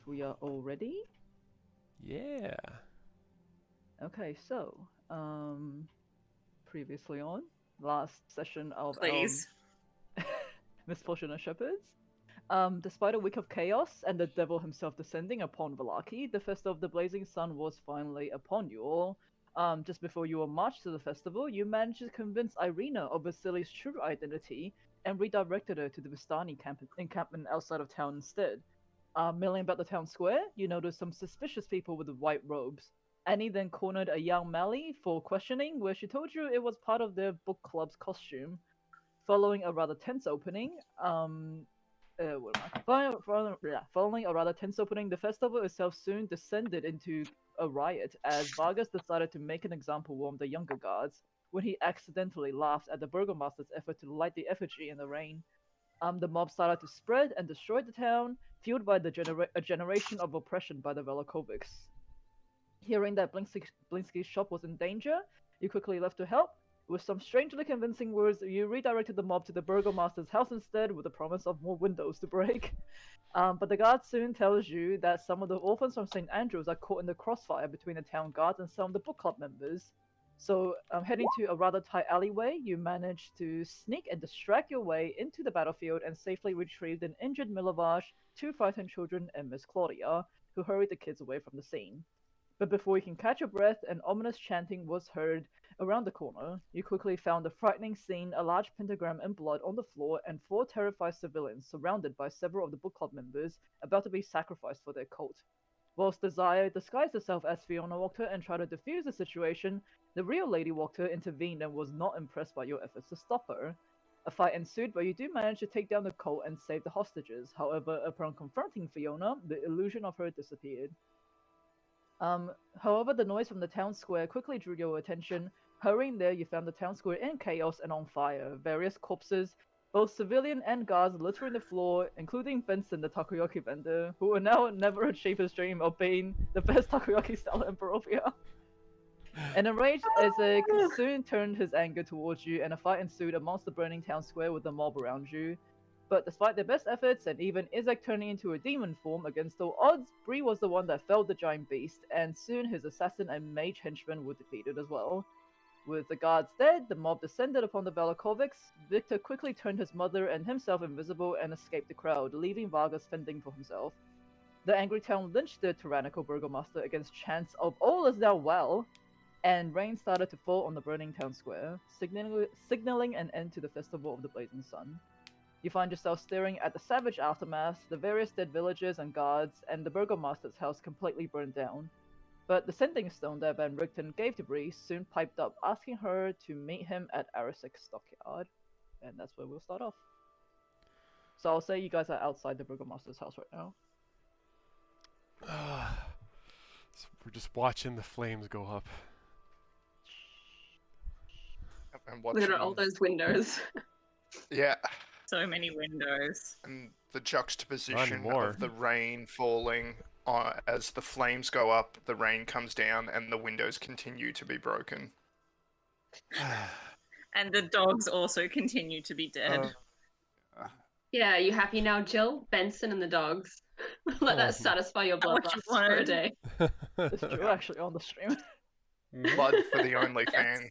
we are all ready. Yeah. Okay, so previously on last session of Please. Misfortune of Shepherds. Despite a week of chaos and the devil himself descending upon Vallaki, the festival of the blazing sun was finally upon you all. Just before you were marched to the festival, you managed to convince Irina of Vasily's true identity and redirected her to the Vistani encampment outside of town instead. Milling about the town square, you noticed some suspicious people with white robes. Annie then cornered a young Mally for questioning, where she told you it was part of their book club's costume. Following a rather tense opening, Following a rather tense opening, the festival itself soon descended into a riot as Vargas decided to make an example of the younger guards when he accidentally laughed at the Burgomaster's effort to light the effigy in the rain. The mob started to spread and destroy the town, fueled by a generation of oppression by the Velakovics. Hearing that Blinsky's shop was in danger, you quickly left to help. With some strangely convincing words, you redirected the mob to the Burgomaster's house instead, with the promise of more windows to break. But the guard soon tells you that some of the orphans from St. Andrews are caught in the crossfire between the town guards and some of the book club members. So, heading to a rather tight alleyway, you manage to sneak and distract your way into the battlefield and safely retrieved an injured Milovash, 2 frightened children, and Miss Claudia, who hurried the kids away from the scene. But before you can catch your breath, an ominous chanting was heard around the corner. You quickly found a frightening scene, a large pentagram in blood on the floor, and 4 terrified civilians surrounded by several of the book club members about to be sacrificed for their cult. Whilst Desire disguised herself as Fiona Wachter and tried to defuse the situation, the real Lady Wachter intervened and was not impressed by your efforts to stop her. A fight ensued, but you do manage to take down the cult and save the hostages. However, upon confronting Fiona, the illusion of her disappeared. However, the noise from the town square quickly drew your attention. Hurrying there, you found the town square in chaos and on fire. Various corpses, both civilian and guards, littering the floor, including Benson, the takoyaki vendor, who will now never achieve his dream of being the best takoyaki seller in Barovia. And enraged, Ezek soon turned his anger towards you, and a fight ensued amongst the burning town square with the mob around you. But despite their best efforts, and even Izek turning into a demon form against all odds, Bree was the one that felled the giant beast, and soon his assassin and mage henchmen were defeated as well. With the guards dead, the mob descended upon the Belakovics. Victor quickly turned his mother and himself invisible and escaped the crowd, leaving Vargas fending for himself. The angry town lynched the tyrannical Burgomaster against chants of all is now well, and rain started to fall on the burning town square, signaling an end to the festival of the blazing sun. You find yourself staring at the savage aftermath, the various dead villagers and guards, and the Burgomaster's house completely burned down. But the sending stone that Van Richten gave to Bree soon piped up, asking her to meet him at Arisek's stockyard. And that's where we'll start off. So I'll say you guys are outside the Burgomaster's house right now. So we're just watching the flames go up. And Look watching at all those windows. Yeah, So many windows. and the juxtaposition more. of the rain falling as the flames go up, the rain comes down, and the windows continue to be broken. And the dogs also continue to be dead. Yeah, you happy now, Jill? Benson and the dogs. Let that satisfy your What you bloodlust for a wanted. day. It's Drew actually on the stream. Blood for the only fan.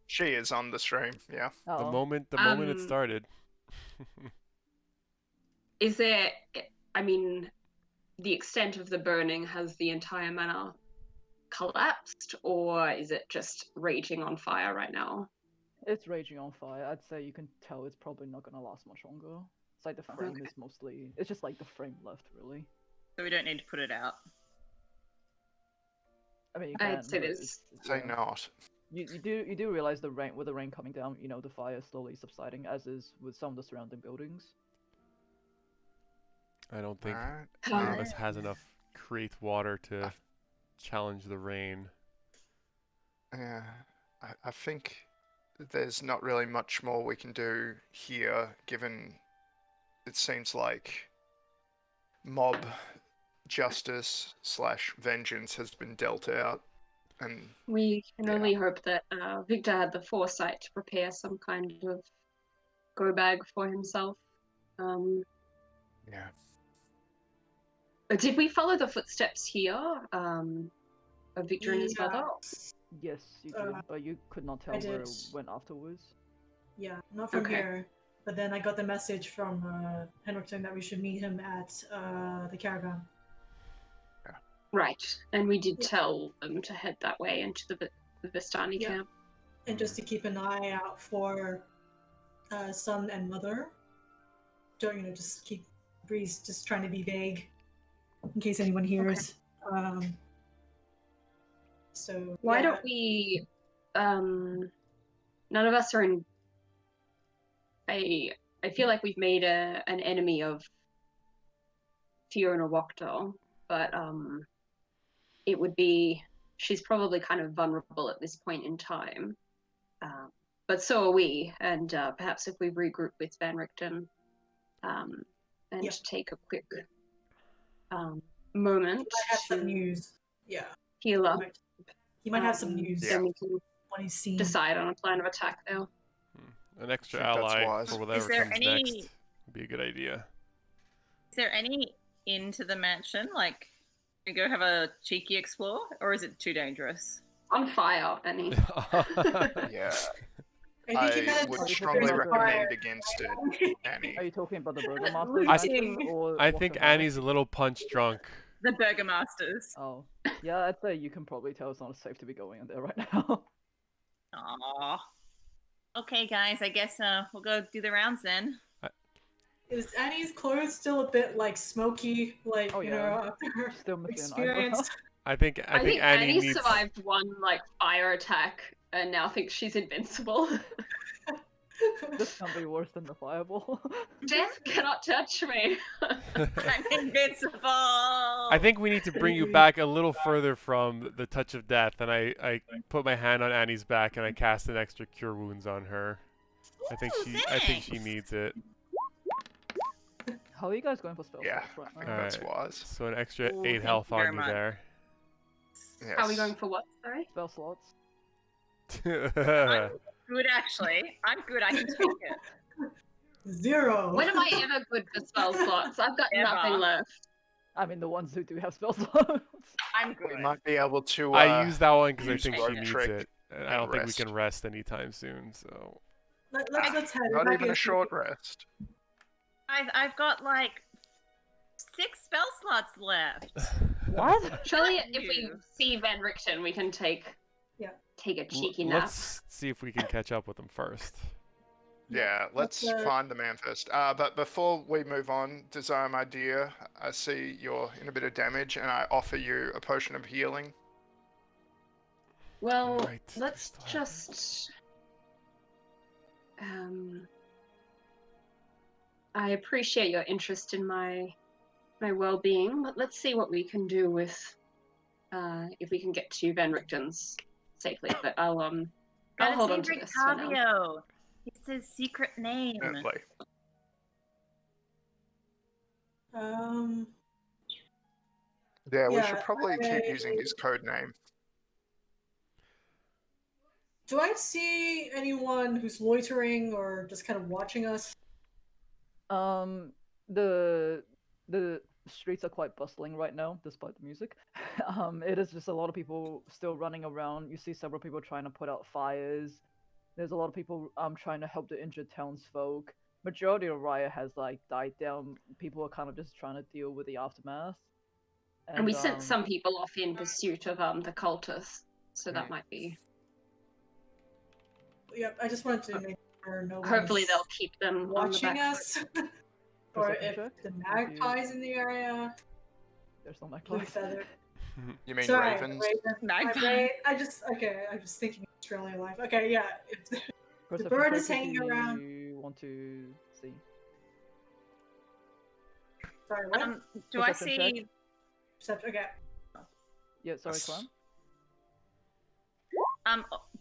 She is on the stream, yeah. The Oh. moment it started. Is there, I mean, the extent of the burning, has the entire manor collapsed, or is it just raging on fire right now? It's raging on fire. I'd say you can tell it's probably not gonna last much longer. It's like the frame is mostly... It's just like the frame left, really. So we don't need to put it out. I mean, you can, I'd say but there's... Say not. You do realize the rain, with the rain coming down, you know, the fire is slowly subsiding, as is with some of the surrounding buildings. I don't think Alright. Alice has enough create water to challenge the rain. Yeah, I think there's not really much more we can do here, given it seems like mob justice / vengeance has been dealt out, and We can Yeah. only hope that Victor had the foresight to prepare some kind of go bag for himself. yeah. Did we follow the footsteps here of Victor and his mother? Yes, you did, but you could not tell I where it did. went afterwards. Yeah, not from Okay. here. But then I got the message from Henriksen that we should meet him at the caravan. Right, and we did Yeah. tell them to head that way into the Vistani Yeah. camp. And just to keep an eye out for son and mother. Don't, just keep Bree's just trying to be vague in case anyone hears. So Why yeah. don't we? None of us are in. I feel like we've made an enemy of Fiona Wachter, but it would be. She's probably kind of vulnerable at this point in time. But so are we, and perhaps if we regroup with Van Richten and Yeah. take a quick moment He might have some to news. Yeah. heal up, He might have some news then we can when he's seen. decide on a plan of attack there. An extra think that's ally wise. for Is whatever there comes any- next would be a good idea. Is there any into the mansion? Like, we go have a cheeky explore, or is it too dangerous? On fire, Annie. Yeah, I think you I gotta would touch strongly the recommend fire. against it, Annie. Are you talking about the Burgomaster I mansion, or I think Wachterhouse? Annie's a little punch drunk. The Burgomasters. Oh, yeah, I'd say you can probably tell it's not safe to be going in there right now. Aww. Okay, guys, I guess we'll go do the rounds then. Is Annie's clothes still a bit like smoky, like Oh, you yeah. know, after her Still missing an eyebrow. experience? I think Annie Annie needs. survived one fire attack and now thinks she's invincible. This can't be worse than the fireball. Death cannot touch me. I'm invincible! I think we need to bring you back a little further from the touch of death, and I put my hand on Annie's back and I cast an extra cure wounds on her. I think she thanks. needs it. How are you guys going for spell Yeah, slots I right think now? Alright. that's wise. So an extra Ooh, 8 thank health you very on you much. there. Yes. Are we going for what? Sorry. Spell slots. Good, actually. I'm good, I can take it. 0. When am I ever good for spell slots? I've got Ever. nothing left. I mean, the ones who do have spell slots. I'm good. We might be able to. I used that one because I use think she rogue needs trick it. And I and don't think we rest. can rest anytime soon, so. Let's head. Not It might even be a short rest. I've got like 6 spell slots left. What? Surely, if we You. see Van Richten, we can take a cheeky nap. Let's see if we can catch up with them first. Yeah, let's Let's, find the man first. But before we move on, Desire, my dear, I see you're in a bit of damage, and I offer you a potion of healing. Well, Right, let's still have just. I appreciate your interest in my well-being, but let's see what we can do with if we can get to Van Richten's safely. But I'll Gotta hold say on to this for now. Rictavio. It's his secret name. Play. Yeah, we should Yeah, probably keep using his code name. Do I see anyone who's loitering or just kind of watching us? The streets are quite bustling right now, despite the music. It is just a lot of people still running around. You see several people trying to put out fires. There's a lot of people trying to help the injured townsfolk. Majority of riot has like died down. People are kind of just trying to deal with the aftermath. And we sent some people off in pursuit of the cultists, so that might be. Yep, I just wanted to make sure no Hopefully, one's they'll keep them on the watching back us. Or Perception if check? the magpie's in the area. There's no Blue magpies. feather. You mean Sorry, ravens? Magpie. I was thinking Australian life. Okay, yeah. If Perception bird check is if hanging around. You want to see? Sorry, what? Do I Perception check. see? Perception, okay. Yeah, sorry, Clam.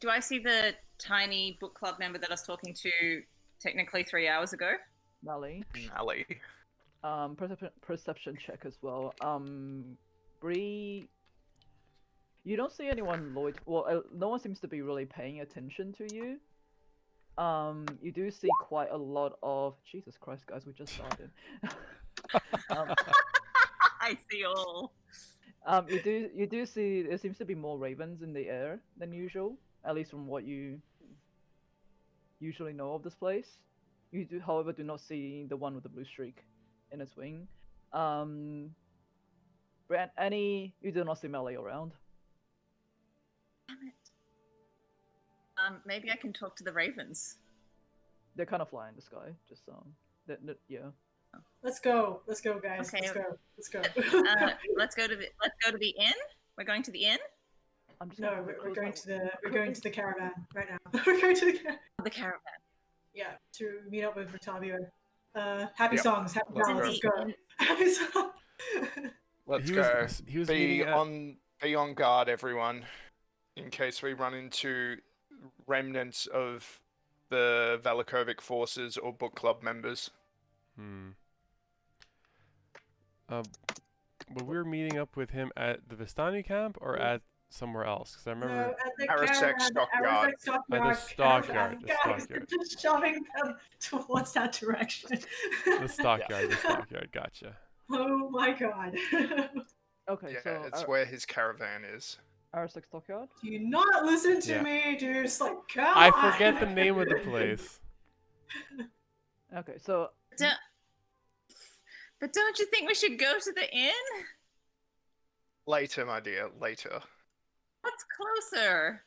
Do I see the tiny book club member that I was talking to technically 3 hours ago? Nally. Ali. Perception check as well. Bree, you don't see anyone well, no one seems to be really paying attention to you. You do see quite a lot of Jesus Christ, guys. We just started. I I see all. You do see there seems to be more ravens in the air than usual, at least from what you usually know of this place. You do, however, do not see the one with the blue streak in its wing. Annie, you do not see Melee around. Damn it. Maybe I can talk to the ravens. They're kind of flying in the sky, just yeah. Let's go, guys. Okay. Let's go. Let's go to the inn. We're going to the inn. I'm just No, we're going to the caravan right now. We're going to The caravan. Yeah, to meet up with Rotavio. Happy Yep. songs, happy Let's songs. go. Let's go. Happy songs. Let's He go. was- he was be meeting at- on guard, everyone, in case we run into remnants of the Velikovic forces or book club members. But we were meeting up with him at the Vistani camp or at somewhere else? Because I remember. No, at the Arasek caravan, stockyard. Arasek stockyard. At the stockyard, the Guys, stockyard. they're just shoving them towards that direction. The stockyard, the stockyard. Gotcha. Oh my god. Okay, Yeah, so it's where his caravan is. R6 Stockyard. Do you not listen to Yeah. me, dude? Just like, come I on. forget the name of the place. Okay, so But don't you think we should go to the inn? Later, my dear, later. What's closer?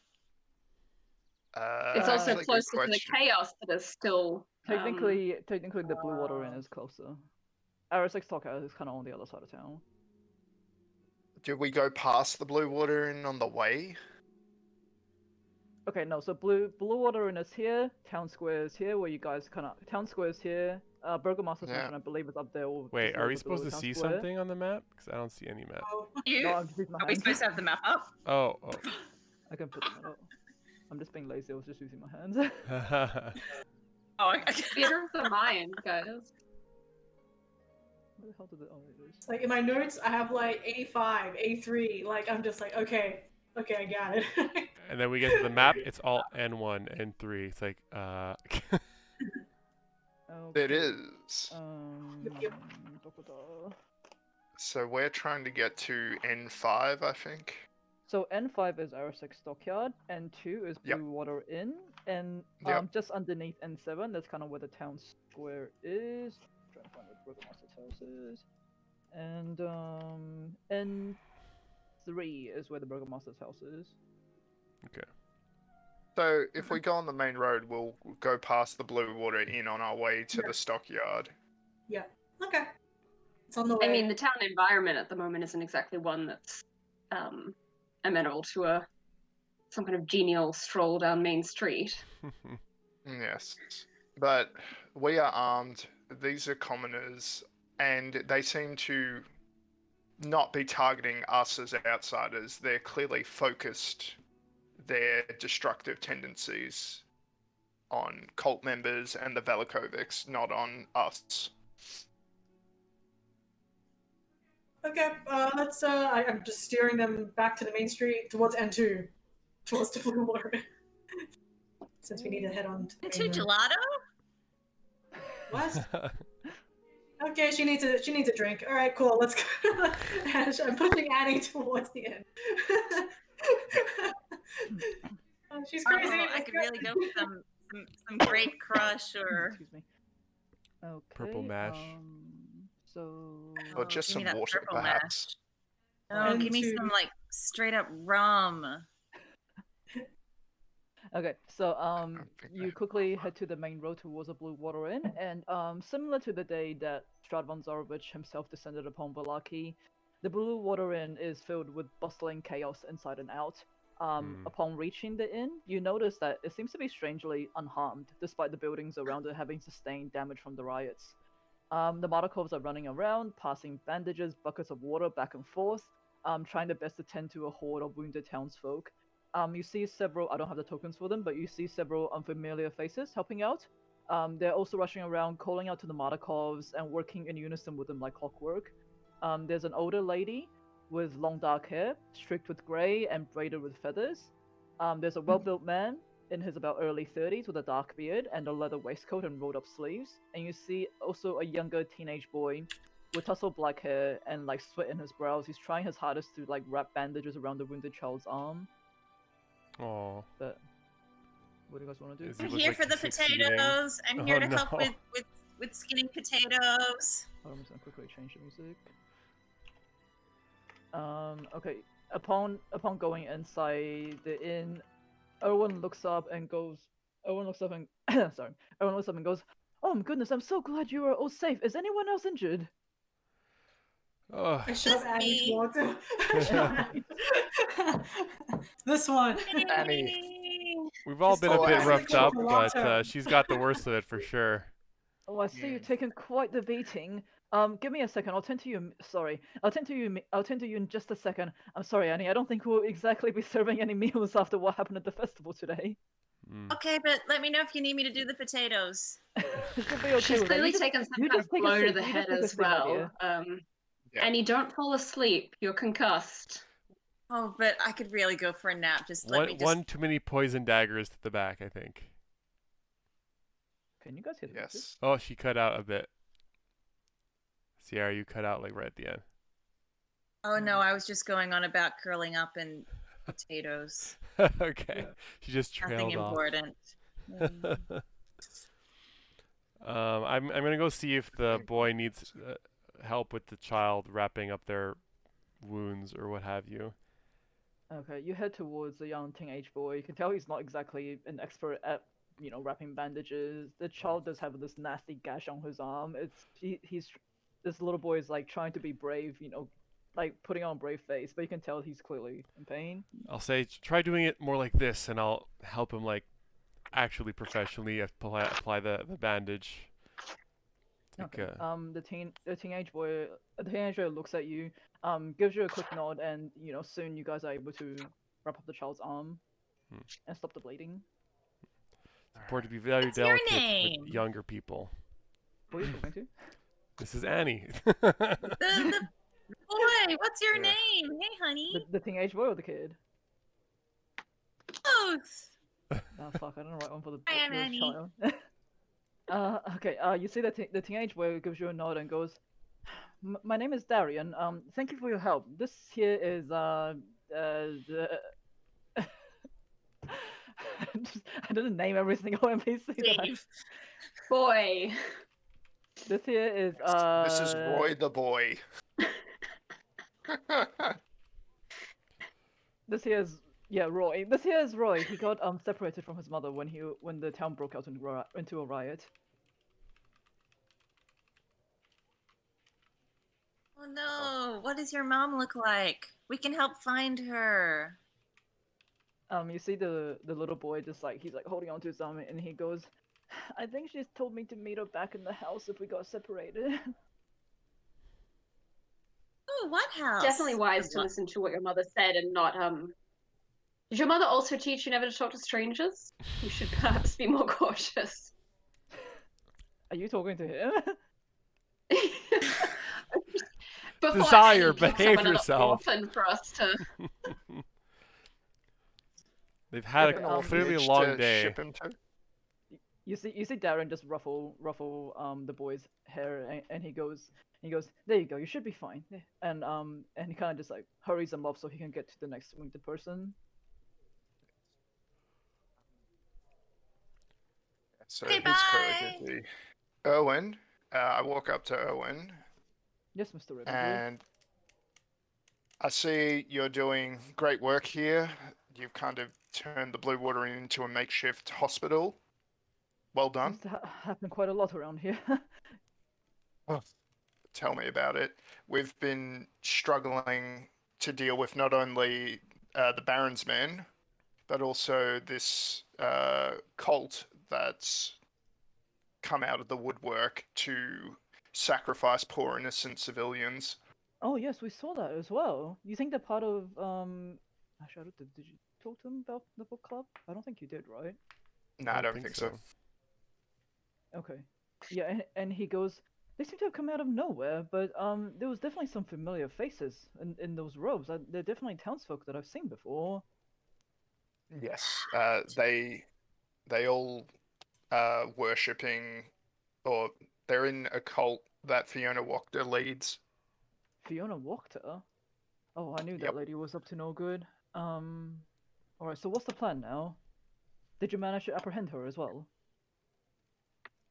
It's also that's a good closer to the question. chaos that is still. technically the Bluewater Inn is closer. R6 Stockyard is kind of on the other side of town. Did we go past the Bluewater Inn on the way? Okay, no, so Bluewater Inn is here, Town Square is here, where you guys Town Square is here, Burgomaster's Yeah. Mansion, I believe, is up there. Or Wait, just are we over supposed to Town see Square. something on the map? Because I don't see any map. Oh, You? No, I'm just using my Are we hands. supposed to have the map up? Oh. I can put them up. I'm just being lazy, I was just using my hands. Oh. Oh, okay. Theater of the mind, guys. Where the hell did it? Oh, it is. it's like in my notes, I have like A5, A3. Like, I'm just like, okay, I got it. And then we get to the map, it's all N1, N3. It's like, Okay, It is. Yep. So So we're trying to get to N5, I think. N5 is R6 Stockyard, N2 is Yep. Bluewater Inn, and Yep. just underneath N7, that's kind of where the town square is. Trying to find where the Burgomaster's house is. And N3 is where the Burgomaster's house is. So if we go on the main road, we'll go past the Bluewater Inn on our way to Yeah. the stockyard. Yeah. Okay. It's on the way. I mean, the town environment at the moment isn't exactly one that's amenable to some kind of genial stroll down Main Street. Yes. But we are armed. These are commoners, and they seem to not be targeting us as outsiders. They're clearly focused their destructive tendencies on cult members and the Velikovics, not on us. Okay, let's. I'm just steering them back to the main street towards N2, towards the Bluewater. Since we need to head on to the Into main road. gelato? What? Okay, she needs a drink. All right, cool. Let's go. And I'm pushing Annie towards the end. Oh, she's crazy. Oh, I Let's could go. really go for some grape crush or Excuse me. Okay. Purple mash. So. Or just give me some that water, purple perhaps. mash. Oh, give me Into- some like straight up rum. Okay, so think you quickly head to the main road towards the Bluewater Inn, and similar to the day that Strahd von Zarovich himself descended upon Valaki, the Bluewater Inn is filled with bustling chaos inside and out. Upon reaching the inn, you notice that it seems to be strangely unharmed, despite the buildings around it having sustained damage from the riots. The Markovs are running around, passing bandages, buckets of water back and forth, trying their best to tend to a horde of wounded townsfolk. You see several, I don't have the tokens for them, but you see several unfamiliar faces helping out. They're also rushing around, calling out to the Markovs and working in unison with them like clockwork. There's an older lady with long dark hair, streaked with grey and braided with feathers. There's a well-built man in his about early 30s with a dark beard and a leather waistcoat and rolled up sleeves. And you see also a younger teenage boy with tousled black hair and like sweat in his brows. He's trying his hardest to like wrap bandages around the wounded child's arm. Oh. But what do you guys want to do? Is he I'm look here like for the he's succeeding? potatoes. I'm here Oh, to help no. with skinning potatoes. I'm just gonna quickly change the music. Okay. Upon going inside the inn, Owen looks up and goes. Owen looks up and sorry. Owen looks up and goes. Oh my goodness! I'm so glad you are all safe. Is anyone else injured? Oh. I shove Just Annie's me. water. This one. Annie. We've all Just been a all bit Annie. roughed up, but Water. she's got the worst of it for sure. Oh, I see Yeah. you've taken quite the beating. Give me a second. I'll tend to you. Sorry, I'll tend to you. I'll tend to you in just a second. I'm sorry, Annie. I don't think we'll exactly be serving any meals after what happened at the festival today. Mm. Okay, but let me know if you need me to do the potatoes. She'll be okay She's with that. clearly You just- taken some you kind just of take a blow to seat. the You just head take a as seat, my well. dear. Yeah. And you don't fall asleep. You're concussed. Oh, but I could really go for a nap. Just let me just. One too many poison daggers to the back, I think. Can you guys hear the music? Yes. Oh, she cut out a bit. Sierra, you cut out like right at the end. Oh no, I was just going on about curling up and potatoes. Okay, she just Nothing trailed off. important. I'm gonna go see if the boy needs help with the child wrapping up their wounds or what have you. Okay, you head towards the young teenage boy. You can tell he's not exactly an expert at, wrapping bandages. The child does have this nasty gash on his arm. This little boy is like trying to be brave, like putting on a brave face, but you can tell he's clearly in pain. I'll say try doing it more like this, and I'll help him like actually professionally apply the bandage. Like, Okay. The teenage boy looks at you, gives you a quick nod, and soon you guys are able to wrap up the child's arm and stop the bleeding. It's important to be very What's your delicate name? with younger people. Who are you talking to? This is Annie. The boy, what's your Yeah. name? Hey, honey. The teenage boy or the kid? Both. Oh fuck, I don't know the right one for the I am the Annie. child. Okay. You see the teenage boy gives you a nod and goes, "My name is Darian. Thank you for your help. This here is the." I didn't name every single NPC. Dave. Boy. This here is This is Roy the boy. This here is Roy. This here is Roy. He got separated from his mother when the town broke out into a riot. Oh no, what does your mom look like? We can help find her. You see the little boy just like he's like holding on to his arm and he goes, I think she's told me to meet her back in the house if we got separated. Oh, what house? Definitely wise to What? listen to what your mother said and not Did your mother also teach you never to talk to strangers? You should perhaps be more cautious. Are you talking to him? Before Desire, Annie picks up behave another yourself. orphan for us to. They've had Okay, a clearly a Bitch long to day. Ship him to? You see Darren just ruffle the boy's hair and he goes, there you go, you should be fine. And he kind of just like hurries him up so he can get to the next wounded person. So Okay, he's clearly bye. busy. Owen, I walk up to Owen Yes, Mr. Riddle. and I see you're doing great work here. You've kind of turned the Bluewater Inn into a makeshift hospital. Well done. Seems to happen quite a lot around here. Tell me about it. We've been struggling to deal with not only the Baron's men, but also this cult that's come out of the woodwork to sacrifice poor innocent civilians. Oh yes, we saw that as well. You think they're part of actually, did you talk to them about the book club? I don't think you did, right? No, I don't think so. Okay. Yeah, and he goes, they seem to have come out of nowhere, but there was definitely some familiar faces in those robes. They're definitely townsfolk that I've seen before. Yes, they all worshipping, or they're in a cult that Fiona Wachter leads. Fiona Wachter? Oh, I knew Yep. that lady was up to no good. Alright, so what's the plan now? Did you manage to apprehend her as well?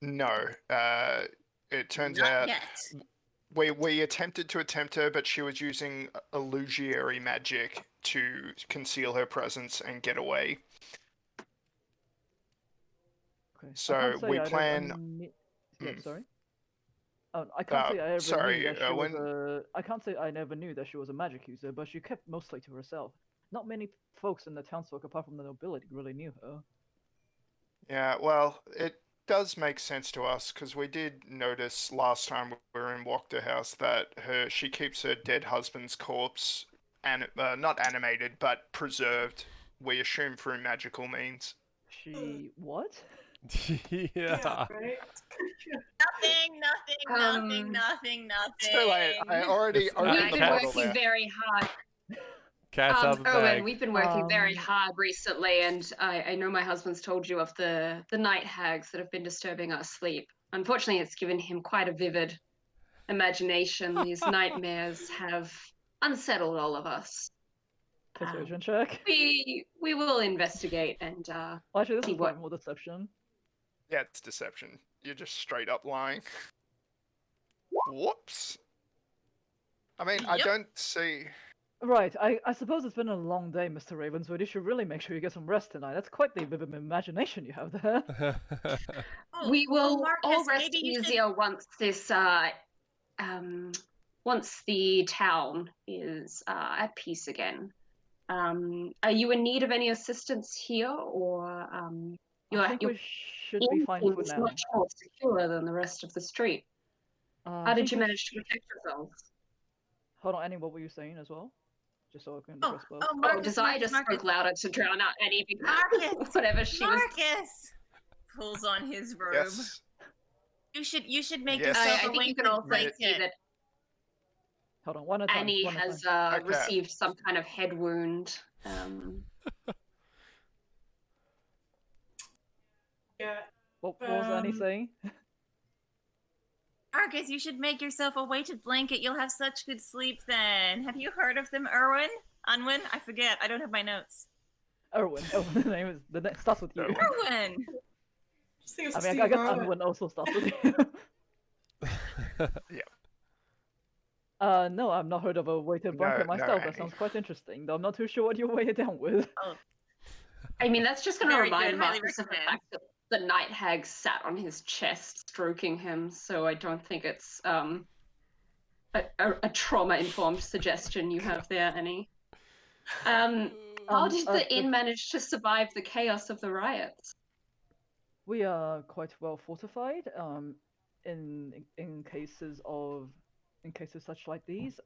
No, it turns Not out yet. we attempted to attempt her, but she was using illusory magic to conceal her presence and get away. Okay. So I can't say we I never plan. Yeah, Hmm. sorry. Oh, I can't say I ever sorry, knew that she was Owen. I can't say I never knew that she was a magic user, but she kept mostly to herself. Not many folks in the townsfolk, apart from the nobility, really knew her. Yeah, well, it does make sense to us because we did notice last time we were in Wachterhouse that she keeps her dead husband's corpse not animated but preserved. We assume through magical means. She what? Yeah. Right? Nothing. Still, I already It's- opened We've the been portal working there. very hard. Cat's out of the Owen, bag. we've been working very Um, hard recently, and I know my husband's told you of the night hags that have been disturbing our sleep. Unfortunately, it's given him quite a vivid imagination. These nightmares have unsettled all of us. Persuasion check. We will investigate and Well, actually, this see is what. probably more deception. Yeah, it's deception. You're just straight up lying. Whoops. I mean, I Yep. don't see. Right, I suppose it's been a long day, Mr. Ravenswood. You should really make sure you get some rest tonight. That's quite the vivid imagination you have there. We will Marcus, all rest maybe you should- easier once this once the town is at peace again. Are you in need of any assistance here, or I think your we should be inn fine for seems now. much more secure than the rest of the street? I How did think you we manage to protect yourselves? Hold on, Annie, what were you saying as well? Just so I can Oh, address both. oh, Oh, Marcus, because I just spoke louder to drown out any Marcus, whatever she was. Marcus pulls on his robe. Yes. You should make Yes. yourself I a think you can weighted also see blanket. that Hold on, one at a time. Annie one at a has time. Okay. received some kind of head wound. Yeah. What was Annie Um, saying? Marcus, you should make yourself a weighted blanket. You'll have such good sleep then. Have you heard of them, Erwin? Unwin? I forget. I don't have my notes. Erwin. Erwin, the name is starts with you. Erwin. Erwin! Just think it's I mean, Steve I guess Irwin. Unwin also starts with you. No, I've not heard of a weighted blanket No, myself. That Annie. sounds quite interesting, though I'm not too sure what you weigh it down with. Oh, I mean, that's just going to Very remind good, highly Marcus of the recommend. fact that the night hag sat on his chest, stroking him. So I don't think it's a trauma-informed suggestion you have there, Annie. How did the inn manage to survive the chaos of the riots? We are quite well fortified. In cases such like these.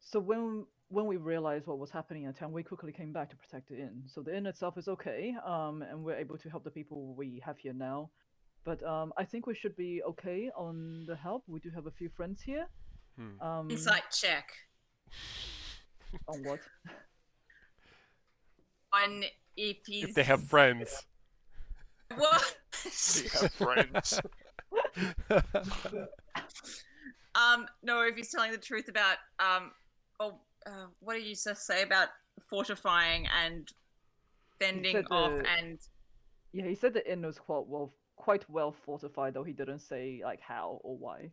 So when we realized what was happening in town, we quickly came back to protect the inn. So the inn itself is okay. And we're able to help the people we have here now. But I think we should be okay on the help. We do have a few friends here. insight check. On what? On if he's. If they have friends. What? We have friends. No, if he's telling the truth about what did you just say about fortifying and fending said off the- and Yeah, he said the inn was quite well fortified, though he didn't say like how or why.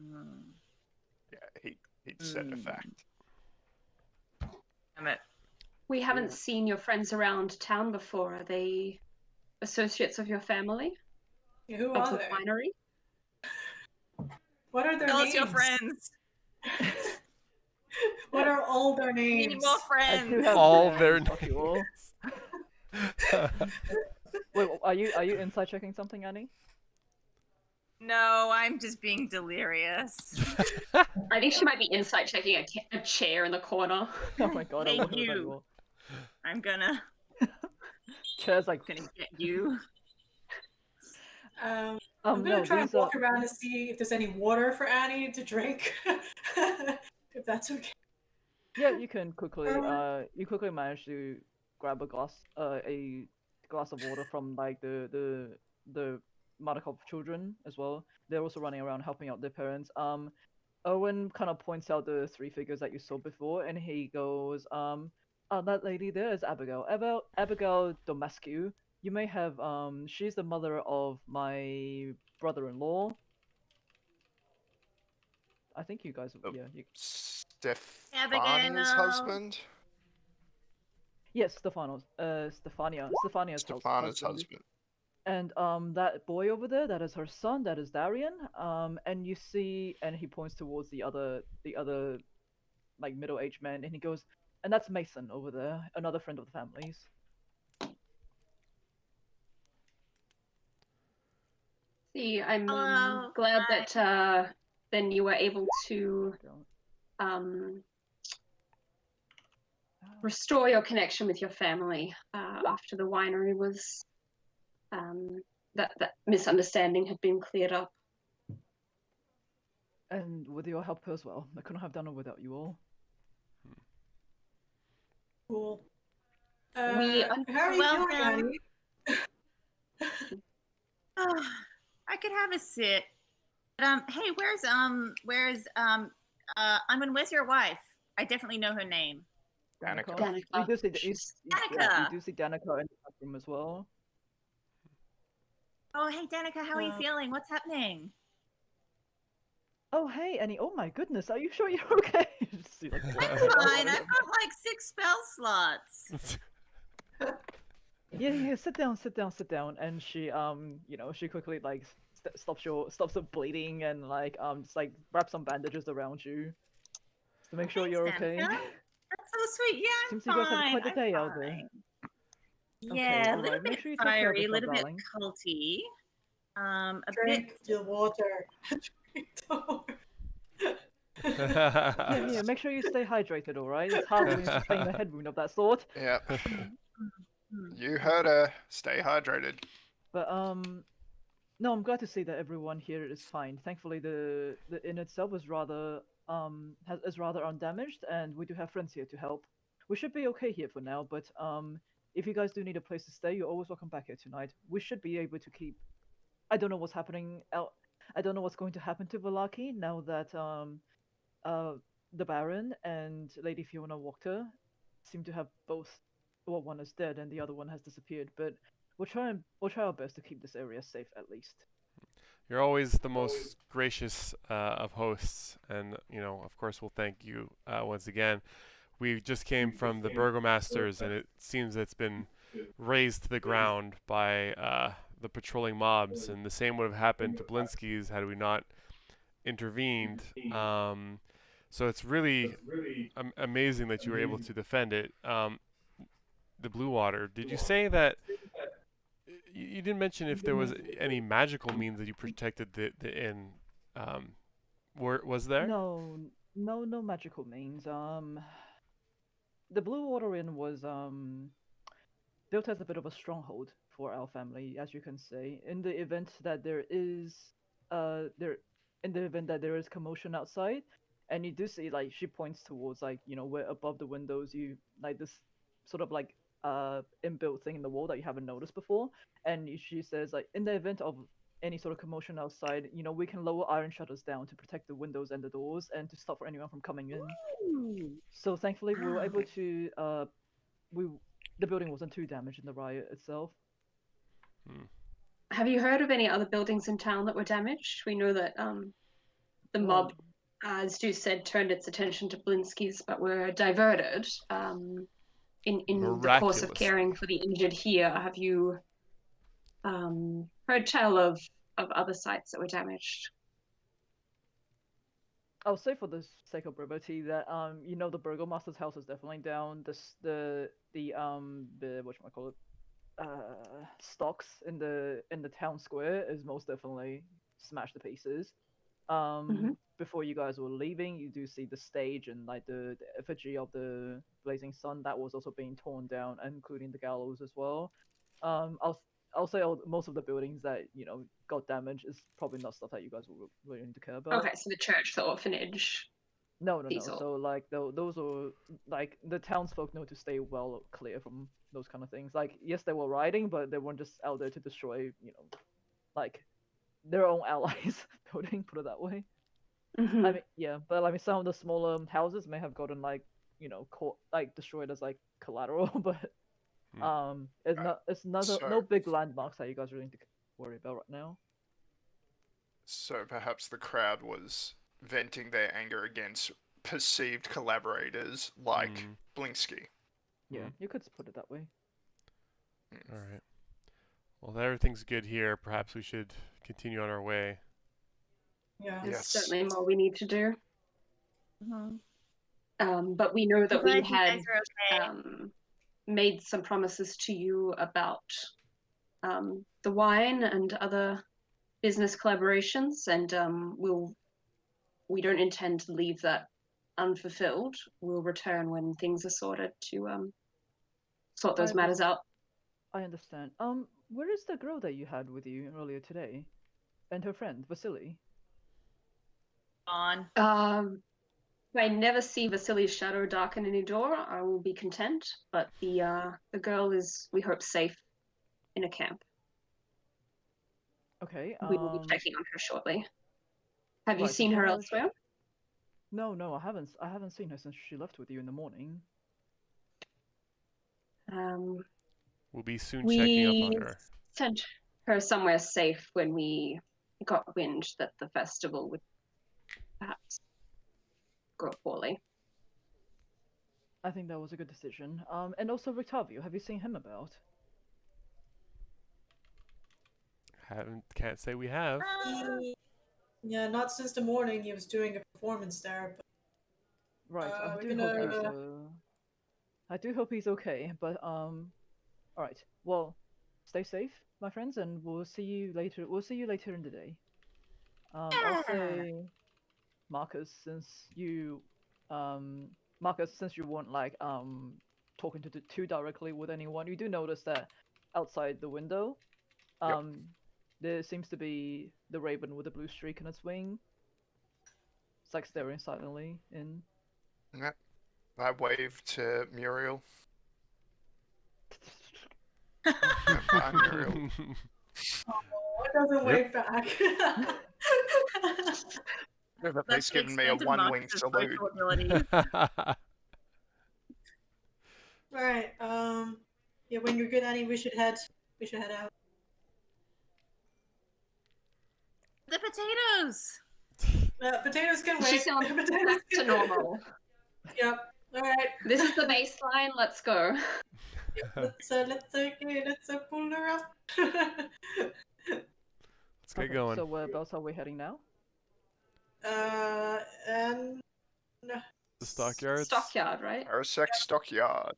Yeah, he said a fact. damn it. We haven't seen your friends around town before. Are they associates of your family? Yeah, who Of are the they? winery? What are their Tell names? us your friends. What are all their We names? need more I do friends. have All names, their fuck you all. Wait, are you inside checking something, Annie? No, I'm just being delirious. I think she might be insight checking a chair in the corner. Oh my god, I Thank wouldn't have you. anymore. I'm gonna Chairs like get you. I'm gonna no, try and these are walk around to see if there's any water for Annie to drink. If that's okay. yeah. You can quickly Erwin? you quickly manage to grab a glass of water from like the Markov children as well. They're also running around helping out their parents. Owen kind of points out the three figures that you saw before, and he goes, that lady there is Abigail. Abigail Domescu. You may have, she's the mother of my brother-in-law. I think you guys, Oh. yeah. Stefania's husband? Yes, Stefano's, Stefania's Stefana's husband. And that boy over there, that is her son, that is Darian. And you see, and he points towards the other like middle-aged man, and he goes, and that's Mason over there, another friend of the family's. See, I'm Hello. glad Hi. that then you were able to restore your connection with your family after the winery was that misunderstanding had been cleared up. And with your help as well. I couldn't have done it without you all. Cool. We How are you feeling, Welcome. Annie? I could have a sit. But, hey, where's your wife? I definitely know her name. Danica. Danica. You do see, Danica. you do see Danica in the bathroom as well. Oh, hey, Danica, how are you Uh, feeling? What's happening? Oh, hey, Annie. Oh my goodness, are you sure you're okay? You just see, like, I'm fine. I've got like 6 spell slots. Yeah, sit down. And she, she quickly like stops the bleeding and like just like wraps some bandages around you to make sure Thanks, you're okay. Danica. That's so sweet. Yeah, I'm Seems you fine. guys had quite a I'm day out there. fine. Okay, Yeah, a alright, little make bit sure you take care of fiery, a yourself, little bit darling. culty. A Drink bit. the water. Drink the water. Yeah, make sure you stay hydrated, alright? It's hard when you sustain a head wound of that sort. Yep. Mm. You heard her. Stay hydrated. But no, I'm glad to see that everyone here is fine. Thankfully, the inn itself is rather undamaged, and we do have friends here to help. We should be okay here for now, but if you guys do need a place to stay, you're always welcome back here tonight. We should be able to keep. I don't know what's happening out. I don't know what's going to happen to Valaki now that the Baron and Lady Fiona Wachter seem to have both. Well, one is dead and the other one has disappeared, but we'll try our best to keep this area safe at least. You're always the most gracious of hosts, and of course, we'll thank you once again. We just came from the Burgomasters, and it seems it's been razed to the ground by the patrolling mobs, and the same would have happened to Blinsky's had we not intervened. So it's really amazing that you were able to defend it. The Bluewater. Did you say that? You didn't mention if there was any magical means that you protected the inn. Was there? No magical means. The Bluewater Inn was built as a bit of a stronghold for our family, as you can say. In the event that there is commotion outside, and you do see, like, she points towards, like, where above the windows you like this sort of like inbuilt thing in the wall that you haven't noticed before, and she says, like, in the event of any sort of commotion outside, we can lower iron shutters down to protect the windows and the doors and to stop for anyone from coming in. Ooh. So thankfully we were able to the building wasn't too damaged in the riot itself. Have you heard of any other buildings in town that were damaged? We know that the mob, as Stu said, turned its attention to Blinsky's, but were diverted in the course of caring for the injured here. Have you heard tell of other sites that were damaged? I'll say for the sake of brevity that the Burgomaster's house is definitely down. The whatchamacallit, stocks in the town square is most definitely smashed to pieces. Before you guys were leaving, you do see the stage and like the effigy of the blazing sun that was also being torn down, including the gallows as well. I'll say most of the buildings that got damaged is probably not stuff that you guys will really need to care about. Okay, so the church, the orphanage. No. So like those are like the townsfolk know to stay well clear from those kind of things. Like yes, they were rioting, but they weren't just out there to destroy like their own allies building. Put it that way. Mhm. I mean, yeah, but I mean, some of the smaller houses may have gotten like destroyed as like collateral, but it's no So- big landmarks that you guys really need to worry about right now. So perhaps the crowd was venting their anger against perceived collaborators like Blinsky. Yeah, you could put it that way. All right. Well, everything's good here. Perhaps we should continue on our way. Yeah. There's Yes. certainly more we need to do. Mhm. But we know that I'm we glad you had guys are okay. made some promises to you about the wine and other business collaborations, and we don't intend to leave that unfulfilled. We'll return when things are sorted to sort those matters out. I understand. Where is the girl that you had with you earlier today, and her friend Vasily? On. If I never see Vasily's shadow darken any door, I will be content. But the girl is, we hope, safe in a camp. Okay. We will be checking on her shortly. Have you right, seen her before- elsewhere? No, I haven't. I haven't seen her since she left with you in the morning. We'll be soon checking up on We her. sent her somewhere safe when we got wind that the festival would perhaps go poorly. I think that was a good decision. And also Rictavio, have you seen him about? Can't say we have. Yeah, not since the morning he was doing a performance there. But Right. we're I do hope he's okay. But all right. Well, stay safe, my friends, and we'll see you later. We'll see you later in the day. I'll say, Marcus, since you weren't like talking too directly with anyone, you do notice that outside the window, there seems to be the raven with a blue streak in its wing. It's like staring silently in. Yep. I wave to Muriel. Bye, Muriel. What doesn't wave back? They've at That's least the given me a extent of one-wing Marcus's salute. social ability. Alright, yeah, when you're good, Annie, we should head out. The potatoes. Potatoes can wait. She sounds Potatoes back to can- normal. Yep. Alright. This is the baseline. Let's go. Let's pull her up. Let's get going. So whereabouts are we heading now? And The stockyards. Stockyard, right? Arasek Stockyard.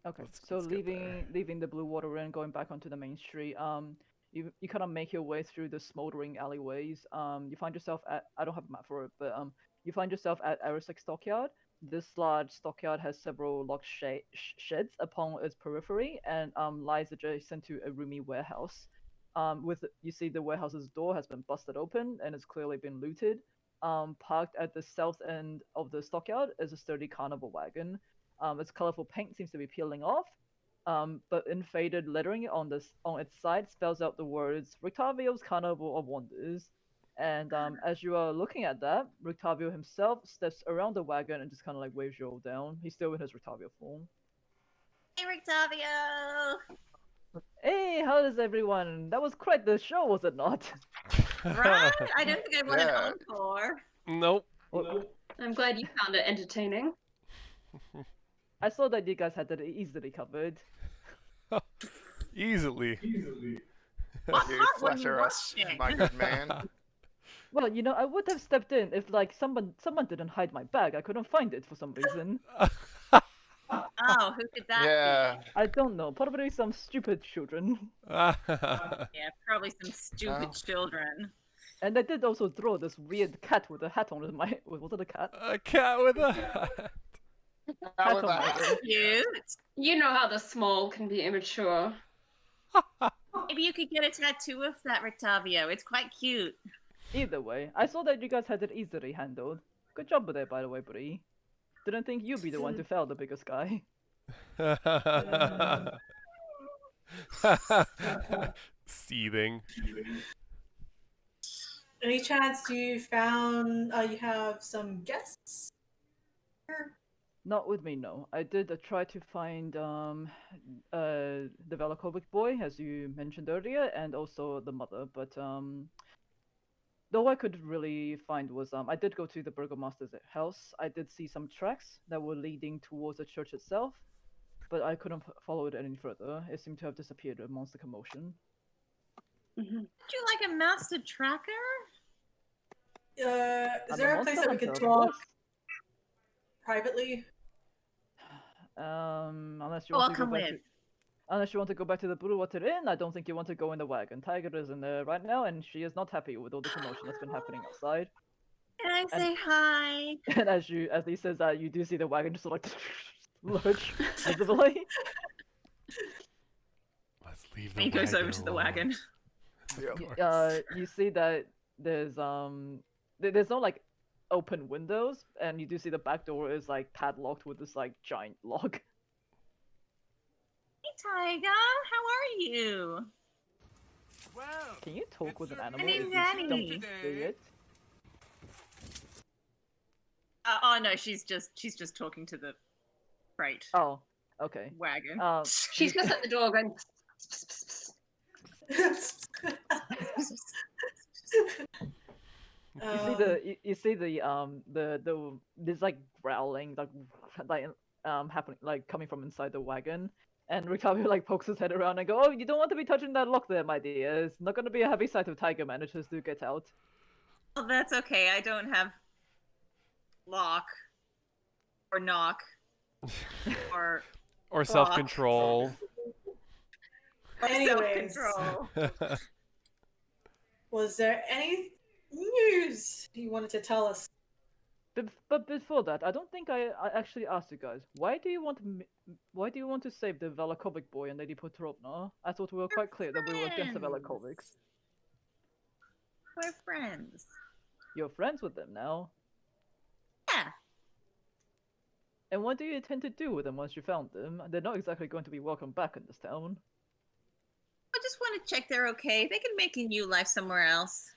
Okay, Let's so get there. leaving the Bluewater Inn, going back onto the main street. You kind of make your way through the smoldering alleyways. You find yourself at, I don't have a map for it, but you find yourself at Arasek Stockyard. This large stockyard has several locked sheds upon its periphery and lies adjacent to a roomy warehouse. You see the warehouse's door has been busted open and it's clearly been looted. Parked at the south end of the stockyard is a sturdy carnival wagon. Its colorful paint seems to be peeling off, but in faded lettering on its side spells out the words Rictavio's Carnival of Wonders. And as you are looking at that, Rictavio himself steps around the wagon and just kind of like waves you all down. He's still in his Rictavio form. Hey, Rictavio. Hey, how is everyone? That was quite the show, was it not? Right? I don't think I want Yeah. an encore. Nope. I'm glad you found it entertaining. I saw that you guys had that easily covered. Easily. What You part were you flatter us, watching? my good man. Well, you know, I would have stepped in if like someone didn't hide my bag. I couldn't find it for some reason. Oh, who could that Yeah. I don't know. Probably some stupid children. be? Yeah, probably some stupid Oh. children. And I did also draw this weird cat with a hat on it. Was it a cat? A cat with a hat. How on about my that? head. Cute. You know how the small can be immature. Maybe you could get a tattoo of that, Rictavio. It's quite cute. Either way, I saw that you guys had it easily handled. Good job with it, by the way, Bree. Didn't think you'd be the one to fell the biggest guy. seething. Any chance you have some guests here? Not with me, no. I did try to find the Velakovic boy, as you mentioned earlier, and also the mother, but all I could really find was I did go to the Burgomaster's house. I did see some tracks that were leading towards the church itself, but I couldn't follow it any further. It seemed to have disappeared amongst the commotion. Would you like a master tracker? Is I'm there a monster place that we could hunter, of talk course. privately? Unless you Oh, want I'll to go come back with. unless you want to go back to the Bluewater Inn, I don't think you want to go in the wagon. Tiger is in there right now, and she is not happy with all the commotion that's been happening outside. Can I say hi? And as he says that, you do see the wagon just sort of like lurch visibly. Let's leave the He goes wagon over to the alone. wagon. Yeah. You see that there's there's no like open windows, and you do see the back door is like padlocked with this like giant lock. Hey, Tiger. How are you? Well, Can you talk with an animal? Daddy, if you Daddy. don't see it? Oh no, she's just talking to the crate Oh, okay. wagon. She's just at the door going. You see the there's like growling like happening like coming from inside the wagon, and Ricardo like pokes his head around and go, "Oh, you don't want to be touching that lock there, my dear. It's not going to be a happy sight if Tiger manages to get out." Well, that's okay. I don't have lock or knock or Or self-control. Anyways. self-control. Was there any news you wanted to tell us? But before that, I don't think I actually asked you guys. Why do you want to save the Velakovic boy and Lady Petrovna? I thought we were quite clear that we were against the friends. Velakovics. We're friends. You're friends with them now. Yeah. And what do you intend to do with them once you found them? They're not exactly going to be welcome back in this town. I just want to check they're okay. They can make a new life somewhere else.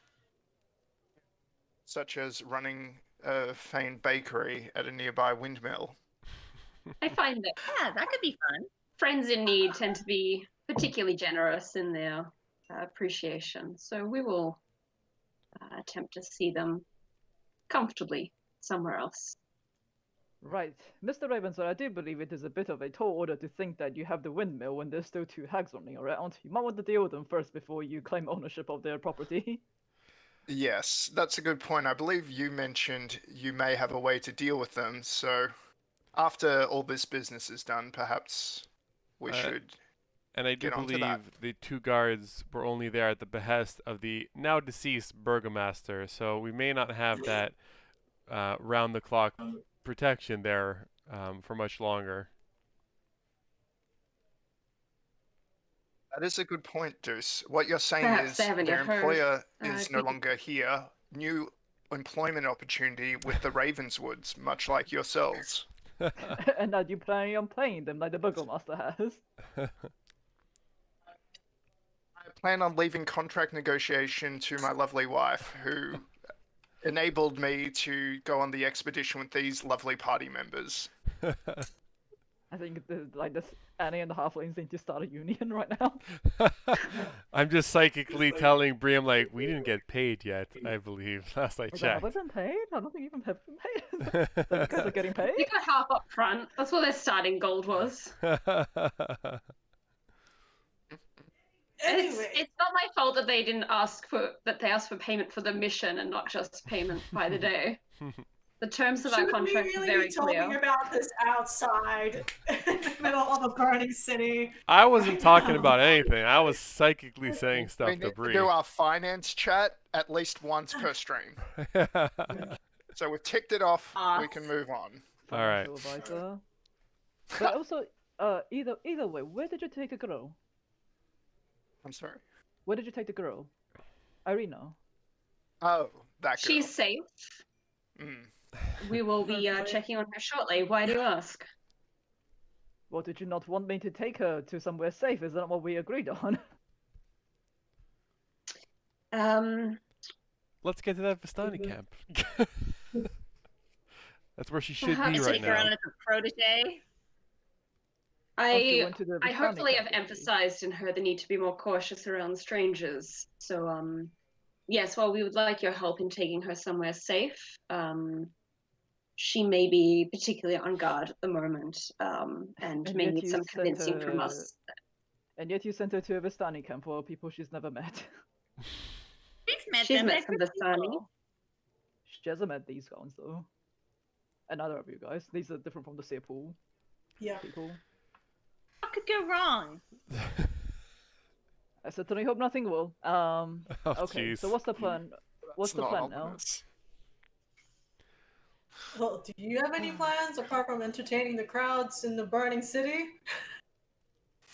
Such as running a feigned bakery at a nearby windmill. I find that Yeah, that could be fun. friends in need tend to be particularly generous in their appreciation. So we will attempt to see them comfortably somewhere else. Right. Mr. Ravenswood, I do believe it is a bit of a tall order to think that you have the windmill when there's still two hags running around. You might want to deal with them first before you claim ownership of their property. Yes, that's a good point. I believe you mentioned you may have a way to deal with them, so after all this business is done, perhaps we should... And I do Get onto believe that. the two guards were only there at the behest of the now deceased Burgomaster, so we may not have that round-the-clock protection there for much longer. That is a good point, Deuce. What you're saying Perhaps is they haven't their yet heard. employer I is no think- longer here. New employment opportunity with the Ravenswoods, much like yourselves. And now you planning on playing them like the Burgomaster has. I plan on leaving contract negotiation to my lovely wife, who enabled me to go on the expedition with these lovely party members. I think this Annie and the Halflings need to start a union right now. I'm just psychically telling Bree, I'm like, we didn't get paid yet, I believe, last I Have checked. they been paid? I don't think even have been paid. So you guys are getting paid? They got half up front. That's what their starting gold was. Anyway, It's not my fault that they asked for payment for the mission and not just payment by the day. The terms of our should we contract are really very be talking clear. about this outside in the middle of a burning city? I wasn't talking about anything. I was psychically saying We stuff need to to Bree. do our finance chat at least once per stream. So we've ticked it off, we can move on. All right. Financial advisor. But also, either way, where did you take the girl? I'm sorry. Where did you take the girl? Irina. Oh, that girl. She's safe. Mm. We will be checking on her shortly. Why do you ask? Well, did you not want me to take her to somewhere safe? Is that what we agreed on? Let's get to that Vistani camp. That's where she should Perhaps be I right Take her now. on as a protege. Oh, she I went to the I Vistani hopefully camp, have did she? emphasized in her the need to be more cautious around strangers. So yes, while we would like your help in taking her somewhere safe, she may be particularly on guard at the moment, and And may yet need you some sent convincing from her- us. And yet you sent her to a Vistani camp for people she's never met. We've met She's them. met They're some good Vistani. people. She hasn't met these guys though. And neither of you guys. These are different from the Seer Pool Yeah. people. What could go wrong? I certainly hope nothing will. Oh, Okay, so jeez. what's the plan? What's It's the not plan now? ominous. Well, do you have any plans apart from entertaining the crowds in the burning city?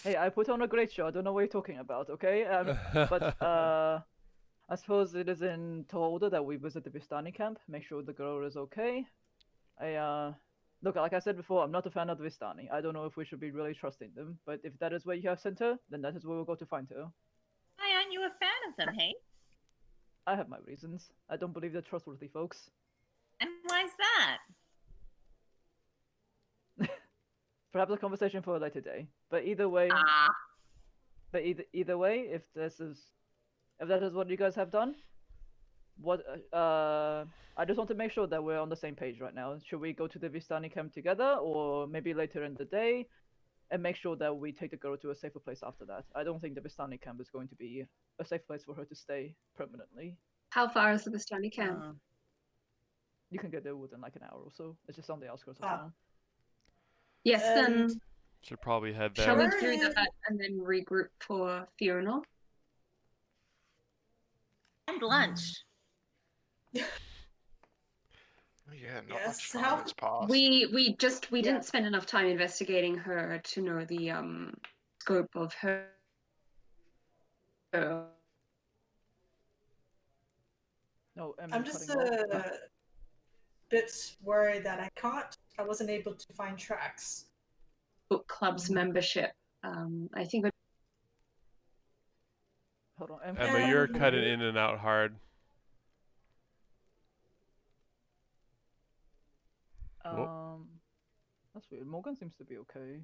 Hey, I put on a great show. I don't know what you're talking about, okay? But I suppose it is in tall order that we visit the Vistani camp, make sure the girl is okay. Look, like I said before, I'm not a fan of the Vistani. I don't know if we should be really trusting them, but if that is where you have sent her, then that is where we'll go to find her. Why aren't you a fan of them, hey? I have my reasons. I don't believe they're trustworthy folks. And why's that? Perhaps a conversation for a later day. But either way, either way, if that is what you guys have done, I just want to make sure that we're on the same page right now. Should we go to the Vistani camp together, or maybe later in the day, and make sure that we take the girl to a safer place after that? I don't think the Vistani camp is going to be a safe place for her to stay permanently. How far is the Vistani camp? You can get there within like an hour or so. It's just on the outskirts of Ah. town. Yes, then And Should probably head shall there. we do Sure. that and then regroup for Fiona? And lunch. Oh, yeah, not Yes, much time how- has passed. We Yeah. didn't spend enough time investigating her to know the scope of her. No, I'm just cutting off. a bit worried that I wasn't able to find tracks. book club's membership. I think Hold on. Emma, you're cutting in and out hard. That's weird. Morgan seems to be okay.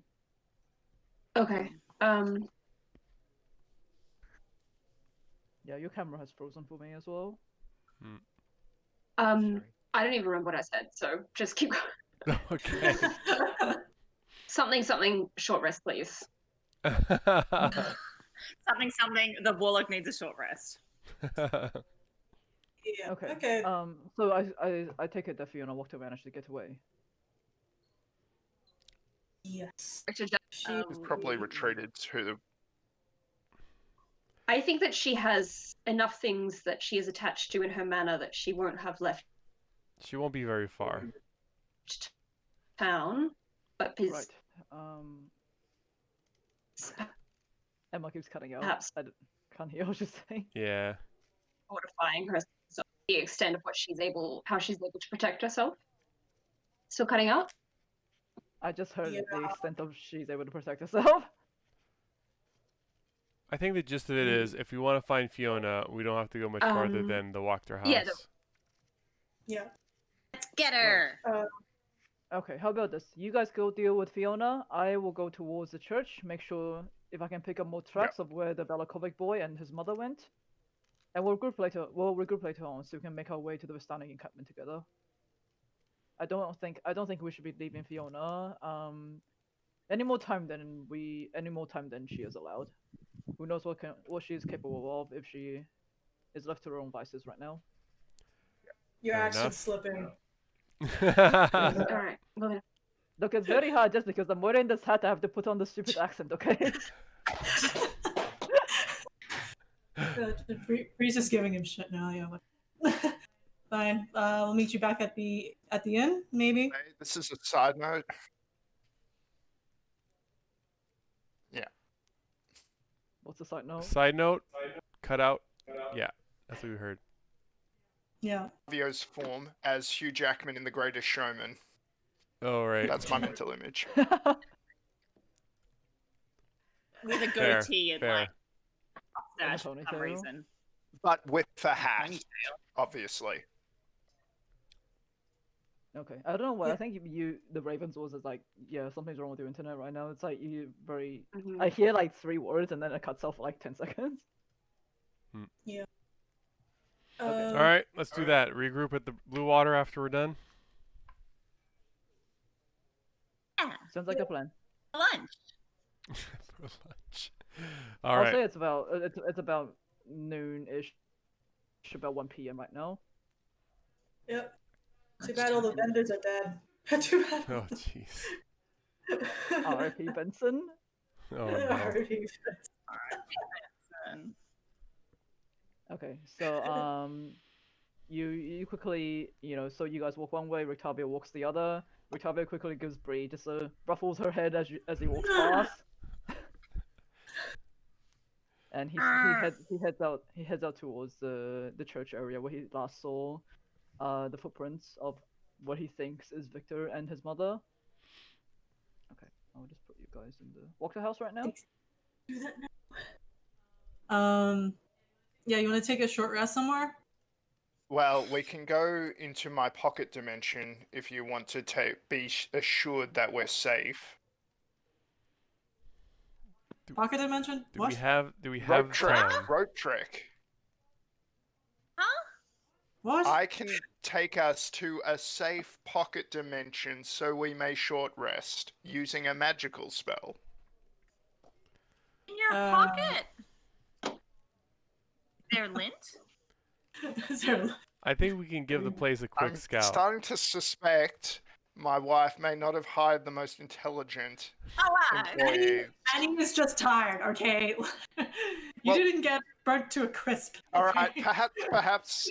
okay. Yeah, your camera has frozen for me as well. I don't even remember what I said, so just keep going. Okay. Something short rest, please. Something. The warlock needs a short rest. Yeah. Okay. Okay. So I take it that Fiona Wachter managed to get away. Yes. Actually, She He's probably retreated to the. I think that she has enough things that she is attached to in her manor that she won't have left She won't be very far. town, but is Right. Emma keeps cutting out. Perhaps. I can't hear what she's saying. Yeah. fortifying herself to the extent of how she's able to protect herself. Still cutting out? I just heard the Yeah. extent of she's able to protect herself. I think the gist of it is, if we want to find Fiona, we don't have to go much farther than the Wachterhouse. yeah, Yeah. Let's get her. Okay, how about this? You guys go deal with Fiona. I will go towards the church, make sure if I can pick up more tracks of where the Belakovic boy and his mother went. And we'll regroup later on so we can make our way to the Vistani encampment together. I don't think we should be leaving Fiona any more time than she is allowed. Who knows what she is capable of if she is left to her own vices right now. Your Fair accent's enough. slipping. Alright. Well, Look, it's very hard just because I'm wearing this hat. I have to put on the stupid accent, okay? Bree's just giving him shit now. Yeah. Fine. We'll meet you back at the inn, maybe. Hey, this is a side note. What's the side note? Side note, cut out. Yeah, that's what we heard. Yeah. Vio's form as Hugh Jackman in The Greatest Showman. Oh, right. That's my mental image. With a Fair, goatee and fair. like mustache for And a some ponytail. reason. But with a hat, obviously. Okay, I don't know why. Yeah. I think the Ravens was is like, yeah, something's wrong with your internet right now. It's like you very. Mhm. I hear like 3 words and then it cuts off for like 10 seconds. Yeah. Okay. All right, let's do that. Regroup at the Bluewater after we're done. Yeah, Sounds like a plan. lunch. For lunch. All I'll right. say it's about noon-ish, about 1 p.m. right now. Yep. Too bad all the vendors are dead. Too bad. Oh, jeez. R.I.P. Benson. Oh, no. R.I.P. Okay, so you quickly, so you guys walk one way, Rictavia walks the other. Rictavia quickly gives Bree just ruffles her head as he walks past. And he heads out towards the church area where he last saw the footprints of what he thinks is Victor and his mother. Okay, I'll just put you guys in the Wachterhouse right now. Do that now. Yeah, you want to take a short rest somewhere? Well, we can go into my pocket dimension if you want to be assured that we're safe. Pocket dimension? Do What? we have Rope trick. time? Rope trick. Huh? What? I can take us to a safe pocket dimension so we may short rest using a magical spell. In your Uh, pocket. They're lint. Is there... I think we can give the place a quick I'm scout. starting to suspect my wife may not have hired the most intelligent Oh, wow. employee. Annie is just tired, okay? You Well- didn't get burnt to a crisp. All right, okay? perhaps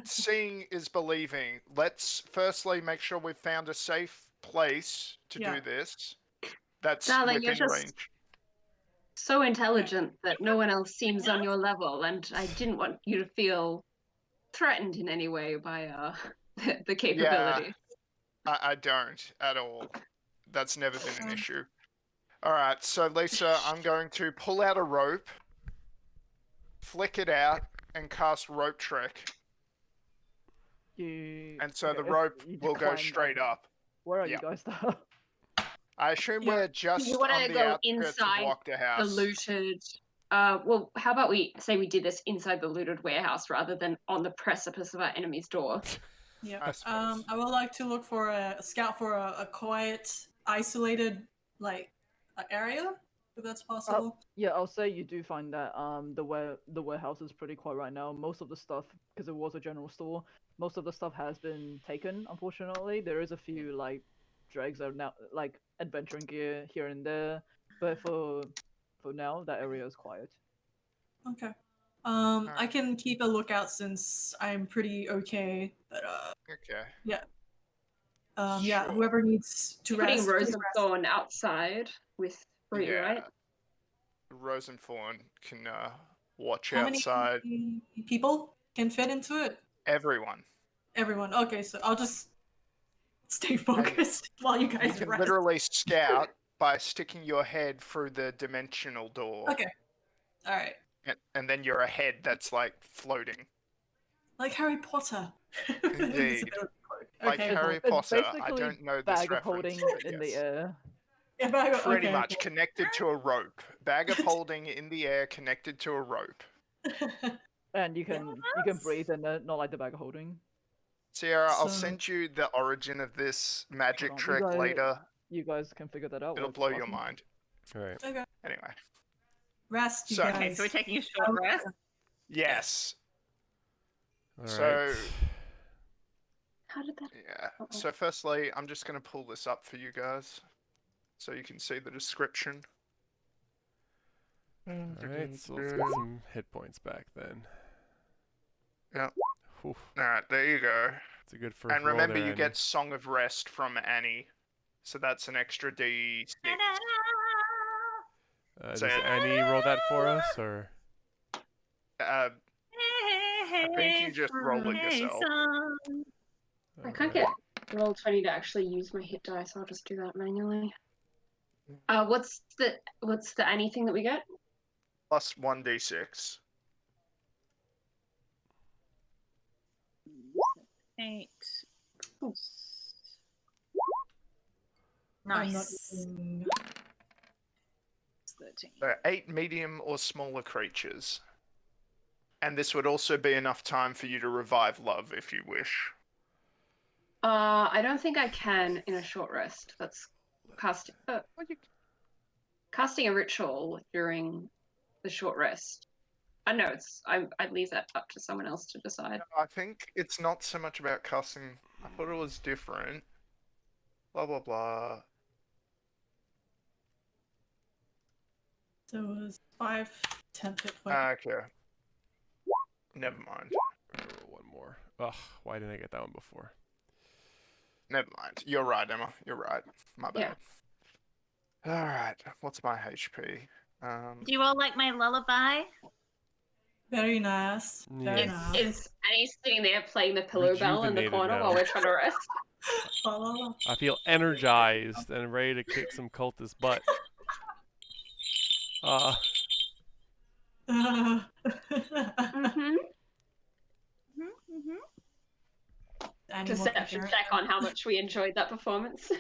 seeing is believing. Let's firstly make sure we've found a safe place to Yeah. do this. That's Darling, you're within just- range. So intelligent that no one else seems on your level, and I didn't want you to feel threatened in any way by the capability. I don't at all. That's never been an issue. All right, so Lisa, I'm going to pull out a rope, flick it out, and cast rope trick. And so the Okay, rope you will go decline straight that. up. Where are Yeah. you guys though? I assume Yeah. we're just You wanna on the go outskirts inside of Wachterhouse. The looted. Well, how about we say we did this inside the looted warehouse rather than on the precipice of our enemy's door? Yeah. I suppose. I would like to look for a scout for a quiet, isolated, area, if that's possible. Yeah, I'll say you do find that the warehouse is pretty quiet right now. Most of the stuff, because it was a general store, most of the stuff has been taken. Unfortunately, there is a few dregs of now adventuring gear here and there, but for now that area is quiet. Okay. I can keep a lookout since I'm pretty okay. But Okay. yeah, Sure. whoever needs to Putting rest, Rose please and rest. Thorn outside with Bree, right? Rosenthorn can watch How outside. many people can fit into it? Everyone. Everyone. Okay, so I'll just stay focused while you You guys can rest. literally scout by sticking your head through the dimensional door. Okay. All right. And then you're a head that's floating. Like Harry Potter. Indeed. Invisibility cloak. Like Okay. Harry It's Potter. I basically don't know this bag of reference. holding but in the yes. air. Yeah, but Pretty okay, much connected to a rope. Bag of holding in the air connected to a rope. Okay. And you can breathe in it, not like the bag of holding. Sierra, I'll So- send you the origin of this magic Hold on, trick later. You guys can figure that out. It'll while blow your talking. mind. All right. Okay. Anyway. Rest, you So- guys. Okay, so we're taking a short rest. Yes. All So right. How did that? yeah. Uh-oh. So firstly, I'm just gonna pull this up for you guys, so you can see the description. All right. So let's get some hit points back then. Yep. Oof, All right, there you go. it's a good first And roll remember, there, you Annie. get Song of Rest from Annie, so that's an extra D6. Does So- Annie roll that for us, or? I think you just roll it yourself. I can't get roll 20 to actually use my hit dice. I'll just do that manually. What's the anything that we get? Plus 1d6. 8. I'm not Nice. using... 13. So 8 medium or smaller creatures. And this would also be enough time for you to revive love if you wish. I don't think I can in a short rest. That's casting a ritual during the short rest. I know I'd leave that up to someone else to decide. I think it's not so much about casting. I thought it was different. Blah, blah, blah. So it was 5, 10 hit points. Okay. Never mind. One more. Ugh, why didn't I get that one before? Never mind. You're right, Emma. You're right. My bad. Alright. What's my HP? Do you all like my lullaby? Very nice. Very Yes. nice. And he's sitting there playing the pillow bell in the Rejuvenated corner now. while we're trying to rest. Oh. I feel energized and ready to kick some cultist butt. Mm-hmm. Animal Perception picture. check on how much we enjoyed that performance.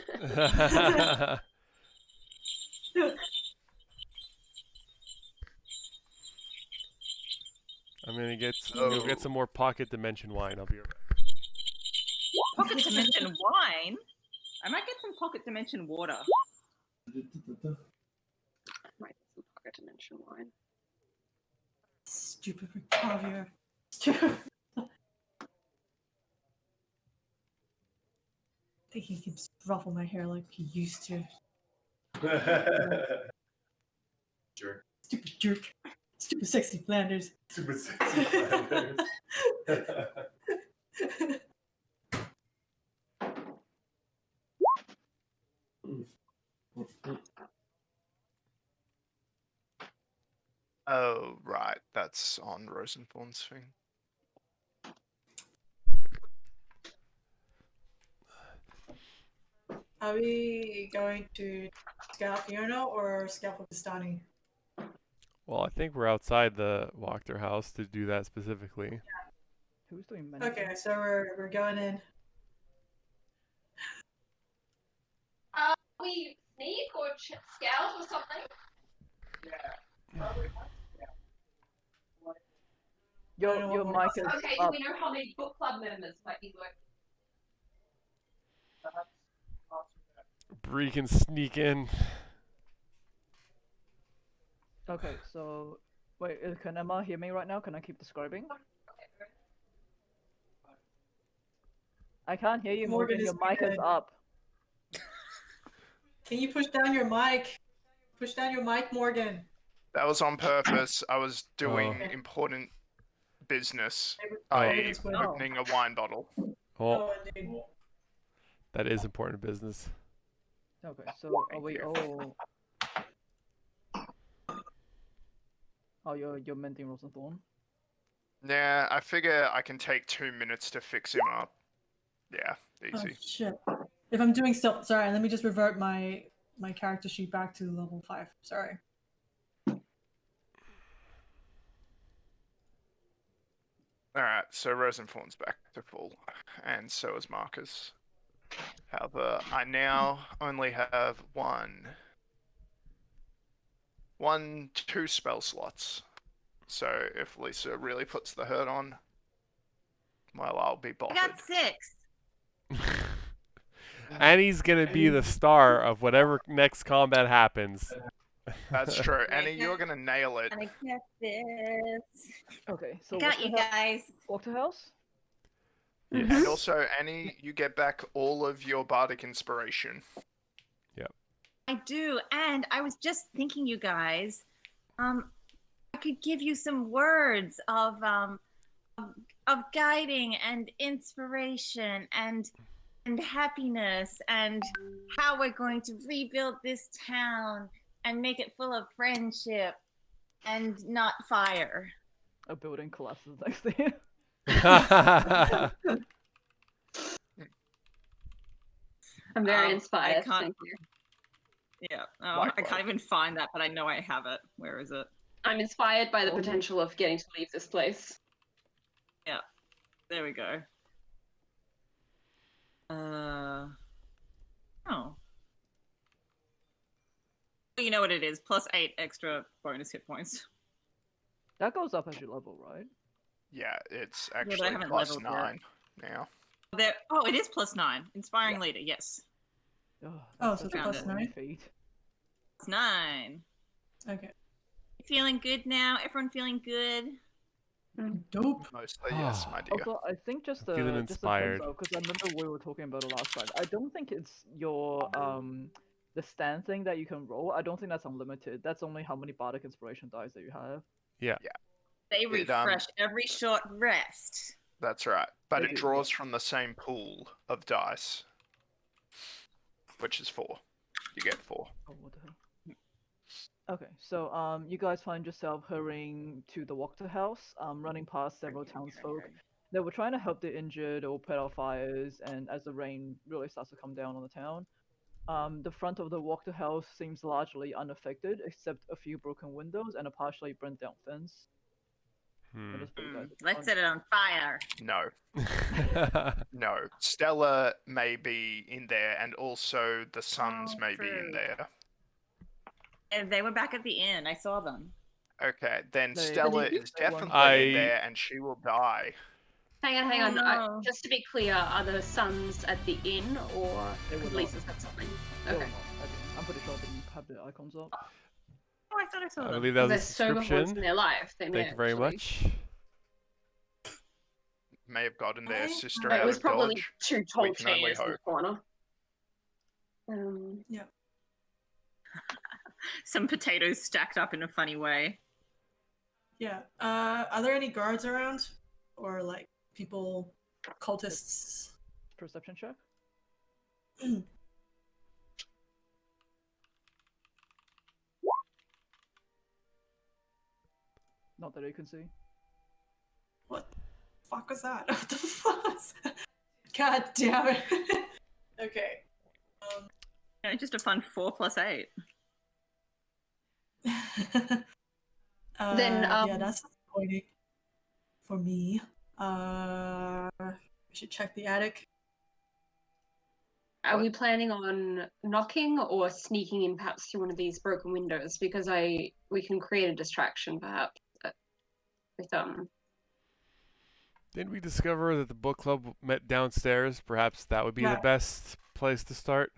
I'm gonna go get some more pocket dimension wine. I'll be right. Pocket dimension wine? I might get some pocket dimension water. Might be some pocket dimension wine. Stupid recover. I think he can just ruffle my hair like he used to. Jerk. Stupid jerk. Stupid sexy Flanders. Super sexy Flanders. Oh, right. That's on Rosenthorn's thing. Are we going to scout Fiona or scout Pakistani? Well, I think we're outside the Wachterhouse to do that specifically. Who's doing menacing? Okay, so we're going in. We sneak or scout or something? Your mic is Okay, do up. we know how many book club members might be working? Bree can sneak in. Okay, so wait, can Emma hear me right now? Can I keep describing? I can't hear you, Morgan Morgan. Your is mic is muted. up. Can you push down your mic? Push down your mic, Morgan. That was on purpose. I was doing Oh. important business, Oh. i.e. Oh. opening a wine bottle. Oh, indeed. that is important business. Okay, so are we all? Oh, you're minting Rosenthorn. Yeah, I figure I can take 2 minutes to fix him up. Yeah, Oh easy. shit. If I'm doing stealth, sorry, let me just revert my character sheet back to level 5. Sorry. Alright, so Rosenthorn's back to full, and so is Marcus. However, I now only have two spell slots. So if Lisa really puts the hurt on, well, I'll be I bothered. got 6. And he's gonna be the star of whatever next combat happens. That's true. Annie, you're gonna nail it. I got this. Okay, so I got you guys. Wachterhouse? Yes. And also, Annie, you get back all of your bardic inspiration. I do, and I was just thinking, you guys, I could give you some words of guiding and inspiration and happiness and how we're going to rebuild this town and make it full of friendship and not fire. A building collapses next to you. I'm very inspired. I can't. Thank you. Yeah, I can't even find that, but I know I have it. Where is it? I'm inspired by the potential of getting to leave this place. There we go. Oh. You know what it is? +8 extra bonus hit points. That goes up as you level, right? Yeah, it's but I actually haven't plus leveled yet. 9 now. Oh, it is +9. Inspiring leader, yes. Oh, Oh, that's so it's such a plus annoying 9? feat. +9. Okay. You feeling good now? Everyone feeling good? Dope. Mostly, yes, my dear. Also, I think just I'm feeling a inspired. because I remember we were talking about it last time. I don't think it's your the stand thing that you can roll. I don't think that's unlimited. That's only how many bardic inspiration dice that you have. Yeah. They refresh every short rest. That's right. But They it do, draws from the same pool of dice, which is 4. You get 4. Oh, what the hell? Okay, so you guys find yourself hurrying to the Wachterhouse, running past several townsfolk. They were trying to help the injured or put out fires, and as the rain really starts to come down on the town, the front of the Wachterhouse seems largely unaffected, except a few broken windows and a partially burnt down fence. I'll just put you guys at the Let's front. set it on fire. No. No. Stella may be in there, and also the Suns may be in true. there. And they were back at the inn. I saw them. Okay, then They- Stella They- is they weren't- definitely in there, and she will die. Hang on. no. Just to be clear, are the Suns at the inn or They were because not. Lisa said something? They were Okay. not, I think. I'm pretty sure they didn't have the icons up. Oh, I thought I saw I them. believe that was They're a so once in description. their life. They may Thank you very actually- much. May have gotten their I- sister It out was of probably Dodge. 2 tall We can only chairs in the hope. corner. Some potatoes stacked up in a funny way. Yeah. Are there any guards around? Or like people, cultists? Perception check? Not that you can see. What the fuck was that? What the fuck was that? God damn it. Okay. You know, just a fun 4 + 8. Then, yeah, that's disappointing for me. We should check the attic. Are we planning on knocking or sneaking in perhaps through one of these broken windows? Because we can create a distraction perhaps with Didn't we discover that the book club met downstairs? Perhaps that would be the Yeah. best place to start.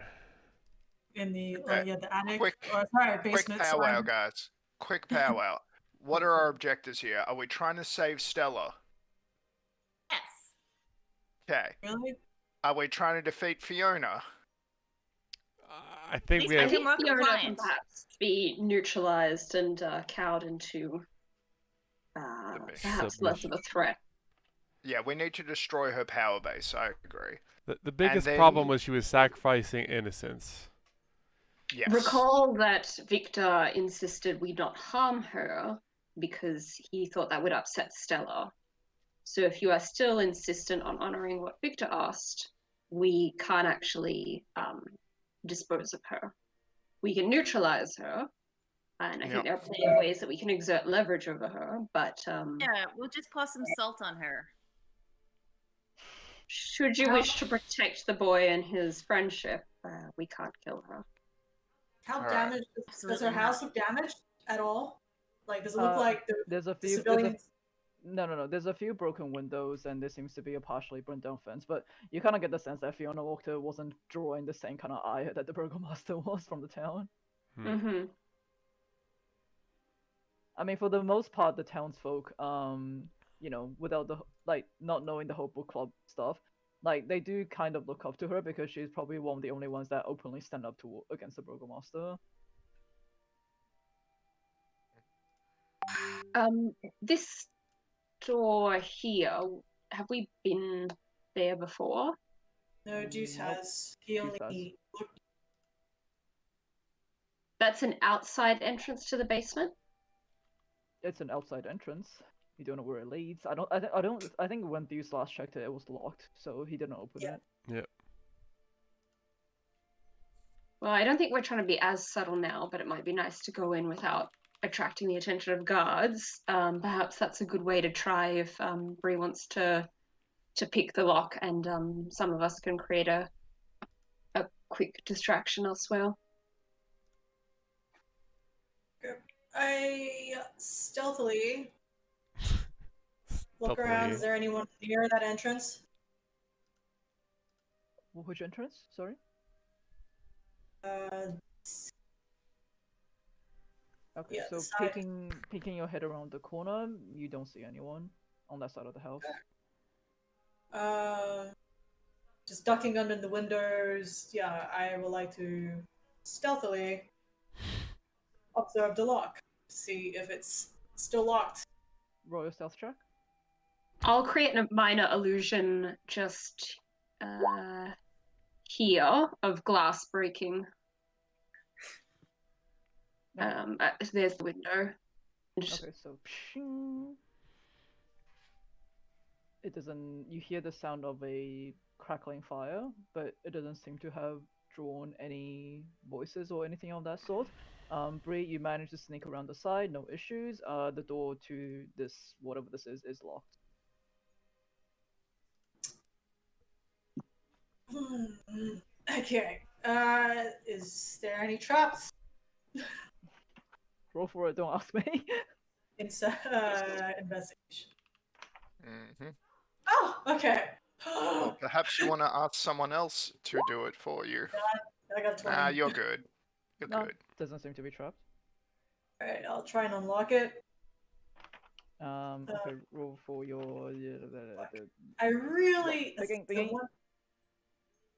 In the Okay. the attic Quick- or sorry, Quick basement. powwow, sorry. guys. Quick powwow. What are our objectives here? Are we trying to save Stella? Yes. Okay. Really? Are we trying to defeat Fiona? I think we I have. think more Fiona can compliant. perhaps be neutralized and cowed into Submission. perhaps less of a threat. Yeah, we need to destroy her power base. I agree. The biggest then- problem was she was sacrificing innocence. Yes. Recall that Victor insisted we not harm her because he thought that would upset Stella. So if you are still insistent on honoring what Victor asked, we can't actually dispose of her. We can neutralize her, and I think there are plenty of ways that we can exert leverage over her, but Yeah, we'll just pour some salt on her. should you wish to protect the boy and his friendship, we can't kill her. How All right. damaged does Absolutely her house not. look damaged at all? Like, does it look like the There's a few. civilians? No. There's a few broken windows, and there seems to be a partially burnt down fence. But you kind of get the sense that Fiona Wachter wasn't drawing the same kind of eye that the Burgomaster was from the town. Mm-hmm. I mean, for the most part, the townsfolk, you know, without the not knowing the whole book club stuff, like they do kind of look up to her because she's probably one of the only ones that openly stand up to against the Burgomaster. This door here, have we been there before? No, Juice Nope. has. He Juice only looked. That's an outside entrance to the basement? It's an outside entrance. You don't know where it leads. I think when Deuce last checked it, it was locked, so he didn't open Yeah. it. Well, I don't think we're trying to be as subtle now, but it might be nice to go in without attracting the attention of guards. Perhaps that's a good way to try if Bree wants to to pick the lock, and some of us can create a quick distraction elsewhere. I stealthily look around. Stealthily. Is there anyone near that entrance? Which entrance? Sorry. Okay, Yeah, so the side. peeking your head around the corner, you don't see anyone on that side of the house. Just ducking under the windows. Yeah, I would like to stealthily observe the lock, see if it's still locked. Roll your stealth check. I'll create a minor illusion just here of glass breaking. There's the window. Just... Okay, so pshing. It doesn't. You hear the sound of a crackling fire, but it doesn't seem to have drawn any voices or anything of that sort. Bree, you managed to sneak around the side, no issues. The door to this, whatever this is locked. Okay. Is there any traps? Roll for it. Don't ask me. It's investigation. Mm-hmm. Oh, okay. Well, perhaps you want to ask someone else to do it for you. I got 20. Nah, you're good. You're No, good. doesn't seem to be trapped. Alright, I'll try and unlock it. Okay, roll for your. I really, Picking.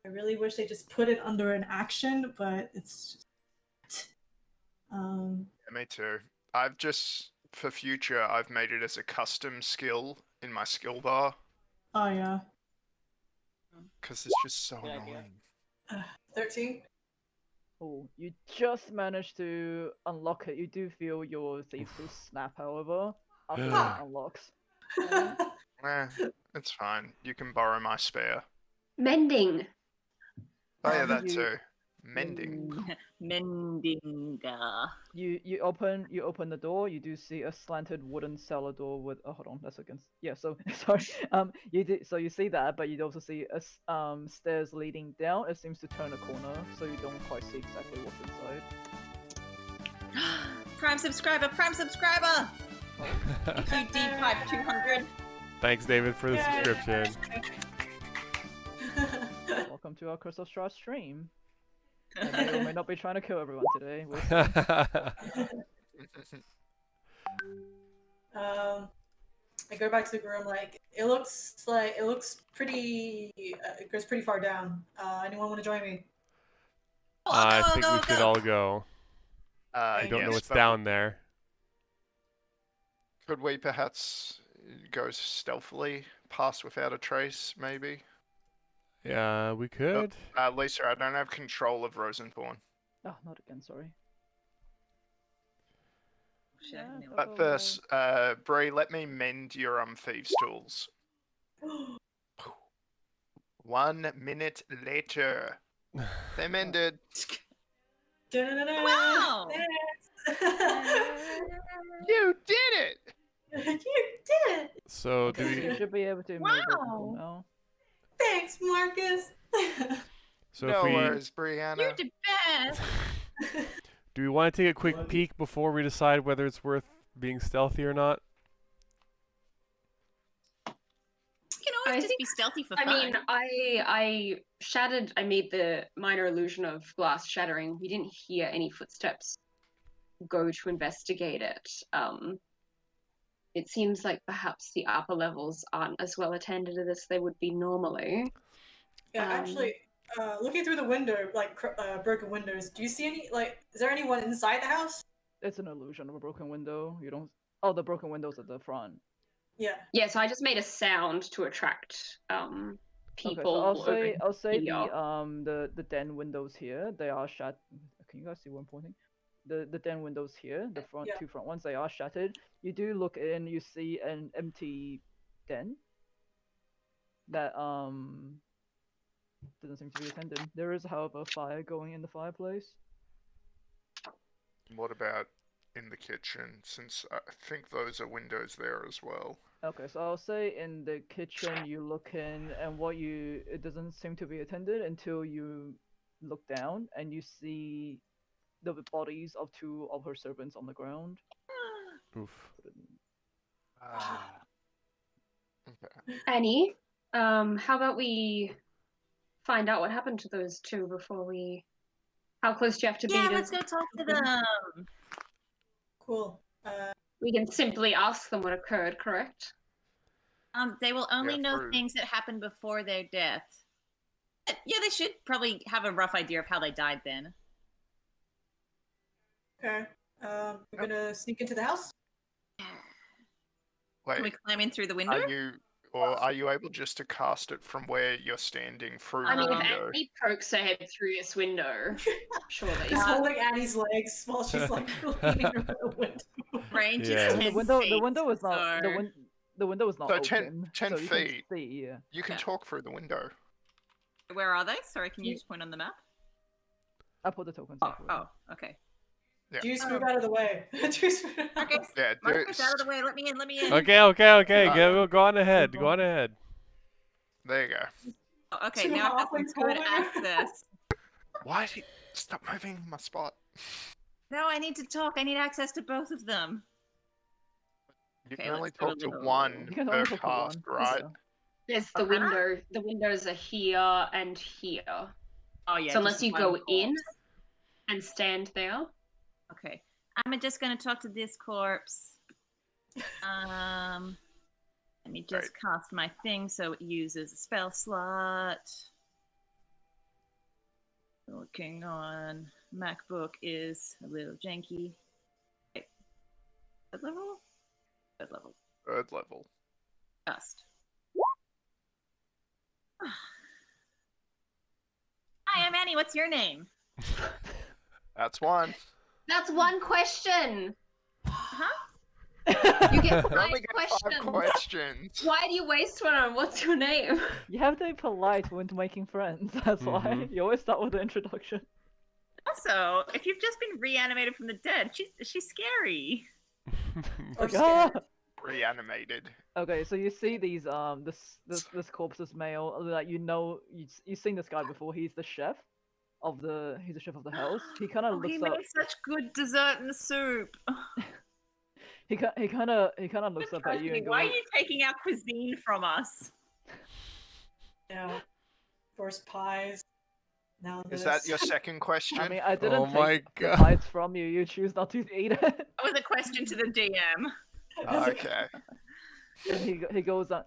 I really wish they just put it under an action, but it's just. Yeah, me too. I've just, for future, I've made it as a custom skill in my skill bar. Oh yeah. Because it's just so Good idea. annoying. 13. Oh, you just managed to unlock it. You do feel your thief will snap, however, after it unlocks. It's fine. You can borrow my spare. Mending. Oh yeah, that you- too. Mending. Mendinga. You open the door. You do see a slanted wooden cellar door with. Oh, hold on, that's against. Yeah, so sorry. You see that, but you also see a stairs leading down. It seems to turn a corner, so you don't quite see exactly what's inside. Prime subscriber! You deep pipe 200. Thanks, David, for the subscription. Welcome to our Curse of Strahd stream. I may or may not be trying to kill everyone today. We'll see. I go back to the room. Like it looks pretty. It goes pretty far down. Anyone want to join me? I think we should all go. I don't know Yes, what's but down there. Could we perhaps go stealthily, pass without a trace, maybe? Yeah, we could. Lisa, I don't have control of Rosenthorn. Oh, not again. Sorry. Yeah, But first, Bree, let me mend your thieves' tools. 1 minute later, they mended. Wow! You did it! You did it! So do You we? should be able to move Wow. it now. Thanks, Marcus. So No if we worries, Brianna. You're the best! do we want to take a quick peek before we decide whether it's worth being stealthy or not? You can always just think- be stealthy for I fun. mean, I shattered. I made the minor illusion of glass shattering. We didn't hear any footsteps go to investigate it. It seems like perhaps the upper levels aren't as well attended to this they would be normally. Yeah, actually, looking through the window, like broken windows, do you see any? Like, is there anyone inside the house? It's an illusion of a broken window. You don't. Oh, the broken windows at the front. Yeah. Yeah, so I just made a sound to attract people. Okay, so over I'll say here. the den windows here, they are shut. Can you guys see where I'm pointing? The den windows here, the front Yeah. two front ones, they are shattered. You do look in, you see an empty den that doesn't seem to be attended. There is, however, a fire going in the fireplace. What about in the kitchen, since I think those are windows there as well. Okay, so I'll say in the kitchen you look in, and it doesn't seem to be attended until you look down and you see the bodies of 2 of her servants on the ground. Oof. Okay. Annie, how about we find out what happened to those 2 before we... How close do you have to be Yeah, to... let's go talk to them. Cool. We can simply ask them what occurred, correct? They will only Yeah, know true. things that happened before their death. Yeah, they should probably have a rough idea of how they died then. Okay. We're gonna sneak into the house. Wait, Can we climb in through the window? are you able just to cast it from where you're standing through I the mean, if window? Annie pokes her head through this window, surely. He's holding Annie's legs while she's like leaning over the window. Range Yeah. is The 10 window, feet, the window is not so... the window is not So open. 10 so you feet. Can see, yeah. You can Yeah. talk through the window. Where are they? Sorry, can you just point on the map? I put the tokens. Oh, up for you. oh, okay. Yeah. Juice, move out of the way. Juice, move out of the Okay, way. Yeah, Marcus, out of the way. Let me in. Let me in. Okay. Go on ahead. Go on ahead. there you go. Oh, okay, 2 now I have some halflings good holding her. access. Why did you stop moving my spot? No, I need to talk. I need access to both of them. You Okay, can only let's go talk a to little- one You can per only talk to cast, one, right? so- There's the window. The windows are here and here. Oh yeah. so just unless you one go corpse. in and stand there. Okay, I'm just gonna talk to this corpse. Let me just cast my thing so it uses a spell slot. Working on MacBook is a little janky. Okay. Third level? Third level. Third level. Just. Hi, I'm Annie. What's your name? That's one. That's one question. Huh? You get You 5 only get 5 questions. questions. Why do you waste one on what's your name? You have to be polite when making friends. That's why Mhm. you always start with the introduction. Also, if you've just been reanimated from the dead, she's scary. Or Like, ah! scared. Reanimated. Okay, so you see these this corpse is male. Like you've seen this guy before. He's the chef of the house. He kind of Oh, he looks up. made such good dessert and soup. He kind of looks up at you and goes, Why are you taking our cuisine from us? Yeah. First pies. Now this. Is that your second question? I mean, I didn't Oh my take the God. bites from you. You choose not to eat it. That was a question to the DM. Okay. And he goes on.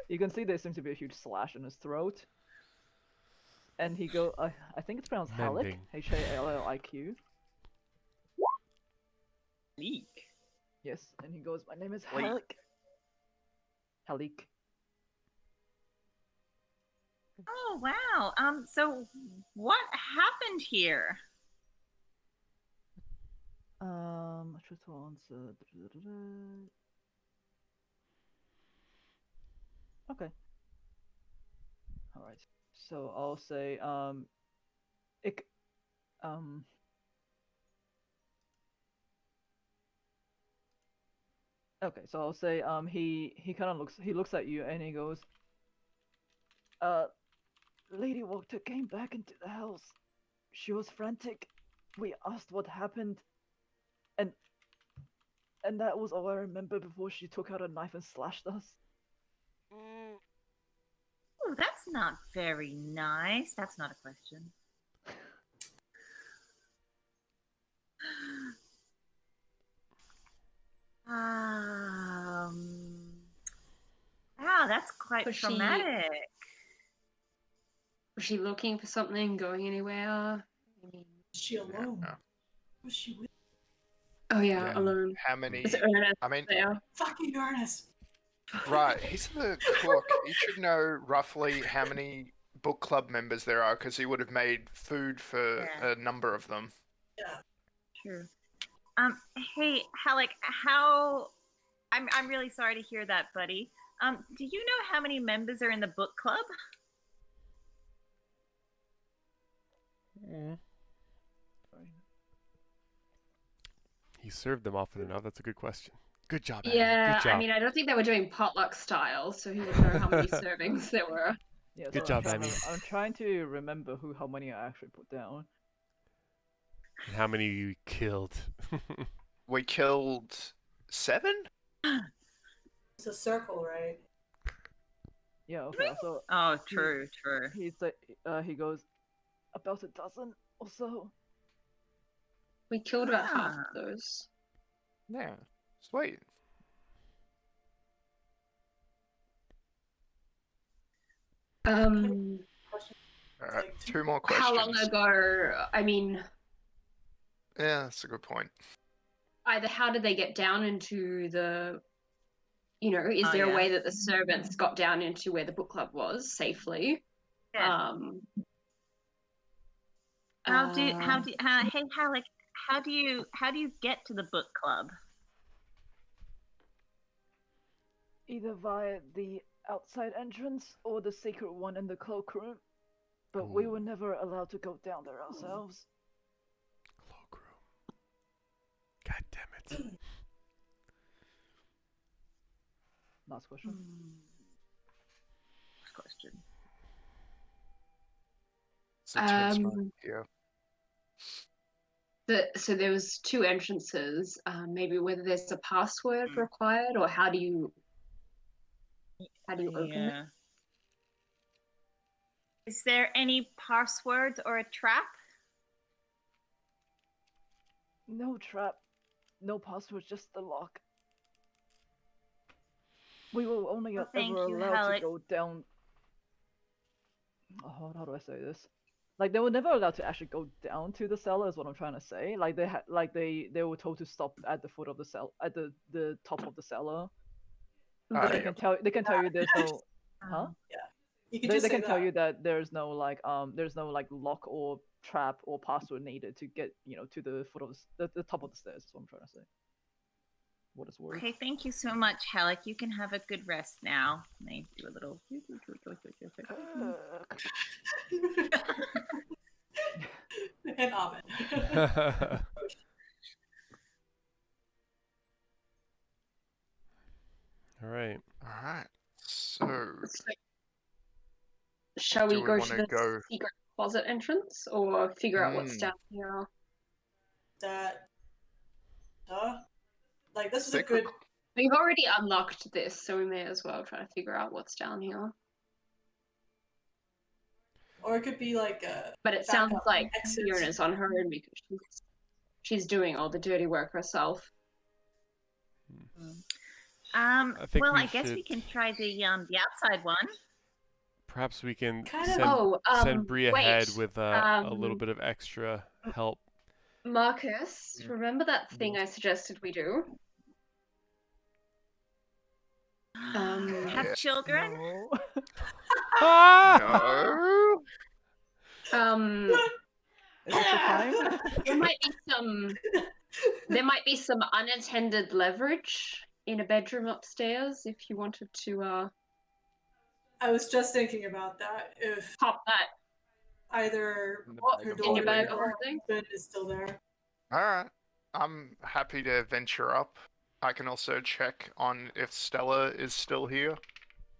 You can see there seems to be a huge slash in his throat. And he go. I think it's pronounced Hallick. Mending. Halliq. Leak. Yes, and he goes, "My name is Leak. Hallick." Halliq. Oh wow. So what happened here? I should answer. Okay. All right. So I'll say ik Okay, so I'll say he kind of looks at you and he goes, Lady Wachter came back into the house. She was frantic. We asked what happened, and that was all I remember before she took out a knife and slashed us. Oh, that's not very nice. That's not a question. Wow, that's quite Was she- traumatic. Was she looking for something? Going anywhere? I mean, Is she alone? Yeah. Was she with oh yeah, Yeah. alone. How many? Is Ernest I mean, there? fucking Ernest? right. He's the cook. He should know roughly how many book club members there are because he would have made food for Yeah. a number of them. True. Hey, Halleck, how? I'm really sorry to hear that, buddy. Do you know how many members are in the book club? he served them often enough. That's a good question. Good job, Adam. Yeah, Good job. I mean, I don't think they were doing potluck style, so he would know how many servings there were. Yeah, Good so job, Annie. I'm trying to remember how many I actually put down. And how many you killed? We killed 7? It's a circle, right? Yeah, okay, so Oh, true. he's like, he goes, about a dozen or so. We killed about half of those. Yeah. Sweet. Um, Alright, 2 more questions. how long ago? I mean, Yeah, that's a good point. either how did they get down into the, is Oh, there a yeah. way that the servants got down into where the book club was safely? Yeah. Hey Halleck, how do you get to the book club? Either via the outside entrance or the secret one in the cloakroom. But we were never allowed to go down there ourselves. Cloakroom. God damn it. Last question. Next question. It's a tense moment here. So there was 2 entrances. Maybe whether there's a password required, or how do you open it? Is there any password or a trap? No trap, no password, just the lock. We were only thank ever you, allowed Halleck. to go down. Oh, how do I say this? Like they were never allowed to actually go down to the cellar. Is what I'm trying to say. Like they were told to stop at the foot of the cell, at the top of the cellar. But they can tell you there's no, huh? Yeah. You can They just say can tell that. you that there's no like lock or trap or password needed to get to the foot of the top of the stairs. Is what I'm trying to say. What is worth? Okay, thank you so much, Halleck. You can have a good rest now. Let me do a little. And Amen. All right. Alright. So, Shall Do we we go wanna to the go- secret closet entrance, or figure out what's down here? Like, this is a Secret good. We've already unlocked this, so we may as well try to figure out what's down here. Or it could be like a. But it sounds backup like exit. Fiona's on her own because she's doing all the dirty work herself. think Well, we I guess we should- can try the outside one. Perhaps we can Kind of- send Bree ahead wait, with a little bit of extra help. Marcus, remember that thing I suggested we do? Have Yeah. children? No. No. Is it the time? There might be some unattended leverage in a bedroom upstairs if you wanted to I was just thinking about that. If pop that either her in your bag daughter or or her something. husband is still there. Alright. I'm happy to venture up. I can also check on if Stella is still here.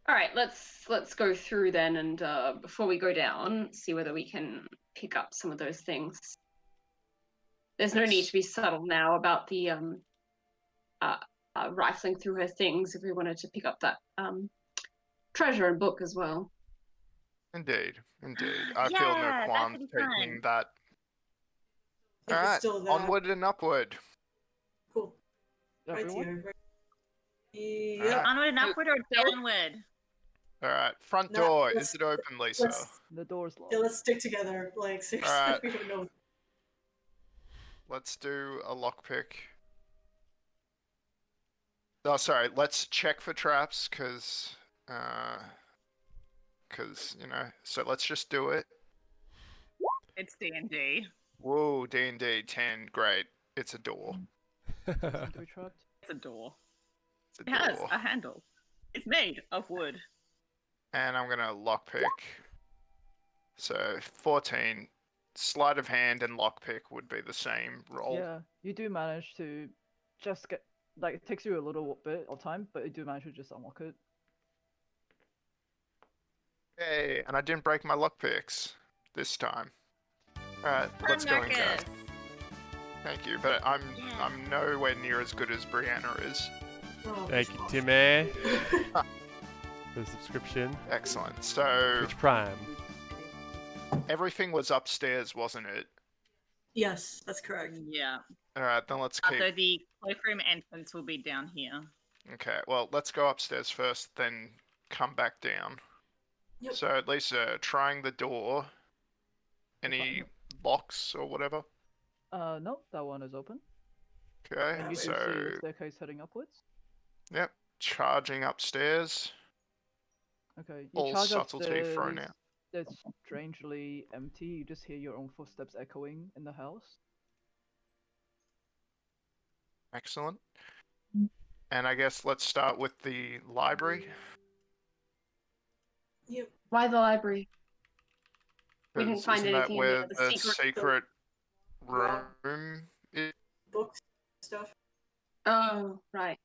All right, let's go through then, and before we go down, see whether we can pick up some of those things. There's no need to be subtle now about the rifling through her things if we wanted to pick up that treasure and book as well. Indeed. I feel Yeah, no that qualms could be taking fun. that. If it's Alright, still there. onward and upward. Cool. Right Everyone? here. Right. Yep. Alright. Onward and upward or downward? Alright, front No, door. let's- Is it open, Lisa? The door's locked. Yeah, let's stick together. Like, seriously, Alright. we don't know. Let's do a lockpick. Oh, sorry. Let's check for traps, cause So let's just do it. It's D&D. Whoa, D&D 10, great. It's a door. Isn't we trapped? It's a door. It's a It has door. a handle. It's made of wood. And I'm gonna lockpick. So 14. Sleight of hand and lockpick would be the same roll. Yeah, you do manage to just get like it takes you a little bit of time, but you do manage to just unlock it. Hey, and I didn't break my lockpicks this time. Alright, let's go in, guys. Thank you, but I'm nowhere near as good as Brianna is. Oh, Thank you, awesome. Timmy, for the subscription. Excellent. So Twitch Prime. everything was upstairs, wasn't it? Yes, that's correct. Yeah. Alright, then let's keep. So the cloakroom entrance will be down here. Okay, well, let's go upstairs first, then come back down. Yep. So at least trying the door. Any locks or whatever? Nope, that one is open. Okay, And you do so see the staircase heading upwards. yep, charging upstairs. Okay, you All charge subtlety upstairs. thrown out. It's strangely empty. You just hear your own footsteps echoing in the house. Excellent. And I guess let's start with the library. Yep. Why the library? We didn't 'Cause find isn't that anything in where the the secret secret room is? Books, stuff. Oh, right.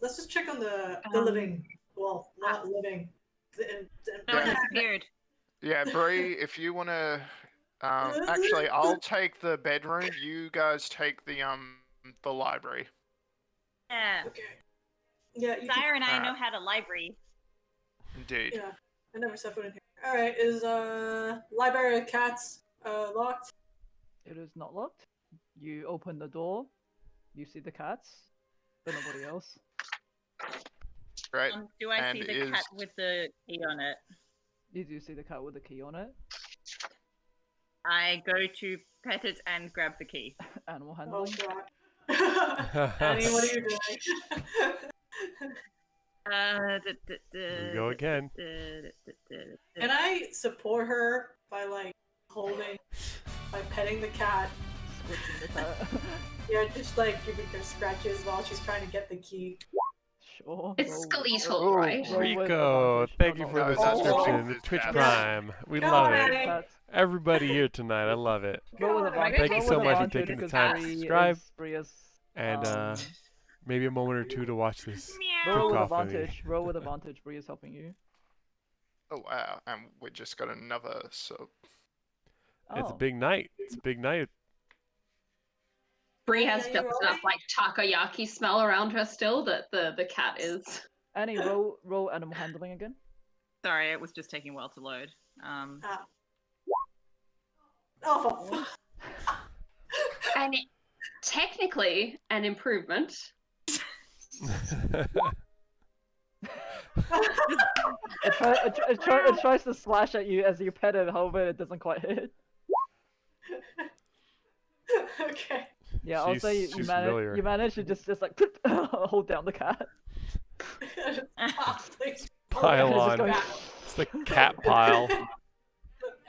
Let's just check on the living. Well, not living. No one disappeared. Yeah, Bree, if you want to, actually, I'll take the bedroom. You guys take the library. Yeah. Okay. Yeah, you can, Sire and I Alright. know how to library. Indeed. yeah. I never set foot in here. All right, is library of cats locked? It is not locked. You open the door. You see the cats, but nobody else. Right. Do I see And the cat is- with the key on it? You do see the cat with the key on it. I go to pet it and grab the key. Animal Oh handling. god. Annie, what are you doing? Here we go again. Can I support her by petting the cat? Squishing the cat. Yeah, just like giving her scratches while she's trying to get the key. Sure. It's roll- skeletal, roll- right? roll with Rico, advantage. thank No, you no, for the no, that's subscription. all. The Twitch Yeah. Prime. We Go love on, it. Annie. Cats. Everybody here tonight. I love it. Roll with God, advantage. Thank you roll so with much for advantage taking the because time to Bree subscribe. is- Bree is, And maybe a moment or two to watch this. Meow. roll with cook off of me. advantage. Roll with advantage. Bree is helping you. Oh wow, and we just got another soap. It's a Oh. big night. It's a big night. Bree Yeah, has you just rolling? enough like takoyaki smell around her still that the cat is. Annie, roll animal handling again. Sorry, it was just taking a while to load. Oh, for And technically an improvement. It tries to slash at you as you pet it, however, it doesn't quite hit. Okay. Yeah, I'll say She's familiar. you manage to just like hold down the cat. Stop, please. Pile It's just on. going- It's the cat pile.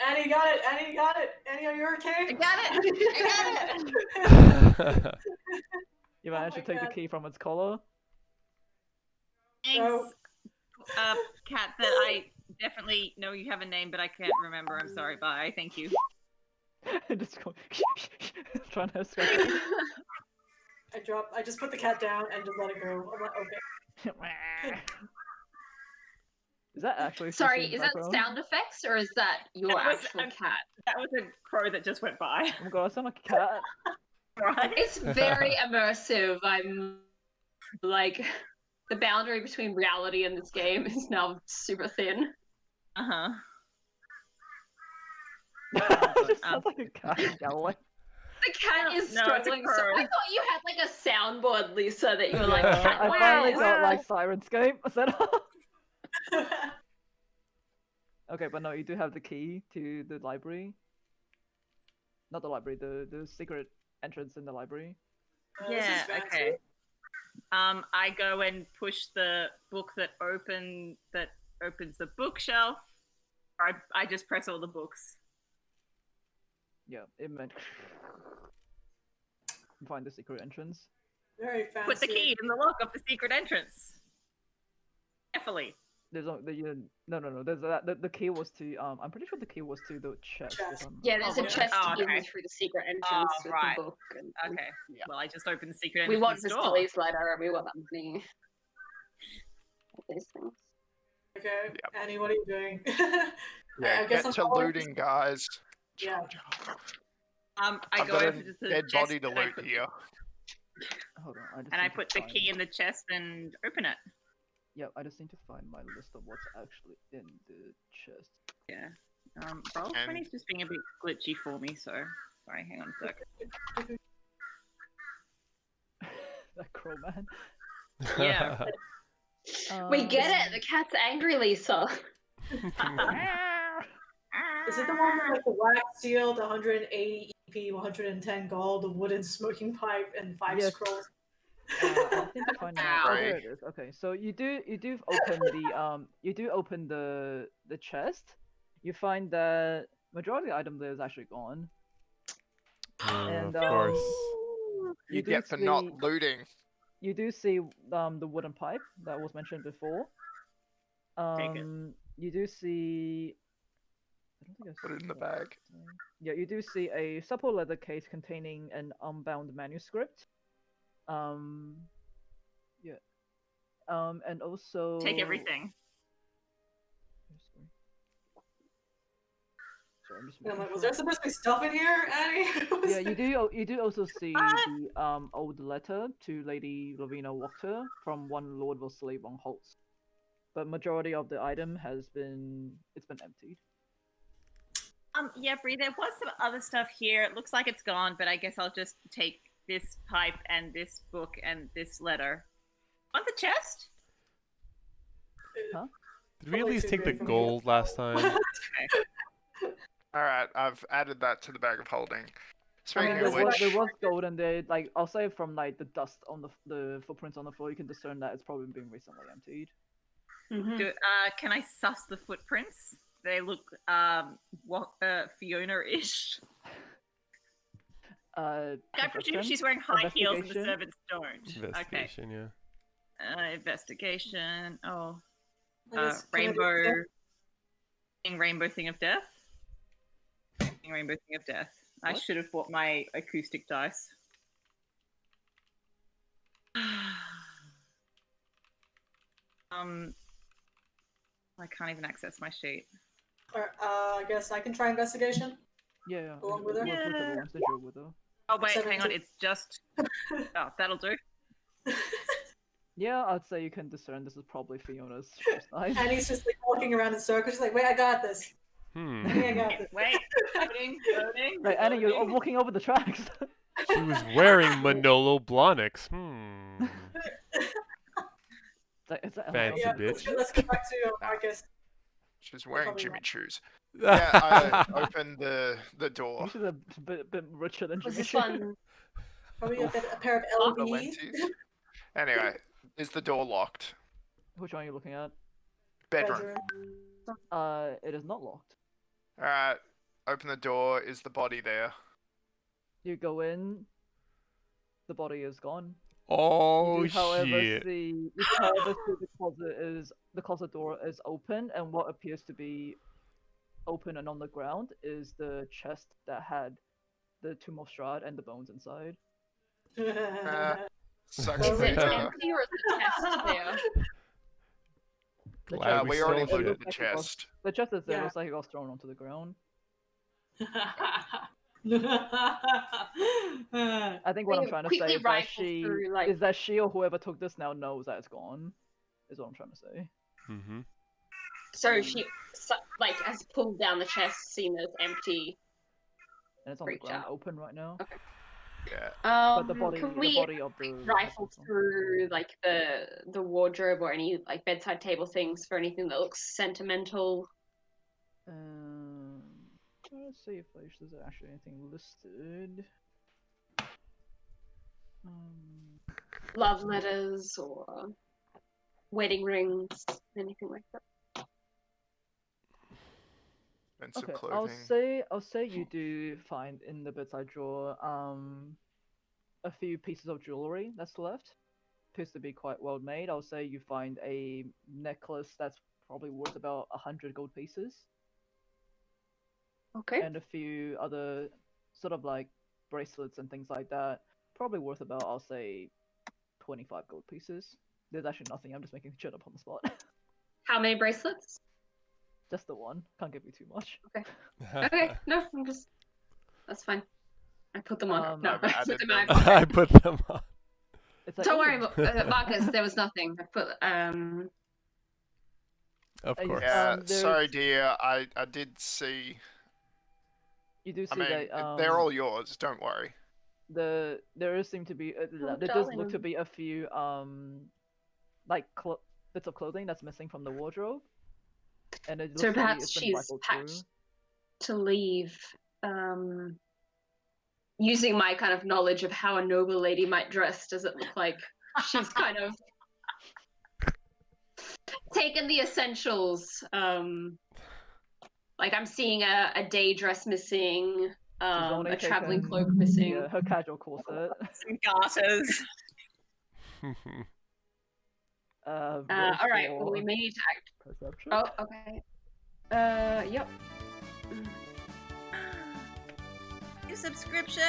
Annie got it. Annie got it. Annie, are you okay? I got it. I got it. You manage to my take the God. key from its collar. Thanks, cat. That I definitely know you have a name, but I can't remember. I'm sorry. Bye. Thank you. Just going trying to escape. I just put the cat down and just let it go. I'm like, okay. Is that actually? Sorry, Sushi in is the that background? sound effects or is that your That was actual a- cat? That was a crow that just went by. Oh my god, I sound like a cat. Right? It's very immersive. I'm like the boundary between reality and this game is now super thin. Uh huh. It sounds like a cat yowling. The cat is No, it's a struggling. So crow. I thought you had like a soundboard, Lisa, that you were like, Yeah, cat I wow, finally got wow. like Sirenscape set up. Okay, but no, you do have the key to the library. Not the library, the secret entrance in the library. This is Yeah. fancy. Okay. I go and push the book that opens the bookshelf. I just press all the books. Yeah, it meant find the secret entrance. Very fancy. Put the key in the lock of the secret entrance. Carefully. There's no. There's that. The key was to I'm pretty sure the key was to the chest. Chest. Yeah, there's a good. chest Oh, in okay. through the secret Oh, entrance with right. the book. And Okay. Yeah. Well, I just opened the secret we entrance want to the the store. Stylist letter and we want that money. All these things. Okay, Yep. Annie, what are you doing? Yeah, I guess get I'm to following- looting, guys. Yeah. I I've go got over a to the dead chest body to and I loot put- here. Hold on. I just And I need to put the find- key in the chest and open it. Yep, I just need to find my list of what's actually in the chest. Yeah. Roll And- 20 is just being a bit glitchy for me, so sorry. Hang on a sec. That crow man. Yeah. We get it. The cat's angry, Lisa. Is it the one with like the wax seal, the 180 EP, 110 gold, the wooden smoking pipe, and 5 Yes. scrolls? I need to find out. Oh, Right. there it is. Okay, so you do open the chest. You find that majority of the item there is actually gone. And, of course. You do get for not see- looting. You do see the wooden pipe that was mentioned before. Take it. You do see. I don't think I Put it in the saw bag. that. Yeah, you do see a supple leather case containing an unbound manuscript. Yeah. And also. Take everything. Sorry, I'm just And I'm like, making was sure. there supposed to be stuff in here, Annie? Yeah, you do also see the old letter to Lady Lavina Wachter from one Lord Vasily von Holtz. But majority of the item has been emptied. Yeah, Bree, there was some other stuff here. It looks like it's gone, but I guess I'll just take this pipe and this book and this letter. On the chest? Did we at Probably least too take the big for me. gold last time? Alright, I've added that to the bag of holding. I Speaking mean, of which, there was gold and there, like, I'll say from like the dust on the footprints on the floor, you can discern that it's probably been recently emptied. Mhm. Can I suss the footprints? They look Fiona-ish. Uh, I presume perception? she's wearing high heels and the Investigation? servants don't. Okay. Investigation, yeah. Investigation. Oh. I guess, can I do Rainbow. Rainbow Thing of Death. Rainbow Thing of Death. I What? should have bought my acoustic dice. I can't even access my sheet. I guess I can try investigation. yeah. Along with her? Whichever one's that you're with her. Oh wait, hang on. 17. It's just. Oh, that'll do. Yeah, I'd say you can discern this is probably Fiona's first night. Annie's just like walking around in circles. She's like, wait, I got this. Annie, I got this. Wait, loading. Right, Anna, you're loading. walking over the tracks. She was wearing Manolo Blahniks. Is that Fancy Yeah, bitch. let's go back to Marcus. she's wearing Probably Jimmy not. Choos. Yeah, I opened the door. You should have a bit richer than Was Jimmy this Chin. one? Probably a pair of The LVs. Wenties. Anyway, is the door locked? Which one are you looking at? Bedroom. It is not locked. Alright, open the door. Is the body there? You go in. The body is gone. Oh, you do, however, shit. see the closet door is open, and what appears to be open and on the ground is the chest that had the Tomb of Strahd and the bones inside. Sucks Is for it you. empty or is the chest there? The Glad chest- we already it looted looks the like it got- chest. The chest is there. Yeah. Looks like it got thrown onto the ground. I think what I'm We trying to quickly say rifle through, she or whoever took this now knows that it's gone. Is what I'm trying to say. Mm-hmm. So she, like, has pulled down the chest, seen that it's empty. And it's on the Reach ground, out. open right now. Yeah. But the body Can we of the rifle through like the wardrobe or any like bedside table things for anything that looks sentimental? Let's see if there's actually anything listed. Love letters or wedding rings, anything like that. Expensive Okay, clothing. I'll say you do find in the bedside drawer a few pieces of jewelry that's left. Appears to be quite well made. I'll say you find a necklace that's probably worth about 100 gold pieces. Okay. And a few other sort of like bracelets and things like that, probably worth about, I'll say, 25 gold pieces. There's actually nothing, I'm just making shit up on the spot. How many bracelets? Just the one, can't give you too much. Okay. Okay, no, I'm just... That's fine. I put them on. No, I've I added put them them. on. I put them on. It's like, Don't ooh. worry, Marcus, there was nothing. I put, Of Uh, course. Yeah, there's- sorry, dear. I did see. You do see I mean, that they're all yours. Don't worry. there seem to be there does darling. look to be a few like bits of clothing that's missing from the wardrobe, and it looks So to be perhaps it's been she's rifled packed through. to leave, using my kind of knowledge of how a noble lady might dress, does it look like she's kind of taken the essentials? Like I'm seeing a day dress missing, only a traveling taken- cloak missing. Yeah, her casual corset. Some garters. Roll All right, well, for we may need to act. perception. Oh, okay. Yep. New subscription.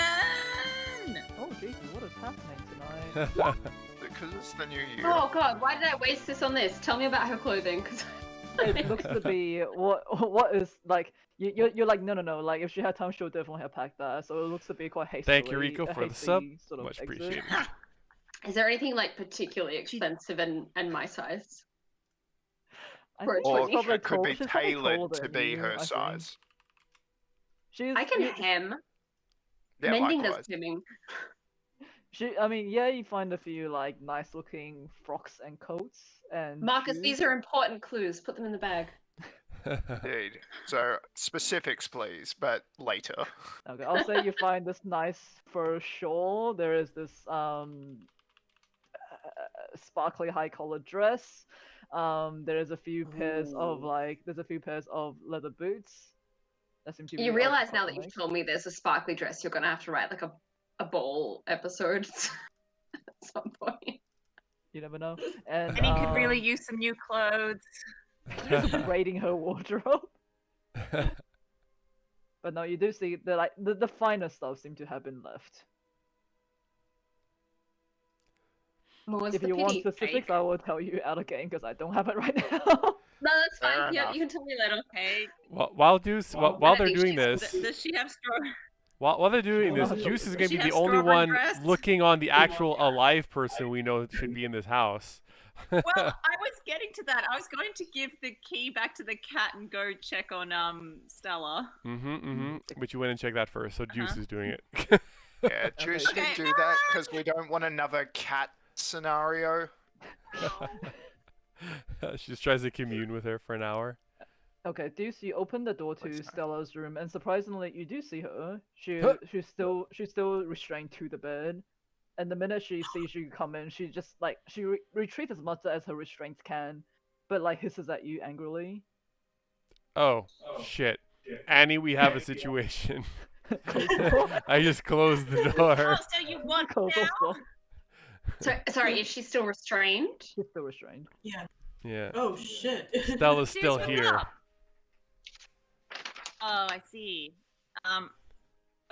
Oh Jesus, what is happening tonight? Because it's the new year. Oh God, why did I waste this on this? Tell me about her clothing, because It looks to be what is like you're like no, like if she had time she would definitely have packed that, so it looks to be quite hastily. Thank you, Rico, a for the hasty sub. sort of Much exit. appreciated. is there anything like particularly expensive and my size? I For a think Or she's probably it could be she's probably tailored taller to than be you, her I think. size. She's I can you- hem. Yeah, Mending likewise. does hemming. I mean, yeah, you find a few like nice looking frocks and coats and Marcus, shoes. these are important clues. Put them in the bag. Indeed. So specifics, please, but later. Okay, I'll say you find this nice fur shawl. There is this sparkly high collared dress. There is a few pairs of Ooh. there's a few pairs of leather boots. That seem to be You of realize now that cotton you've told me there's a sparkly dress, you're gonna have to write like a ball episode at some point. You never know. And And he could really use some new clothes. raiding her wardrobe. But no, you do see that the finer stuff seem to have been left. More's If the you want pity, specifics, Jake. I will tell you out of game because I don't have it right now. No, that's Fair fine. Yeah, enough. you can tell me later. Okay. While I they're think doing she's- this, Does she have straw? while they're doing this, Well, Juice is does going to she be have the only strawberry one dress? looking on the actual alive person we know should be in this house. Well, I was getting to that. I was going to give the key back to the cat and go check on Stella. But you went and checked that first, so Juice is doing it. Yeah, Juice Okay. should do that because we don't want another cat scenario. She just tries to commune with her for an hour. Okay, Deuce, you open the door to What's that? Stella's room, and surprisingly, you do see her. She's still restrained to the bed, and the minute she sees you come in, she just like retreats as much as her restraints can, but like hisses at you angrily. Oh, shit. Annie, we have a situation. I just closed the Oh, door. so you want Close now? the door. So, sorry, is she still restrained? She's still restrained. Yeah. Yeah. Oh shit. Stella's still What's here. up? Oh, I see.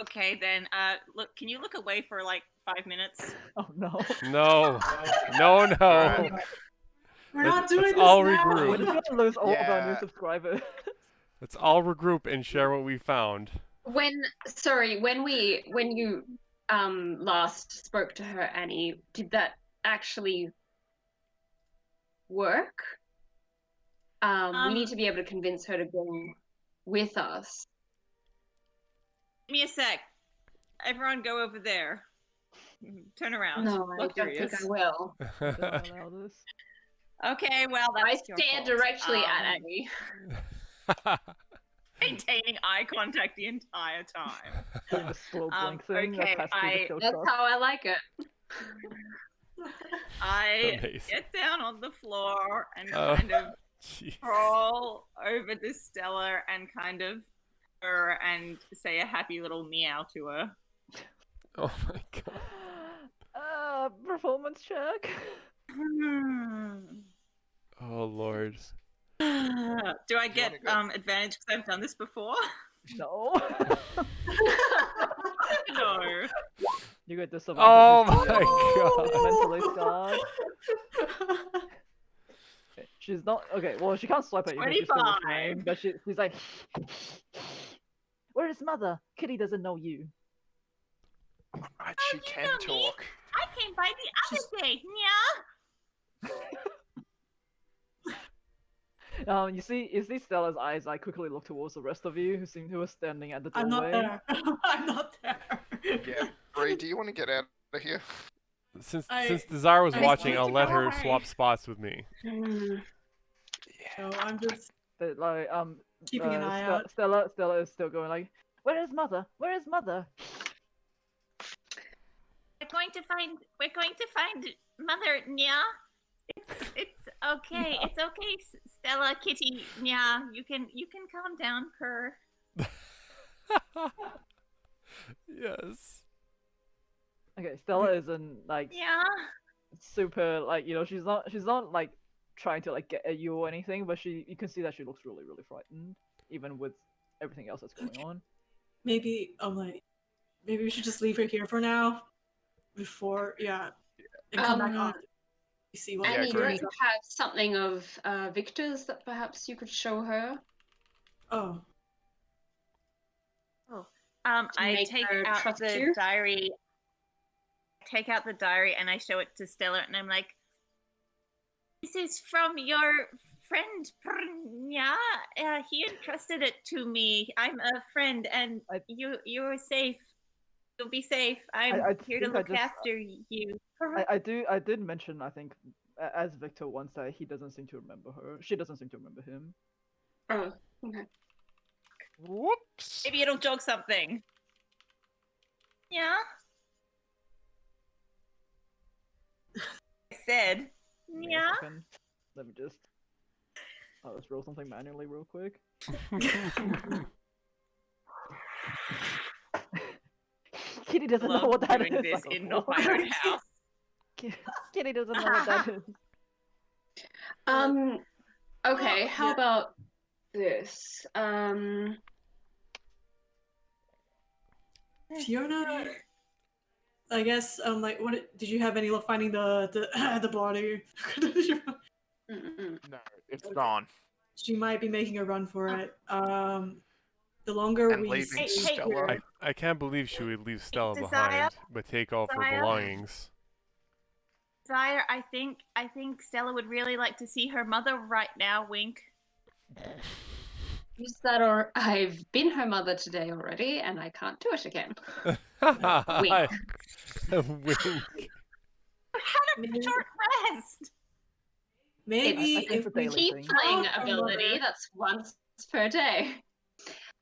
Okay then. Look, can you look away for like 5 minutes? Oh no. No. No, no. Alright. We're not doing let's this all now. regroup. We're just gonna lose all of our new Yeah. subscribers. Let's all regroup and share what we found. When you last spoke to her, Annie, did that actually work? We need to be able to convince her to go with us. Give me a sec. Everyone, go over there. Turn around. No, I Look don't think curious. I will. Don't allow this. Okay, well I that's your stare fault. directly at Annie. Maintaining eye contact the entire time. Doing the slow blink thing okay, that Pascal just showed That's us. how I like it. I Amazing. get down on the floor and Oh. kind of Jeez. crawl over to Stella and kind of her and say a happy little meow to her. Oh my god. Performance check. Oh lord. Do I get wanna go? advantage because I've done this before? No. No. You get disadvantage. Oh if my god. mentally scarred. Okay, she's not okay. Well, she can't swipe at you because she's still 25. restrained, but she's like, "Where is mother? Kitty doesn't know you." Right, Oh, she you can know me. talk. I came by the other day. Yeah. You see Stella's eyes like quickly look towards the rest of you who are standing at the I'm doorway. not there. I'm not there. Yeah, Bree, do you want to get out of here? Since I Desire was I watching, need I'll to let go her away. swap spots with me. Mm. No, I'm just But like keeping an eye out. Stella is still going like, "Where is mother? Where is mother?" We're going to find Mother Nya. It's okay. It's okay, Stella, Kitty, Nya. You can calm down, Purr. Yes. Okay, Stella isn't like Yeah. super like she's not like trying to like get at you or anything, but you can see that she looks really frightened even with everything else that's going on. Maybe maybe we should just leave her here for now. Before and come back on. You see what Annie, do great. you have something of Victor's that perhaps you could show her? Oh. I make take her out trust the you? diary. Take out the diary and I show it to Stella, and I'm like, "This is from your friend Prnya. He entrusted it to me. I'm a friend, and you're safe. You'll be safe. I'm I here to think I look just- after you." I did mention, I think, as Victor once, that he doesn't seem to remember her. She doesn't seem to remember him. Oh, okay. Whoops. Maybe it'll jog something. Yeah. I said. Give me a Yeah. second. Let me just. Let's roll something manually real quick. Kitty doesn't know Love what that doing is. this like, in what? not my own house. Kitty doesn't know what that is. Okay, how yeah. about this? Fiona, I guess like what did you have any luck finding the the body? No, it's gone. She might be making a run for it. The longer And we leaving stay Stella. here, I can't believe she would leave Stella Desire? behind, but take all of her Desire? belongings. Desire, I think Stella would really like to see her mother right now. Wink. Is that or I've been her mother today already, and I can't do it again. Wink. Wink. Had a short rest. maybe It's it's if a we daily keep thing. playing Her ability, mother- that's once per day.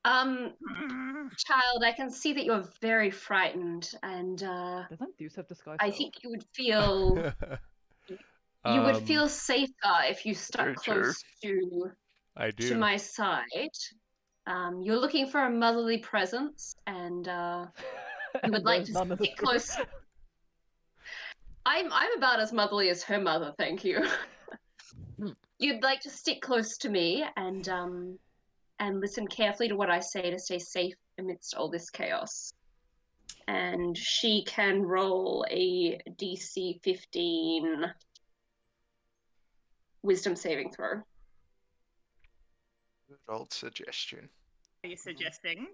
Child, I can see that you're very frightened, and Doesn't Deuce have disguise? I self? think you would feel you would feel Um, safer if you stuck Very true. close to I do. my side. You're looking for a motherly presence, and you would like There's to none of the stick close. I'm about as motherly as her mother, thank you. You'd like to stick close to me and listen carefully to what I say to stay safe amidst all this chaos. And she can roll a DC 15 wisdom saving throw. Good old suggestion. Are you suggesting?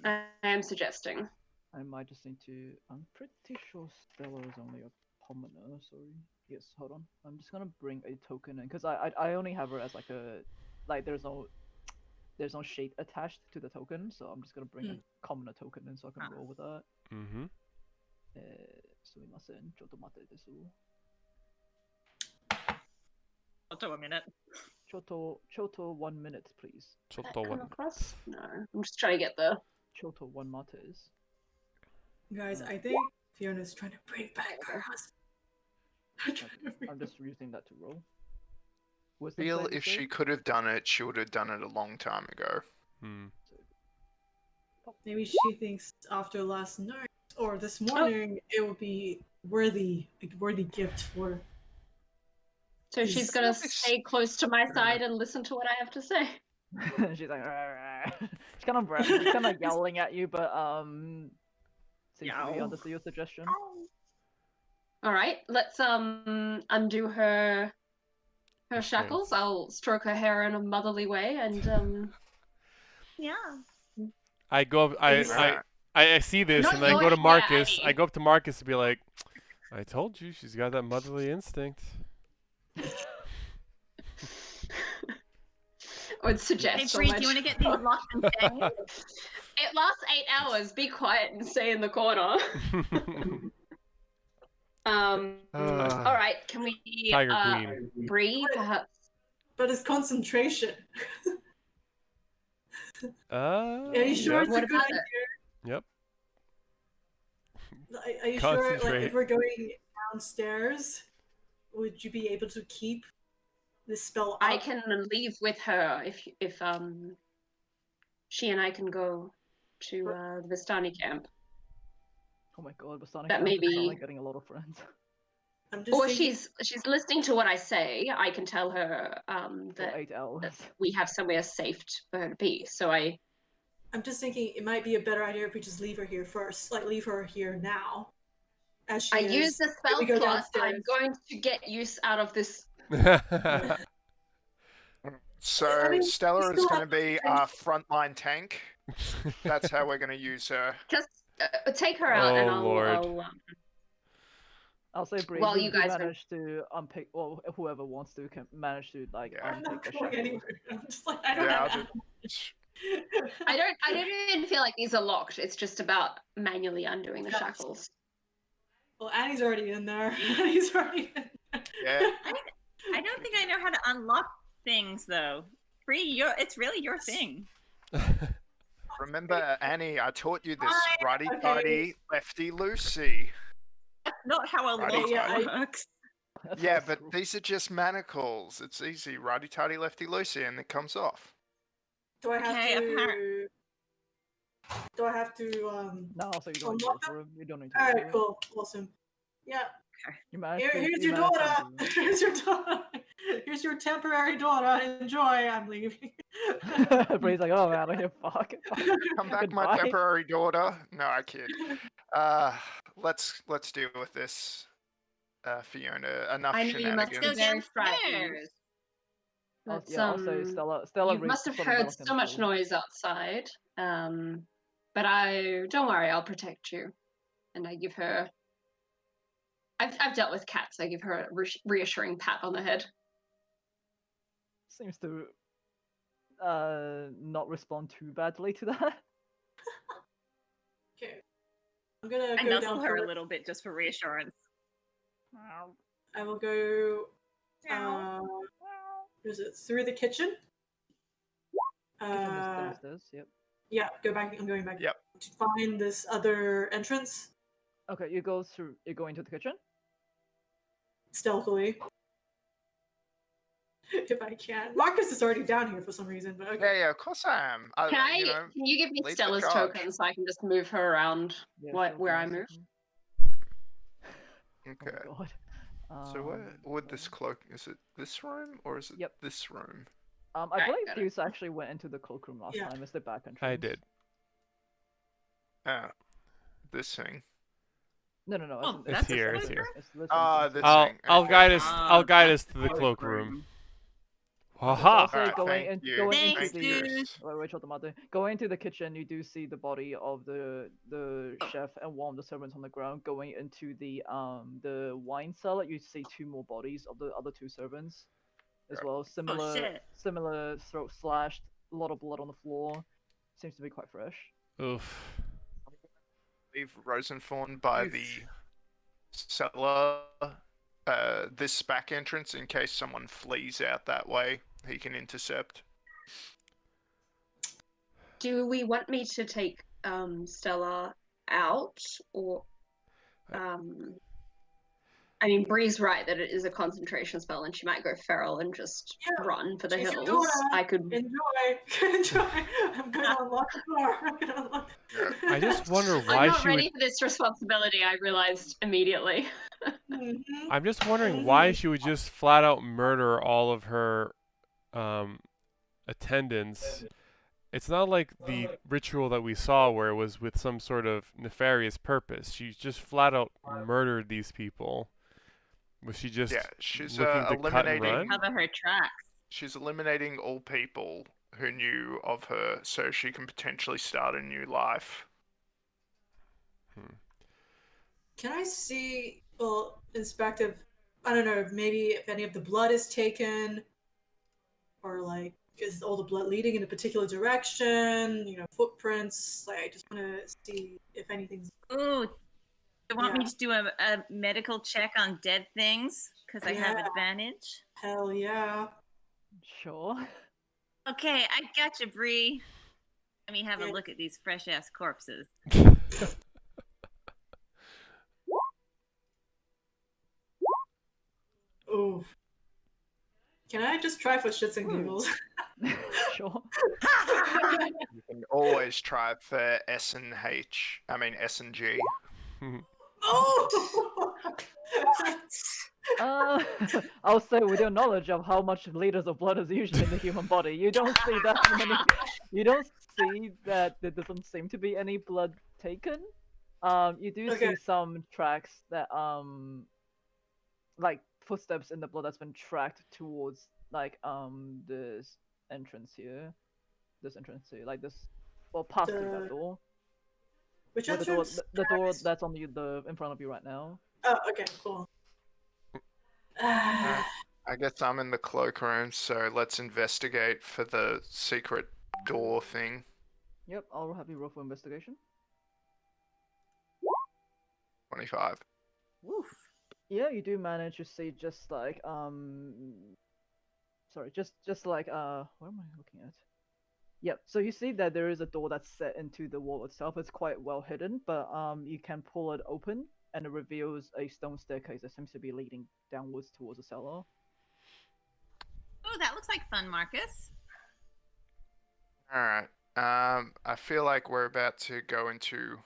I am suggesting. I might just need to. I'm pretty sure Stella is only a commoner. Sorry. Yes. Hold on. I'm just gonna bring a token in because I only have her as like a there's no shade attached to the token, so I'm just gonna bring a commoner token in so I can roll with that. Mm-hmm. すみません。ちょっと待ってです。 I'll do a minute. ちょっと 1 minute, please. That come across? No, I'm just trying to get the. ちょっと1 matters. guys, I think Fiona's trying to bring back her husband. I'm just using that to roll. I Wisdom feel saving if she throw? could have done it, she would have done it a long time ago. Hmm. Maybe she thinks after last night or this morning it would be a worthy gift for So she's gonna stay close to my side and listen to what I have to say. She's like, she's kind of yelling at you, but seems to be under your suggestion. All right, let's undo her shackles. I'll stroke her hair in a motherly way, and Yeah. I go up. I see this, Not and I your go to hair, Marcus. Annie. I go up to Marcus and be like, "I told you, she's got that motherly instinct." I would suggest Hey, so Bree, much. do you want to get these locked and chained? It lasts 8 hours. Be quiet and stay in the corner. All right, can we Tiger Queen. Bree, perhaps? But it's concentration. Are you sure Yep. it's What a good about idea? Yep. Are you sure, like, Concentrate. if we're going downstairs, would you be able to keep this spell up? I can leave with her if she and I can go to the Vistani camp. Oh my god, Bastani That sounds may be- like getting a lot of friends. I'm just Or thinking, she's listening to what I say. I can tell her For that 8 hours. we have somewhere safe for her to be. So I'm just thinking it might be a better idea if we just leave her here first. Like, leave her here now. As she I is. use the Then spell we go slot. I'm downstairs. going to get use out of this. So I mean, Stellar we is still going to have be our frontline tank. That's how we're going to use her. Just take her out, and Oh, Lord. I'll say, Bree, While you you guys are- manage to unpick, well, whoever wants to can manage to, like, Yeah. I'm unpick not the going shackles. anywhere. I'm just like, I don't Yeah, have I'll ammo. I don't even feel like these are locked. It's just about manually undoing the Yes. shackles. Well, Annie's already in there. Annie's already in there. Yeah. I don't think I know how to unlock things though. Bree, it's really your thing. Remember, Annie, I taught you this Fine, righty-tighty, lefty-loosey. That's not how a Right, lock yeah, works. That's Yeah, not but true. these are just manacles. It's easy. Righty-tighty, lefty-loosey, and it comes off. Do I have Okay, to? Do I have to? No, so you don't need to unlock go them? for it. You don't need to. All go right, for it. cool, awesome. Yeah, You managed to, here's you your managed to daughter. do it. Here's your daughter. Here's your temporary daughter. Enjoy. I'm leaving. Bree's like, oh man, I hear fuck. Come back, my Goodbye. temporary daughter. No, I kid. Let's deal with this, Fiona. Enough I know you must Let's go go shenanigans. very frightened. downstairs. I'll say Stella You reads must have sort of heard Malcolm's so much call. noise outside. But don't worry, I'll protect you. And I give her. I've dealt with cats. I give her a reassuring pat on the head. Seems to not respond too badly to that. Okay, I'm gonna I go nuzzle down her a first. little bit just for reassurance. I will go. Is it through the kitchen? Downstairs, yep. Yeah, go back. I'm going back. Yep. To find this other entrance Okay, you go into the kitchen. stealthily. If I can. Marcus is already down here for some reason, but okay. Yeah, of course I am. Can you give me lead the Stella's charge. token so I can just move her around Yeah, where sure, I give me a move? second. Okay. Oh my god. So where would this cloak? Is it this room or is it Yep. this room? I Alright, believe got it. Deuce actually went into the cloakroom last Yeah. time. It's the back entrance. I did. This thing. No. Oh, It's that's here, a it's here. It's literally Ah, just- this I'll thing. I'll Okay. guide us. Ah, I'll guide us that's to the the cloakroom. I'll Haha. say Alright, going thank into you. going Thanks, into the Deuce. wait, shut the mother. Going into the kitchen, you do see the body of the Oh. chef and one of the servants on the ground. Going into the wine cellar, you see two more bodies of the other two servants as well. Similar shit. similar throat slashed, a lot of blood on the floor. Seems to be quite fresh. Oof. Leave Rosenthorn by the cellar. This back entrance in case someone flees out that way. He can intercept. Do we want me to take Stella out or I mean, Bree's right that it is a concentration spell, and she might go feral and just run for the She's hills. Fiona. I could. Enjoy. I'm gonna unlock the door. I'm gonna unlock. I just wonder I'm why not she ready would. for this responsibility. I realized immediately. Mhm. I'm just wondering why she would just flat out murder all of her attendants. It's not like the ritual that we saw where it was with some sort of nefarious purpose. She just flat out murdered these people. Was she just she's looking to cut and eliminating. run? Cover her tracks. She's eliminating all people who knew of her, so she can potentially start a new life. Can I see, inspect if, I don't know, maybe if any of the blood is taken, or like, is all the blood leading in a particular direction? You know, footprints. Like, I just want to see if anything's. Ooh, you want me Yeah. to do a medical check on dead things? Because I have Yeah. advantage. Hell yeah. Sure. Okay, I got you, Bree. Let me have a Yeah. look at these fresh-ass corpses. Ooh. Can I just try for shits and giggles? Sure. You can always try for S and G. Oh! I'll say with your knowledge of how much liters of blood is usually in the human body, you don't see that many. You don't see that there doesn't seem to be any blood taken. You do Okay. see some tracks that like footsteps in the blood that's been tracked towards like this entrance here, like this, or past through that The- door. Which Or the door, entrance? the door that's on the in front of you right now. Oh, okay, cool. I guess I'm in the cloakroom, so let's investigate for the secret door thing. Yep, I'll have you roll for investigation. 25. Woof. Yeah, you do manage to see just like sorry, just like what am I looking at? Yep, so you see that there is a door that's set into the wall itself. It's quite well hidden, but you can pull it open and it reveals a stone staircase that seems to be leading downwards towards the cellar. Oh, that looks like fun, Marcus. Alright. I feel like we're about to go into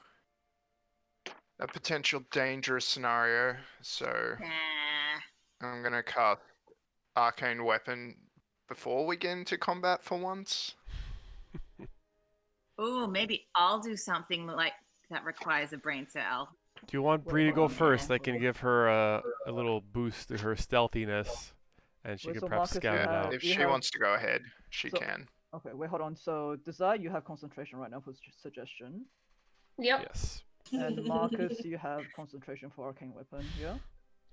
a potential dangerous scenario, so Nah. I'm gonna cast Arcane Weapon before we get into combat for once. Ooh, maybe I'll do something like that requires a brain cell. Do you want Wait, Bree to hold go on, first? hold I can on. give her a little boost to her stealthiness, and she Wait, can so perhaps Marcus, scout you it have- out. If you she have- wants to go ahead, she So- can. Okay, wait, hold on. So Desire, you have concentration right now for suggestion, Yep. Yes. and Marcus, you have concentration for arcane weapon. Yeah.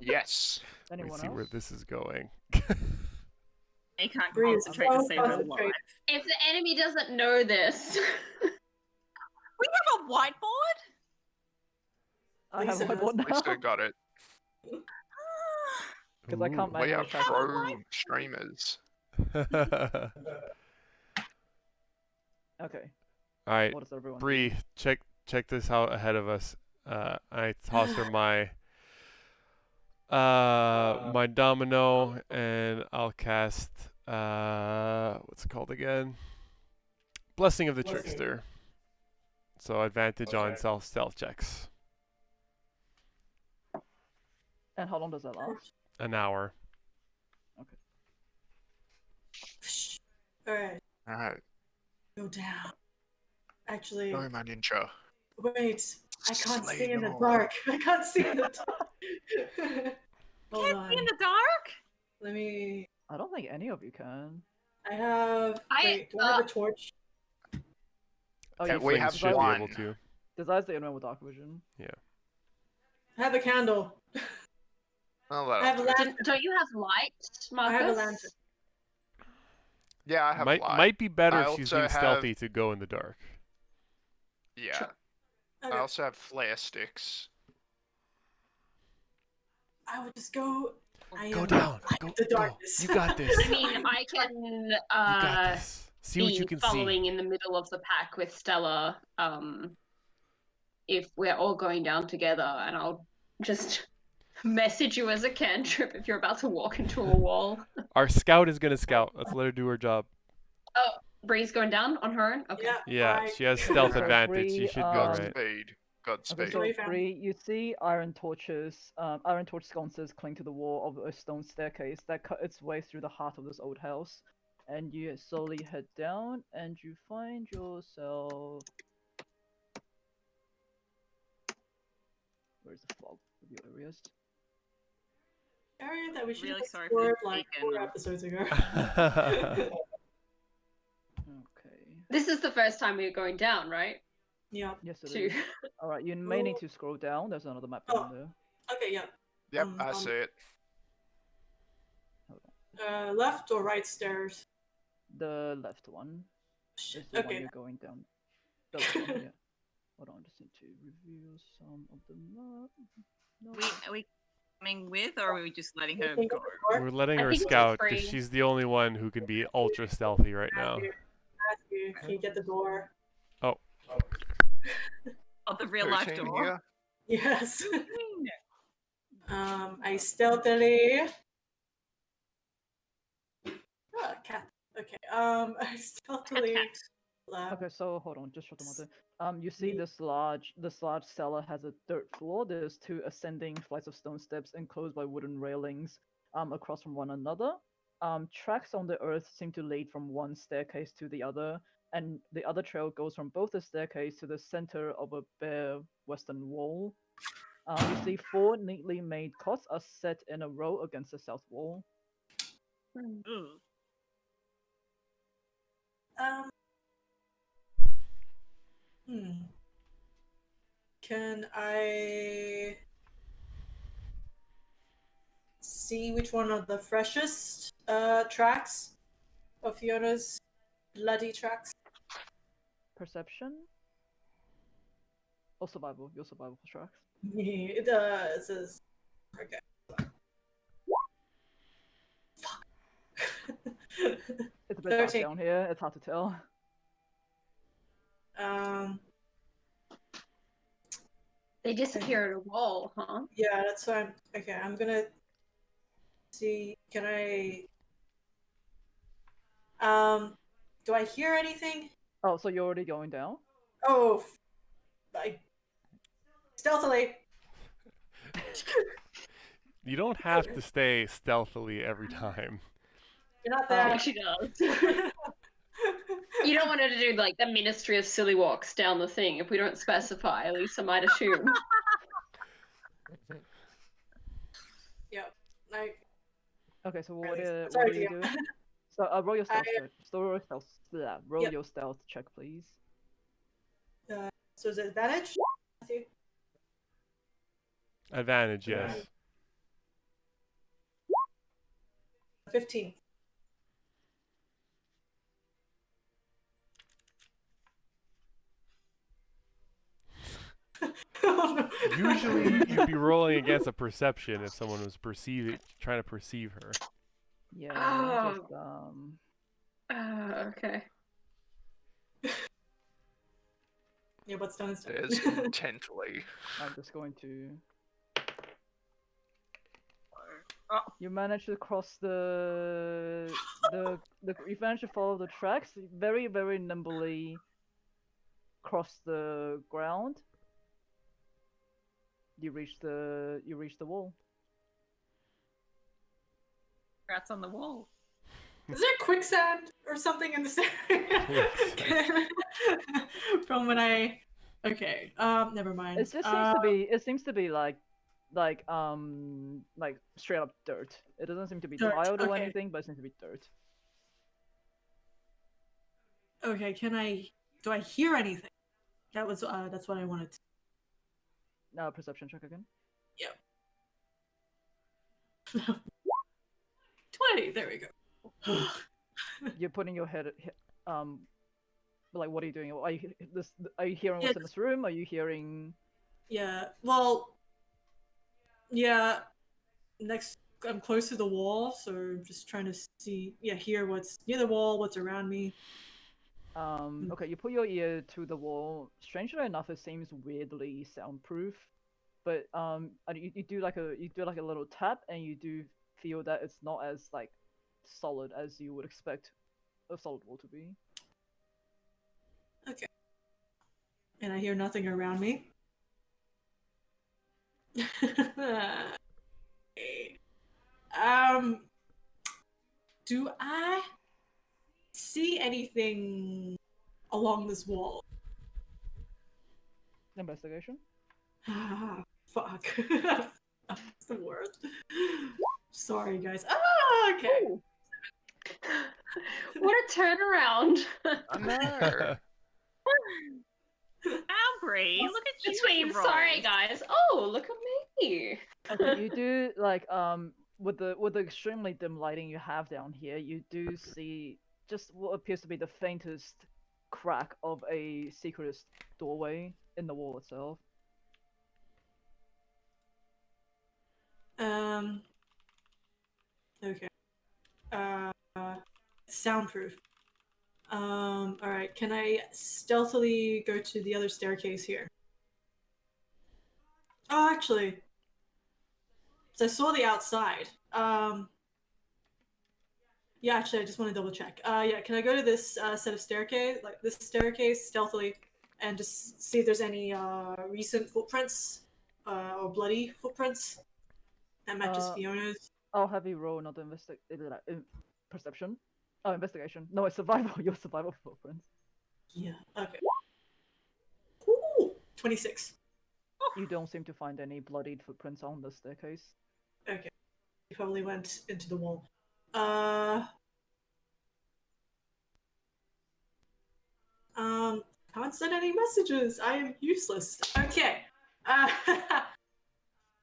Yes. Anyone We see else? where this is going. I can't Bree is concentrate to so save her life. concentrated. If the enemy doesn't know this, We have a whiteboard? I have Lisa a whiteboard now Lisa got it. because I can't Ooh. We manually are track it. pro streamers. Okay. All right, What does everyone? do? Bree, check this out ahead of us. I toss her my my domino, and I'll cast what's it called again? Blessing of the Trickster. So advantage on stealth checks. And how long does that last? An hour. Alright, Alright. go down. Actually, Go, my ninja. wait. I can't Slay see in the them all. dark. I can't see in the dark. Hold Can't on. see in the dark? Let me. I don't think any of you can. I have. I- Wait, do I have a torch? Oh, Yeah, you we should. have should be one. able to. Desire's the only one with dark vision. I have a candle. Oh, I have a that'll do. lantern. don't you have light, I have a Marcus? lantern. Yeah, I have Might light. might be better I if she's also being have- stealthy to go in the dark. Yeah. I Okay, also have flare sticks. I would just go. I Go am down. light Go, of the go. darkness. You got this. I mean, I can You got this. See what be you can see. following in the middle of the pack with Stella. If we're all going down together, and I'll just message you as a cantrip if you're about to walk into a wall. Our scout is gonna scout. Let's let her do her job. Oh, Bree's going down on her own? Okay. Yeah. Yeah, she has stealth So advantage. She Bree, should be alright. Godspeed. Godspeed. Okay, so Bree found- Bree, you see iron torch sconces cling to the wall of a stone staircase that cut its way through the heart of this old house. And you slowly head down, and you find yourself. Where's the fog of your areas? area that we should Really have sorry for the explored like bacon. 4 episodes ago. Okay. This is the first time we're going down, right? Yeah. Yes, it To is. Alright, you may need to scroll down. There's another map Oh. down there. Okay, yeah. Yep, I see it. Left or right stairs? The left one Shit. is the one Okay. you're going down. The left one, yeah. Hold on, just need to reveal some of the map. No. Are we coming with, or are we just letting her Think go? of the door? We're letting I her think it's scout free. because she's the only one who can be ultra stealthy right now. Matthew, can you get the door? Oh, the real life Who's in door. here? Yes. I stealthily. Ah, cat. Okay. I stealthily. Okay, so hold on, just shut them out. You see this large cellar has a dirt floor. There's 2 ascending flights of stone steps enclosed by wooden railings, across from one another. Tracks on the earth seem to lead from one staircase to the other, and the other trail goes from both the staircase to the center of a bare western wall. You see 4 neatly made cots are set in a row against the south wall. Ugh. Can I see which one of the freshest tracks of Fiona's bloody tracks? Perception? Or survival? Your survival for tracks. It says. Okay. Fuck. It's a bit dark 13. down here. It's hard to tell. They disappear at a wall, huh? Yeah, that's why I'm gonna see. Can I? Do I hear anything? Oh, so you're already going down? Oh, I stealthily. You don't have to stay stealthily every time. You're not Yeah, there. she does. You don't want her to do like the Ministry of Silly Walks down the thing. If we don't specify, at least I might assume. Yep. Okay, so what, Really? what Sorry, are you Gia. doing? So roll your stealth I- check. Roll Yep. your stealth check, please. So is it advantage? Matthew? Advantage, yes. 15. Oh, no. Usually, you'd be rolling against a perception if someone was trying to perceive her. Yeah. Oh. Just, Okay. Yeah, what's done is done. It is intently. I'm just going to. Oh. You managed to cross you managed to follow the tracks very, very nimbly. Cross the ground. You reach the wall. Rats on the wall. Is there quicksand or something in this area? From when I. Okay. Never mind. It just seems to be. It seems to be like straight up dirt. It doesn't seem to be Dirt, tiled or okay. anything, but it seems to be dirt. Okay. Do I hear anything? That's what I wanted to. Now perception check again. 20. There we go. You're putting your head. Like what are you doing? Are you hearing what's in this room? Are you hearing? Yeah. Well. Yeah. Next, I'm close to the wall, so I'm just trying to see. Yeah, hear what's near the wall, what's around me. Okay, you put your ear to the wall. Strangely enough, it seems weirdly soundproof. but and you do like a little tap, and you do feel that it's not as like solid as you would expect a solid wall to be. Okay. And I hear nothing around me. Do I see anything along this wall? Investigation. Ah, fuck. That's the worst. Sorry, guys. Ah, okay. Ooh. What a turnaround! I know. Now, Bree, look at you. Between, with your sorry rolls. guys. Oh, look at me. Okay, you do like with the extremely dim lighting you have down here, you do see just what appears to be the faintest crack of a secret doorway in the wall itself. Okay. Soundproof. Alright, can I stealthily go to the other staircase here? Oh, actually. So I saw the outside. Yeah, actually, I just want to double check. Yeah, can I go to this set of staircase, like this staircase, stealthily, and just see if there's any recent footprints or bloody footprints that matches Fiona's? I'll have you roll another perception. Oh, investigation. No, it's survival. Your survival footprints. Yeah. Okay. Ooh, 26. You don't seem to find any bloodied footprints on the staircase. Okay. He probably went into the wall. Can't send any messages. I am useless. Okay. You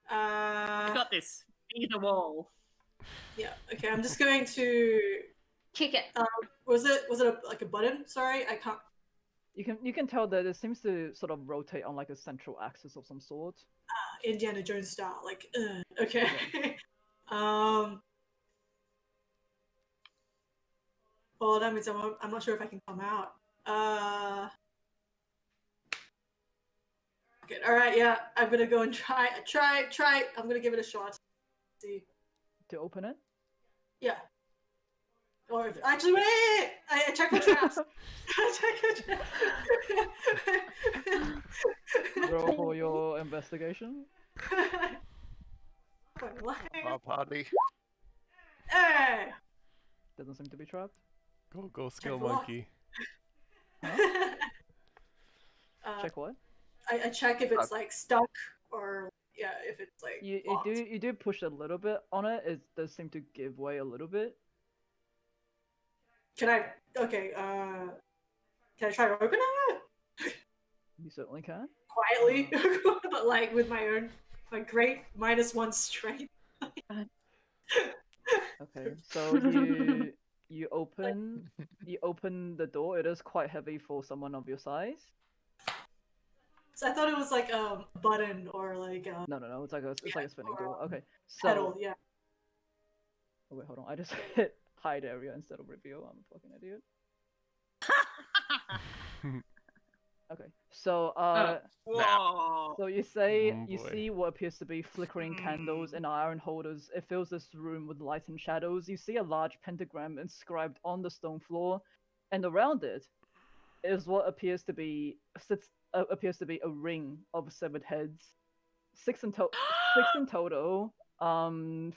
got this. Be the wall. Yeah. Okay. I'm just going to Kick it. Was it like a button? Sorry, I can't. You can tell that it seems to sort of rotate on like a central axis of some sort. Indiana Jones style. Like, okay. Well, that means I'm not sure if I can come out. Okay. All right. Yeah, I'm gonna go and try. I'm gonna give it a shot. See. To open it? Yeah. Or if, actually, wait! I check the traps. I check the traps. Roll for your investigation. What? Our party. Hey! Doesn't seem to be trapped. Go, skill Check what? monkey. Check what? I check if it's like stuck or yeah, if it's like You locked. do push a little bit on it. It does seem to give way a little bit. Can I? Okay. Can I try to open it You certainly can. quietly, but like with my great -1 strength? Okay, so you open the door. It is quite heavy for someone of your size. So I thought it was like a button or like a No. It's like a spinning door. Okay, pedal. so Yeah. oh, wait, hold on. I just hit hide area instead of reveal. I'm a fucking idiot. Okay, so Whoa. so you say Oh, you boy. see what appears to be flickering candles and iron holders. It fills this room with light and shadows. You see a large pentagram inscribed on the stone floor, and around it is what appears to be a ring of severed heads, six in total.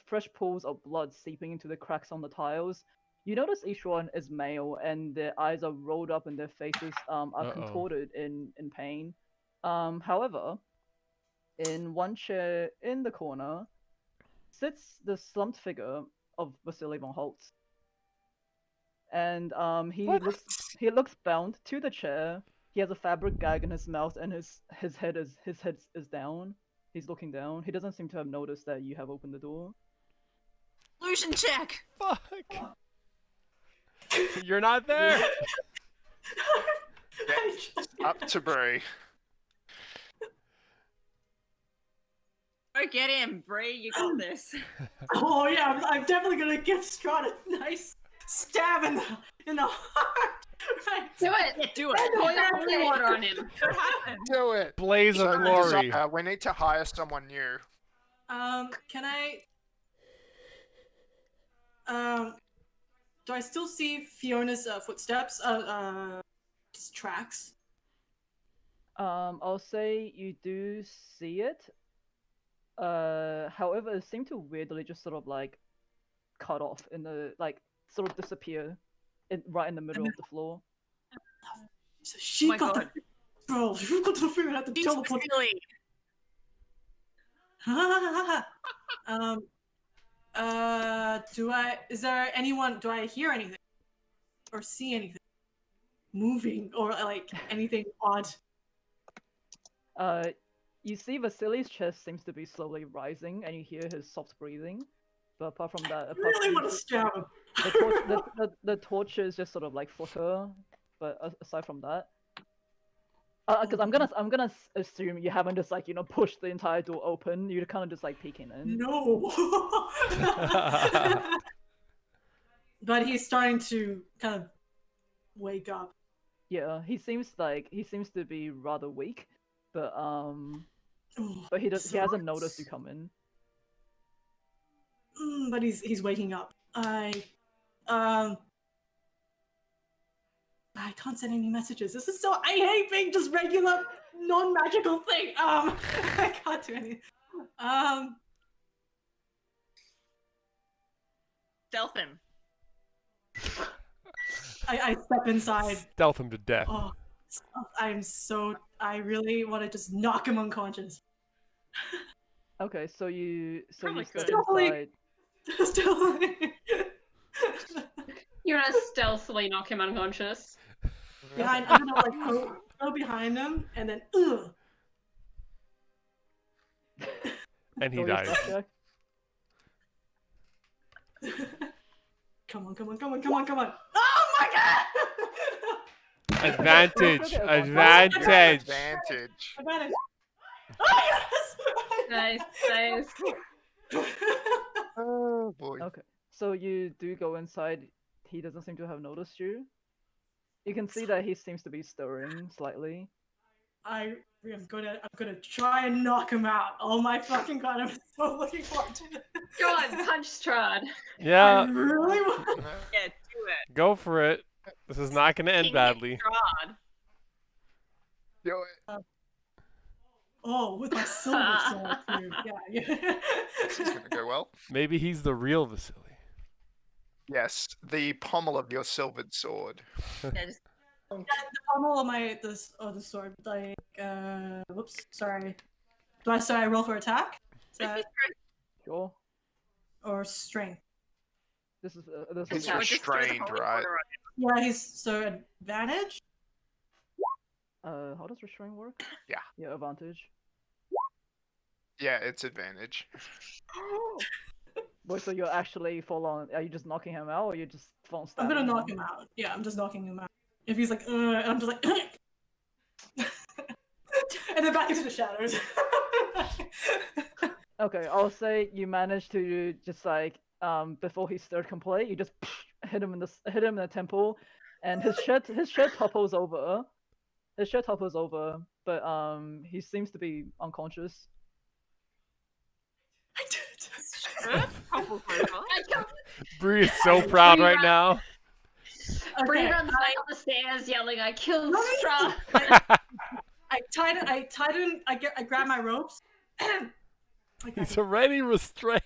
Fresh pools of blood seeping into the cracks on the tiles. You notice each one is male, and their eyes are rolled up, and their faces are contorted in pain. However, in one chair in the corner sits the slumped figure of Vasily von Holtz, and he looks bound to the chair. He has a fabric gag in his mouth, and his head is down. He's looking down. He doesn't seem to have noticed that you have opened the door. Illusion check. Fuck! You're not there! Up to Bree. Go get him, Bree. You got this. Oh yeah, I'm definitely gonna give Strahd a nice stab in the heart. Right. Do it. Do it. Pour your holy water on him. What happened? Do it. Blaze of So, glory. we need to hire someone new. Can I? Do I still see Fiona's footsteps? Just tracks. I'll say you do see it. However, it seemed to weirdly just sort of like cut off in the sort of disappear right in the middle of the floor. So she my got God. the bro. You got the figure out the She's teleport. silly. Is there anyone? Do I hear anything or see anything moving or like anything odd? You see Vasily's chest seems to be slowly rising, and you hear his soft breathing. But apart from that, I really want to stab him. the torch is just sort of like flicker. But aside from that, because I'm gonna assume you haven't just like pushed the entire door open. You're kind of just like peeking in. No. But he's starting to kind of wake up. Yeah, he seems to be rather weak, but Oh, he so hasn't noticed you come in. But he's waking up. I can't send any messages. This is so. I hate being just regular non-magical thing. I can't do anything. Stealth him. I step inside. Stealth him to death. Oh, I really want to just knock him unconscious. Okay, so you Probably step could. Stealthily. inside. Still. You're gonna stealthily knock him unconscious. I'm gonna like go behind him and then. And he Roll your dies. stealth check. Come on! Oh my god! Advantage. Okay. Advantage. Advantage. Advantage. Oh yes! Nice. Oh boy. Okay, so you do go inside. He doesn't seem to have noticed you. You can see that he seems to be stirring slightly. I'm gonna try and knock him out. Oh my fucking god! I'm so looking forward to it. Go on, punch Strahd. I Yeah, really want. Yeah, do it. go for it. This is not going to end King badly. Strahd. Do it. Oh, with my silver sword too. Yeah. This is gonna go well. Maybe he's the real Vasily. Yes, the pommel of your silvered sword. Yeah, just The pommel of the sword. Like, whoops, sorry. Do I roll for attack? Is that, Sure. or strength? This is this He's is yeah, just throw the restrained, holy right? water Yeah, he's so advantage. how does restraint work? Yeah. Yeah, advantage. Yeah, it's advantage. Wait, so you're actually full on? Are you just knocking him out, or you just full I'm stabbing gonna knock him out. Yeah, I'm just knocking him out. If he's like, and I'm just like, and then back into the shadows. Okay, I'll say you managed to just like before he stirred complete, you just hit him in the temple, and his shirt topples over. His shirt topples over, but he seems to be unconscious. I did it. Good. Couple purple. Bree is so proud right now. Bree Okay, runs down the stairs yelling, "I killed Right. Strahd!" I grab my ropes. He's already restrained.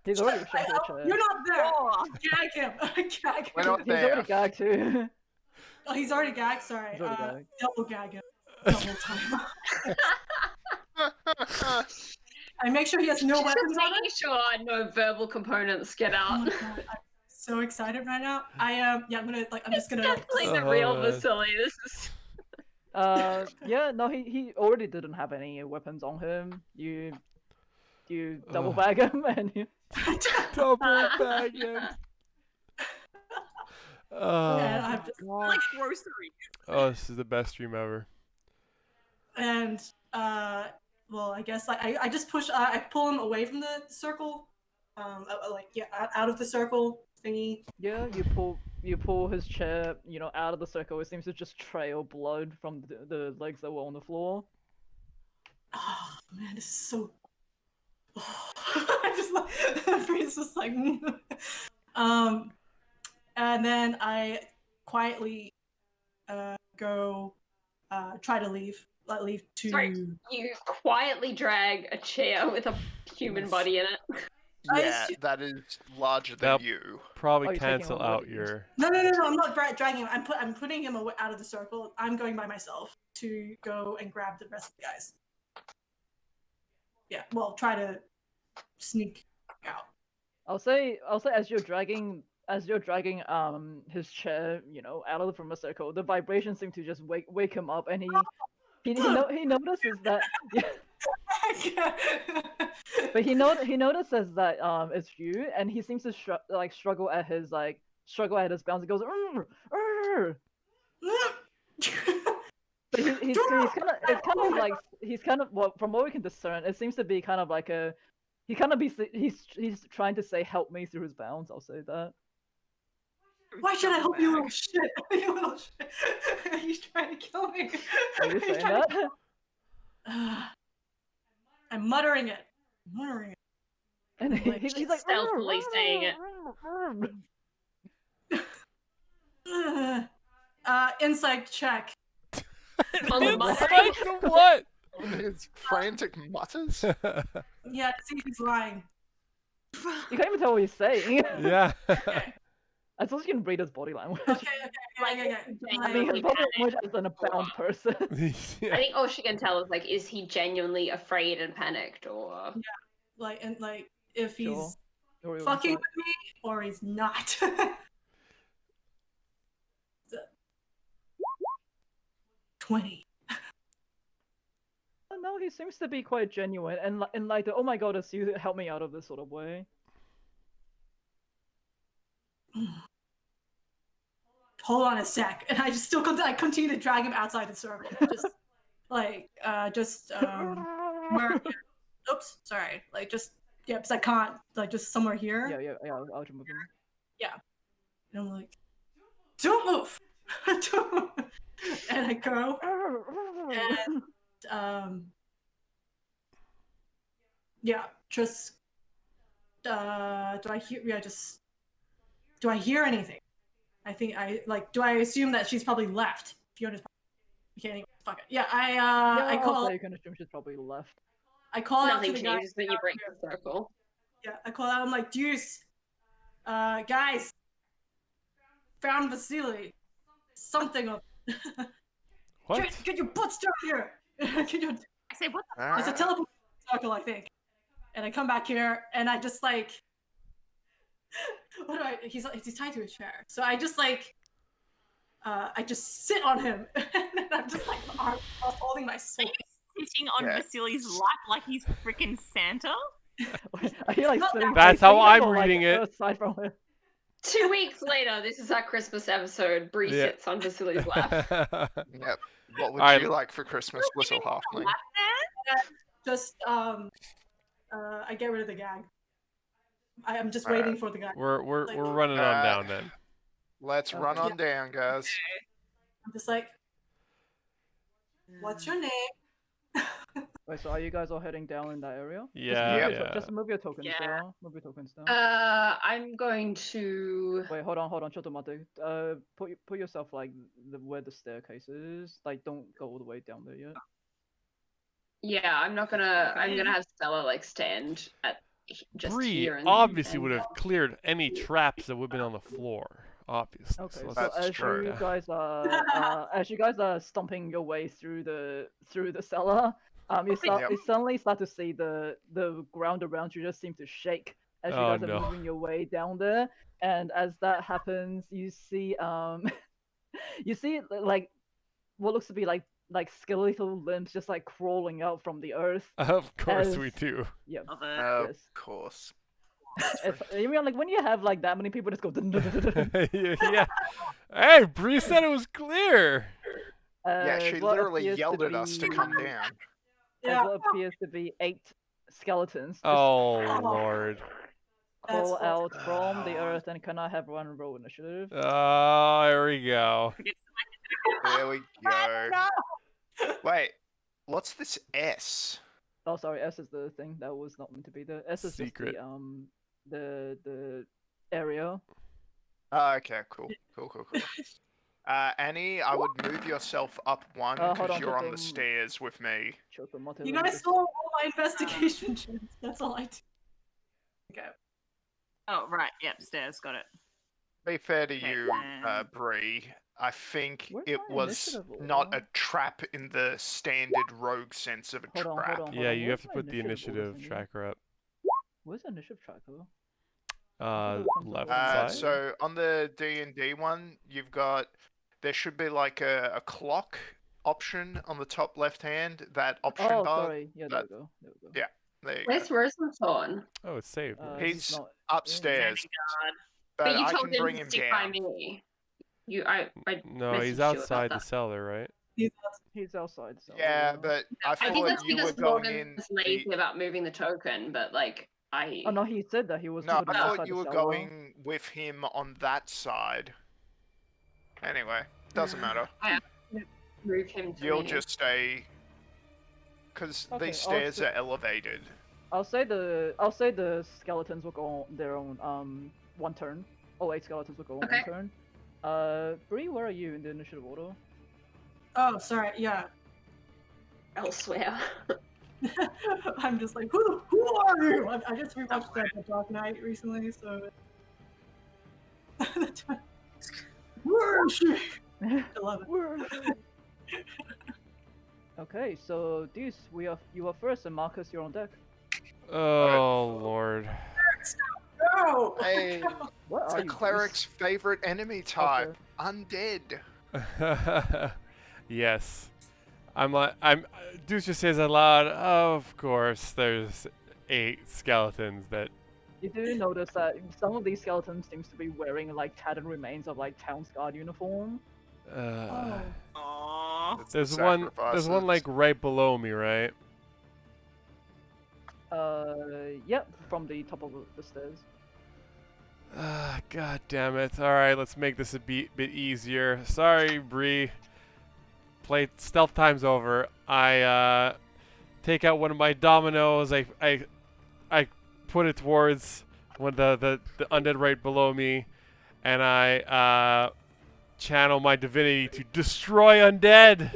He's already restrained to a chair. You're not there. Oh, Gag him. Gag We're him. not He's there. already gagged too. Oh, he's already gagged. Sorry. He's already gagged. Double gag him. Double time. I make sure he has no Just weapons on making him. sure no verbal components get Oh out. my god, I'm so excited right now. I'm just gonna. Definitely the real Oh, Vasily. This is. Yeah, no, he already didn't have any weapons on him. You double Ugh. bag him, and you... Double bag him. Yeah, I'm just, like groceries. Oh, this is the best stream ever. and well, I guess like I just push. I pull him away from the circle. Out of the circle thingy. Yeah, you pull his chair, out of the circle. It seems to just trail blood from the legs that were on the floor. Oh man, this is so. I just like Bree's just like. And then I quietly go try to leave. Leave to. Sorry, you quietly drag a chair with a human body in it. Yeah, that is larger than That- you. Probably Oh, you're taking cancel him out with your. No, I'm not dragging him. I'm putting him out of the circle. I'm going by myself to go and grab the rest of the guys. Yeah, well, try to sneak out. I'll say as you're dragging his chair, out from a circle, the vibrations seem to just wake him up, and he notices that. But he notices that it's you, and he seems to struggle at his bounds. He goes, "Arr, arr." But he's kind of well, from what we can discern, it seems to be kind of like he's trying to say help me through his bounds. I'll say that. Why should I help you, little shit? You little shit. He's trying to kill me. Are you saying that? I'm muttering it. And he's like stealthily saying it. Insight check. On the It's like the what? His frantic mutters? Yeah, to see if he's lying. You can't even tell what he's saying. Yeah. I suppose you can read his body language. Okay. I mean, his body language as an abound person. I think all she can tell is like, is he genuinely afraid and panicked, or if he's Sure. fucking with me or he's not. 20. No, he seems to be quite genuine and like the oh my god, it's you that helped me out of this sort of way. Hold on a sec, and I just still I continue to drag him outside the circle, just oops, sorry, because I can't, just somewhere here. Yeah, I'll remove him. Yeah, and I'm like, don't move, don't move. And I go, and just do I hear anything? I think do I assume that she's probably left? Fiona's probably, okay, anyway, fuck it. Yeah, I call. You can assume she's probably left. I call out to nothing the guys. changes when you break the circle. Yeah, I call out. I'm like, Deuce, guys, found Vasily. Something of. What? Get your butts down here. I say, what the It's a teleport circle, I think. And I come back here, and I just what do I? He's tied to a chair, so I just I just sit on him, and I'm just arm holding my sword. Are you sitting on Vasily's lap like he's freaking Santa? Are you sitting That's how I'm reading it. Aside from him? 2 weeks later, this is our Christmas episode. Bree sits on Vasily's lap. Yep. What would you like for Christmas, Whistle Halfling? Just I get rid of the gag. I am just waiting for the gag. We're running on down then. Let's run on down, guys. I'm just what's your name? Wait, so are you guys all heading down in that area? Yeah. Just move your tokens down. Move your tokens down. I'm going to. Wait, hold on, Chotomate. Put yourself where the staircase is. Don't go all the way down there yet. Yeah, I'm not gonna. I'm gonna have Stella stand at just Bree here. And obviously would have cleared any traps that would have been on the floor. Obviously. Okay, So so let's- as you guys are stomping your way through the cellar, you suddenly start to see the ground around you just seem to shake as you guys are moving your way down there. And as that happens, you see what looks to be like skeletal limbs just crawling out from the earth. Of course we do. Yeah. Of course. You mean when you have that many people just go. Yeah. Hey, Bree said it was clear. Yeah, she what literally appears yelled to at us to be- come down. What appears to be 8 skeletons. Oh Lord. call That's out fucked. from the earth, and can I have one roll initiative? Oh, here we go. There we go. No! Wait, what's this S? Oh, sorry, S is the thing that was not meant to be there. S is Secret. just the area. Oh, okay, cool. Annie, I would move yourself up one hold because on, you're on the checking. stairs with me. You guys saw all my investigation checks. That's all I do. Okay. Oh, right. Yep, stairs. Got it. Be fair to Okay, you, Bree, I think Where's it my was initiative not a order? trap in the standard rogue sense of a Hold trap. on. Yeah, you Where's have to my put the initiative order initiative thingy? tracker up. Where's the initiative tracker? Left Uh, side. So on the D&D one, you've got, there should be like a clock option on the top left hand. That option Oh, bar. sorry. Yeah, there we go. Yeah. There you Where's Rosenthorn? Oh, it's saved. go. He's not upstairs, Thank God. but you I told can him bring to him stick by down. me. I No, messaged he's you about outside the that. cellar, right? He's outside. So, Yeah, but I I think thought that's you were because going Morgan in. was lazy about moving the token, but like Oh no, he said that he was. No, putting I outside thought you the were cellar. going with him on that side. Anyway, doesn't matter. move him to You'll me. just stay, because Okay, these stairs also- are elevated. I'll say the skeletons will go on their own one turn. Oh, 8 skeletons will go on Okay. one turn. Bree, where are you in the initiative order? Oh, sorry. Yeah. Elsewhere. I'm just like, who are you? I just rewatched The Dark Knight recently, so. Where is she? 11. Where is she? Okay, so Deuce, you are first, and Marcus, you're on deck. Oh lord. No! Hey, What it's are the you, cleric's favorite enemy type, undead. Yes. Deuce just says out loud, of course, there's 8 skeletons that. You do notice that some of these skeletons seems to be wearing like tattered remains of like town's guard uniform. Oh. Aww. It's the There's one like sacrifices. right below me, right? Yep, from the top of the stairs. God damn it. Alright, let's make this a bit easier. Sorry, Bree. Play stealth time's over. I take out one of my dominoes. I put it towards one of the undead right below me, and I channel my divinity to destroy undead.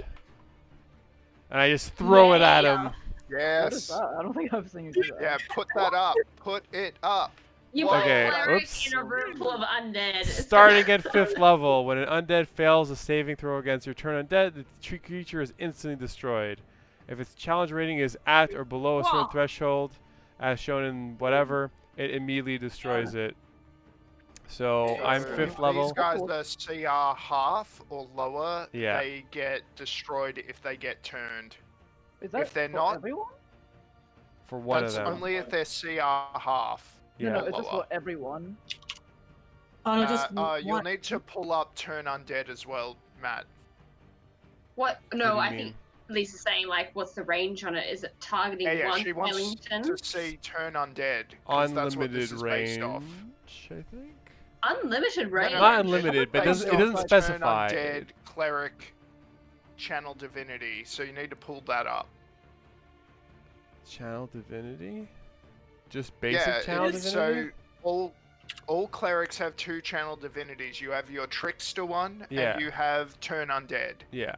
And I just throw it at him. What is Yes. that? I don't think I've seen you do that. Yeah, put that up. Put it up. You Whoa. were Okay, a cleric oops. in a room full of undead. Starting at 5th level, when an undead fails a saving throw against your turn undead, the creature is instantly destroyed. If its challenge rating is at or below a certain Whoa. threshold, as shown in whatever, it immediately destroys it. So I'm So 5th if level. These guys are CR half or lower. Yeah. They get destroyed if they get turned. Is that If they're for not- everyone? For one That's of them. only if they're CR half. Yeah. No, it's just Lower. for everyone. Oh, no, just You'll one. need to pull up turn undead as well, Matt. What? What No, do you I mean? think Lisa's saying like, what's the range on it? Is it targeting Yeah, one she wants skeleton? to see turn undead. 'cause that's what Unlimited this is based range, off. I think. Unlimited range. Not unlimited, but it Based doesn't off specify. Turn undead, cleric, channel divinity. So you need to pull that up. Channel divinity? Just basic Yeah, channel it is. divinity? So all clerics have 2 channel divinities. You have your trickster one, Yeah. and you have turn undead. Yeah.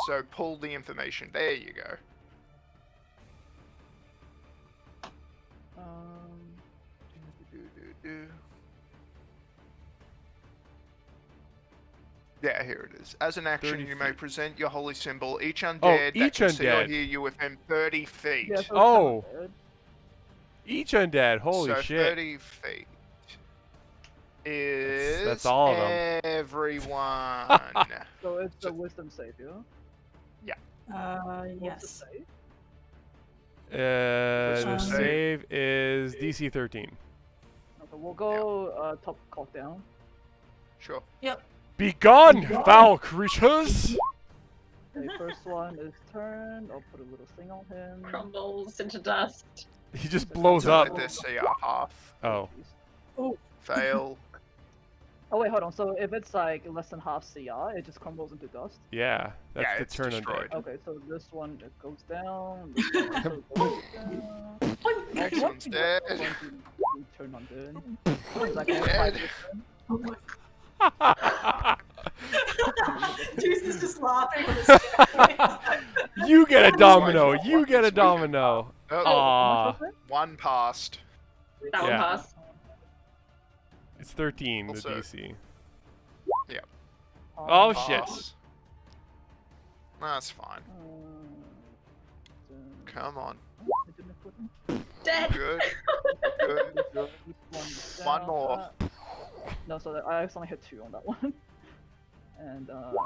So pull the information. There you go. Yeah, here it is. As an action, 30 you may feet. present your holy symbol. Each undead that each can see or undead. hear you within 30 feet. Yeah, so it's Oh. kinda weird. Each undead. Holy so shit. 30 feet is That's all of them. everyone. So it's a wisdom save, yeah? What's the Yes. save? The Um, save is DC 13. Okay, we'll go top clock down. Sure. Be gone, foul creatures! Okay, first one is turned. I'll put a little thing on him. Crumbles into dust. He just blows So up. this CR half. Oh. jeez. Fail. Oh wait, hold on. So if it's like less than half CR, it just crumbles into dust. Yeah, that's Yeah, the it's turn destroyed. undead. Okay, so this one it goes down. This one also goes down. Next one's dead. Turn undead. Like Dead. Oh my Juice is just laughing with his You get a domino. You get a domino. Oh, Aw. one passed. That one Yeah. passed. It's 13, the Also- DC. Oh, shit. Pass. That's fine. Come on. Dead. Good. Good. One more. No, so I accidentally hit 2 on that one. And down.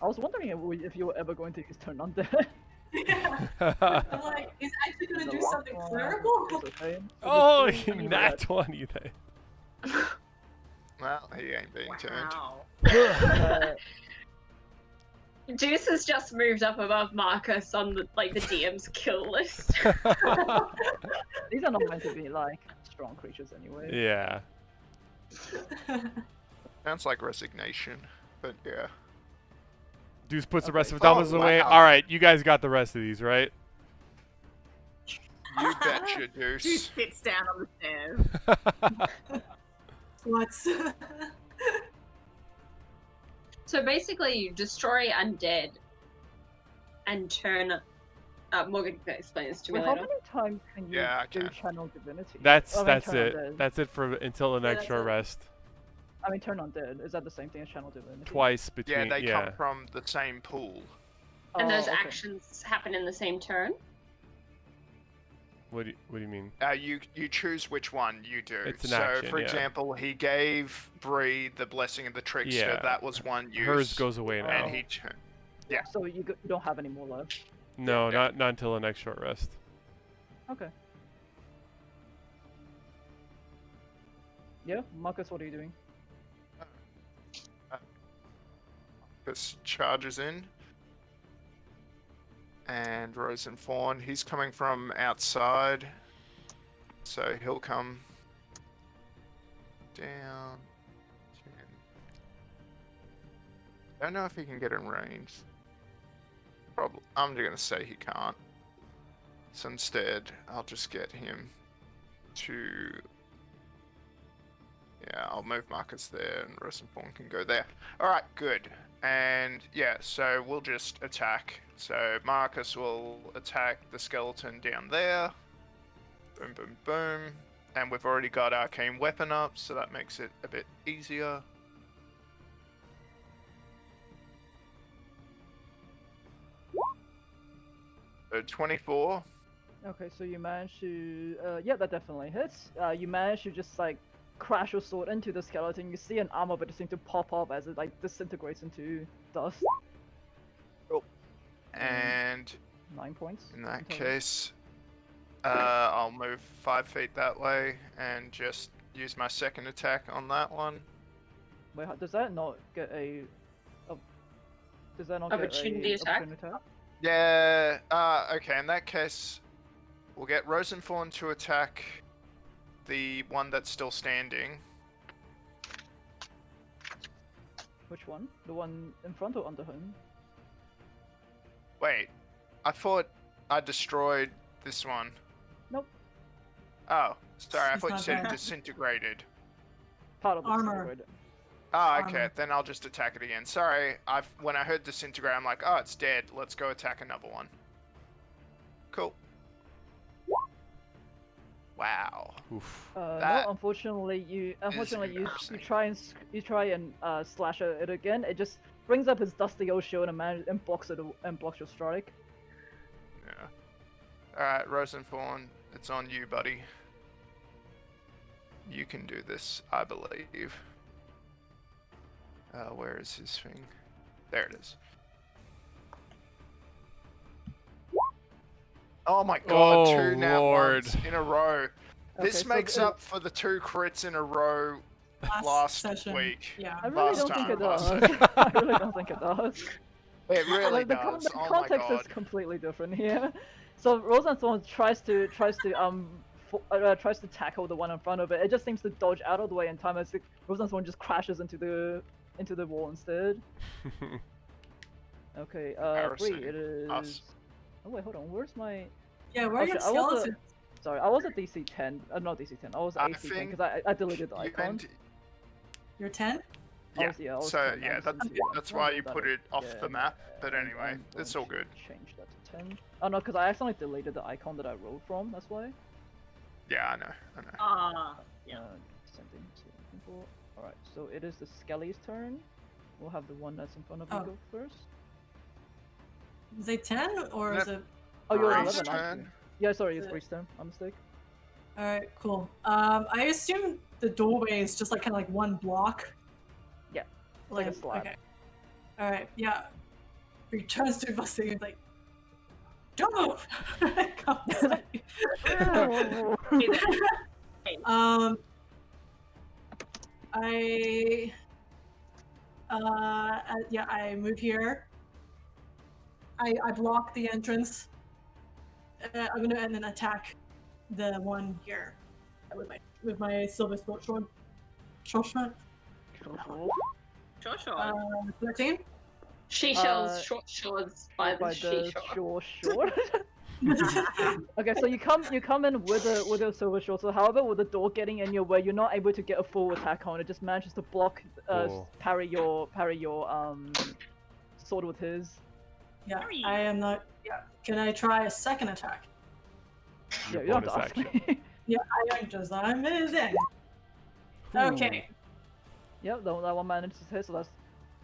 I was wondering if you were ever going to use turn undead. Yeah. I'm like, he's actually gonna do something clerical? Okay. Oh, So just do nat 20 then. Well, he ain't being turned. Wow. Juice has just moved up above Marcus on the DM's kill list. These are not meant to be like strong creatures anyway. Yeah. Sounds like resignation, but yeah. Deuce puts the Okay. rest of the dominoes Oh, away. wow. Alright, you guys got the rest of these, right? You betcha, Juice Deuce. sits down on the stairs. What? So basically, you destroy undead and turn. Morgan can explain this to me Wait, how later. many times can you Yeah, I do can. channel divinity? That's I mean, that's turn it. undead. That's it for until the Yeah, next that's short it. rest. I mean, turn undead. Is that the same thing as channel divinity? Twice between. Yeah, they come from the same pool. And those Oh, okay. actions happen in the same turn. What do you mean? You choose which one you do. It's an so, action, for yeah. example, he gave Bree the Blessing of the Trickster. Yeah. That was one use. Hers goes away now. And he turned. Yeah. So you don't have any more left. No, Yeah. not until the next short rest. Okay. Yeah, Marcus, what are you doing? This charges in. And Rosenfawn, he's coming from outside. So he'll come down. Don't know if he can get in range. Probably. I'm gonna say he can't. So instead, I'll just get him to. Yeah, I'll move Marcus there, and Rosenfawn can go there. All right, good. And yeah, so we'll just attack. So Marcus will attack the skeleton down there. Boom, boom, boom. And we've already got Arcane Weapon up, so that makes it a bit easier. So 24. Okay, so you managed to. Yeah, that definitely hits. You managed to just like crash your sword into the skeleton. You see an armor, but it seems to pop up as it like disintegrates into dust. And 9 points. in that total. case, I'll move 5 feet that way and just use my second attack on that one. Wait, does that not get a? Does that not Opportunity get a attack? opportunity attack? Yeah, okay, in that case, we'll get Rosenfawn to attack the one that's still standing. Which one? The one in front or under him? Wait, I thought I destroyed this one. Nope. Oh, sorry, I It's thought you not said there. disintegrated. Part of the Armor. disintegrated. Oh, okay, Armor. then I'll just attack it again. Sorry, when I heard disintegrate, I'm like, oh, it's dead. Let's go attack another one. Cool. Wow. Oof. That No, unfortunately, you embarrassing. try and slash at it again. It just brings up his dusty old shield and blocks your strike. Yeah. Alright, Rosenfawn, it's on you, buddy. You can do this, I believe. Where is his thing? There it is. Oh my god, Oh, 2 nat Lord. ones in a row. This Okay, so makes up for the 2 crits in a row last session. week. Yeah. I really Last don't think it time, last does. session. I really don't think it does. It really Like, the does. the Oh my context god. is completely different here. So Rose and Thorn tries to tackle the one in front of it. It just seems to dodge out of the way in time as Rose and Thorn just crashes into the wall instead. Okay, Bree, it is. Us. Oh wait, hold on. Where's my? Yeah, where are your shit, I was a- skeletons? Sorry, I was at DC 10. Not DC 10. I was at I AC 10 think because I deleted the You icon. meant- You're 10? I Yeah. was- I was So 10, I yeah, was that's 10. that's Yeah, why you that put is- it off yeah, the map. But and anyway, I'm it's going all good. to Change that to 10. Oh no, because I accidentally deleted the icon that I rolled from. That's why. Yeah, I know. Ah, yeah. Sending to looking for. All right, so it is the Skelly's turn. We'll have the one that's in front of you Oh. go first. Is it 10 or is it? Oh, you're Bree's 11. aren't you? turn. Yeah, sorry, it's Bree's turn. My mistake. Alright, cool. I assume the doorway is just like kind of like one block. Yeah, like a slab. Okay. Alright, yeah. He turns to Buster and he's like, "Don't move!" Comes like- I move here. I block the entrance. I'm gonna and then attack the one here with my silver short sword. Sure. 13. She shells short swords by the she shore. Okay, so you come in with a silver short. So however, with the door getting in your way, you're not able to get a full attack on it. Just manages to block, parry your sword with his. Yeah, I am not. Yeah, can I try a second attack? Yeah, you don't have to ask me. Yeah, I'm amazing. Okay. Yep, that one manages to hit. So that's.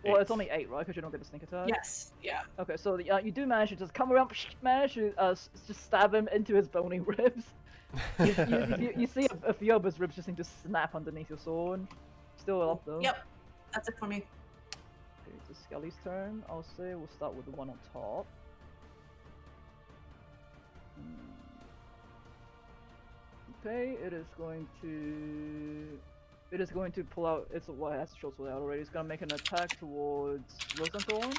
Well, it's only 8, right? Because you don't get the sneak attack. Yes. Yeah. Okay, so you do manage to just come around, manage to just stab him into his bony ribs. You see a few of his ribs just seem to snap underneath your sword. Still up though. Yep. That's it for me. Okay, it's Skelly's turn. I'll say we'll start with the one on top. Okay, it is going to pull out. It's what it has to short sword out already. It's going to make an attack towards Rosenthorn.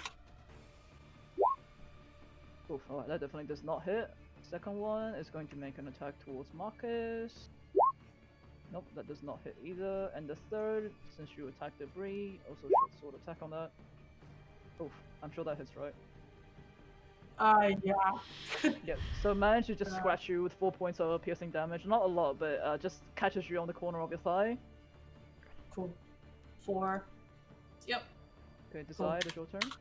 Oof, alright, that definitely does not hit. Second one is going to make an attack towards Marcus. Nope, that does not hit either. And the third, since you attacked the Bree, also short sword attack on that. Oof, I'm sure that hits, right? Yeah. Yep, so managed to just scratch you with 4 points of piercing damage. Not a lot, but just catches you on the corner of your thigh. Cool. 4. Yep. Okay, decide, it's your turn.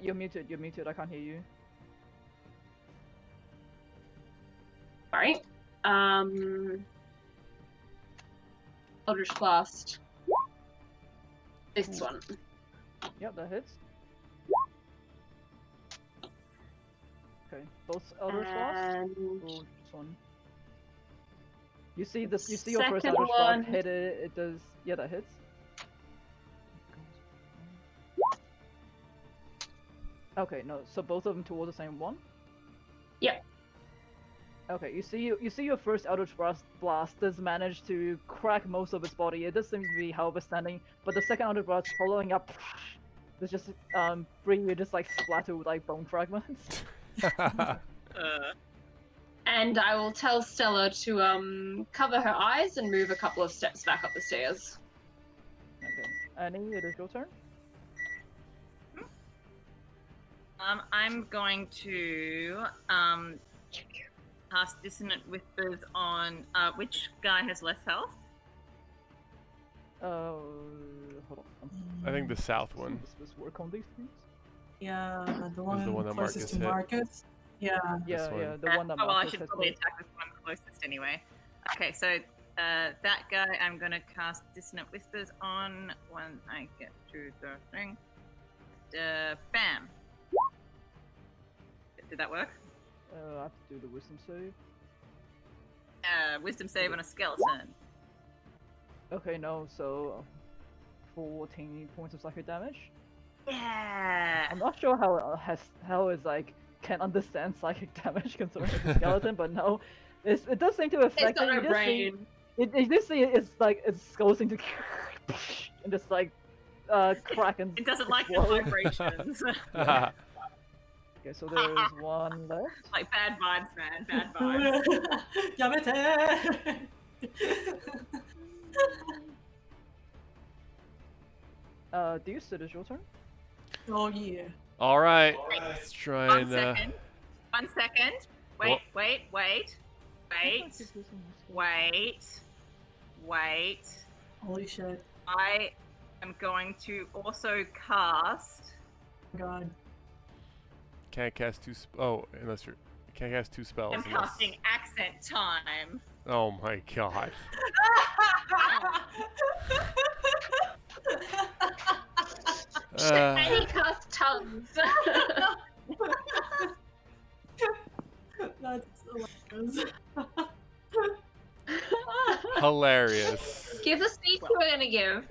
You're muted, I can't hear you. Alright. Eldritch Blast. This one. Yep, that hits. Okay, both Eldritch Blast? Or just one? You see this? You see your first Second Eldritch Blast one. hit it. It does. Yeah, that hits. Okay, no. So both of them towards the same one. Yep. Okay, you see your first Eldritch Blast does manage to crack most of its body. It does seem to be however standing, but the second Eldritch Blast following up, there's just Bree just like splattered with like bone fragments. And I will tell Stella to cover her eyes and move a couple of steps back up the stairs. Okay, Annie, it is your turn. I'm going to cast Dissonant Whispers on which guy has less health? Hold on. I think the south one. Does this work on these things? Yeah, the one, that closest to Marcus hit. Marcus. Yeah. Yeah, one. yeah, the one that well, I Marcus should hit. probably attack this one closest anyway. Okay, so that guy I'm gonna cast Dissonant Whispers on when I get to the thing. Bam! Did that work? I have to do the wisdom save. Wisdom save on a skeleton. Okay, no, so 14 points of psychic damage. Yeah! I'm not sure how it's like can't understand psychic damage considering it's a skeleton, but no, it does seem to affect It's got it. no You just see, brain. you just see its like its skull seem to and just like crack and It doesn't like the explode. vibrations. Okay, so there's one left. Like bad vibes, man. Bad vibes. Yamete! Do you sit as your turn? Oh yeah. All right, let's try One and. second. 1 second. Wait, Oh. wait, wait. Wait. Wait. Wait. Holy shit. I am going to also cast. God. Can't cast two. Unless you're. Can't cast two spells. I'm unless- casting accent time. Oh my god. And he casts tongues. That's hilarious. Hilarious. Give the speech we're gonna give.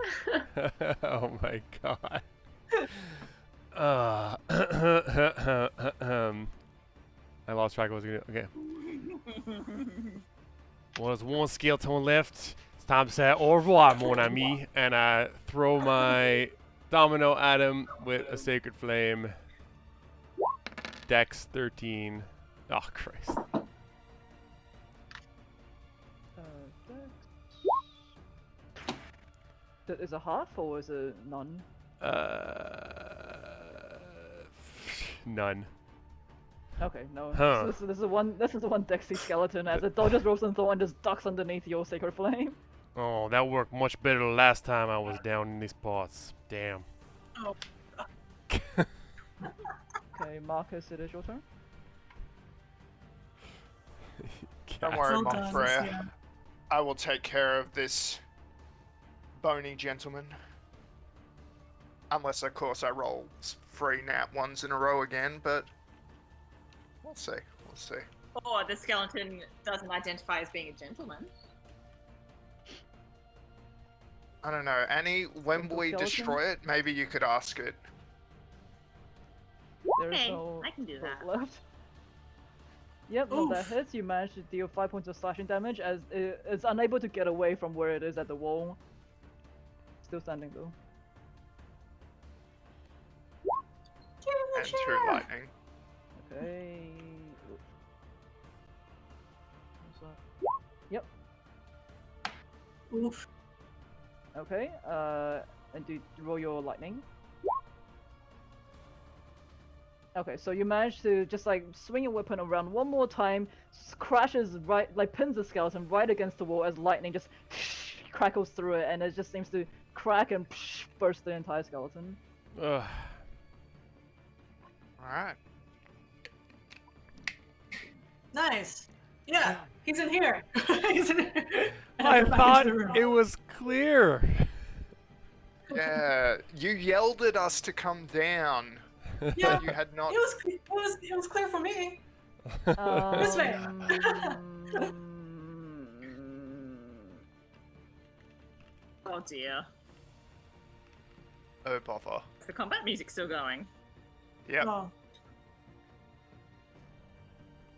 Oh my god. I lost track of what I was gonna. Okay. Well, there's one skeleton left. It's time to say au revoir, mon ami. And I throw my domino at him with a sacred flame. Dex 13. Oh, Christ. Is it half or is it none? None. Okay, no. Huh. So this is the one. This is the one Dexy skeleton as it dodges ropes and thorn and just ducks underneath your sacred flame. Oh, that worked much better the last time I was down in these parts. Damn. Oh. Okay, Marcus, it is your turn. Don't worry, Well my done, friend. yeah. I will take care of this bony gentleman. Unless, of course, I roll 3 nat 1s in a row again, but we'll see. We'll see. Or the skeleton doesn't identify as being a gentleman. I don't know. Annie, when Simple we skeleton? destroy it, maybe you could ask it. There is Okay, no I can do bolt that. left. Yep, no, that Oof. hits. You manage to deal 5 points of slashing damage as it's unable to get away from where it is at the wall. Still standing though. And 2 lightning. Okay. What's that? Yep. Oof. Okay. And do roll your lightning. Okay, so you manage to just like swing your weapon around one more time, crashes right, like pins the skeleton right against the wall as lightning just crackles through it, and it just seems to crack and burst the entire skeleton. Ugh. Alright. Nice. Yeah, he's in here. He's in here. And I go back thought into the room. it was clear. Yeah, you yelled at us to come down. Yeah, You had not. it was clear for me. This way. Oh dear. Oh, bother. Is the combat music still going? Yep. Oh.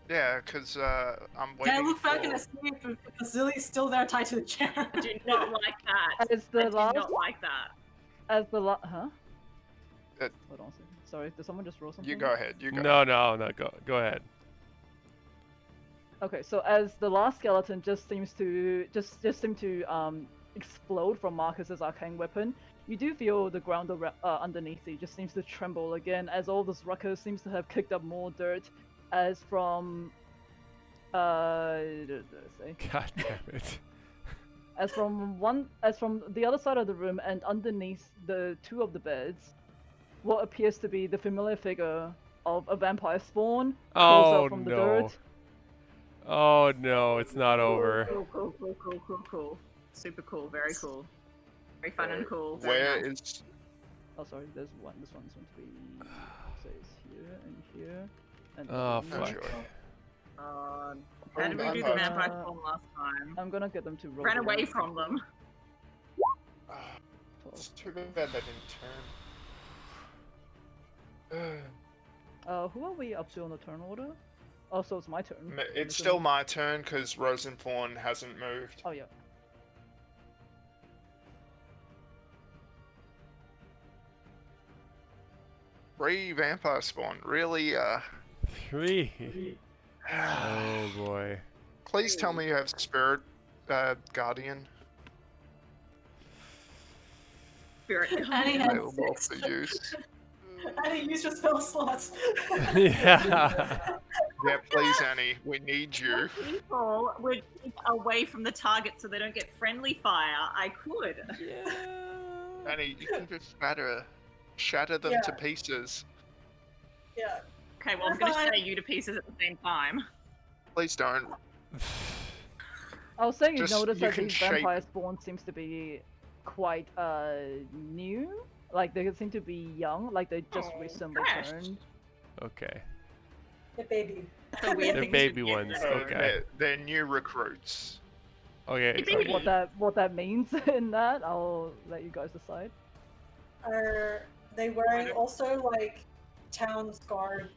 Yeah, because I'm Can I waiting look back for... and see if Vasili's still there tied to the chair? I do not like that. As I the do last, not like that. as the last, huh? Uh, Hold on a second. Sorry, did someone just roll something? You go ahead. You go. No. Go ahead. Okay, so as the last skeleton just seems to explode from Marcus's arcane weapon, you do feel the ground underneath you just seems to tremble again as all this ruckus seems to have kicked up more dirt as from let's see. God damn it. As from the other side of the room and underneath the 2 of the beds, what appears to be the familiar figure of a vampire spawn crawls Oh out from the no. dirt. Oh no, it's not over. Cool. Super cool. Very cool. Very fun and cool. Very Where nice. is... Oh, sorry. This one's going to be says here and here. And Oh, then- fuck. Enjoy. How did we do the Uh, vampire spawn last time? I'm gonna get them to roll. Ran the away ones. from them. It's too bad they didn't turn. Who are we up to on the turn order? Oh, so it's my turn. It's still my turn because Rosenthorn hasn't moved. Oh, yeah. Bree vampire spawn. Really, 3. Oh boy. Please tell me you have Spirit Guardian Spirit. Annie had available 6. for use. Annie, use your spell slots. Yeah. Yeah, please, Annie. We need you. People would keep away from the target so they don't get friendly fire. I could. Annie, you can just shatter them to pieces. Yeah. Okay, well, I'm going to shatter you to pieces at the same time. Please don't. I was saying you Just- notice you that can these shape- vampire spawn seems to be quite new. Like they seem to be young, like they just recently fresh. turned. Okay. The baby. That's a weird They're thing to baby forget, ones. though. Okay. They're new recruits. Okay. Baby. What that means in that, I'll let you guys decide. Are they wearing also like town's guard?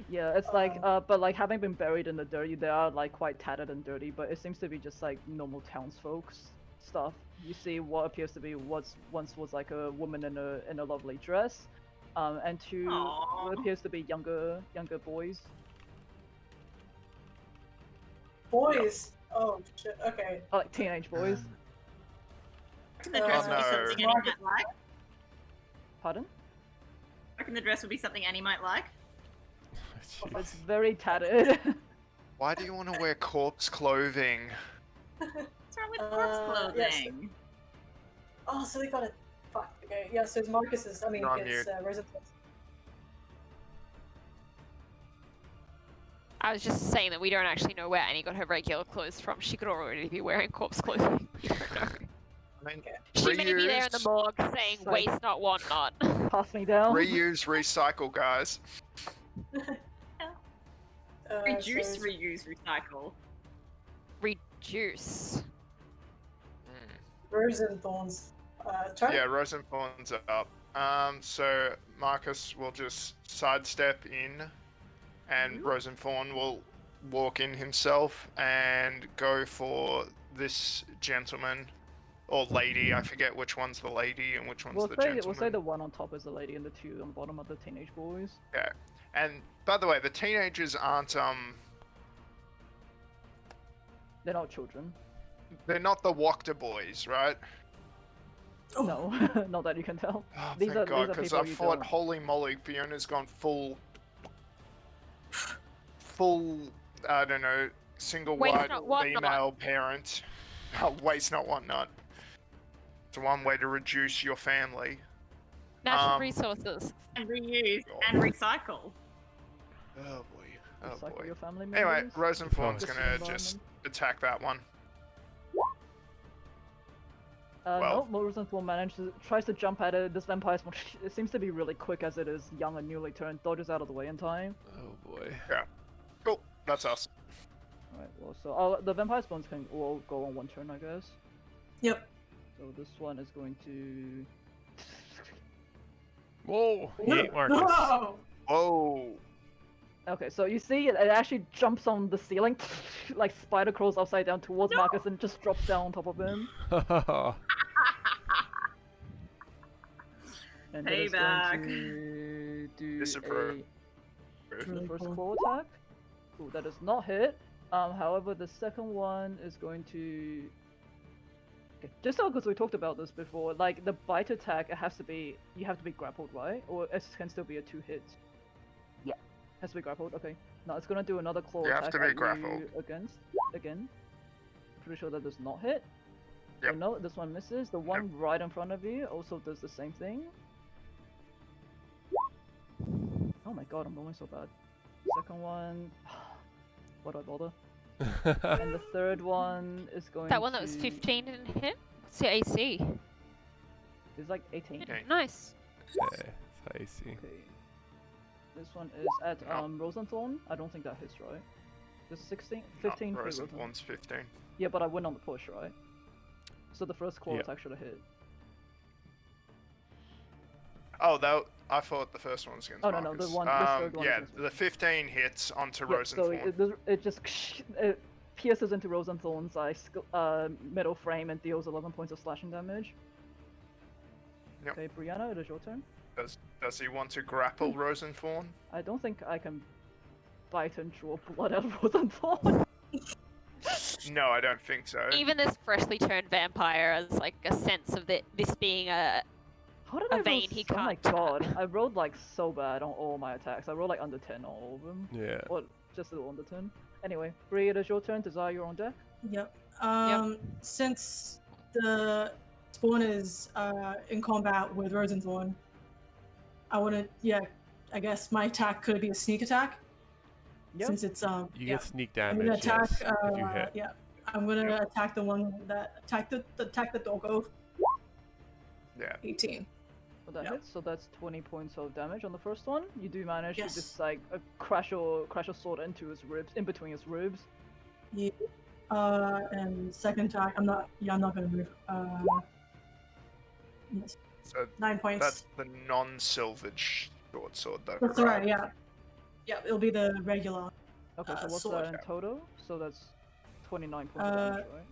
Yeah, it's like but like having been buried in the dirty, they are like quite tattered and dirty, but it seems to be just like normal townsfolk's stuff. You see what appears to be once was like a woman in a lovely dress, and 2 Aww. what appears to be younger boys. Boys. Oh shit. Okay. Like teenage boys. The dress would be no. something Annie might like. Pardon? I reckon the dress would be something Annie might like. It's very tattered. Why do you want to wear corpse clothing? What's wrong with corpse yes. clothing? Oh, so they got it. Fuck. Okay. Yeah. So it's Marcus's. I mean, Not it's Rosenthorn's. I was just saying that we don't actually know where Annie got her regular clothes from. She could already be wearing corpse clothing. We don't know. I mean, She may be there in the morgue saying, Like- waste not, want not. Pass me down. reuse, recycle, guys. Reduce, So reuse, recycle. Reduce. Rosenthorn's turn. Yeah, Rosenthorn's up. So Marcus will just sidestep in, and Rosenthorn will walk in himself and go for this gentleman or lady. I forget which one's the lady and which one's the gentleman. We'll say the one on top is the lady and the 2 on the bottom are the teenage boys. Yeah. And by the way, the teenagers aren't They're not children. they're not the Wachter boys, right? No, not that you can tell. Oh, These thank are God, because people I you thought, don't- holy moly, Fiona's gone full, I don't know, single Waste white not, want not. female parent. Oh, waste not, want not. It's one way to reduce your family. Natural resources. And reuse and recycle. Oh boy, oh Recycle boy. your family Anyway, members. Rosenthorn's Just gonna the just environment. attack that one. No, Rosenthorn tries to jump at it. This vampire spawn, it seems to be really quick as it is young and newly turned. Dodges out of the way in time. Oh boy. Cool, that's us. Alright, well, so the vampire spawns can all go on one turn, I guess. Yep. So this one is going to. Whoa! He ate Marcus. No! Whoa. Okay, so you see it actually jumps on the ceiling, like spider crawls upside down towards Marcus and just drops down on top of him. And it is going to do Disapprove. the first claw attack. Ooh, that does not hit. However, the second one is going to. Okay, just so because we talked about this before, like the bite attack, it has to be you have to be grappled, right? Or it can still be a 2-hit. Yeah, has to be grappled. Okay, now it's gonna do another claw You attack have to be at grappled. you again. Pretty sure that does not hit. Yep. So no, this one misses. The one right in front of you also does the same thing. Oh my god, I'm rolling so bad. Second one. Why do I bother? And the third one is going That one that was to- 15 didn't hit? What's your AC? It's like 18. Okay. Nice. Okay, so I see. Okay. This one is at Rosenthorn. I don't think that hits, right? The 16, 15 for Rosenthorn. Rosenthorn's 15. Yeah, but I win on the push, right? So the first claw Yeah. attack should have hit. Oh, that. I thought the first one was against Oh, no, Marcus. the third one is Yeah, against the 15 hits onto Yeah, Rose and so Thorn. it just it pierces into Rose and Thorn's metal frame and deals 11 points of slashing damage. Yep. Okay, Brianna, it is your turn. Does he want to grapple Rose and Thorn? I don't think I can bite and draw blood out of Rose and Thorn. No, I don't think so. Even this freshly turned vampire has like a sense of this being a How did a I roll vein he Oh my can't god, I rolled like so bad on all my attacks. I rolled like under 10 on all of them. Yeah. Or just a little under 10. Anyway, Bree, it is your turn. Desire, you're on deck. Yep. Since the spawn is in combat with Rosenthorn, I want to, I guess my attack could be a sneak attack. Yep. Since it's You get sneak I'm damage. gonna attack. Yes, if you hit. Yeah, I'm gonna attack the one that attack the doggo. Yeah. 18. Well, that Yep. hits, so that's 20 points of damage on the first one. You do manage Yes. to just like crash your sword into his ribs, in between his ribs. Yeah. And second attack, I'm not gonna move. Yes. So 9 points. that's the non-silvage short sword, though. That's alright. Yeah. Yeah, it'll be the regular. Okay, so what's sword. that in total? So that's 29 points of damage, right?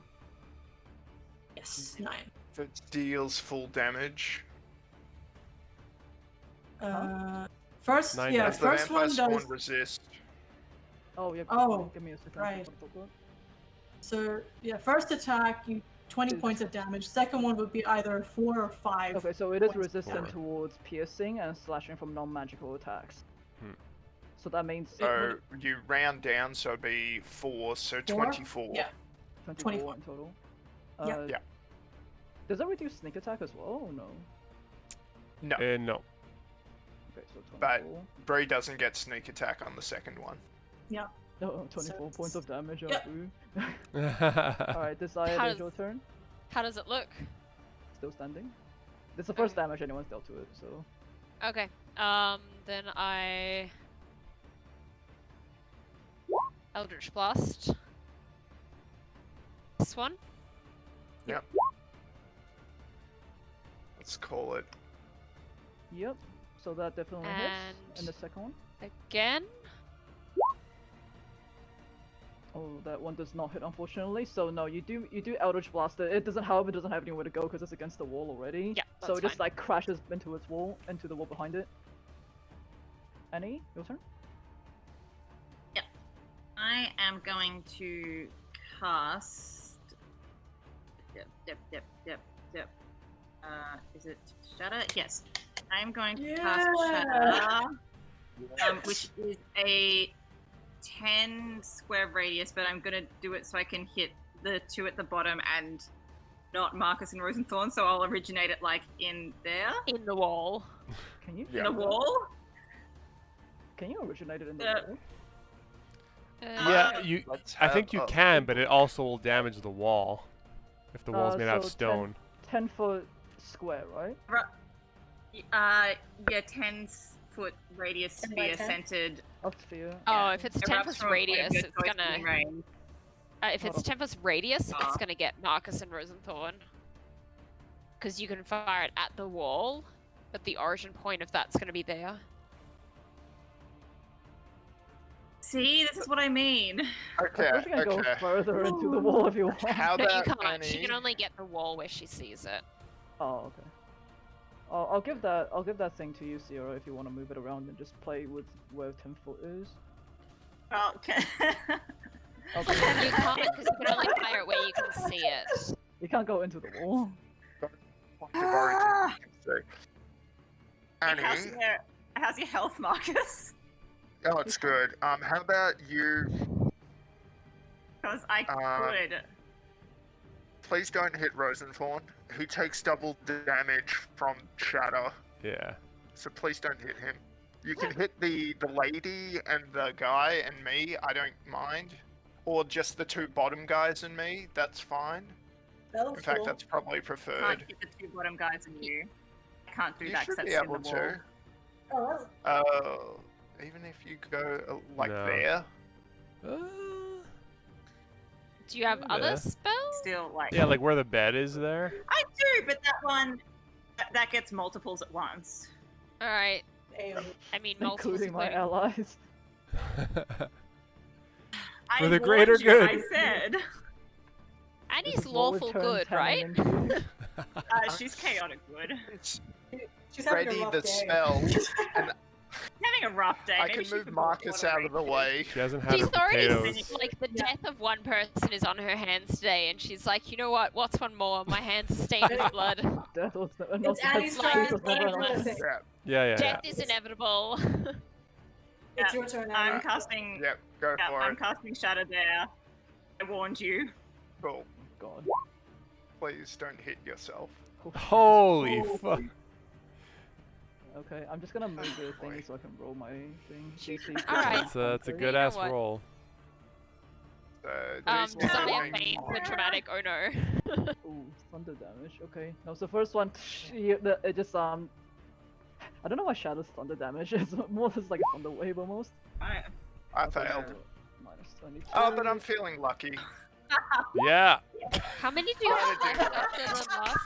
Yes, 9. So it deals full damage. First, Nine yeah, damage. Does the first vampire one spawn does. resist? Oh, yeah. Oh, give me a second. right. So yeah, first attack, you 20 Is- points of damage. Second one would be either 4 or 5. Okay, so it is points. resistant Four. towards piercing and slashing from non-magical attacks. Hmm. So that means So you round down, so it'd be 4, so 24. Yeah. 24 in total. Yeah. Yeah. Does that reduce sneak attack as well, or no? No, No. Okay, so 24. But- Bree doesn't get sneak attack on the second one. Oh, 24 points of damage. Yeah. Alright, Desire, How it is does- your turn. How does it look? Still standing. This is the first damage anyone's dealt to it, so. Okay. Then I Eldritch Blast. This one. Let's call it. Yep. So that definitely hits. And- And the second one. Again. Oh, that one does not hit, unfortunately. So no, you do Eldritch Blast it. It doesn't, however, doesn't have anywhere to go because it's against the wall already. Yeah, So that's it just fine. like crashes into its wall, into the wall behind it. Annie, your turn. I am going to cast. Yep. Is it Shatter? Yes. I'm going to cast Shatter, which is a 10 square radius, but I'm gonna do it so I can hit the 2 at the bottom and not Marcus and Rosenthorn, so I'll originate it like in there, In the wall. Can you? Yeah. in the wall. Can you originate it in the Yeah. wall? Yeah, you. Let's I have think you a- can, but it also will damage the wall if the wall's made out of so stone. 10-foot square, right? Yeah, 10-foot radius 10 by sphere 10? centered. Up sphere. Oh, if it's a 10 erupts foot from a point of radius, your it's choice gonna. within range. If it's 10 foot radius, Ah. it's gonna get Marcus and Rosenthorn. Because you can fire it at the wall, but the origin point of that's gonna be there. See, this is what I mean. Okay, I think I can go okay. further into the wall if you want. How No, you about can't. She Annie? can only get the wall where she sees it. Oh, okay. I'll give that thing to you, Sierra, if you want to move it around and just play with where 10 foot is. Oh, okay. Okay. You can't because you can only fire it where you can see it. You can't go into the wall. Point of origin, you can say. how's, Annie, how's your health, Marcus? oh, it's good. How about you? Because I could. Please don't hit Rosenthorn. He takes double damage from Shatter, Yeah. so please don't hit him. You can hit the lady and the guy and me. I don't mind. Or just the 2 bottom guys and me. That's fine. That'll In fact, cool. that's probably Can't preferred. hit the 2 bottom guys and you. I can't do You that should because be that's in able the wall. to. Oh, Even if you go like No. there. Do you have other Yeah. spells? Still, like. Yeah, like where the bed is there. I do, but that one. That gets multiples at once. Alright. Ayo. I mean, multiples including my including. allies. For I the greater warned you, good. I said. And This he's is what we're lawful turn good, right? Tanning into. She's chaotic good. It's She's having ready a rough the day. spell, and Having a rough day. I Maybe can she move could Marcus out of the way. She hasn't had She's her already potatoes. like the death of one person is on her hands today, and she's like, you know what? What's one more? My hands are stained with blood. Death was It's Annie's like- turn. Death was never an Annie's option. turn. Yeah, Yeah. Death is inevitable. It's your turn, I'm Annie. casting. yep, go Yeah, for I'm it. casting Shadow there. I warned you. Cool. God. Please don't hit yourself. Holy fuck. Okay, I'm just gonna move the thingy so I can roll my thing. DC. Alright. It's a You good know ass what? roll. Does DC somebody have 15. pain for traumatic? Oh no. Ooh, thunder damage. Okay. No, so first one, it just I don't know why Shadow's thunder damage. It's more just like a thunder wave almost. I Okay, failed. so minus 22. Oh, but I'm feeling lucky. Yeah. How many do you have left after the last?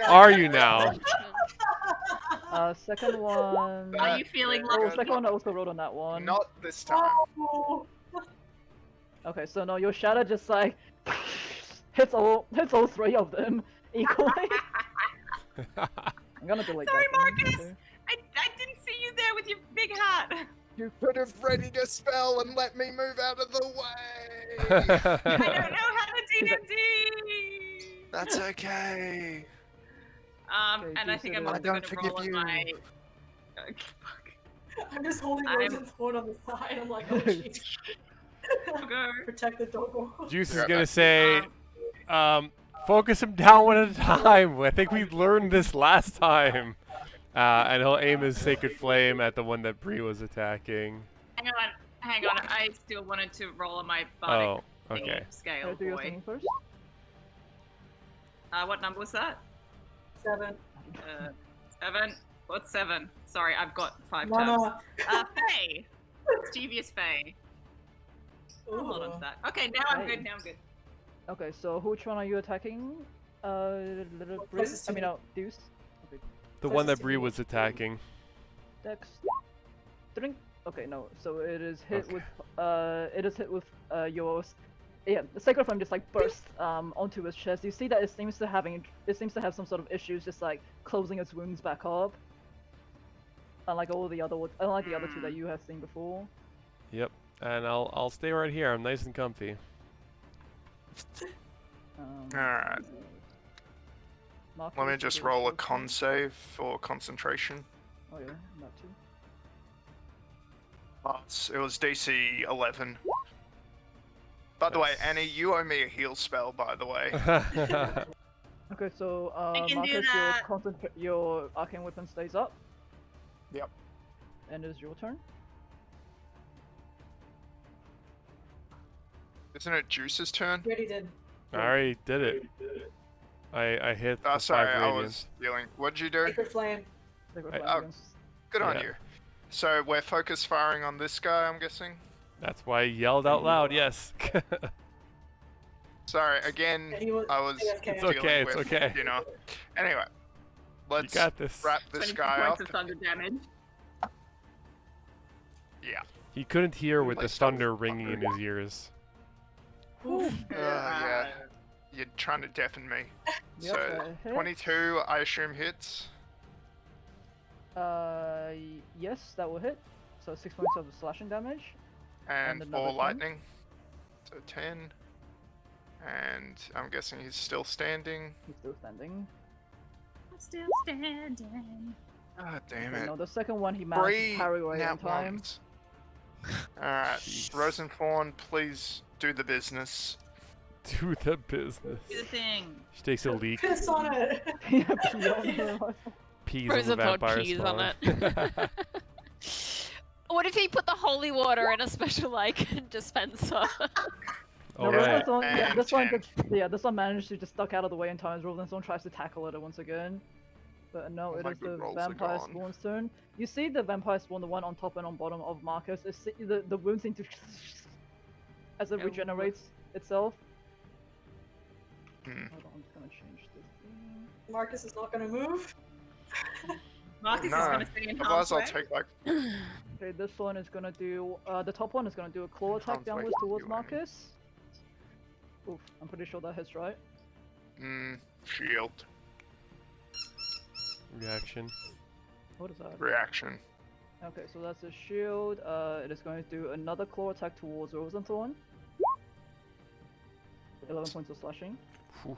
Are you now? Second one. Are you feeling Oh, lucky? second one I also rolled on that one. Not this time. Oh. Okay, so no, your shadow just like hits all three of them equally. I'm gonna delete Sorry, that. thing, Marcus! too. I didn't see you there with your big hat. You could have readied a spell and let me move out of the way. I don't know how to D&D. That's okay. Okay, And I think I'm I also don't gonna forgive roll on you. my. I'm just holding I'm- Rosen's horn on the side. I'm like, oh jeez. Go. Protect the doggo. Juice is Yeah, gonna but- say, focus him down one at a time. I think we learned this last time. And he'll aim his Sacred Flame at the one that Bree was attacking. Hang on. I still wanted to roll on my bardic Oh, okay. scale, Okay, do your boy. thing first. What number was that? 7. 7. What's 7? Sorry, I've got 5 tabs. Mama. Faye. Mischievous Faye. Hold on to that. Okay, now I'm good. Okay, so which one are you attacking? Little Bree? closest to I mean, me. no, Deuce. The one that Closest to Bree me. was attacking. Dex. Drink. Okay, no. So it is hit Okay. with. It is hit with yours. Yeah, the Sacred Flame just like bursts onto his chest. You see that it seems to have some sort of issues, just like closing its wounds back up. Unlike the other two that you have seen before. Yep. And I'll stay right here. I'm nice and comfy. Alright. Let me just roll a con save for concentration. Oh yeah, that too. It was DC 11. By the way, Nice. Annie, you owe me a heal spell, by the way. Okay, so I can do Marcus, that. your arcane weapon stays up. Yep. And it is your turn. Isn't it Juice's turn? You already did. I already did it. I hit Oh, the sorry, 5 I radiant. was dealing. What'd you do? Sacred Flame. Sacred Hey, Flame oh. against- Good on Yeah. you. So we're focus firing on this guy, I'm guessing? That's why I yelled out loud, yes. Sorry, again, And he was I was AFK. It's dealing okay, it's with, okay. you know. Anyway, You let's got this. wrap this 22 guy points up. of thunder damage. Yeah. He couldn't hear with the Let's start thunder with ringing in thunder. his ears. Yeah. You're trying to deafen me. Yep, So, that hits. 22, I assume hits. Yes, that will hit. So 6 points of slashing damage. And And another 4 10. lightning. So 10. And I'm guessing he's still standing. He's still standing. Still standing. Ah, damn Okay, it. no, the second one he managed Bree, to carry away now in time. once. Alright, Rosenthorn, please do the business. Do the business. Do the thing. She takes a leak, Piss on it. Yeah, pee on her rifle. pees on the Rosenthorn vampire pees on spawn. What if he put the holy water in a special like dispenser? No, Alright. Rosenthorn- yeah, And this one 10. this one managed to just duck out of the way in time as Rosenthorn tries to tackle it once again. But no, All it my is the good rolls are vampire gone. spawn's turn. You see the vampire spawn, the one on top and on bottom of Marcus, the wound seems to as it Oh. regenerates itself. Hmm. Hold on, I'm just gonna change this thing. Marcus is not gonna move. Marcus is No, going to stay in otherwise harm's I'll way. take like Okay, this one is gonna do. The top one is gonna do a claw attack Harm's way downwards for towards you, Amy. Marcus. Oof, I'm pretty sure that hits, right? shield Reaction. What is that? reaction. Okay, so that's a shield. It is going to do another claw attack towards Rosenthorn. 11 points of slashing. Whew.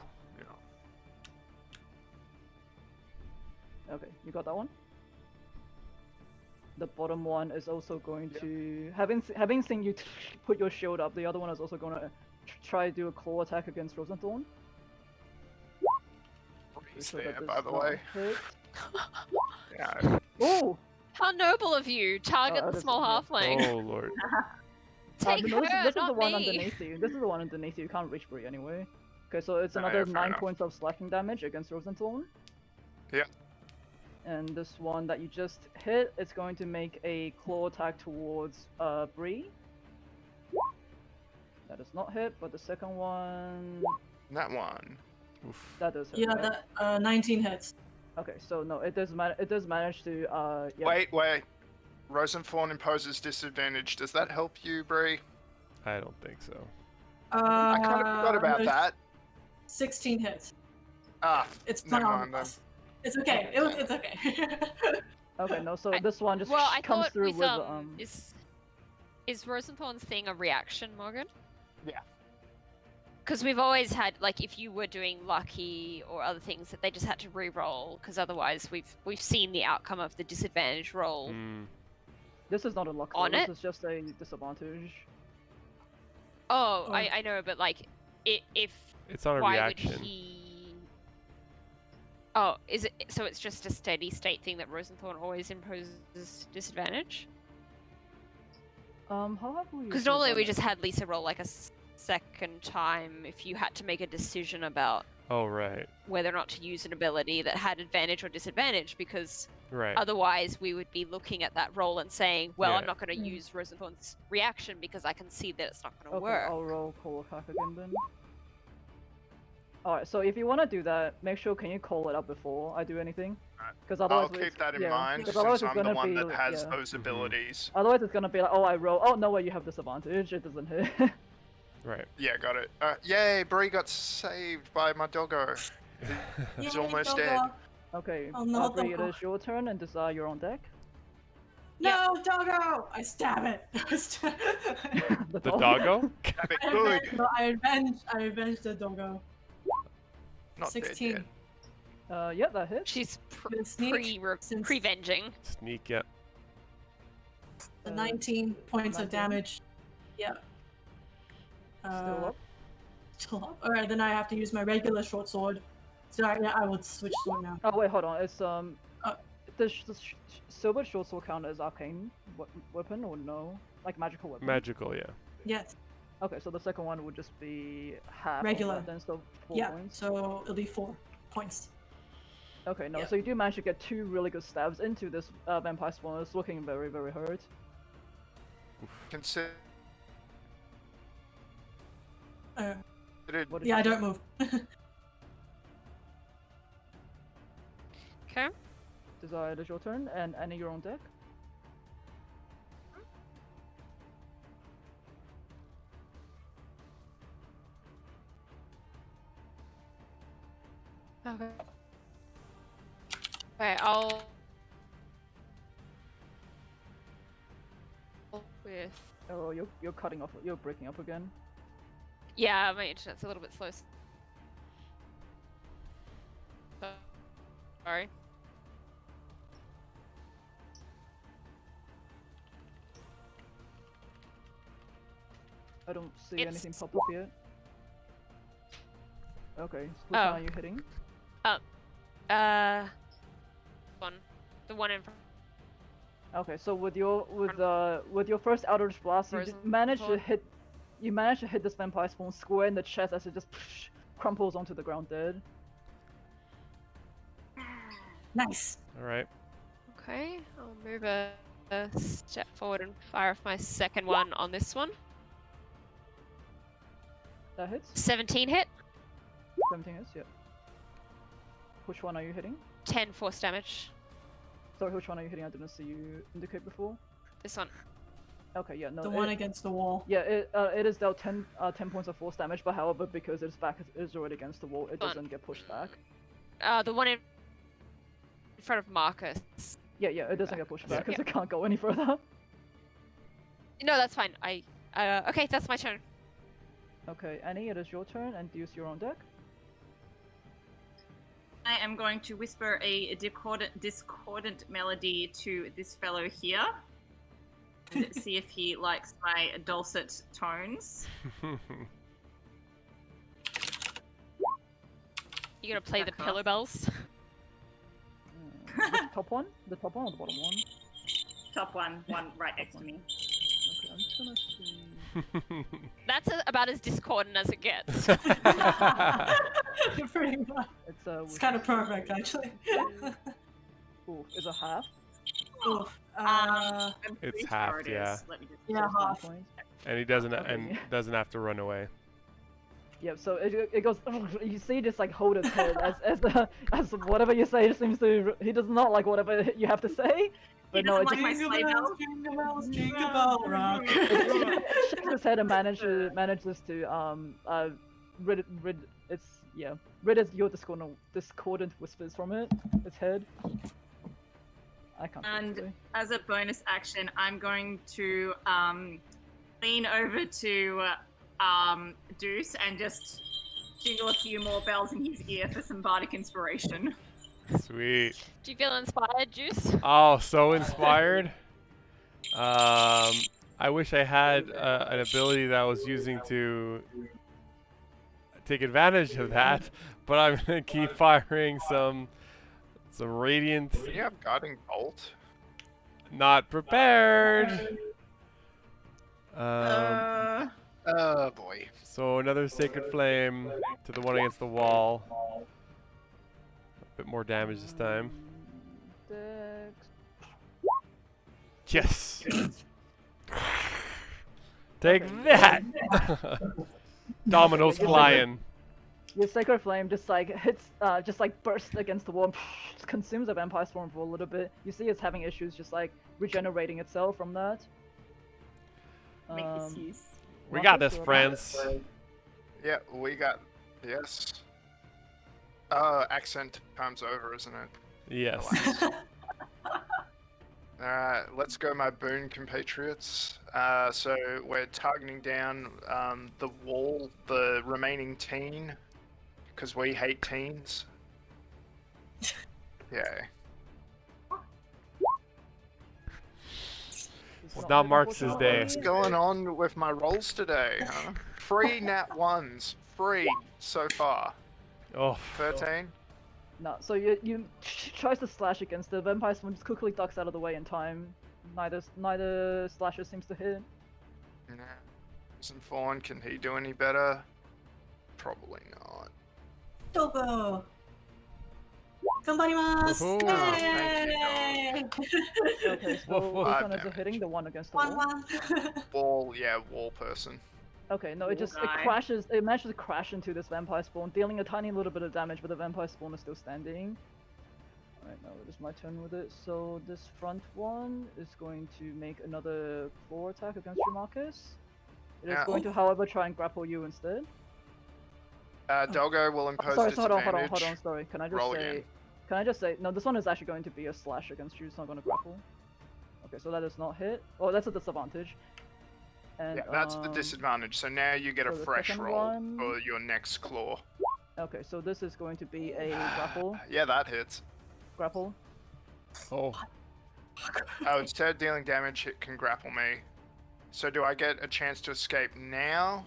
Okay, you got that one. The bottom one is also going to, having seen you put your shield up, the other one is also going to try to do a claw attack against Rosenthorn. He's So there, that by does the not way. hit. Yeah. Oh! How noble of you! Target that the is small good. halfling. Oh lord. Take no, her, this is the not one me. underneath you. This is the one underneath you. You can't reach Bree anyway. Okay, so it's Yeah, another fair 9 enough. points of slashing damage against Rosenthorn. Yeah. And this one that you just hit, it's going to make a claw attack towards Bree. That does not hit, but the second one, That one. Oof. that does hit. Yeah, right? that 19 hits. Okay, so no, it does manage to yeah. Wait. Rosenthorn imposes disadvantage. Does that help you, Bree? I don't think so. I kind of forgot about no, that. 16 hits. Ah, It's never my mind armor then. class. It's okay. It's okay. Okay, no, so I- this one just Well, I comes thought through with with is Rosenthorn's thing a reaction, Morgan? Yeah. Because we've always had, like, if you were doing lucky or other things, that they just had to re-roll, because otherwise we've seen the outcome of the disadvantage roll. Mm. This is not a luck roll. On This it? is just a disadvantage. Oh, Oh. I know, but like, if It's on a why reaction. would he? Oh, is it? So it's just a steady state thing that Rosenthorn always imposes disadvantage? How have we? Because usually normally done we it? just had Lisa roll like a second time if you had to make a decision about Oh right. whether or not to use an ability that had advantage or disadvantage, because Right. otherwise we would be looking at that roll and saying, well, I'm Yeah. not going to use Rosenthorn's reaction because I can see that it's not going to Okay, work. I'll roll call attack again then. Alright, so if you want to do that, make sure can you call it up before I do anything? Because otherwise I'll keep that in yeah, mind 'cause since otherwise it's I'm the gonna one be, that has yeah. those Mhm. abilities. Otherwise it's gonna be like, oh I roll, oh no way you have disadvantage, it doesn't hit. Right. Yeah, got it. Yay, Bree got saved by my doggo. He's Yay, almost doggo. dead. Okay, Oh, no, Bree, it doggo. is your turn and desire you're on deck. No, doggo! I stab it. The doggo? Have it good. I avenge the doggo. Not 16. dead Yeah, that hits. She's With sneak, since pre-venging. Sneak, yeah. the 19 points of 19. damage. Yeah. Still up. Still up. Alright, then I have to use my regular short sword. So I will switch sword now. Oh wait, hold on. It's the silver short sword count as arcane weapon or no? Like magical weapon. Magical, yeah. Yes. Okay, so the second one would just be half. Regular. Of that, then so 4 Yeah. points. So it'll be 4 points. Okay, no, yeah. so you do manage to get 2 really good stabs into this vampire spawn. It's looking very, very hurt. Consider Uh, What did yeah, I you don't move. Okay. Desire, it is your turn, and Annie, you're on deck. Okay. Okay, I'll. With. Oh, you're cutting off. You're breaking up again. Yeah, my internet's a little bit slow. Sorry. I don't see It's- anything pop up yet. Okay, so which Oh. one are you hitting? One. The one in front. Okay, so with your first Eldritch Blast, you Frozen just managed to Thorn. hit. You managed to hit this vampire spawn square in the chest as it just crumples onto the ground dead. Nice. Alright. Okay, I'll move a step forward and fire off my second one on this one. That hits. 17 hit, 17 hits, yeah. Which one are you hitting? 10 force damage. Sorry, which one are you hitting? I didn't see you indicate before. This one. Okay, yeah, no. The one against the wall. Yeah, it is dealt 10 points of force damage, but however, because its back is already against the wall, it doesn't get pushed back. The one in front of Marcus. Yeah, it doesn't get pushed back because it can't go any further. No, that's fine. Okay, that's my turn. Okay, Annie, it is your turn, and use your own deck. I am going to whisper a discordant melody to this fellow here. And see if he likes my dulcet tones. You gonna play the pillow bells? The top one? The top one or the bottom one? Top one right next to me. Okay, I'm just gonna see. That's about as discordant as it gets. Pretty much. It's kind of perfect, actually. Ooh, is a half? Oof. It's half, yeah. Yeah, half. And he doesn't doesn't have to run away. Yep. So it goes. You see, just like hold his head as whatever you say seems to. He does not like whatever you have to say. But no, it just Jingle bells, jingle bell rock. it shakes his head and manages to rid your discordant whispers from its head. I can't. And as a bonus action, I'm going to lean over to Deuce and just jingle a few more bells in his ear for some bardic inspiration. Sweet. Do you feel inspired, Juice? Oh, so inspired. I wish I had an ability that I was using to take advantage of that, but I'm gonna keep firing some radiant. Do you have guiding bolt? Not prepared. Oh boy. So another sacred flame to the one against the wall. A bit more damage this time. Yes. Take that. Dominoes flying. Your sacred flame just like hits, just like bursts against the wall, just consumes the vampire storm for a little bit. You see it's having issues, just like regenerating itself from that. Make this use. We got this, friends. Yeah, we got. Yes. Accent times over, isn't it? Yes. Alright, let's go, my boon compatriots. So we're targeting down the wall, the remaining teen, because we hate teens. Yeah. It's not Marcus's day. What's going on with my rolls today, huh? 3 nat 1s. 3 so far. Oh. 13? No, so you tries to slash against the vampire storm, just quickly ducks out of the way in time. Neither slasher seems to hit. Nah. Isn't Fawn, can he do any better? Probably not. Dobo! Ganbarimasu! Yay! Okay, so which one is it hitting? The one against the wall? Wall person. Okay, no, it manages to crash into this vampire spawn, dealing a tiny little bit of damage, but the vampire spawn is still standing. Alright, now it is my turn with it. So this front one is going to make another claw attack against you, Marcus. It is going to, however, try and grapple you instead. Doggo will impose disadvantage. Hold on, sorry. Can I just say, no, this one is actually going to be a slash against you, it's not going to grapple. Okay, so that is not hit. Oh, that's a disadvantage. And, yeah, that's the disadvantage. So now you get a fresh roll for your next claw. Okay, so this is going to be a grapple. Yeah, that hits. Grapple. Oh. Oh, instead of dealing damage, it can grapple me. So do I get a chance to escape now?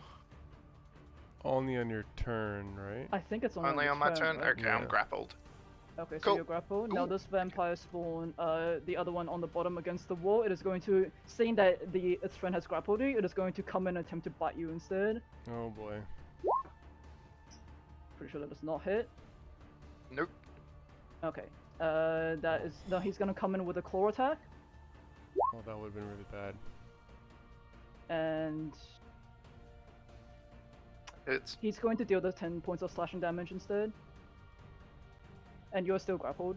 Only on your turn, right? I think it's only on my turn. Right? Okay, yeah. I'm grappled. Okay, so you're grappled. Now this vampire spawn, the other one on the bottom against the wall, it is going to, seeing that its friend has grappled you, it is going to come in and attempt to bite you instead. Oh boy. Pretty sure that does not hit. Nope. Okay. No, he's gonna come in with a claw attack. Oh, that would have been really bad. And he's going to deal the 10 points of slashing damage instead. And you're still grappled.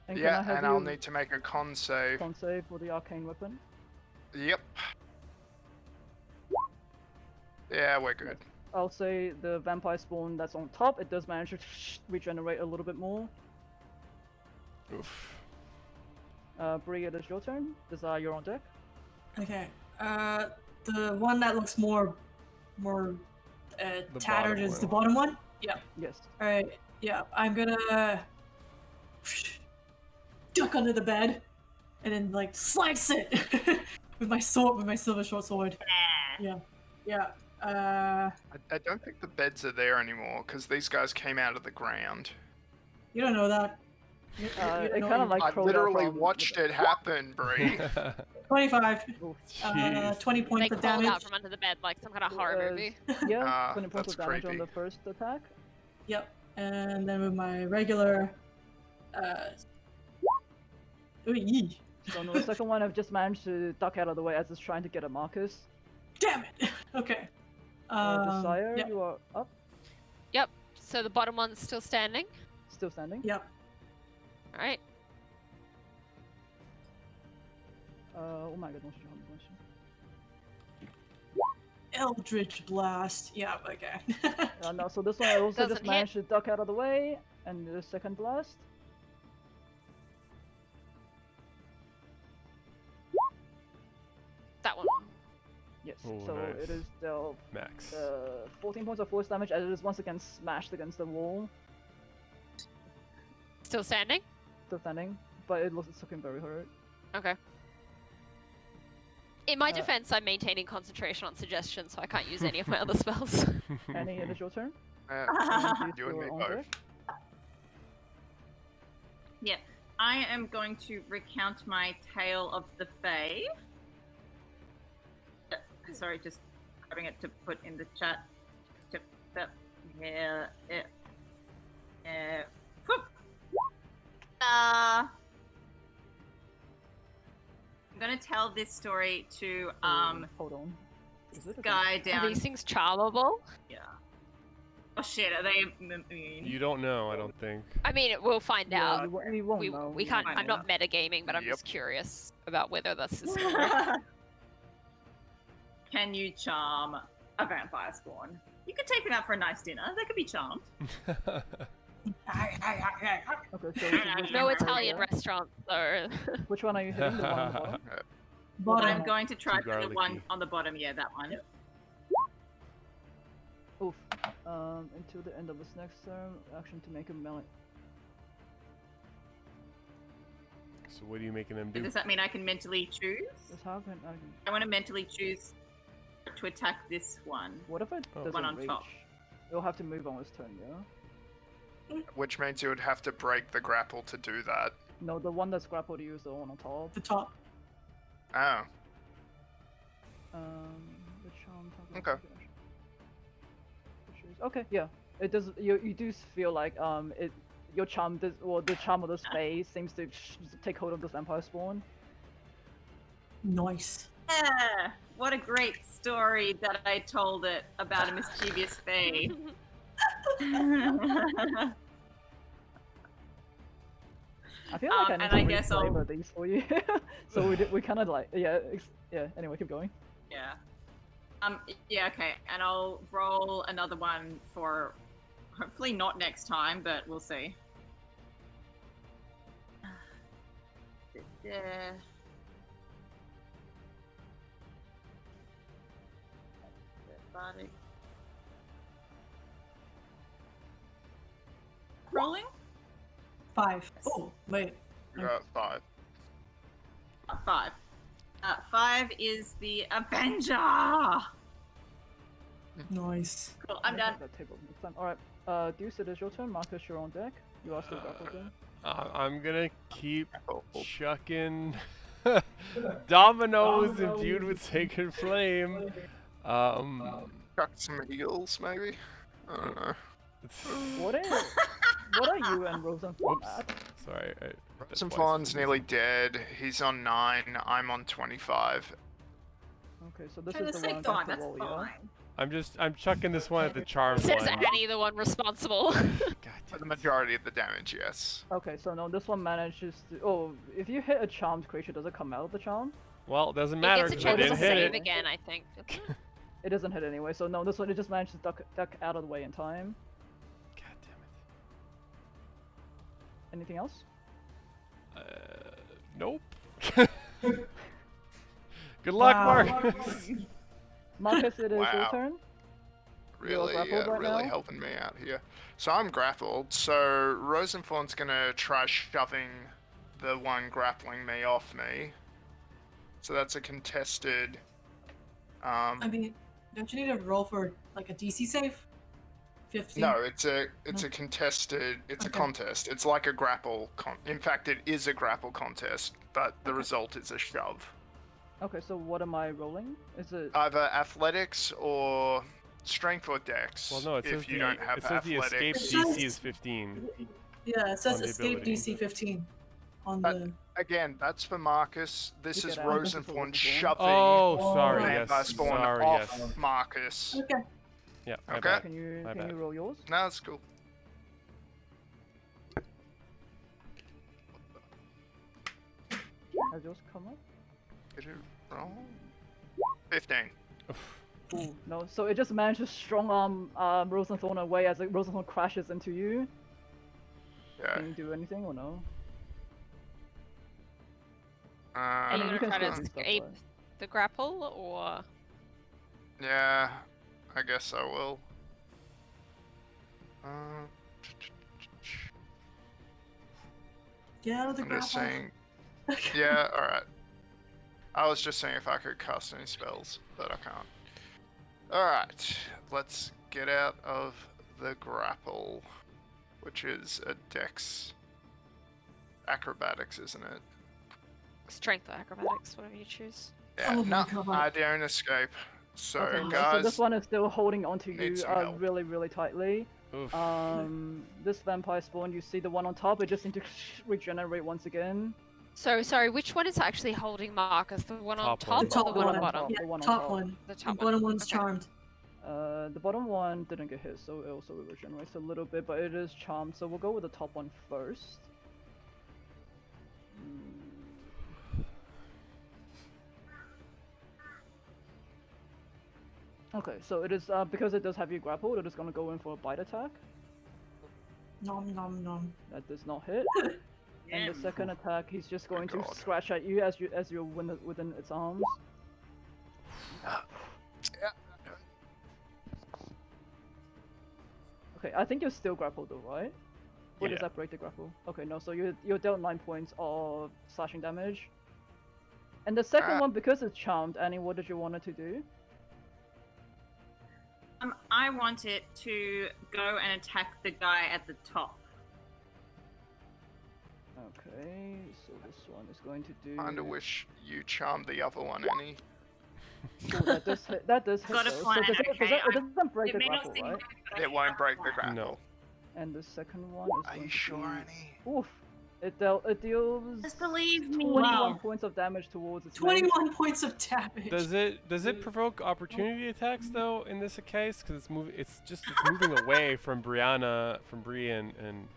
And can Yeah, I have and you I'll need to make a con save. con save for the arcane weapon? Yep. Yeah, we're good. I'll say the vampire spawn that's on top, it does manage to regenerate a little bit more. Oof. Bree, it is your turn. Desire, you're on deck. Okay. The one that looks more tattered is the bottom one. Yeah. Yes. All right. Yeah. I'm gonna duck under the bed and then like slice it with my sword, with my silver short sword. Yeah. Yeah. I don't think the beds are there anymore because these guys came out of the ground. You don't know that. You It don't know kind of what like I crawled out literally from- watched it happen, Bree. 25. Jeez. 20 They points of crawled damage. out from under the bed like some kind of horror movie. Yeah, Ah, 20 points that's of damage on creepy. the first attack. Yep. And then with my regular. Ooh, yee. So on the second one, I've just managed to duck out of the way as it's trying to get a Marcus. Damn it. Okay. Desire, Yep. you are up, Yep. So the bottom one's still standing. still standing. Yep. All right. Oh my goodness, you have a question. Eldritch Blast. Yeah, okay. No, so this one I also Doesn't just hit. managed to duck out of the way, and the second blast. That one. Yes, Oh, so nice. it is dealt Max. 14 points of force damage as it is once again smashed against the wall. Still standing. Still standing, but it looks looking very hurt. Okay. In my Uh, defense, I'm maintaining concentration on suggestion, so I can't use any of my other spells. Annie, it is your turn. You and me on both. deck. Yeah, I am going to recount my tale of the Fae. Sorry, just grabbing it to put in the chat. Yeah, whoop. I'm gonna tell this story to Hold on. Is this it a guy Are down. these things charmable? Yeah. Oh shit, are they immune? You don't know, I don't think. I mean, we'll find Yeah, out. we won't We, know. we can't. might I'm not metagaming, but I'm Yep. just curious about whether this is. gonna work. Can you charm a vampire spawn? You could take them out for a nice dinner. They could be charmed. Okay, so No Italian restaurant, so. which one are you hitting? The one on the bottom? Bottom. I'm going to try Too for the one garlicky. on the bottom. Yeah, that one. Oof. Until the end of this next turn, action to make a melee. So what are you making them do? Does that mean I can mentally choose? Just how can I? I want to mentally choose to attack this one. What if it Oh. doesn't One on reach? top. It'll have to move on its turn, yeah. Which means you would have to break the grapple to do that. No, the one that's grappled you is the one on top. The top. Oh. The charm. Okay. Okay, yeah. It does. You do feel like it. Your charm does, or the charm of the space seems to take hold of this vampire spawn. Nice. Yeah, what a great story that I told it about a mischievous fae. I feel like I And need I to guess I'll- reflavor these for you. So we kind of like yeah. Anyway, keep going. Yeah. Yeah, okay. And I'll roll another one for hopefully not next time, but we'll see. Yeah. Rolling? 5. Oh, wait. You got 5. 5. 5 is the Avenger! Nice. Cool, I'm done. That table next time. All right. Deuce, it is your turn. Marcus, you're on deck. You are still grappled in. I'm gonna keep Oh. chucking dominoes imbued with sacred flame. Chuck some heals, maybe? I don't know. What are you and Rosen Whoops. at? Sorry. Some Fawn's nearly dead. He's on 9. I'm on 25. Okay, so this Trying is to the say one 5, back to that's roll, yeah? fine. I'm chucking this one at the charm Says one. Annie, the one responsible. God For the majority of the damage, yes. Okay, so no, this one manages to. Oh, if you hit a charmed creature, does it come out of the charm? Well, it doesn't It matter gets a because I chance to didn't hit save it. again, I think. It doesn't hit anyway, so no, this one it just managed to duck out of the way in time. God Anything else? damn it. Nope. Good luck, Wow. Marcus. Marcus, it is your Wow. turn. Really, grappled right really now? helping me out here. So I'm grappled. So Rosenthorn's gonna try shoving the one grappling me off me. So that's a contested. I mean, don't you need to roll for like a DC save? 15. No, it's a contested. It's a Okay. contest. It's like a grapple. In fact, it is a grapple contest, but the result is a shove. Okay, so what am I rolling? Is it? Either athletics or strength or dex. Well, no, it says if you don't have it says the escape athletics. It DC says- is 15. Yeah, it says On the escape ability. DC 15 on But- the. Again, that's for Marcus. This You is get out. This is Rosenthorn Rosenthorn. shoving Oh, sorry. Oh. Yes. Vampire Spawn Sorry. off Yes. Marcus. Okay. Yeah. My Okay. bad. Can you My can bad. you roll yours? No, that's cool. Has yours come up? Did you roll? 15. Ooh, no. So it just managed to strong arm Rosenthorn away as Rosenthorn crashes into you. Yeah. Can you do anything or no? Are I you mean, you gonna can try to still do stuff, escape right? the grapple, or Yeah, I guess I will. Get out of the I'm just grapple. saying. Yeah, alright. I was just saying if I could cast any spells, but I can't. Alright, let's get out of the grapple, which is a dex. Acrobatics, isn't it? strength or acrobatics, whatever you choose? Yeah, Oh my no, God. I don't escape. So, Okay, no, guys, so this one is still holding onto need you some help. really, really tightly. Oof. This vampire spawn, you see the one on top, it just seems to regenerate once again. So sorry, which one is actually holding Marcus? The one on Top top one. The or the top one on one. bottom? Yeah, The one on top top. one. The The top bottom one. one's Okay. charmed. The bottom one didn't get hit, so it also regenerates a little bit, but it is charmed, so we'll go with the top one first. Okay, so it is because it does have you grappled, it is gonna go in for a bite attack. Nom nom nom. That does not hit. And the second attack, he's just going to God. scratch at you as you're within its arms. Okay, I think you're still grappled though, right? Or does Yeah. that break the grapple? Okay, no, so you're dealt 9 points of slashing damage. And the second Ah. one, because it's charmed, Annie, what did you want it to do? I want it to go and attack the guy at the top. Okay, so this one is going to do. kinda wish you charmed the other one, Annie. Oh, that does hit. That does hit. Got a though. plan, So does it, okay, it doesn't break It the may not grapple, seem right? like it, but It won't break the grapple. No. And the second one is. Are going you to sure, do- Annie? Oof! It deals Just believe me. 21 points of damage towards its main. 21 points of damage. Does it provoke opportunity attacks though in this case? Because it's moving away from Bree and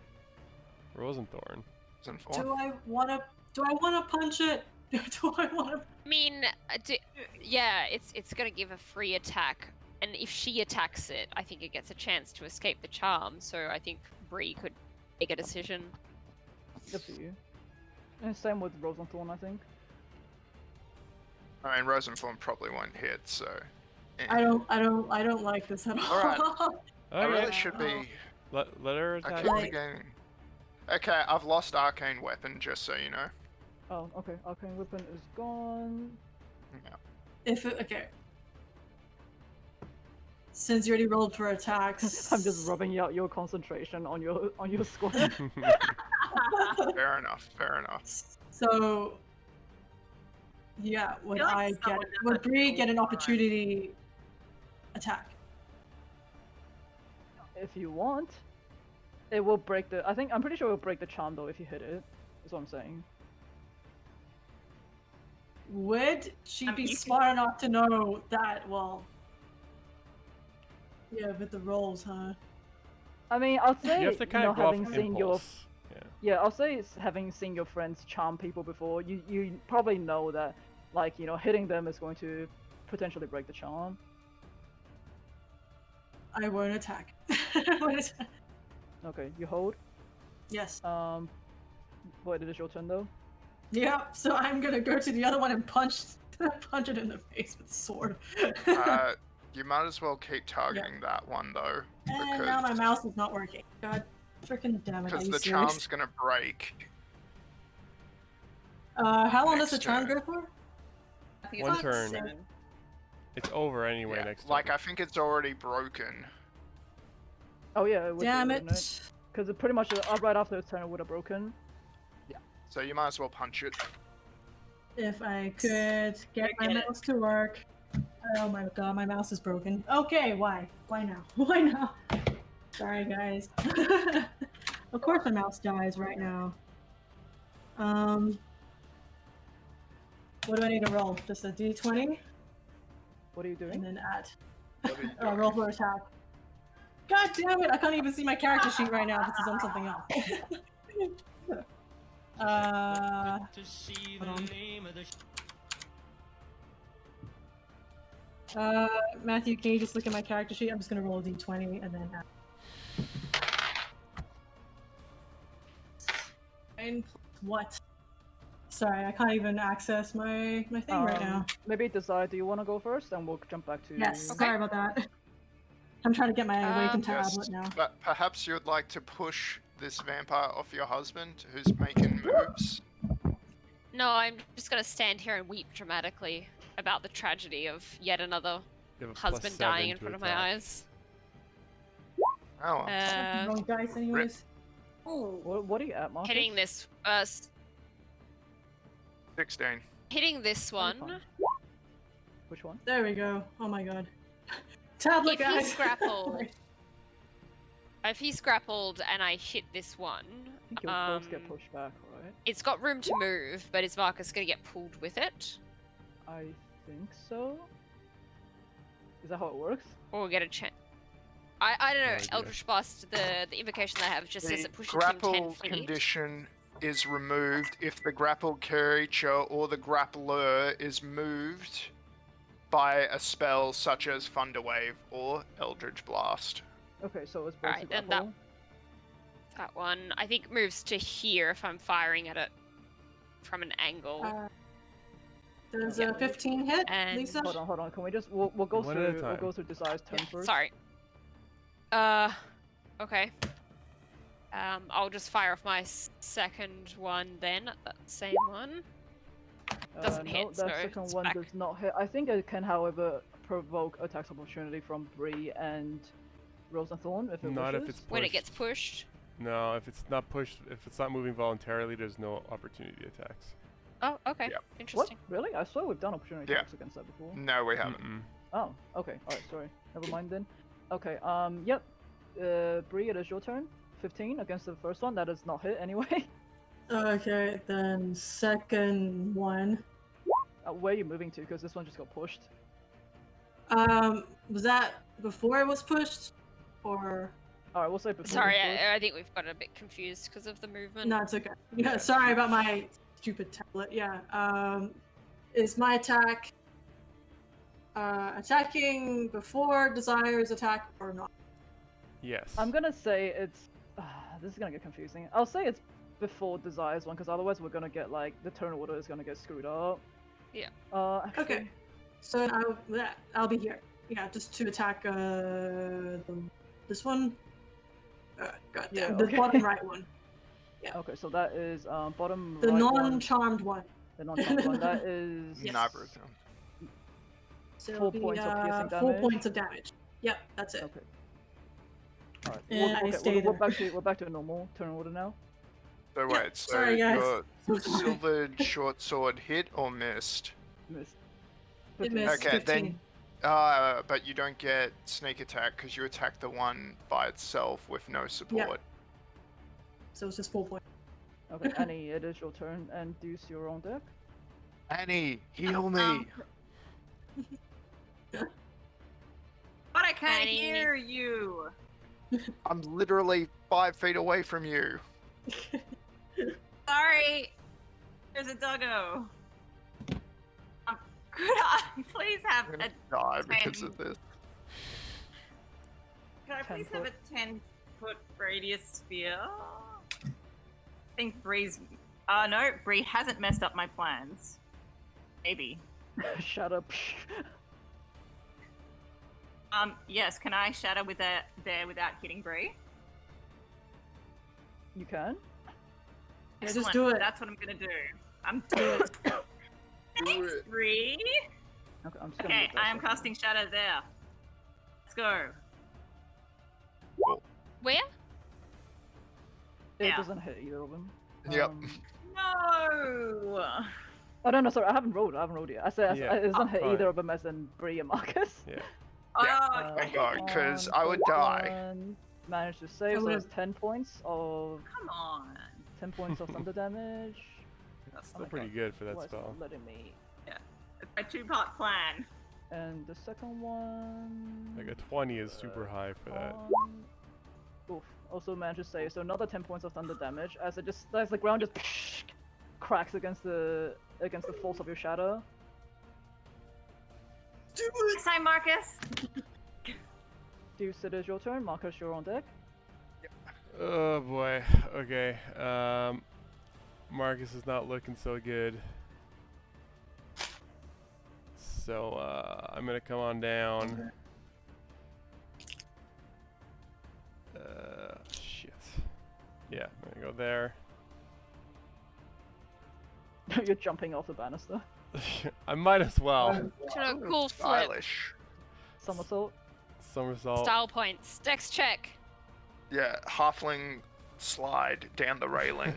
Rosenthorn. Do I wanna punch it? Do I wanna? I mean, yeah, it's gonna give a free attack, and if she attacks it, I think it gets a chance to escape the charm. So I think Bree could make a decision. Good for you. And same with Rosenthorn, I think. I mean, Rosenthorn probably won't hit, so. eh. I don't like this at all. Alright. I Okay. really should be. Let her I attack. keep Like- forgetting. Okay, I've lost Arcane Weapon, just so you know. Oh, okay. Arcane Weapon is gone. Okay. Since you already rolled for attacks, I'm just rubbing out your concentration on your squad. Fair enough, fair enough. So, yeah, would would Bree get an opportunity attack? If you want, it will break the. I'm pretty sure it will break the charm though if you hit it. Is what I'm saying. Would she be you can- smart enough to know that? Well, Yeah, with the rolls, huh? I mean, I'll say You have to kind of go having off seen your impulse. I'll say it's having seen your friends charm people before. You probably know that like hitting them is going to potentially break the charm. I won't attack. Okay, you hold. Yes. Wait, it is your turn though. Yeah. So I'm gonna go to the other one and punch it in the face with the sword. You might as well keep targeting that one though, And now my mouse is not working. God freaking damn it! Are because you the serious? charm's gonna break. How long does the Next charm turn. go for? One Fuck's turn. sake. It's over anyway Yeah, next like turn. I think it's already broken. Oh yeah, it would Damn be, it! wouldn't it? Because pretty much right after the turn it would have broken. So you might as well punch it. If I could get my mouse to work. Oh my god, my mouse is broken. Okay, why? Why now? Why now? Sorry, guys. Of course my mouse dies right now. What do I need to roll? Just a d20? What are you doing? And then add. What are you Oh, roll doing? for attack. God damn it! I can't even see my character sheet right now. This is on something else. Hold on. Matthew, can you just look at my character sheet? I'm just gonna roll a d20 and then add. What? Sorry, I can't even access my thing right now. Maybe decide. Do you want to go first, and we'll jump back to? Yes, sorry about that. I'm trying to get my Awaken Yes, tablet now. but perhaps you would like to push this vampire off your husband, who's making moves. No, I'm just gonna stand here and weep dramatically about the tragedy of yet another You have a husband +7 dying in to front of my attack. eyes. Oh, Wrong dice, anyways. What are you at, Marcus? Hitting this, 16. hitting this one. fine. Which one? There we go. Oh my god. Tablet, If guys. he's grappled, if he's grappled and I hit this one, I think your clothes get pushed back, right? it's got room to move, but is Marcus gonna get pulled with it? I think so. Is that how it works? Or we'll get a chance? I don't know. No idea. Eldritch Blast, the invocation that I have just says The it pushes him 10 grapple feet. condition is removed if the grappled creature or the grappler is moved by a spell such as Thunderwave or Eldritch Blast. Okay, so it's Alright, basic then that- grapple. That one, I think, moves to here if I'm firing at it from an angle. Does Yeah. a 15 hit, And- Lisa? Hold on. Can we just we'll go One at a through time. Desire's turn Yeah, first. sorry. Okay. I'll just fire off my second one then, that same one. Doesn't no, hit, that so second it's one back. does not hit. I think it can, however, provoke attacks of opportunity from Bree and Rosenthorn if it Not if wishes. it's pushed. When it gets pushed. No, if it's not pushed, if it's not moving voluntarily, there's no opportunity attacks. Oh, okay. Yep. What? Interesting. Really? I swear we've done opportunity Yeah. attacks against that before. No, we haven't. Mm-mm. Oh, okay. Alright, sorry. Never mind then. Okay, yep. Bree, it is your turn. 15 against the first one. That does not hit anyway. Okay, then second one. Where are you moving to? Because this one just got pushed. Was that before it was pushed? Or... Alright, we'll say before. Sorry, it was pushed. I think we've got a bit confused because of the movement. No, it's okay. Yeah, sorry about my stupid tablet. Yeah, is my attack attacking before Desire's attack or not? Yes. I'm gonna say it's. This is gonna get confusing. I'll say it's before Desire's one, because otherwise we're gonna get like the turn order is gonna get screwed up. Yeah. Actually, Okay. So I'll be here. Yeah, just to attack this one. God Yeah, damn, the okay. bottom right one. Okay, so that is bottom The right one. non-charmed one. The non-charmed one. That is Yes. Not broken. So 4 it'll be, points of piercing 4 damage. points of damage. Yep, that's it. Okay. Alright. And I stay we're there. back to a normal turn order now. So Yeah, wait, so sorry, guys. your silvered short sword hit or missed? Missed. It 15. missed. Okay, 15. then but you don't get sneak attack because you attack the one by itself with no support. So it's just 4 points. Okay, Annie, it is your turn, and use your own deck. Annie, heal me. But I can't Annie. hear you. I'm literally 5 feet away from you. Sorry. There's a doggo. Could I please have I'm a gonna die because 10 of this. Could I 10 please have a 10-foot radius sphere? I think Bree's. No, Bree hasn't messed up my plans. Maybe. Shut up. Yes. Can I shatter with that there without hitting Bree? You can? Yeah, just Excellent. do it. That's what I'm gonna do. I'm doing it. Thanks, Bree. Okay, I'm just gonna Okay, move that I am second. casting shatter there. Let's go. Where? It Yeah. doesn't hit either of them. Yep. No. Oh no, sorry, I haven't rolled yet. I said Yeah. it doesn't hit fine. either of them as in Bree and Marcus. Yeah. Yeah. Oh, okay. God, 'cause One I would plus die. one, Managed to save, I so would've- it's 10 points of Come on. thunder damage. That's Still Okay. pretty good for that Why it's spell. not letting me. It's my two-part plan. And the second one. Like a 20 is super high for that. Oof. Also managed to save, so another 10 points of thunder damage as the ground just cracks against the force of your shadow. Hi, Marcus. Deuce, it is your turn. Marcus, you're on deck. Oh boy. Okay. Marcus is not looking so good. So I'm gonna come on down. Shit. Yeah, I'm gonna go there. You're jumping off the banister. I might as well. Should a Ooh, cool flip. stylish. Somersault. Somersault. Style points. Dex check. Yeah, halfling slide down the railing.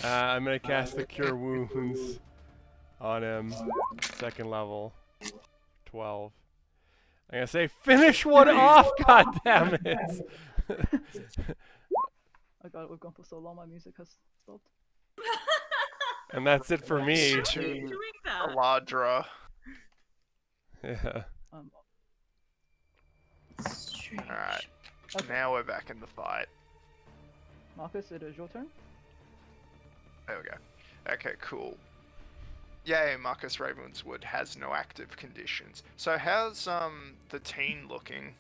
I'm gonna cast the Cure Wounds on him. Second level. 12. I'm gonna say finish one off, god damn it! Oh god, we've gone for so long, my music has stopped. And that's it for me. Why are you To doing that? Aladra. Yeah. Alright, Okay. now we're back in the fight. Marcus, it is your turn. There we go. Okay, cool. Yay, Marcus Ravenswood has no active conditions. So how's the teen looking?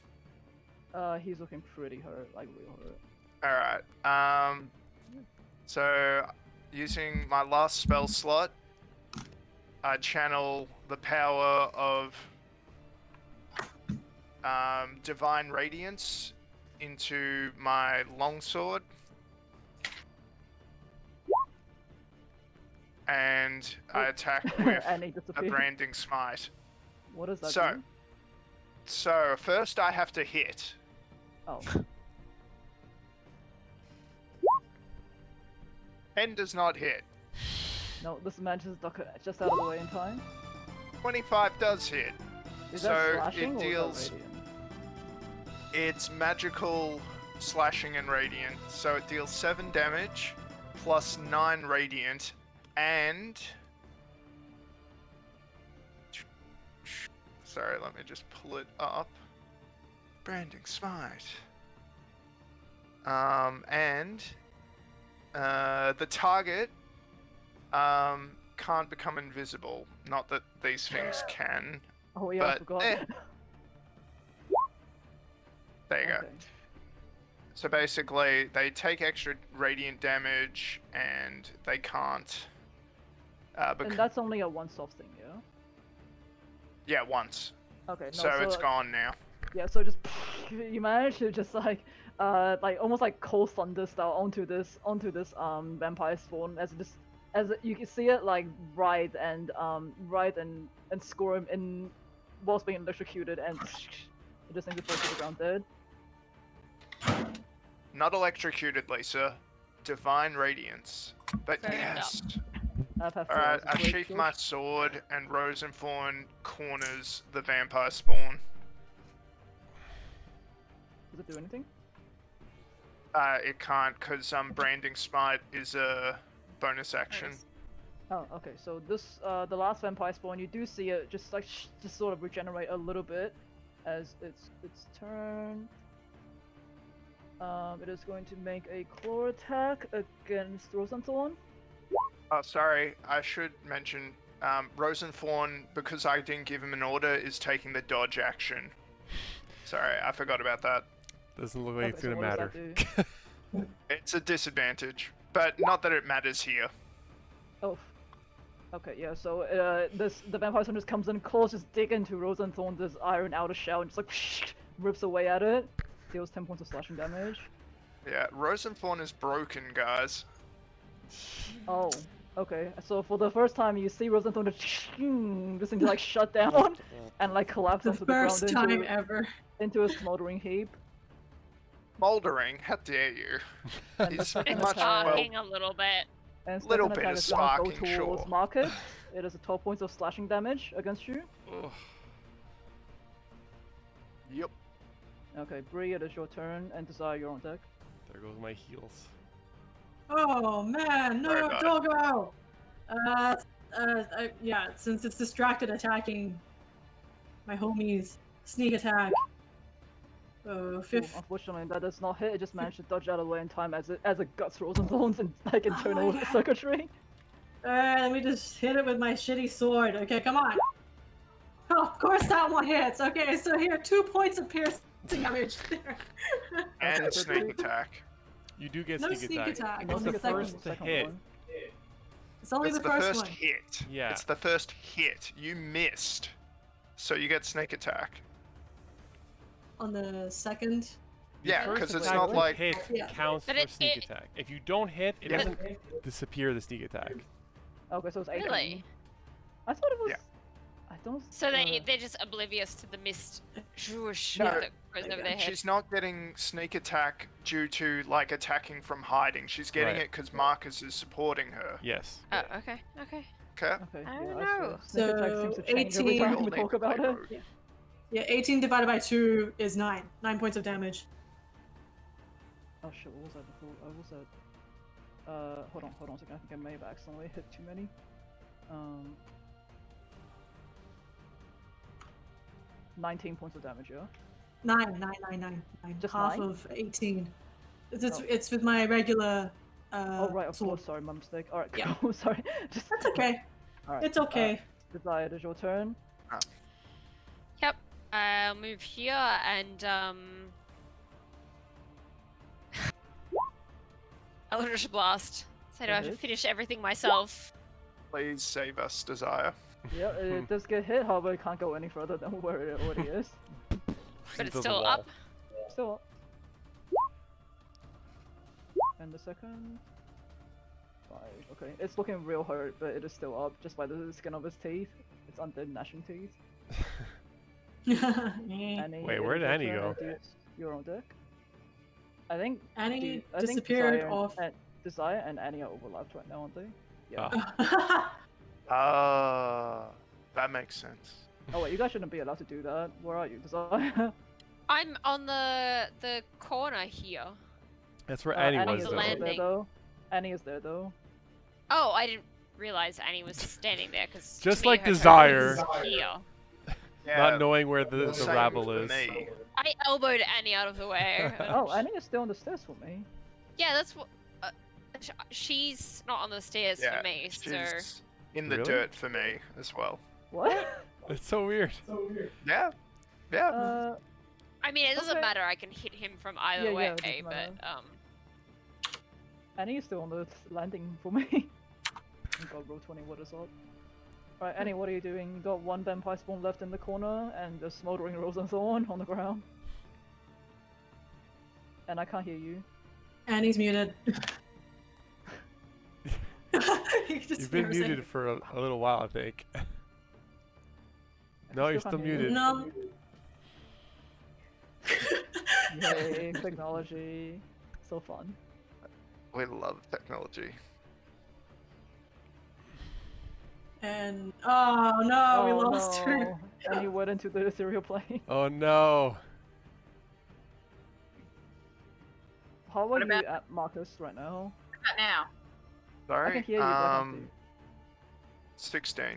He's looking pretty hurt, like real hurt. Alright, so using my last spell slot, I channel the power of Divine Radiance into my longsword. And I attack with And he a disappeared. branding smite. What does that So, do? So first I have to hit. Oh. 10 does not hit. No, this manages to duck just out of the way in time. 25 does hit. Is So that slashing it or deals- is that radiant? It's magical slashing and radiant. So it deals 7 damage plus 9 radiant and... Sorry, let me just pull it up. Branding smite. And the target can't become invisible. Not that these things can. Oh yeah, I but, forgot. There you go. Okay. So basically, they take extra radiant damage, and they can't. And that's only a once-off thing, yeah? Yeah, once. Okay, no, So it's gone now. Yeah, so just you manage to just like almost like cold thunder style onto this vampire spawn as you can see it like writhe and squirm in whilst being electrocuted and it just seems to fall to the ground dead. Not electrocuted, Lisa. Divine Radiance. But Fair yes. Alright, I sheath my sword, and Rosenthorn corners the vampire spawn. Does it do anything? It can't, because Branding Smite is a bonus action. Oh, okay. So this, the last vampire spawn, you do see it just sort of regenerate a little bit, as its turn. It is going to make a claw attack against Rosenthorn. Oh, sorry. I should mention, Rosenthorn, because I didn't give him an order, is taking the dodge action. Sorry, I forgot about that. Doesn't look like it's Okay, so gonna what does matter. that do? It's a disadvantage, but not that it matters here. Oh. Okay, yeah, so the vampire son just comes in, claws just dig into Rosenthorn's iron outer shell and just like rips away at it. Deals 10 points of slashing damage. Yeah, Rosenthorn is broken, guys. Oh, okay. So for the first time, you see Rosenthorn just this thing like shut down and like collapse The into the ground first time into, ever. into a smoldering heap. Moldering, how dare you? And He's the second much attack- Sparking a little bit. And Little second bit attack of is gonna go sparking, towards sure. Marcus. It is a 12 points of slashing damage against you. Ugh. Yep. Okay, Bree, it is your turn, and Desire, you're on deck. There goes my heals. Oh man, Sorry no, about Doggo! Yeah, since it's distracted attacking my homies, sneak attack. Ooh, Fifth. unfortunately, that does not hit. It just managed to dodge out of the way in time as it guts Rosenthorn's and like internal yeah. circuitry. Alright, let me just hit it with my shitty sword. Okay, come on. Oh, of course that one hits. Okay, so here, 2 points of piercing damage there. And Okay, so sneak Bree- attack. You do get No sneak sneak attack. It's Only the the second- first to second hit. one. It's only It's the first one. hit. Yeah. It's the first hit. You missed. So you get sneak attack. On the second. The Yeah, first 'cause it's attack not to like- hit Yeah. counts But for it- sneak it- attack. If you don't hit, it Yeah. doesn't disappear the sneak attack. Okay, so it's 18. Really? I thought it was. Yeah. I don't. So they're just oblivious to the mist zhoosh No, that goes over their head. She's not getting sneak attack due to like attacking from hiding. She's getting Right. it because Marcus is supporting her. Yes. Oh, okay, okay. Okay. Okay. I yeah, don't I know. swear. Sneak attack So, seems to change every 18. time we talk about it. Yeah, 18 divided by 2 is 9. 9 points of damage. Oh shit, what was that before? What was that? Hold on a second. I think I may have accidentally hit too many. 19 points of damage, yeah? 9. Just Half 9? of 18. It's, Oh. it's with my regular Oh right, of sword. course. Sorry, my mistake. All right, Yeah. cool. Sorry. Just. That's okay. All right. It's okay. Desire, it is your turn. Yep. I'll move here and Eldritch Blast. So do I have to Okay. finish everything myself? Please save us, Desire. Yeah, it does get hit. However, it can't go any further than where it already is. But it's Into the still wall. up. Still up. And the second. 5. Okay, it's looking real hurt, but it is still up just by the skin of its teeth. It's undead gnashing teeth. Annie, Wait, it where'd is your Annie turn, go? and you're on deck. I think Annie I think disappeared Desire off. And, Desire and Annie are overlapped right now, aren't they? Yeah. Ah. That makes sense. Oh wait, you guys shouldn't be allowed to do that. Where are you, Desire? I'm on the corner here. That's where Annie Annie was, is the though. there, landing. though. Annie is there though. Oh, I didn't realize Annie was standing there because Just like Desire. Here. Yeah, Not knowing where the same rabble for is. me. I elbowed Annie out of the way. Oh, Annie is still on the stairs for me. Yeah, that's what. She's not on the stairs Yeah, for me, so. she's in the Really? dirt for me as well. What? It's so weird. Yeah. Yeah. I mean, it doesn't Okay. matter. I can hit him from either Yeah, way, yeah, it doesn't but matter. Annie is still on the landing for me. God, roll 20, what is up? Alright, Annie, what are you doing? You got one vampire spawn left in the corner and a smoldering Rosenthorn on the ground. And I can't hear you. Annie's muted. You've been muted for a little while, I think. No, you're still can't hear you. muted. No. Yay, technology. So fun. We love technology. And oh no, we lost her. no. And you went into the ethereal plane. Oh no. How are What you about- at Marcus right now? Not now. I Sorry. can hear you, but I don't see 16. you.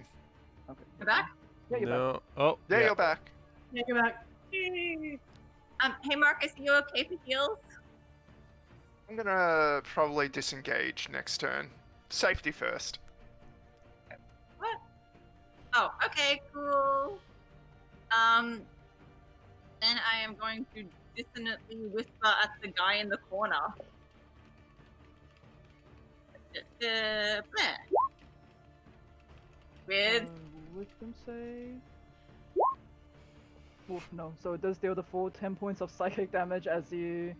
Okay. You're back? Yeah, you're back. No. Oh. Yeah, you're back. Yeah, go back. Hey Marcus, you okay for heals? I'm gonna probably disengage next turn. Safety first. What? Oh, okay, cool. Then I am going to dissonantly whisper at the guy in the corner. With Wisdom save. Oof, no. So it does deal the full 10 points of psychic damage as you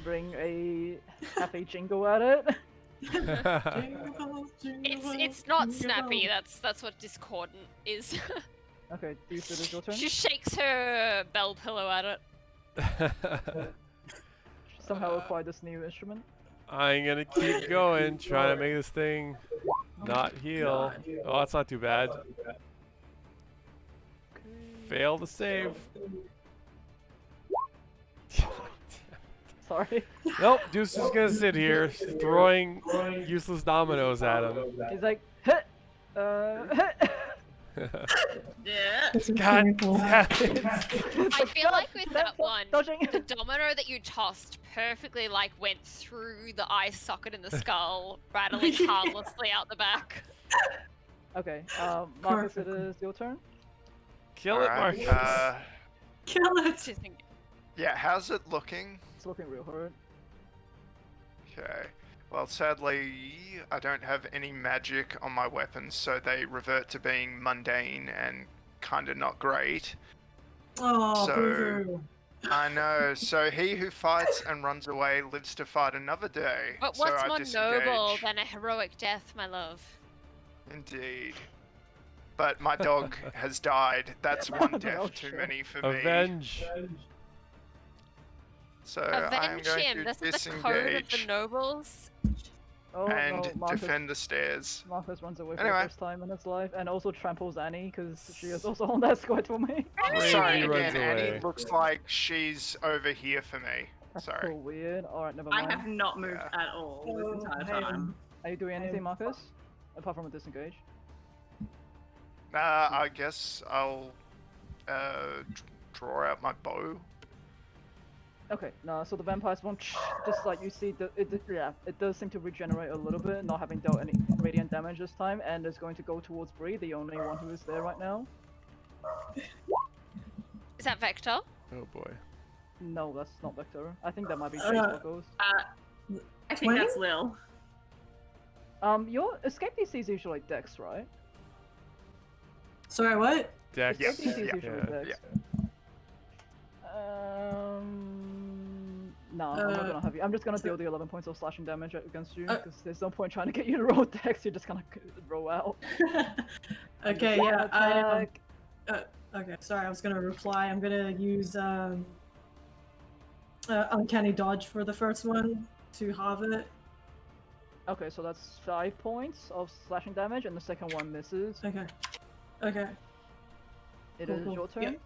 bring a happy jingle at it. It's not snappy. That's what discordant is. Okay, do you feel it's your turn? She shakes her bell pillow at it. Somehow acquired this new instrument. I'm gonna keep going, trying to make this thing not heal. Oh, that's not too bad. Fail to save. Sorry. Nope, Deuce is gonna sit here, throwing useless dominoes at him. He's like, hit! Hit! yeah. God damn it. I feel like with that one, Dodging. the domino that you tossed perfectly like went through the eye socket in the skull, rattling harmlessly out the back. Okay, Marcus, it is your turn. Kill it, Alright, Marcus. Kill it. yeah, how's it looking? It's looking real hard. Okay. Well, sadly, I don't have any magic on my weapons, so they revert to being mundane and kind of not great. Oh, So- boo-hoo. I know. So he who fights and runs away lives to fight another day. But so what's I more disengage. noble than a heroic death, my love? Indeed. But my dog has died. That's one Oh, death too shit. many for me. Avenge. So I'm Avenge going him. to That's the code of disengage the nobles. Oh, and no, Marcus, defend the stairs. Marcus runs away for Anyway. the first time in his life, and also tramples Annie, because she is also on that squad for me. Sorry, Bree runs again, Annie away. looks like she's over here for me. That's Sorry. so weird. Alright, never I mind. have not moved Yeah. at all this Oh, entire hey. time. Are you doing anything, Marcus? Apart from a disengage? I guess I'll draw out my bow. Okay, no, so the vampires won't just like you see it does seem to regenerate a little bit, not having dealt any radiant damage this time, and is going to go towards Bree, the only one who is there right now. Is that Vector? Oh boy. No, that's not Vector. I think that might be Chase Uh, Locos. I think 20? that's Lil. Your escape DC is usually Dex, right? Sorry, what? Dex. Escape DC is Yeah. usually Dex. No, I'm not gonna have you. I'm just gonna deal the 11 points of slashing damage against you, because there's no point trying to get you to roll Dex. You're just gonna roll out. Okay, yeah. Attack. Okay, sorry, I was gonna reply. I'm gonna use Uncanny Dodge for the first one to halve it. Okay, so that's 5 points of slashing damage, and the second one misses. Okay. Okay. It Cool, is cool. your turn. Yep.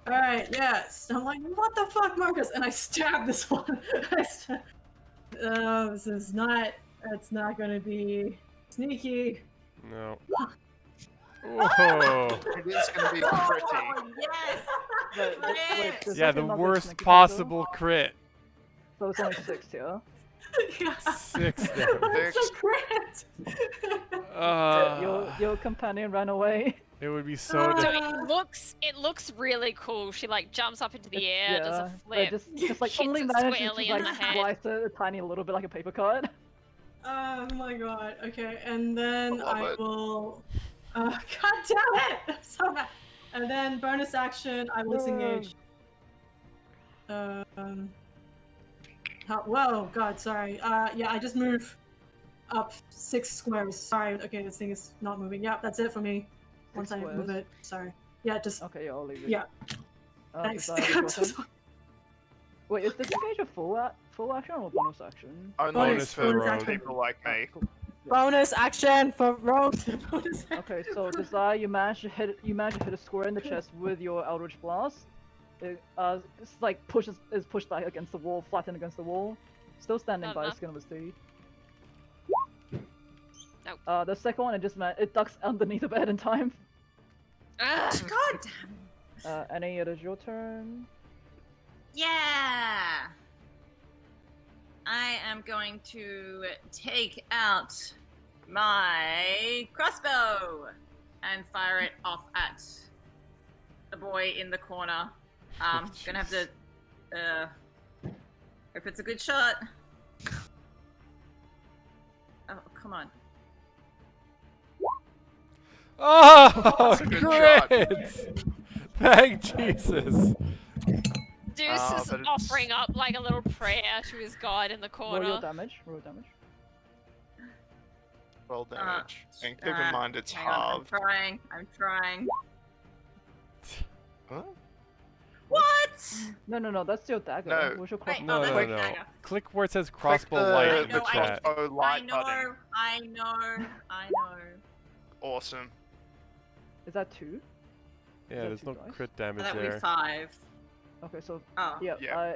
Alright, yes. I'm like, what the fuck, Marcus? And I stab this one. This is not, it's not gonna be sneaky. No. Whoa. It is going to be pretty. Oh, yes! Wait, Yes! does Yeah, that the not get worst sneaky possible crit. So it's only 6 here. Yeah. 6 damage. It's a crit. Your companion ran away. It would be so So difficult. it looks really cool. She like jumps up into the air, does a Like, flip, just like hits only it manages squarely to in like the head. slice it a tiny little bit like a paper cut. Oh my god. Okay, and then I love I it. will. God damn it! I'm so mad. And then bonus action, I will disengage. Whoa, God, sorry. Yeah, I just move up 6 squares. Sorry. Okay, this thing is not moving. Yeah, that's it for me. Once I move squares? it. Sorry. Yeah, just. Okay, I'll leave it. Yeah. Is Thanks. that your turn? Wait, is disengage a full action or bonus action? Only Bonus for bonus action. people like me. Cool. Bonus action for rogues. Okay, so Desire, you manage to hit a square in the chest with your Eldritch Blast. It's like is pushed back against the wall, flattened against the wall. Still standing Not by the enough. skin of his teeth. Nope. The second one, it ducks underneath the bed in time. Ugh. God damn. Annie, it is your turn. Yeah. I am going to take out my crossbow and fire it off at the boy in the corner. Gonna have to hope it's a good shot. Oh, come on. Oh, That's a good shot. great! Thank Jesus. Deuce is but it's- offering up like a little prayer to his god in the Roll your corner. damage. Roll damage. Roll damage. And keep in Uh, mind it's hang on, halved. I'm trying. Huh? What? No, that's your dagger. No. What's your Wait, crossbow? No, that's no, my no. dagger. Click where it says crossbow Click light I in the know, I chat. crossbow light I button. know. Awesome. Is that 2? Yeah, that there's two no dice? crit damage That would be there. 5. Okay, so Oh. yeah, Yeah.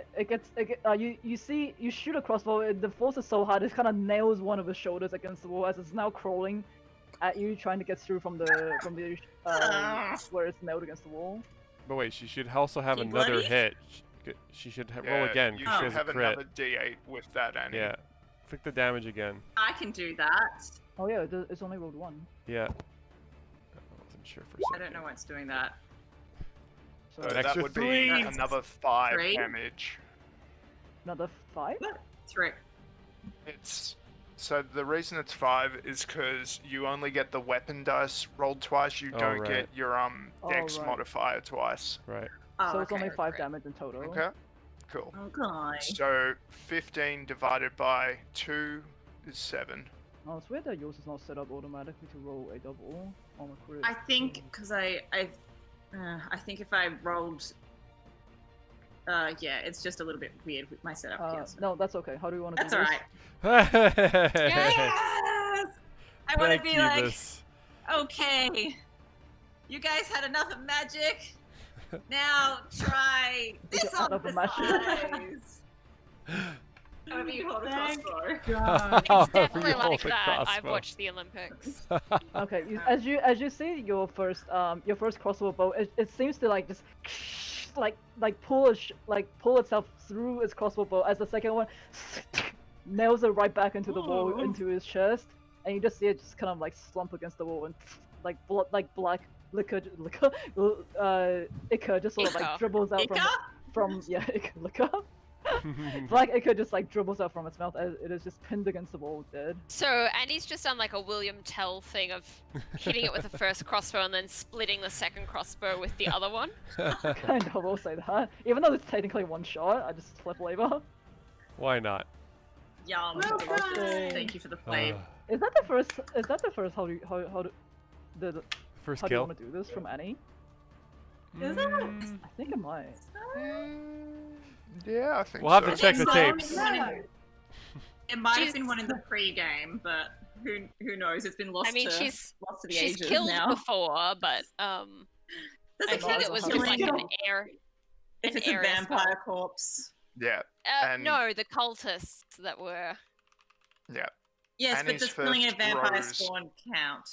you see, you shoot a crossbow. The force is so hard, it kind of nails one of his shoulders against the wall as it's now crawling at you, trying to get through from the where it's nailed against the wall. But wait, she should also have He another bloody? hit. She should roll again You because she should has a have crit. another D8 with that, Annie. Yeah. Click the damage again. I can do that. Oh yeah, it's only rolled 1. Yeah. I wasn't sure for a I second. don't know what's doing that. So So An that extra would 3. be another 5 3. damage. another 5. 3. It's so the reason it's 5 is because you only get the weapon dice rolled twice. You Oh, don't right. get your dex right. modifier twice. Right. Oh, So it's okay, only 5 right. damage in total. Okay. Cool. Okay. So 15 divided by 2 is 7. Oh, it's weird that yours is not set up automatically to roll a double on a crit. I think because I think if I rolled, yeah, it's just a little bit weird with my setup here. So. No, that's okay. How do you want to That's do all this? right. Yes! Yes! I want to Thank be you, like, this. okay, you guys had enough of magic. Now try this it on out of the a magic? sides. However you hold a Thank crossbow. God. It's definitely You hold like the that. I've crossbow. watched the Olympics. Okay, as you see your first crossbow bow, it seems to like just pull itself through its crossbow bow as the second one nails it right back into the wall, Ooh. into his chest, and you just see it just kind of like slump against the wall and like black liquor ichor just sort of like Ichor. dribbles out Ichor? from liquor. Black ichor just like dribbles out from its mouth as it is just pinned against the wall dead. So Andy's just done like a William Tell thing of hitting it with the first crossbow and then splitting the second crossbow with the other one. Kind of, will say that. Even though it's technically one shot, I just flip labor. Why not? Yum. Well done. Thank you for the flavor. Is that the first? First how do you kill. want to do this from Annie? Is it? I think it might. Yeah, I think We'll have so. to check the So, tapes. Yeah. It might have She's- been one in the pre-game, but who knows? It's been lost. I mean, to, she's lost to the she's ages killed now. before, but Does I it think count it was as just like killing an air. if an it's a area vampire spell. corpse? Yeah, And- No, the cultists that were. yeah. Yes, Annie's but does killing a first vampire rose. spawn count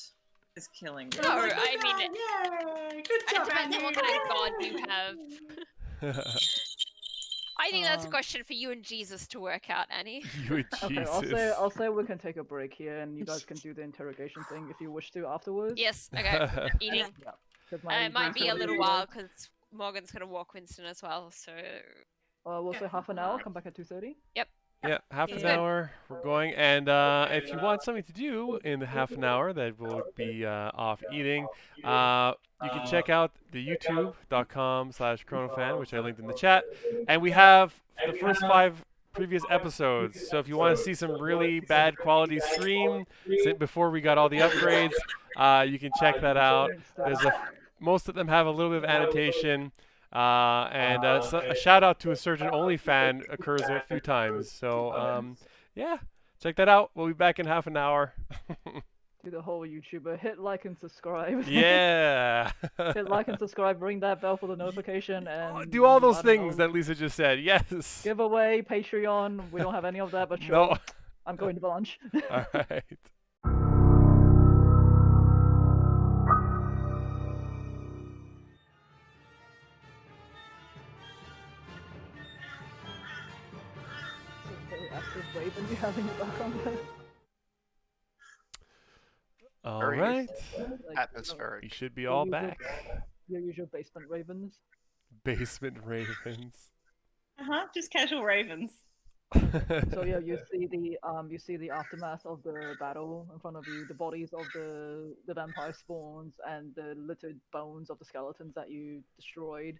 as killing? No, Oh, good I mean, job, yay! Good It job, depends on what kind of god Annie. you have. I think that's a question for you and Jesus to work out, Annie. You and Okay, Jesus. I'll say we can take a break here, and you guys can do the interrogation thing if you wish to afterwards. Yes, okay. Eating. Yeah. 'Cause my It might be a brain's little already while because Morgan's gonna walk Winston as well, so. We'll say half an hour. Come back at 2:30. Yeah, half an Good. hour. We're going, and if you want something to do in the half an hour that will be off eating, you can check out the youtube.com/chronofan, which I linked in the chat, and we have the first 5 previous episodes. So if you want to see some really bad quality stream before we got all the upgrades, you can check that out. Most of them have a little bit of annotation. And a shout out to a Surgeon Only fan occurs a few times. So yeah, check that out. We'll be back in half an hour. Do the whole YouTuber hit like and subscribe. Yeah. Hit like and subscribe. Ring that bell for the notification and Do all those I don't things know, that Lisa just said. Yes. giveaway, Patreon. We don't have any of that, but sure. No. I'm going to lunch. All right. active raven you have in your background there. All Very right. Like, atmospheric. You should be your all usual- back. Your usual basement ravens. Basement ravens. Just casual ravens. So yeah, you see the aftermath of the battle in front of you, the bodies of the vampire spawns and the littered bones of the skeletons that you destroyed.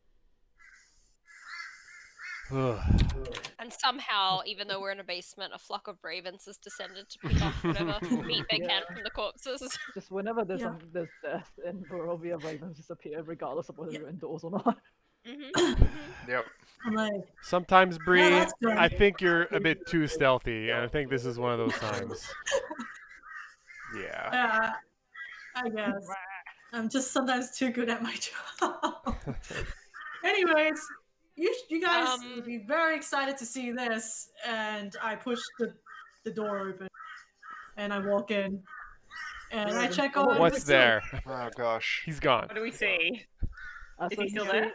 And somehow, even though we're in a basement, a flock of ravens has descended to pick off whatever meat they can Yeah. from the corpses. Just whenever there's Yeah. there's death in Barovia, ravens disappear regardless of whether you're indoors or not. Yep. I'm like, Sometimes, Bree, that's good. I think you're a bit too stealthy, and I think this is one of those times. Yeah. I guess. I'm just sometimes too good at my job. Anyways, you guys would be very excited to see this, and I push the door open, and I walk in, and I check on. What's there? Oh gosh. He's gone. What do we see? Is So he still you there? see-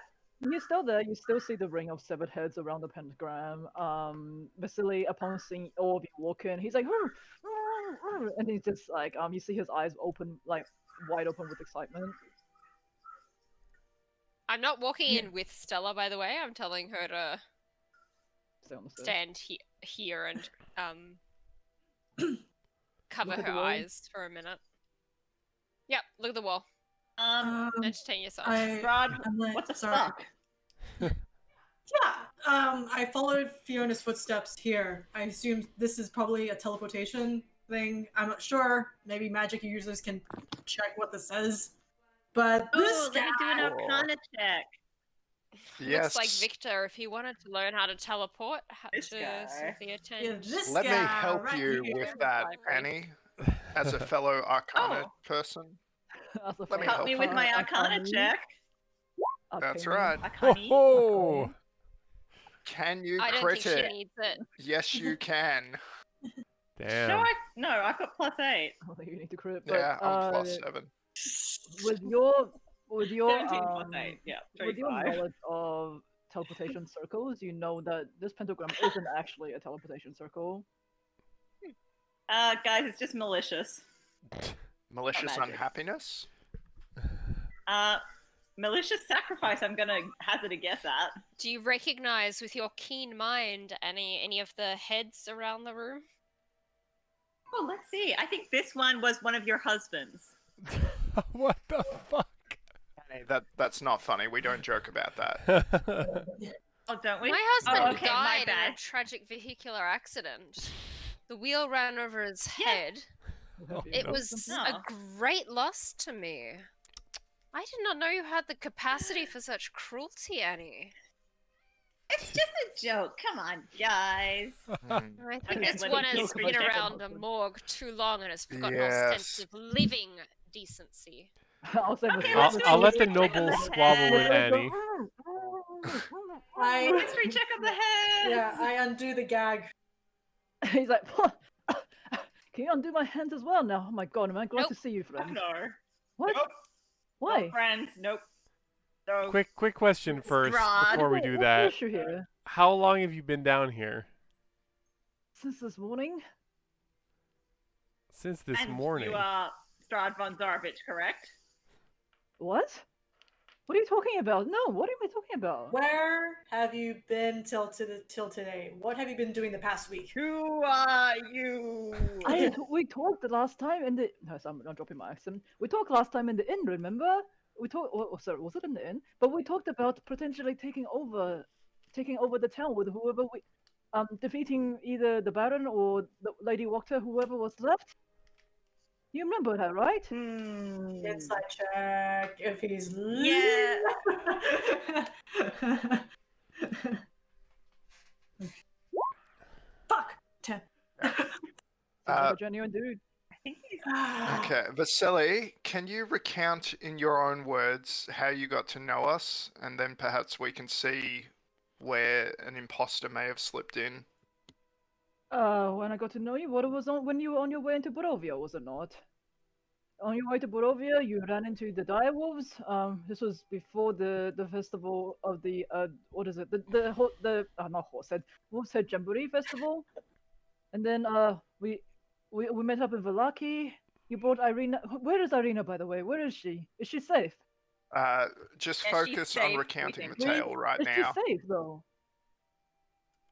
He's still there. You still see the ring of severed heads around the pentagram. Vasily, upon seeing all of you walk in, he's like, and he's just like, you see his eyes open, like wide open with excitement. I'm not walking in with Stella, by the way. I'm telling her to Stay on the stairs. stand here and cover Look at her the wall. eyes for a minute. Yep, look at the wall. Entertain yourself. Strahd, I'm like, what the sorry. fuck? Yeah, I followed Fiona's footsteps here. I assume this is probably a teleportation thing. I'm not sure. Maybe magic users can check what this says. But this Ooh, let me do an guy- Arcana check. Yes. Looks like Victor, if he wanted to learn how to teleport, had This to guy. simply attend. Yeah, this Let me guy help right you here. with that, Library. Annie, as a fellow Arcana Oh. person. As a Let me fellow Help me with my Arcana Arcana- check. That's Arcana- right. Arcana. Oh, Can you I don't crit think she it? needs it. Yes, you can. damn. No, I've got +8. I don't think you need to crit. But, Yeah, I'm +7. with your 17 plus 8, yeah, with your 35. knowledge of teleportation circles, you know that this pentagram isn't actually a teleportation circle. Guys, it's just malicious. Malicious magic. unhappiness? Malicious sacrifice, I'm gonna hazard a guess at. Do you recognize with your keen mind any of the heads around the room? Oh, let's see. I think this one was one of your husbands. What the fuck? Annie, that's not funny. We don't joke about that. Oh, don't we? My husband oh, okay, my died in bad. a tragic vehicular accident. The wheel ran over his head. It was No. a great loss to me. I did not know you had the capacity for such cruelty, Annie. It's just a joke. Come on, guys. Hmm. I think Okay, this let one me has keep been my around a second. morgue too long and has forgotten Yes. all sense of living decency. I'll say Okay, with let's your- do I'll let the Check on the nobles squabble with head. Annie. I History check on the head. yeah, I undo the gag. He's like, can you undo my hands as well now? Oh my god, am I glad Nope. to see you, friend. No. What? Nope. Why? No friends. Nope. No. Quick question first Strahd. before we What's do the that. issue here? How long have you been down here? Since this morning? Since this And morning. you are Strahd von Zarovich, correct? What? What are you talking about? No, what am I talking about? Where have you been till today? What have you been doing the past week? Who are you? We talked the last time in the. No, sorry, I'm not dropping my accent. We talked last time in the inn, remember? We talked. Oh, sorry, was it in the inn? But we talked about potentially taking over the town with whoever we, defeating either the Baron or the Lady Wachter, whoever was left. You remember that, right? Inside check if he's Yeah. Fuck 10. Sounds like a genuine dude. I think he's. Okay, Vasily, can you recount in your own words how you got to know us, and then perhaps we can see where an imposter may have slipped in? When I got to know you, what it was on when you were on your way into Barovia, was it not? On your way to Barovia, you ran into the direwolves. This was before the festival of the what is it? The not horse head, wolf's head jamboree festival. And then we met up in Vallaki. You brought Irina. Where is Irina, by the way? Where is she? Is she safe? Just Yeah, she's focus safe, on we recounting the think. tale right Is now. she safe though?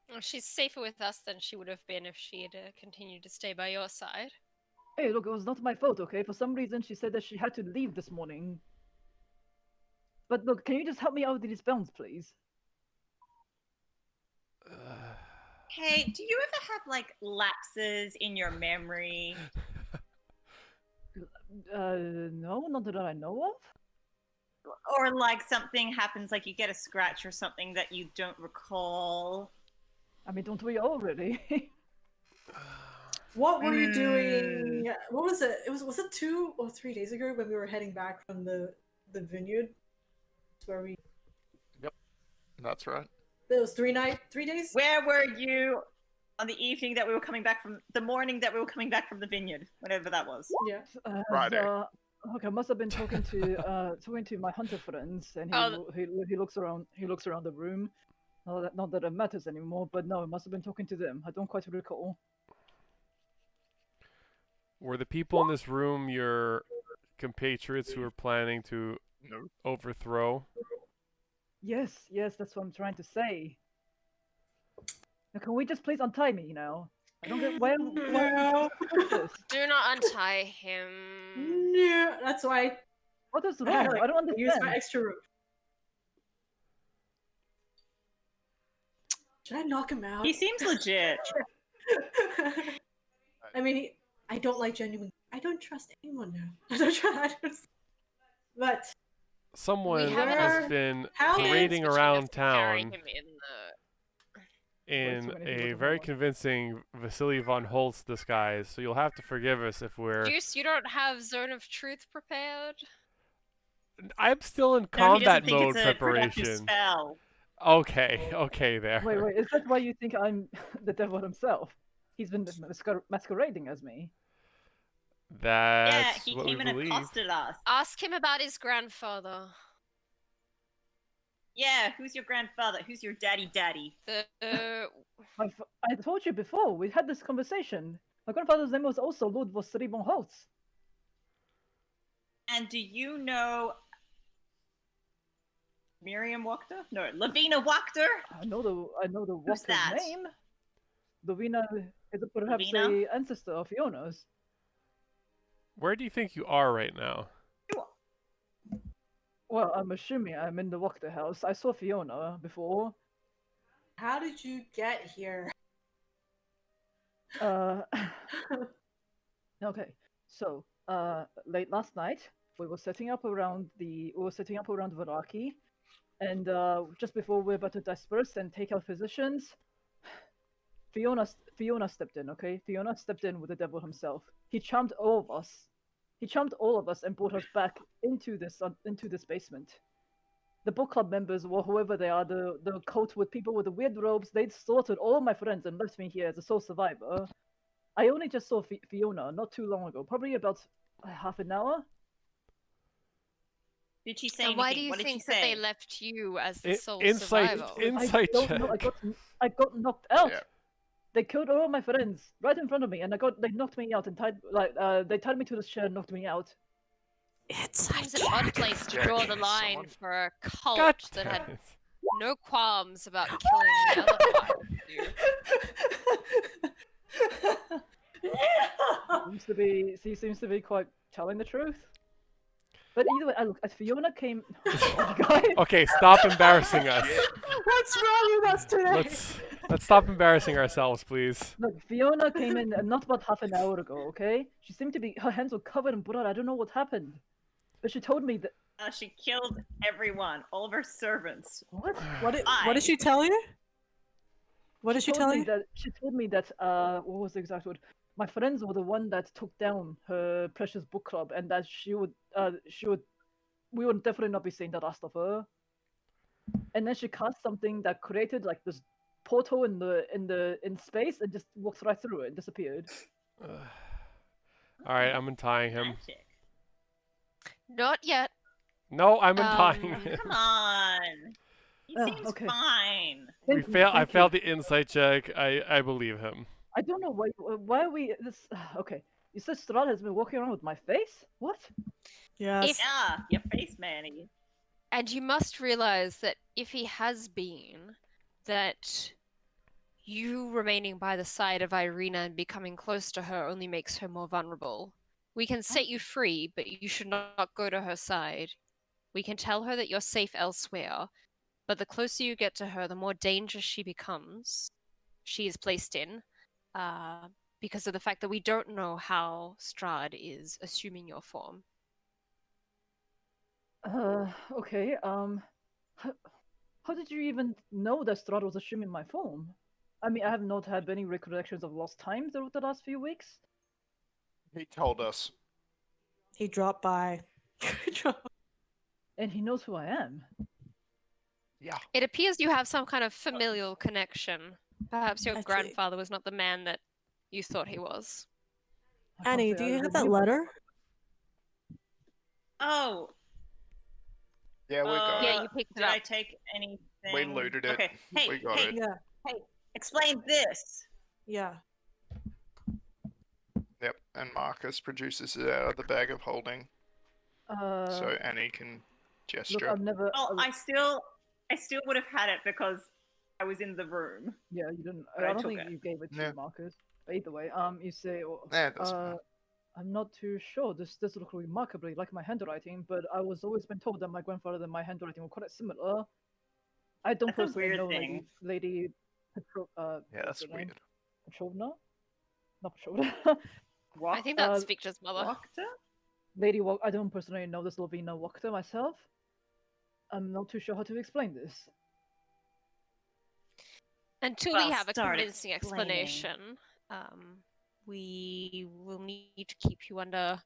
Well, she's safer with us than she would have been if she had continued to stay by your side. Hey, look, it was not my fault, okay? For some reason, she said that she had to leave this morning. But look, can you just help me out with these bounds, please? Hey, do you ever have like lapses in your memory? No, not that I know of. Or like something happens, like you get a scratch or something that you don't recall? I mean, don't we all really? What were you doing? What was it? Was it 2 or 3 days ago when we were heading back from the vineyard? That's where we. Yep, that's right. It was 3 days. Where were you on the evening that we were coming back from the morning that we were coming back from the vineyard, whatever that was? Yeah. Friday. Okay, I must have been talking to my hunter friends, and he looks around. He looks around the room. Not that it matters anymore, but no, I must have been talking to them. I don't quite recall. Were the people in this room your compatriots who were planning to overthrow? Yes, that's what I'm trying to say. Now, can we just please untie me now? I don't get why. No. Do not untie him. No, that's why. What is wrong? I don't understand. Use my extra rope. Should I knock him out? He seems legit. I mean, I don't like genuine. I don't trust anyone now. I don't trust. But Someone We haven't has asked- been How parading But you have around to carry town him in so many a people very don't want- convincing Vasily von Holtz disguise, so you'll have to forgive us if we're... Juice, you don't have Zone of Truth prepared? I'm still in No, he combat doesn't think mode it's a productive preparation. spell. Okay there. Wait, is that why you think I'm the devil himself? He's been masquerading as me. That's Yeah, he what came we in and believe. accosted us. Ask him about his grandfather. Yeah, who's your grandfather? Who's your daddy? I told you before, we had this conversation. My grandfather's name was also Lord Vasily von Holtz. And do you know Miriam Wachter? No, Lavina Wachter? I know the Who's Walker's that? name. Lavina is perhaps Lavina? a ancestor of Fiona's. Where do you think you are right now? Well, I'm assuming I'm in the Wachterhouse. I saw Fiona before. how did you get here? Okay, so late last night we were setting up around Vallaki, and just before we were about to disperse and take our positions, Fiona stepped in. Okay, Fiona stepped in with the devil himself. He charmed all of us. He charmed all of us and brought us back into this basement. The book club members, or whoever they are, the cult with people with the weird robes, they'd slaughtered all my friends and left me here as a sole survivor. I only just saw Fiona not too long ago, probably about half an hour. Did she say And anything? why do you What did think she that say? they left you as the sole Insight survivor? insight I don't check. know. I got knocked out. Yeah. They killed all my friends right in front of me, and they knocked me out and they tied me to this chair and knocked me out. Seems an odd place to draw the line Someone- for a cult God that damn had it. no qualms about killing the other part of you. He seems to be quite telling the truth. But either way, look, as Fiona came. Guys, Okay, stop embarrassing us. What's wrong with us today? Let's stop embarrassing ourselves, please. look, Fiona came in not about half an hour ago. Okay, she seemed to be. Her hands were covered in blood. I don't know what happened, but she told me that. She killed everyone, all of her servants. What? What did she tell you? What did she tell you? She told me that what was the exact word? My friends were the one that took down her precious book club, and that we would definitely not be seeing the last of her. And then she cast something that created like this portal in space and just walked right through it and disappeared. All right, I'm untying him. Magic. Not yet. No, I'm untying him. Come on. He Oh, seems okay. fine. I failed the insight check. I believe him. I don't know why are we this. Okay, you said Strahd has been walking around with my face. What? Yes. Yeah, your face, Manny. And you must realize that if he has been, that you remaining by the side of Irina and becoming close to her only makes her more vulnerable. We can set you free, but you should not go to her side. We can tell her that you're safe elsewhere, but the closer you get to her, the more dangerous she becomes. She is placed in, because of the fact that we don't know how Strahd is assuming your form. Okay. How did you even know that Strahd was assuming my form? I mean, I have not had any recollections of lost time throughout the last few weeks. He told us. He dropped by. And he knows who I am. Yeah. It appears you have some kind of familial connection. Perhaps your Actually- grandfather was not the man that you thought he was. I can't Annie, say do I you have really that knew. letter? Oh, Yeah, we got Yeah, it. you picked it did up. I take anything? We looted it. Okay, hey, We got hey, it. Yeah. explain this. Yeah. Yep. And Marcus produces it out of the bag of holding, so Annie can Look, gesture. I've never. Well, I still would have had it because I was in the room. Yeah, you didn't. But I I don't took think it. you gave it to Yeah. Marcus. But either way, you say, Yeah, it doesn't matter. I'm not too sure. This does look remarkably like my handwriting, but I was always been told that my grandfather and my handwriting were quite similar. I don't That's a personally weird know thing. Lady Yeah, what's that's her name? weird. Petrovna? Not Petrovna. I think that's Victor's mother. Wachter? Lady I don't personally know this Lovina Wachter myself. I'm not too sure how to explain this. Until Well, we have a start convincing explaining. explanation, we will need to keep you under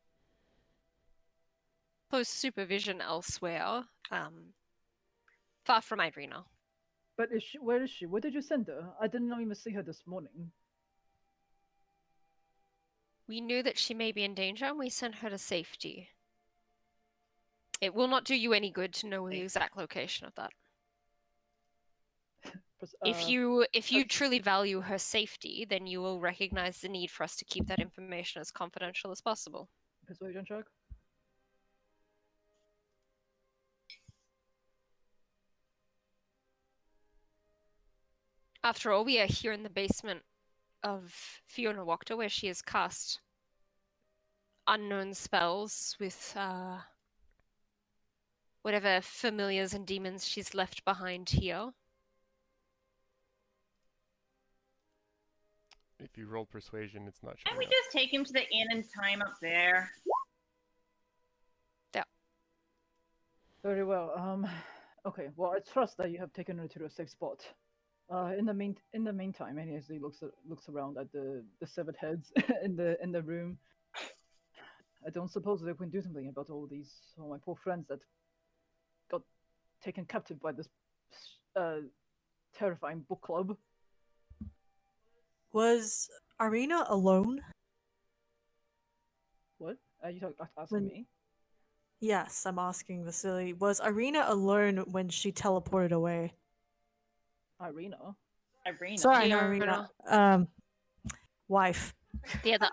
close supervision elsewhere, far from Irina. But where is she? Where did you send her? I didn't even see her this morning. We knew that she may be in danger, and we sent her to safety. It will not do you any good to know the exact location of that. If you truly value her safety, then you will recognize the need for us to keep that information as confidential as possible. Persuasion check. After all, we are here in the basement of Fiona Wachter, where she has cast unknown spells with whatever familiars and demons she's left behind here. If you roll persuasion, it's not Can't showing we up. just take him to the inn and time up there? Yeah. Very well. Okay. Well, I trust that you have taken her to a safe spot. In the meantime, Annie as he looks around at the severed heads in the room. I don't suppose that we can do something about all my poor friends that got taken captive by this terrifying book club. Was Irina alone? What? Are you asking me? Yes, I'm asking Vasily. Was Irina alone when she teleported away? Irina? Sorry, not Fiona. Irina. Wife. The other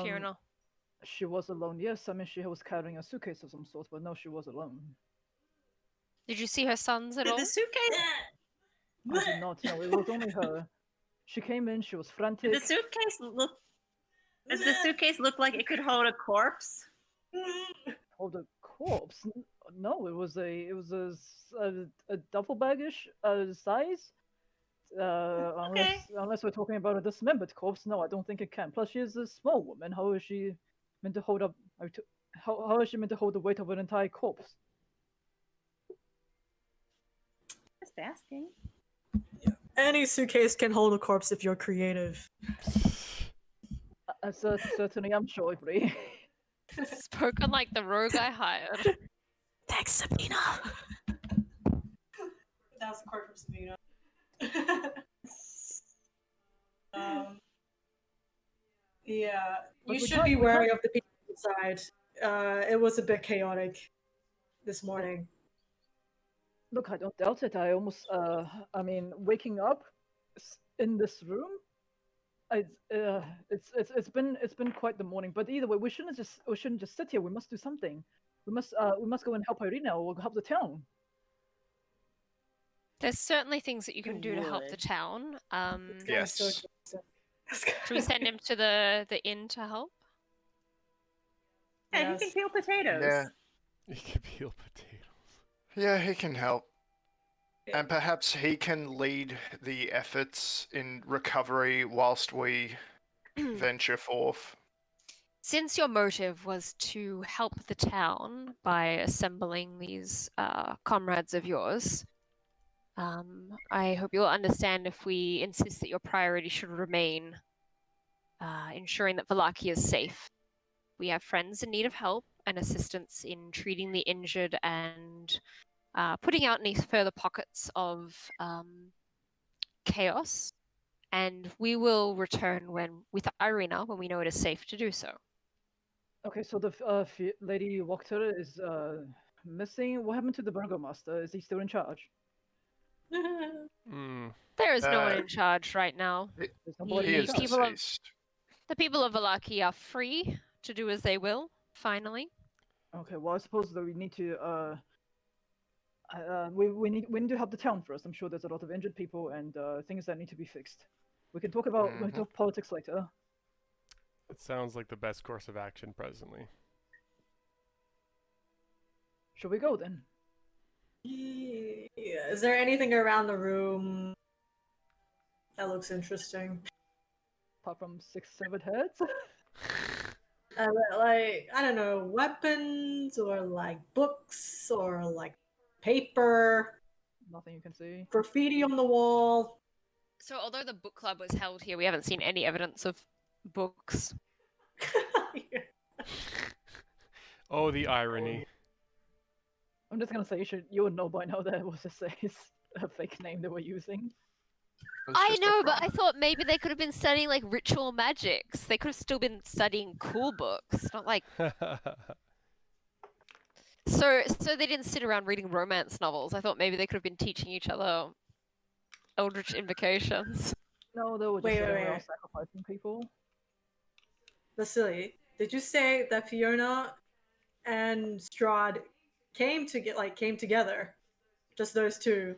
Fiona. She was alone, yes. I mean, she was carrying a suitcase of some sort, but no, she was alone. Did you see her sons at Did all? the suitcase? I did not know. It was only her. She came in, she was frantic. Did the suitcase look like it could hold a corpse? Hold a corpse? No, it was a duffel baggish size. Unless we're talking about a dismembered corpse, no, I don't think it can. Plus, she is a small woman. How is she meant to hold up? How is she meant to hold the weight of an entire corpse? Just asking. Any suitcase can hold a corpse if you're creative. Certainly, I'm sure, Bree. Spoken like the rogue I hired. Thanks, Sabina. That was a quote from Sabina. Yeah, you should be wary of the people inside. It was a bit chaotic this morning. Look, I don't doubt it. I almost, I mean, waking up, In this room? It's been quite the morning. But either way, we shouldn't just sit here. We must do something. We must go and help Irina or help the town. There's certainly things that you can do to help the would. town. Yes. Should we send him to the inn to help? Yeah, he can peel potatoes. Yeah. You can peel potatoes. Yeah, he can help. And perhaps he can lead the efforts in recovery whilst we venture forth. Since your motive was to help the town by assembling these comrades of yours, I hope you'll understand if we insist that your priority should remain ensuring that Vallaki is safe. We have friends in need of help and assistance in treating the injured and putting out any further pockets of chaos. And we will return with Irina when we know it is safe to do so. Okay, so the Lady Wachter is missing. What happened to the Burgomaster? Is he still in charge? There is no one in charge right now. There's He nobody in is charge. deceased. The people of Vallaki are free to do as they will, finally. Okay, well I suppose that we need to we need to help the town first. I'm sure there's a lot of injured people and things that need to be fixed. We can talk about we can talk politics later. It sounds like the best course of action presently. Should we go then? Yeah. Is there anything around the room that looks interesting? Apart from 6 severed heads? Like, I don't know, weapons or like books or like paper, Nothing you can see. graffiti on the wall. So although the book club was held here, we haven't seen any evidence of books. Oh, the irony. I'm just gonna say you would know by now that it was just a fake name they were using. It's I just a know, but I crime. thought maybe they could have been studying like ritual magics. They could have still been studying cool books, not like so they didn't sit around reading romance novels. I thought maybe they could have been teaching each other eldritch invocations. No, they were just Wait, sitting wait, around wait. sacrificing people. Vasily, did you say that Fiona and Strahd came together? Just those two?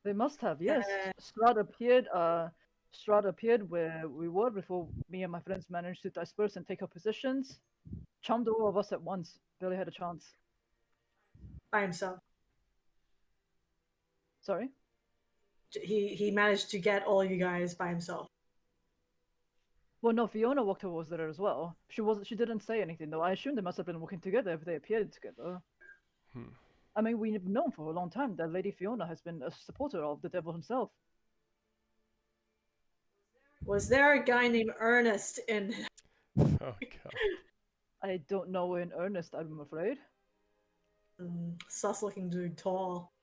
They must have, yes. Strahd appeared where we were before me and my friends managed to disperse and take our positions. Chummed all of us at once. Barely had a chance. By himself. Sorry? He managed to get all you guys by himself. Well, no, Fiona Wachter was there as well. She didn't say anything though. I assume they must have been working together if they appeared together. I mean, we've known for a long time that Lady Fiona has been a supporter of the devil himself. Was there a guy named Ernest in? Oh god. I don't know in earnest, I'm afraid. Sus-looking dude, tall,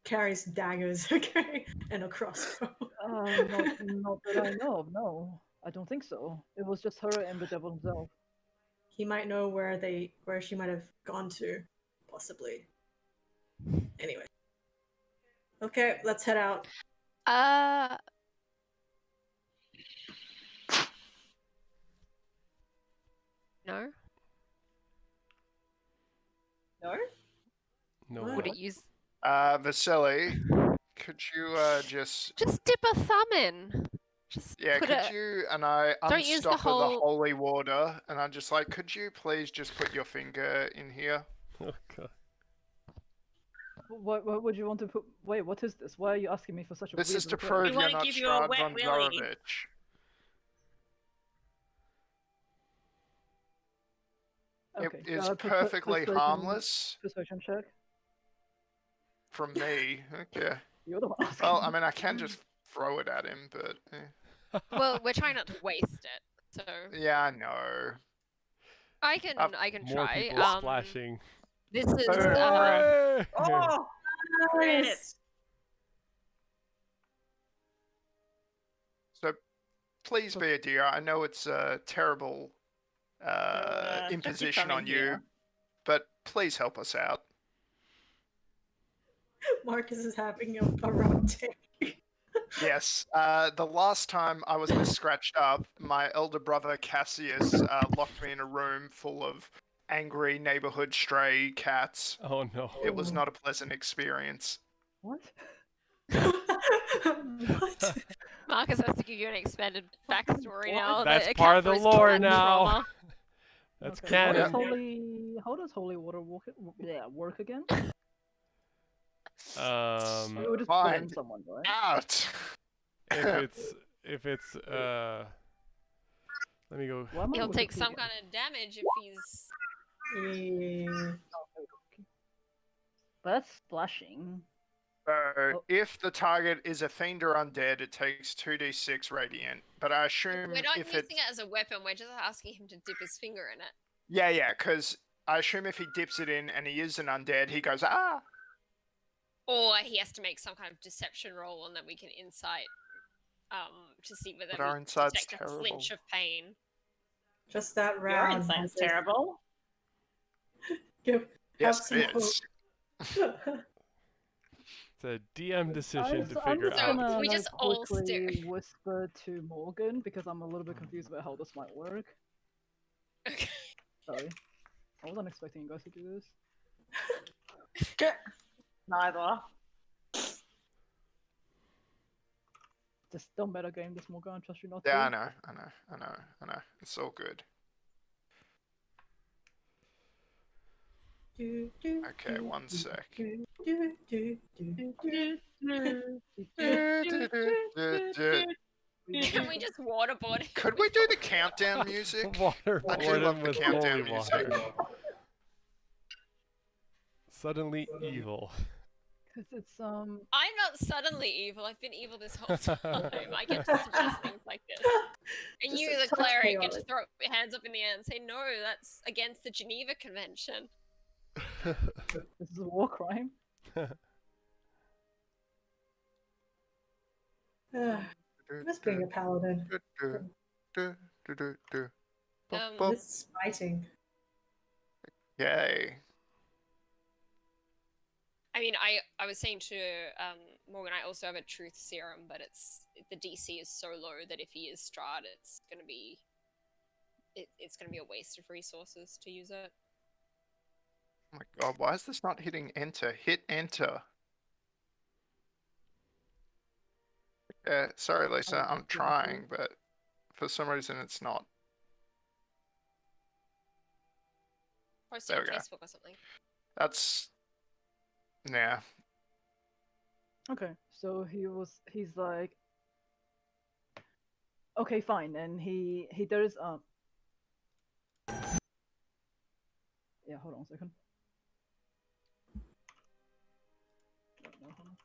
carries daggers, okay, and a crossbow. Not that I know of, no. I don't think so. It was just her and the devil himself. He might know where she might have gone to, possibly. Anyway. Okay, let's head out. No? No? No. Would it use Vasily, could you just dip a thumb in? Just yeah, put could a... you and I Don't use the unstopper the whole- holy water and I'm just like, could you please just put your finger in here? Oh god. What would you want to put? Wait, what is this? Why are you asking me for such a This weird is to request? prove We you're wanna not give you a Strahd wet von willy. Zarovich. Okay, It is per- perfectly persuasion- harmless Persuasion check. from me. Okay. You're the one asking. Well, I mean, I can just throw it at him, but Well, we're trying not to waste it, so yeah, I know. I can More try. people splashing. This is Hooray! Oh, Nice. So, please be a dear. I know it's a terrible just keep imposition coming on you, here. but please help us out. Marcus is having a rough day. Yes. The last time I was this scratched up, my elder brother Cassius locked me in a room full of angry neighborhood stray cats. Oh no. It was not a pleasant experience. What? What? Marcus has to give you an expanded backstory now. That's that part of account the for his lore cat now. trauma. That's Okay, how does canon. how does holy water work again? It would just Fine. burn someone, right? Out. if it's let me go. Why am I He'll take some Wikipedia? kind of damage if he's. That's splashing. So, if the target is a fiend or undead, it takes 2d6 radiant. But I assume We're not if using it's it as a weapon. We're just asking him to dip his finger in it. yeah, because I assume if he dips it in and he is an undead, he goes ah. Or he has to make some kind of deception roll, and then we can insight to see whether But our we insight's detect a flinch terrible. of pain. Just that Your round. insight's terrible. Have Yes, some it is. hope. It's a DM decision to I'm figure just out. gonna We just all quickly stare. whisper to Morgan because I'm a little bit confused about how this might work. Okay. Sorry. I wasn't expecting you guys to do this. Neither. Just don't meta game this, Morgan. I trust you not Yeah, to. I know. It's all good. Okay, one sec. Can we just waterboard him? Could we do the countdown music? I do love the with countdown holy music. water. Suddenly evil. Because it's I'm not suddenly evil. I've been evil this whole time. I get to suggest things like this. And Just you, a the touch cleric, get to chaotic. throw your hands up in the air and say, no, that's against the Geneva Convention. this is a war crime. Miss being a paladin. Miss fighting. Yay. I mean, I was saying to Morgan, I also have a truth serum, but the DC is so low that if he is Strahd, it's gonna be a waste of resources to use it. Oh my god, why is this not hitting enter? Hit enter. Yeah, sorry Lisa, I'm trying, but for some reason it's not. Post There it on we go. Facebook or something. That's... yeah. Okay, so he's like, okay, fine, and he does yeah, hold on a second. No, hold on.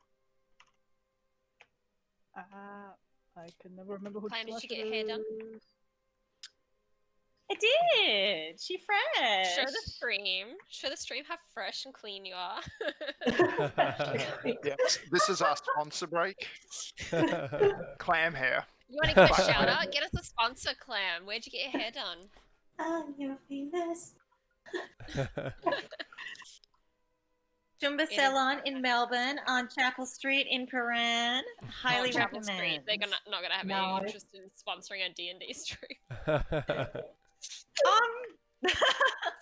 I can never remember who. Clam, did slash you get it your hair done? is. I did. She fresh. Show the stream. Show the stream how fresh and clean you are. Yes, this is our sponsor break. Clam hair. You want to give a shout out? Get us a sponsor, Clam. Where'd you get your hair done? I'm your famous. Jumba It is- Salon in Melbourne on Chapel Street in Paran. Highly Chapel Street. recommend. They're not gonna have No. any interest in sponsoring a D&D stream.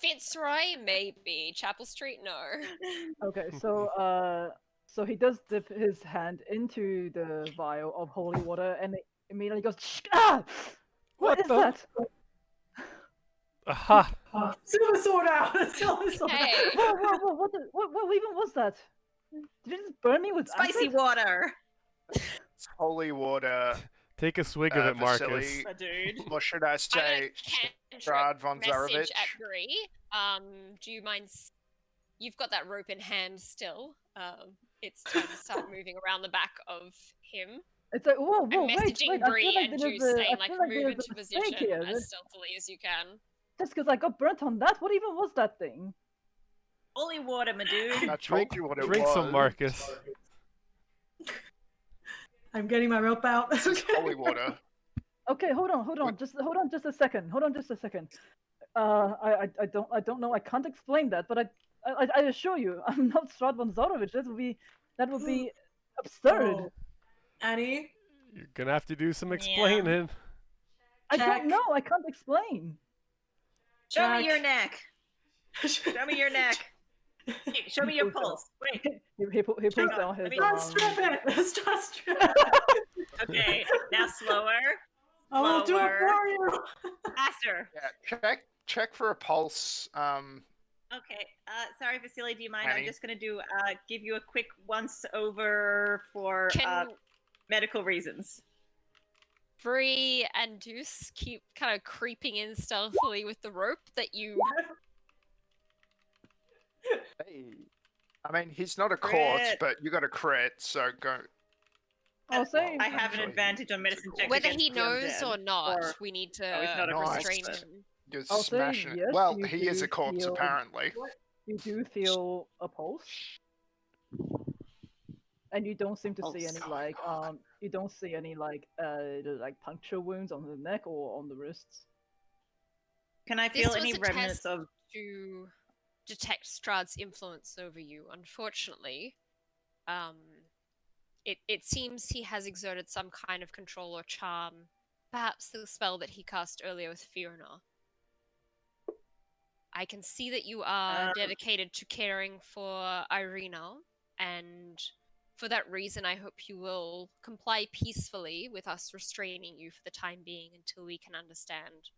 Fitzroy, maybe. Chapel Street, no. Okay, so so he does dip his hand into the vial of holy water, and it immediately goes. Ah! What What is the- that? Aha! Silver sword out! Silver sword Hey. What even was that? Did it just burn me with Spicy acid? water. It's holy water. Take a swig of it, Marcus. Vasily, My dude. or should I I'm say, gonna cantrip Strahd von message Zarovich? at Bree. Do you mind? You've got that rope in hand still. It's time to start moving around the back of him. It's like whoa, I'm wait, messaging wait. I Bree feel like and there's Juice a, saying, I like, feel like move there's into a mistake position here. as stealthily as you can. Just because I got burnt on that, what even was that thing? Holy water, my dude. I told you what it Drink was. some, Marcus. I'm getting my rope out. This is holy water. Okay, hold on, just a second. I don't know. I can't explain that, but I assure you, I'm not Strahd von Zarovich. That would be absurd. Oh. Annie, You're gonna have to do some Yeah. explaining. I Check. don't know. I can't explain. Show me Check. your neck. Show me your neck. Hey, show me your pulse. Wait. He pulls Hang on, down let his. me- Start stripping. Start stripping. Okay, now slower. I will do it Lower. for you. Faster. Yeah, check for a pulse. Okay. Sorry, Vasily. Do you mind? I'm Annie? just gonna give you a quick once over for Can medical reasons. Bree and Deuce keep kind of creeping in stealthily with the rope that you... Hey. I mean, he's not a corpse, Crit. but you got a crit, so go. I'll say. I have an Actually, advantage on medicine checks. Whether against he the knows undead. or not, or- we need Oh, he's to not a Nice. restrain corpse. him. You're I'll say smashing it. yes, Well, you he is do a corpse, feel- apparently. You do feel a pulse, and you don't seem to see Pulse. any Oh, like God. you don't see any like puncture wounds on the neck or on the wrists. Can I This feel was any a remnants test of? to detect Strahd's influence over you. Unfortunately, it seems he has exerted some kind of control or charm, perhaps the spell that he cast earlier with Fiona. I can see that you are dedicated to caring for Irina, and for that reason, I hope you will comply peacefully with us restraining you for the time being until we can understand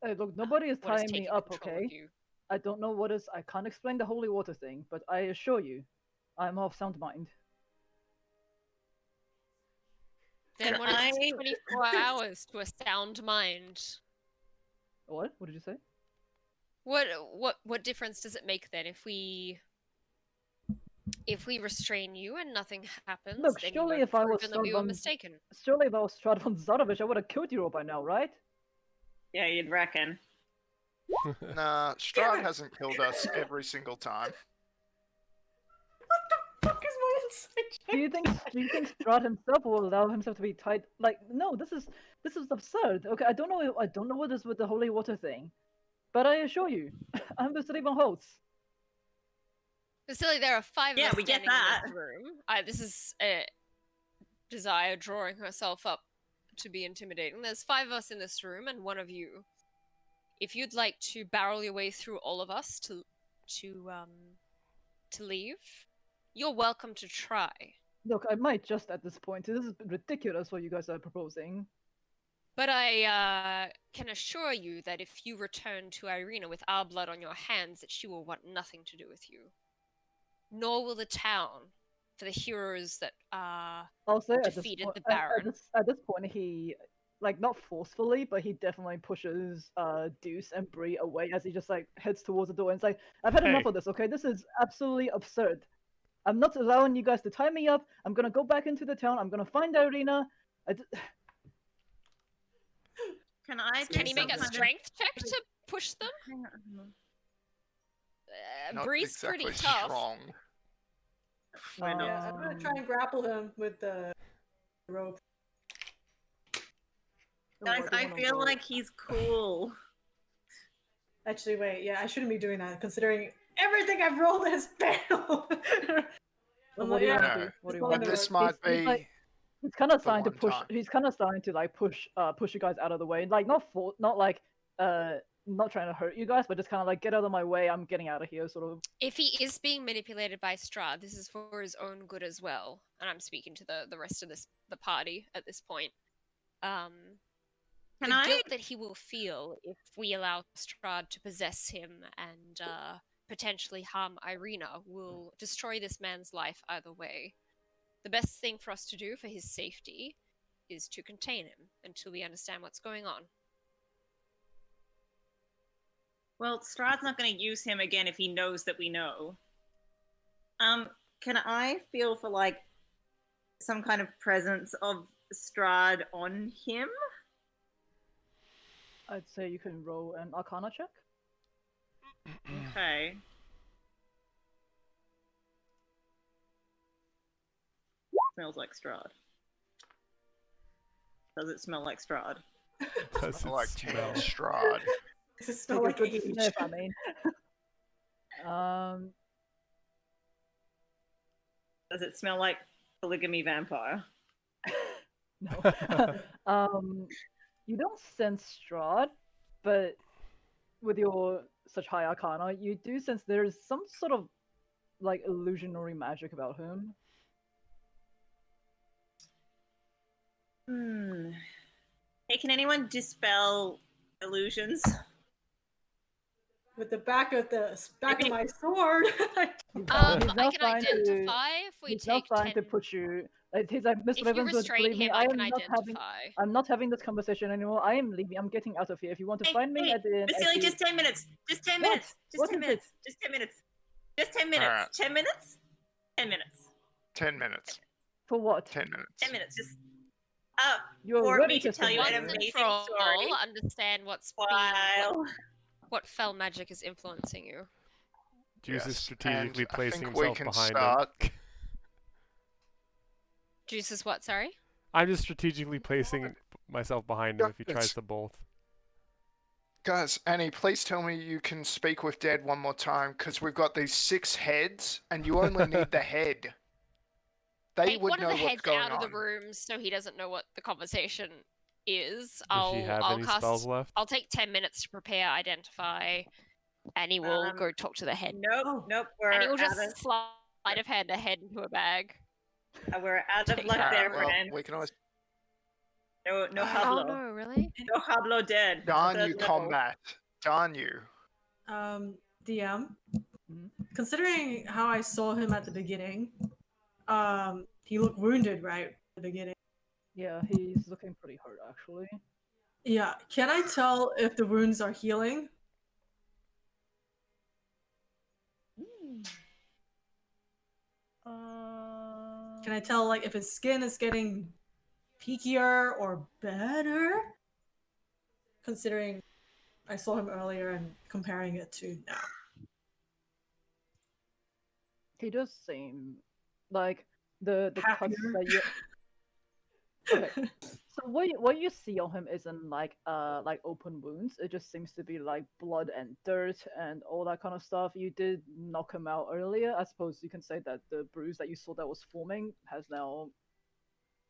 Hey, look, nobody is what is tying me taking up, control okay? of you. I don't know what is. I can't explain the holy water thing, but I assure you, I'm of sound mind. Then Can what is I- 24 hours to a sound mind? What? What did you say? What difference does it make then if we restrain you and nothing happens? Look, then surely you have if I was proven that we were Strahd mistaken. Surely if I was Strahd von Zarovich, I would have killed you all by now, right? Yeah, you'd reckon. Nah, Strahd hasn't killed us every single time. Fuck is my insight check? Do you think Strahd himself will allow himself to be tied? Like, no, this is absurd. Okay, I don't know what is with the holy water thing, but I assure you, I'm Vasily von Holtz. Vasily, there are 5 Yeah, of us we get standing in that. this room. This is Desire drawing herself up to be intimidating. There's 5 of us in this room and 1 of you. If you'd like to barrel your way through all of us to leave, you're welcome to try. Look, I might just at this point. This is ridiculous what you guys are proposing. But I can assure you that if you return to Irina with our blood on your hands, that she will want nothing to do with you. Nor will the town, for the heroes that I'll say defeated at the this point, Baron. at this point, he, like, not forcefully, but he definitely pushes Deuce and Bree away as he just like heads towards the door and is like, "I've had enough Hey. of this. Okay, this is absolutely absurd. I'm not allowing you guys to tie me up. I'm gonna go back into the town. I'm gonna find Irina." Can I? Can do he make a some kind of- strength check to push them? Hang on. Not Bree's exactly pretty tough. strong. We're not. Yeah, I'm gonna try and grapple him with the rope. Guys, I feel like he's cool. Actually, wait, yeah, I shouldn't be doing that considering everything I've rolled has failed. What do you Yeah, want to No, do? What do you but want But to do? this might He's like- be. He's kind of the starting to one push. time. He's kind of starting to like push you guys out of the way. Like not not trying to hurt you guys, but just kind of like get out of my way. I'm getting out of here, sort of. If he is being manipulated by Strahd, this is for his own good as well. And I'm speaking to the rest of the party at this point. Can The I? guilt that he will feel if we allow Strahd to possess him and potentially harm Irina will destroy this man's life either way. The best thing for us to do for his safety is to contain him until we understand what's going on. Well, Strahd's not going to use him again if he knows that we know. Can I feel for like some kind of presence of Strahd on him? I'd say you can roll an Arcana check. Okay. Smells like Strahd. Does it smell like Strahd? Does I it like smell? Tan Strahd. Does it smell Take a like good age? sniff, I mean. Does it smell like polygamy vampire? No. You don't sense Strahd, but with your such high arcana, you do sense there's some sort of like illusionary magic about him. Hey, can anyone dispel illusions? With the back of my sword. I now can trying to- identify if we He's now take trying 10. to put you. He's like, Mr. If you Evans, restrain believe me, him, I I am can not having. identify. I'm not having this conversation anymore. I am leaving. I'm getting out of here. If you want to find me at the end, Vasily, just 10 minutes. Just 10 minutes. Just What 10 is minutes. Just 10 minutes. Just 10 minutes. Alright. 10 minutes? 10 minutes. 10 minutes. For what? 10 minutes. 10 minutes. Just You're for ready me to tell you Once an and amazing for all, story. understand what's While what fell magic is influencing you. Juice is Yes, strategically and I placing think we himself can behind start. him. Juice is what? Sorry. I'm just strategically placing myself behind him if he tries Yes. to bolt. Guys, Annie, please tell me you can speak with Dad one more time, because we've got these 6 heads, and you only need the head. They Take would one know of the what's heads going out on. of the room so he doesn't know what the conversation is. Does she have I'll any cast. spells left? I'll take 10 minutes to prepare, identify, and he will go talk to the head. Nope, nope. We're And he will out just of slide of hand a head into a bag. we're out of luck Alright, there, well, friend. we can always... No Oh Pablo. no, really? No Pablo dead. Darn Third you, level. combat. Darn you. DM. Hmm? Considering how I saw him at the beginning, he looked wounded right at the beginning. Yeah, he's looking pretty hurt actually. Yeah, can I tell if the wounds are healing? Can I tell like if his skin is getting peakier or better? Considering I saw him earlier and comparing it to now. He does seem like the cuts Happier. that you. Okay, so what you see on him isn't like open wounds. It just seems to be like blood and dirt and all that kind of stuff. You did knock him out earlier. I suppose you can say that the bruise that you saw that was forming has now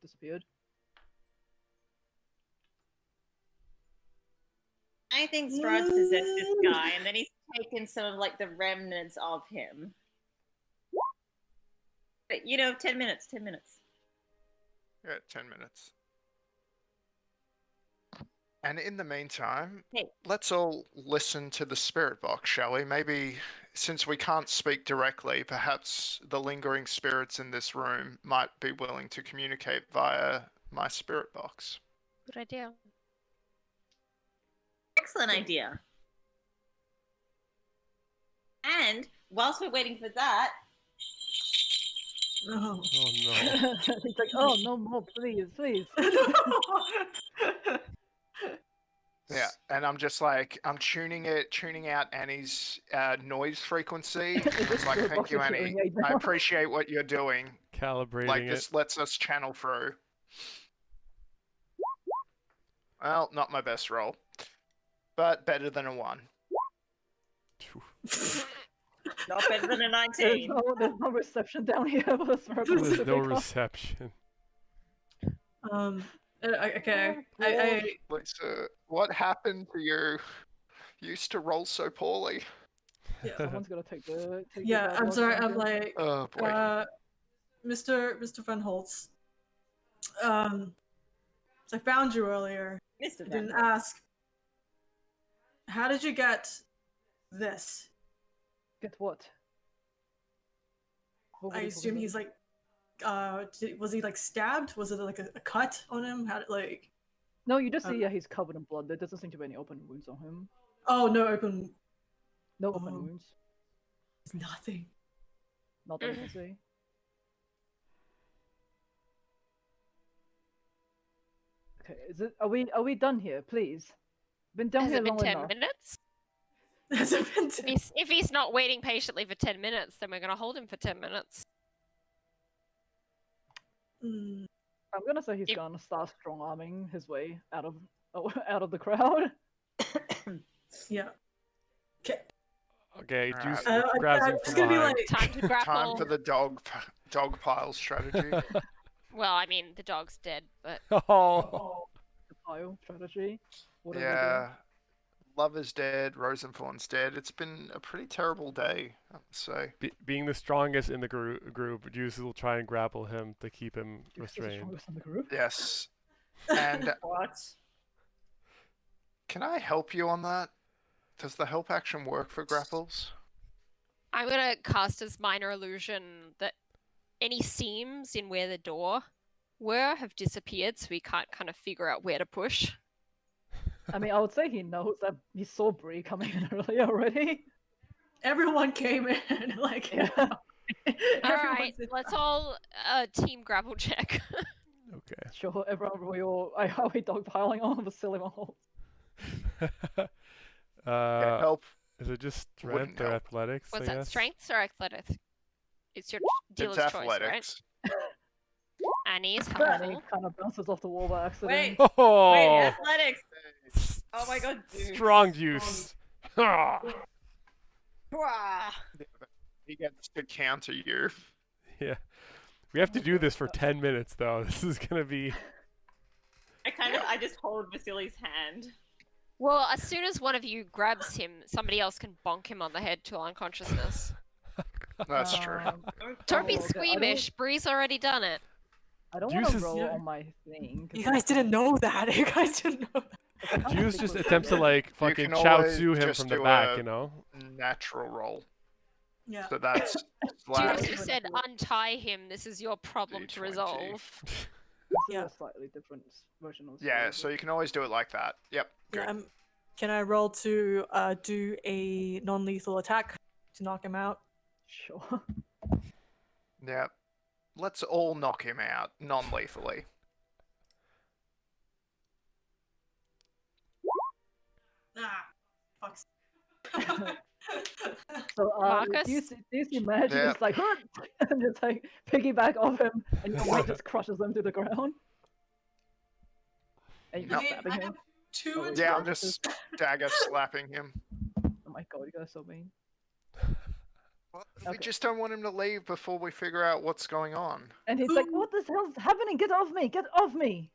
disappeared. I think Strahd's possessed this guy, and then he's taken some of like the remnants of him. But 10 minutes. 10 minutes. Yeah, 10 minutes. And in the meantime, Hey. let's all listen to the spirit box, shall we? Maybe, since we can't speak directly, perhaps the lingering spirits in this room might be willing to communicate via my spirit box. Good idea. Excellent idea. And whilst we're waiting for that, No. Oh no. He's like, oh no more, please, please. Yeah, and I'm just like, I'm tuning out Annie's noise frequency. It's like, Spirit thank box you, is Annie. hearing right I now. appreciate what you're doing. Calibrating Like, it. this lets us channel through. Well, not my best roll, but better than a 1. not better than a There's 19. no reception down here for the spirit box There's to no pick up. reception. Okay. Lisa, what happened to you? You used to roll so poorly. Someone's gotta take the. Yeah, bad I'm luck sorry. from I'm here. like, Oh boy. Mr. Van Holtz. So I found you earlier. Mr. I didn't Van. ask. How did you get this? Get what? What were I you assume talking he's like, was he like stabbed? Was it like a cut on him? How did like? No, you just see he's covered in blood. There doesn't seem to be any open wounds on him. Oh, no open. No open Oh. wounds. Nothing. Not that I can see. Okay, are we done here, please? Been down Has here it been long 10 enough. minutes? Has it been If he's not waiting patiently for 10 minutes, then we're going to hold him for 10 minutes. Mm, I'm gonna say he's If- gonna start strong arming his way out of the crowd. yeah. Okay. Okay, Alright. Juice I- grabs him it's from gonna be behind. like. Time to grapple. Time for the dog pile strategy. Well, I mean, the dog's dead, but Oh. The pile strategy. Whatever we do. Yeah. Love is dead. Rosenthorn's dead. It's been a pretty terrible day, I would say. Being the strongest in the group, Juice will try and grapple him to keep him This is the restrained. strongest in the group. Yes. And What? can I help you on that? Does the help action work for grapples? I'm gonna cast as minor illusion that any seams in where the door were have disappeared, so we can't kind of figure out where to push. I mean, I would say he knows that he saw Bree coming in earlier already. Everyone came in like. Yeah. Alright, let's all team grapple check. Okay. Sure, everyone, are we dogpiling on the silly holes? Yeah, help. Is it just Wouldn't strength or help. athletics? What's I that, guess? strengths or athletics? It's your dealer's It's choice, right? athletics. Annie's And he helpful. kind of bounces off the wall by accident. Wait, Oh, wait, athletics. Oh my god, dude. strong juice. Ah. Wah. He gets to counter you. Yeah. We have to do this for 10 minutes, though. This is gonna be. I just hold Vasily's hand. Well, as soon as one of you grabs him, somebody else can bonk him on the head till unconsciousness. That's true. Don't be okay, I don't- squeamish. Bree's already done it. I don't want to Juice is- roll Yeah. on my thing. 'cause You guys didn't know that. You guys didn't know that. I can't Juice think just of- attempts to like fucking can chow always tzu him just from the do back, a- you know? Natural roll. Yeah. So that's Juice, slash. you said untie him. This is your problem to D20. resolve. This is Yeah. a slightly different version of Yeah, spell, so you can always do it like that. Yep. Good. Yeah, can I roll to do a non-lethal attack to knock him out? Sure. Yep. Let's all knock him out non-lethally. Ah, fucks. So Marcus? do you see Magic Yeah. just like and just like piggyback off him, and your weight just crushes him to the ground. And you No. just Wait, stabbing I him. have two Oh, attacks. Yeah, I'm just dagger slapping him. Oh my god, you guys are so mean. We Okay. just don't want him to leave before we figure out what's going on. And he's like, Ooh. "What the hell's happening? Get off me! Get off me!"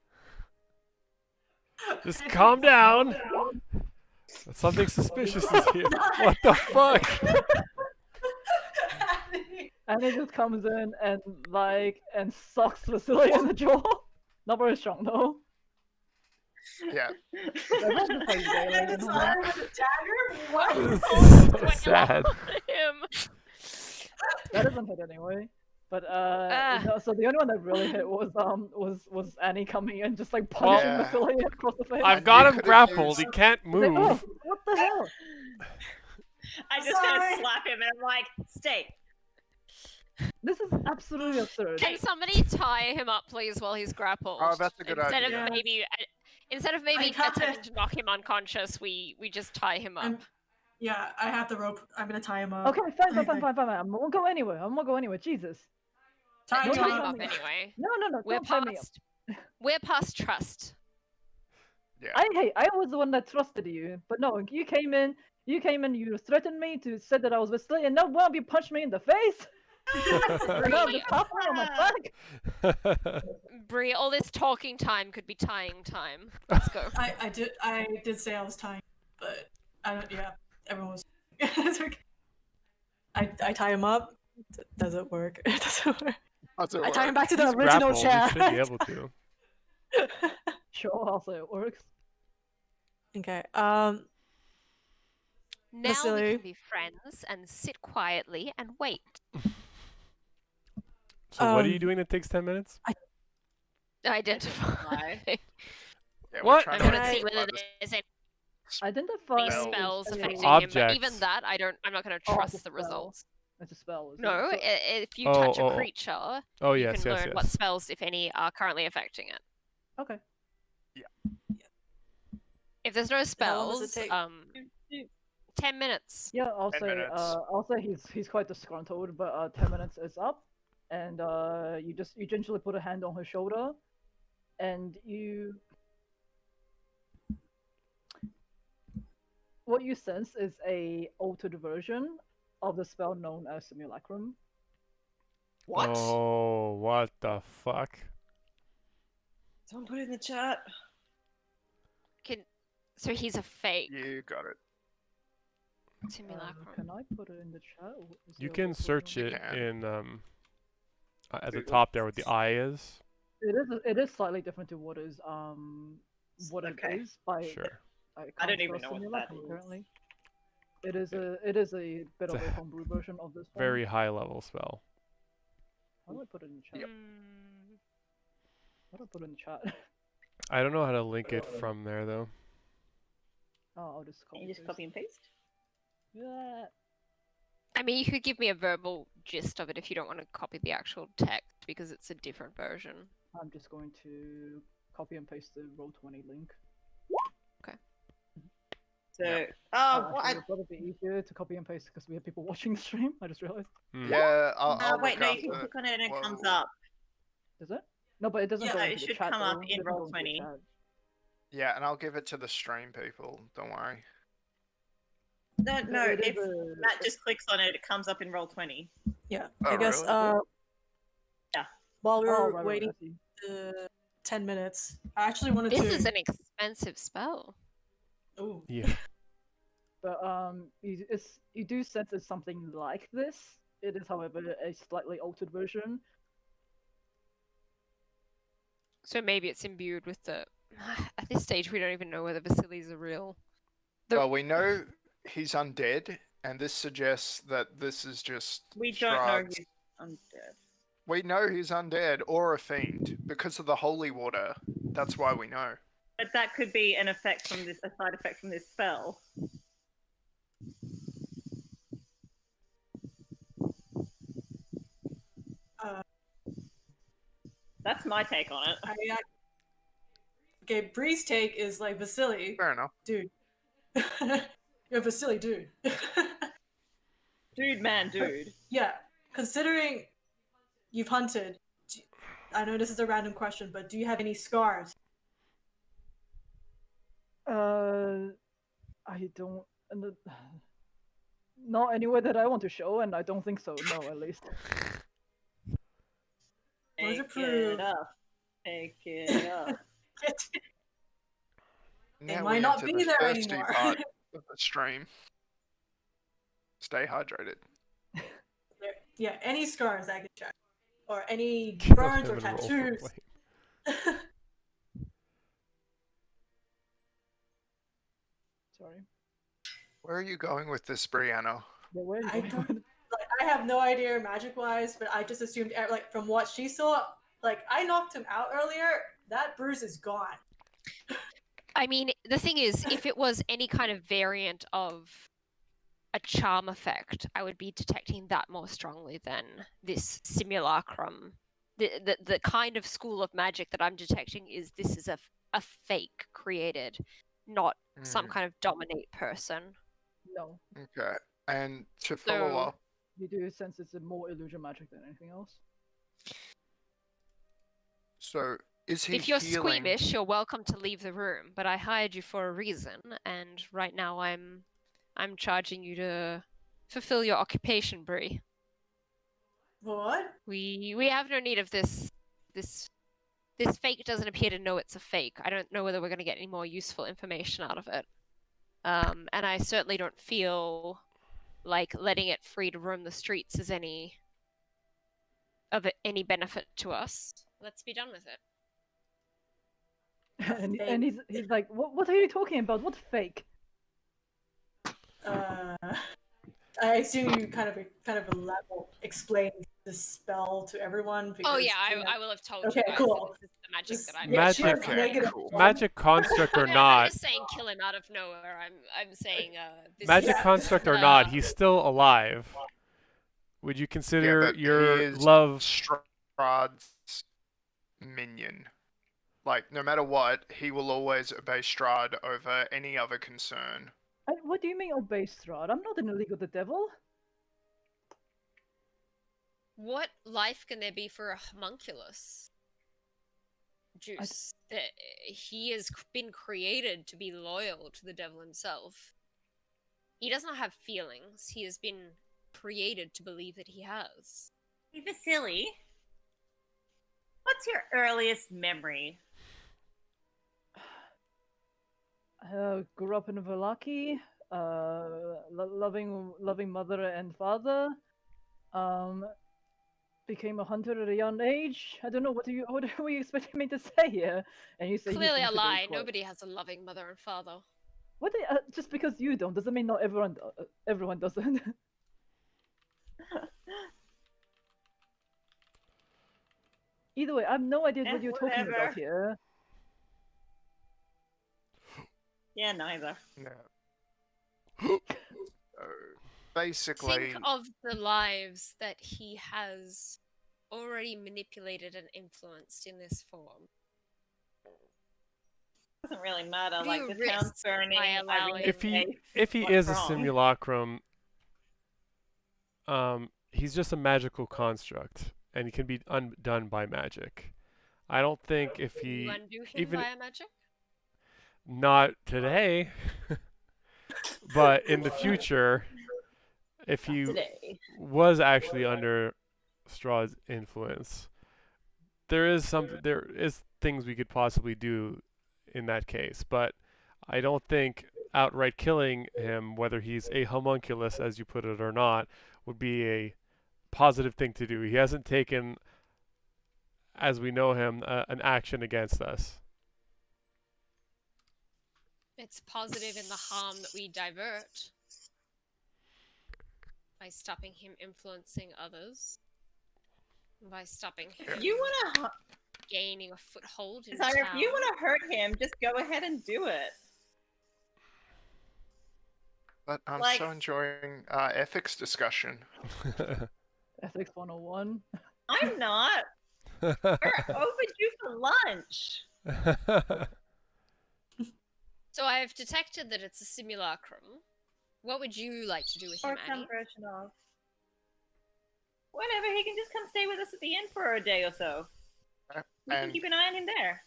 Just calm down. Something suspicious is here. What the fuck? And he just comes in and sucks Vasily in the jaw. Not very strong though. Yeah. Everyone's just, like, wailing And in it's the fire back. with a dagger? What? This is so sad. Him. That doesn't hit anyway. But Ah. no, so the only one that really hit was Annie coming in, just like punching Yeah. Vasily across the face. I've And got you him could've grappled. He used- can't He's like, "Oh, move. what the hell?" I just kind Sorry. of slap him and I'm like, stay. This is absolutely absurd. Can somebody tie him up, please, while he's grappled? Oh, that's a good instead idea. Of maybe, instead of maybe got attempting it. to knock him unconscious, we just tie him up. Yeah, I have the rope. I'm gonna tie him up. Okay, fine. Okay. I won't go anywhere. I won't go anywhere. Jesus. Tie We'll no, him tie him no, up no. anyway. No. We're Don't tie me up. past. We're past trust. Yeah. I was the one that trusted you, but no, you came in. You threatened me to say that I was Vasily, and now one of you punched me in the face. And now the top on my back. Bree, all this talking time could be tying time. Let's go. I did say I was tying, but I don't. Yeah, everyone was. It's okay. I tie him up. Does it work? It doesn't work. That's I tie him back to the He's original grappled. chair. He should be able to. Sure, I'll say it works. Okay. Now we Vasily. can be friends and sit quietly and wait. So what are you Um, doing that takes 10 minutes? Identify. Yeah, we're What? trying I want Can to I- see whether there's any Identify spells is affecting a- him. But even Objects. that, I'm not going to Oh, trust it's a the spell. results. It's a spell. Is No, it? So- if you touch Oh, a oh. creature, Oh, you yes, can yes, learn what yes. spells, if any, are currently affecting it. Okay. If there's no How long does it spells, take? 10 minutes. Yeah, I'll 10 say. minutes. I'll say he's quite disgruntled, but 10 minutes is up, and you gingerly put a hand on her shoulder, and you. What you sense is a altered version of the spell known as Simulacrum. What? Oh, what the fuck? Someone put it in the chat. So he's a fake You got it. simulacrum. Can I put it in the chat? Or is You there a can way for search me- You it can. in at the Google. top there where the eye is. It is slightly different to what is what it Okay. is by Sure. I I don't can't even spell know what that simulacrum, is. apparently. It is a bit of a homebrew version of this one. Very high level spell. How do I put it in the chat? Mm, How do I put it in the chat? I don't know how to link it from there though. Oh, I'll just Can copy. you just copy and paste? Yeah. I mean, you could give me a verbal gist of it if you don't want to copy the actual text because it's a different version. I'm just going to copy and paste the Roll20 link. So, Yeah. well, Actually, it'll probably be easier to copy and paste because we have people watching the stream. I just realized. Hmm. Yeah, I'll wait, look no, you can after- click on it and it comes Whoa. up. Does it? No, but it doesn't Yeah, go it into the should chat. come up though. in It doesn't go into the Roll20. chat. Yeah, and I'll give it to the stream people. Don't worry. No, no, It is if a- Matt just clicks on it, it comes up in Roll20. Yeah, Oh, I guess. really? Yeah. While we're Oh, right, waiting I see. 10 minutes, I actually wanted This to. is an expensive spell. Ooh. Yeah. But you do sense it's something like this. It is, however, a slightly altered version. So maybe it's imbued with the. At this stage, we don't even know whether Vasily's are real. The- Well, we know he's undead, and this suggests that this is just. We don't know Strahd's- who's undead. We know he's undead or a fiend because of the holy water. That's why we know. But that could be an effect from this, a side effect from this spell. That's my take on it. Okay, Bree's take is like Vasily, Fair enough. dude. You're Vasily, dude. Dude, man, dude. Yeah, considering you've hunted, I know this is a random question, but do you have any scars? I don't. Not anywhere that I want to show, and I don't think so. No, at least. Where's the Take proof? it up. Take it up. Now might we not enter be the there thirsty anymore. part of the stream. Stay hydrated. Yeah, any scars I can check, or any Kill burns him or and roll for tattoos. blame. Sorry. Where are you going with this, Brianna? Yeah, where are you I going don't- with it? Like, I have no idea magic wise, but I just assumed like from what she saw, like I knocked him out earlier. That bruise is gone. I mean, the thing is, if it was any kind of variant of a charm effect, I would be detecting that more strongly than this simulacrum. The kind of school of magic that I'm detecting is this is a fake created, not some kind of dominate person. No, Okay. And to follow So- up, you do sense it's a more illusion magic than anything else. so is he If you're healing? squeamish, you're welcome to leave the room, but I hired you for a reason, and right now I'm charging you to fulfill your occupation, Bree. What? We have no need of this fake doesn't appear to know it's a fake. I don't know whether we're going to get any more useful information out of it. And I certainly don't feel like letting it free to roam the streets is any benefit to us. Let's be done with it. And he's like, what are you talking about? What's fake? I assume you kind of a level explain the spell to everyone. Oh Because, yeah, you know- I will have told Okay, you guys cool. that this is the magic Just- that I'm yeah, Magic- sure, it's Okay, negative cool. one. Magic construct or I'm not, just saying kill him out of nowhere. I'm saying this magic is, construct or not, he's still alive. Would you Yeah, consider but he your is love? Strahd's minion. Like, no matter what, he will always obey Strahd over any other concern. What do you mean obey Strahd? I'm not in a league with the devil. What life can there be for a homunculus? Juice. That he has been created to be loyal to the devil himself. He does not have feelings. He has been created to believe that he has. Hey, Vasily, what's your earliest memory Grew up in Velaki. Loving mother and father. Became a hunter at a young age. I don't know, what are you expecting me to say here? And you say he Clearly seems a to be lie. quite- Nobody has a loving mother and father. Just because you don't doesn't mean not everyone doesn't. Either way, I have no idea what you're talking whatever. about here. Yeah, neither. No. Basically, Think of the lives that he has already manipulated and influenced in this form. Doesn't really matter. What do Like you the town's risk burning. by allowing- Irene's if he safe, is a what's wrong? simulacrum, he's just a magical construct, and he can be undone by magic. I don't think if Can you he undo him even via magic? not today, but in the future, if he Today. was actually under Strahd's influence, there is things we could possibly do in that case, but I don't think outright killing him, whether he's a homunculus as you put it or not, would be a positive thing to do. He hasn't taken, as we know him, an action against us. It's positive in the harm that we divert by stopping him influencing others, by stopping him You wanna, gaining a foothold in Desire, town. if you wanna hurt him, just go ahead and do it. but I'm like- so enjoying ethics discussion. Ethics 101. I'm not. We're overdue for lunch. So I have detected that it's a simulacrum. What would you like to do with Or him, some Annie? version of. Whatever, he can just come stay with us at the inn for a day or so. We can And keep an eye on him there.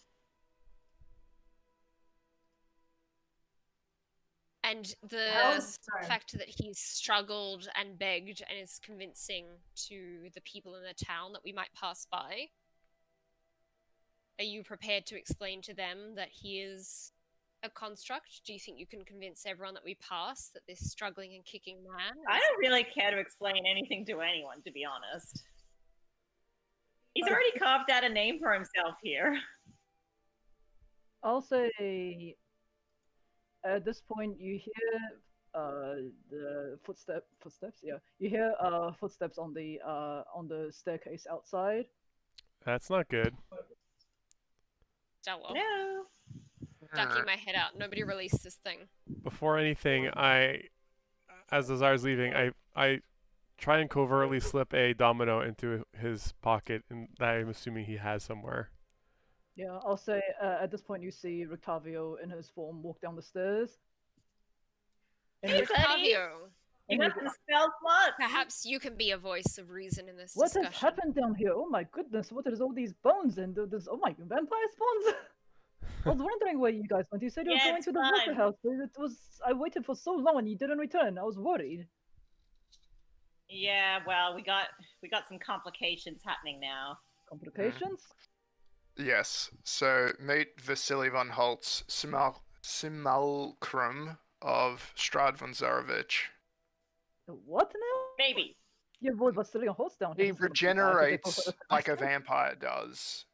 And the Sorry. fact that he's struggled and begged and is convincing to the people in the town that we might pass by. Are you prepared to explain to them that he is a construct? Do you think you can convince everyone that we pass that this struggling and kicking man I is- don't really care to explain anything to anyone, to be honest. He's already carved out a name for himself here. I'll say, at this point, you hear the footsteps. Yeah, you hear footsteps on the staircase outside. That's not good. Oh, well. No. Ducking my head out. Nobody released this thing. Before anything, as Azar's leaving, I try and covertly slip a domino into his pocket, and that I'm assuming he has somewhere. Yeah, I'll say at this point you see Rictavio in his form walk down the stairs. And Hey, Ric- buddy. Octavio, You got some spell slots. perhaps you can be a voice of reason in this what discussion. has happened down here? Oh my goodness, what is all these bones and there's oh my vampire spawns? I was wondering where you guys went. You said you were Yeah, going it's to the fine. Wachterhouse, but I waited for so long and you didn't return. I was worried. Yeah, well, we got some complications happening now. Complications? yes, so meet Vasily von Holtz, Simulacrum of Strahd von Zarovich. What now? Maybe. Your boy Vasily Holtz down here. He is sort of regenerates bad, like a vampire does,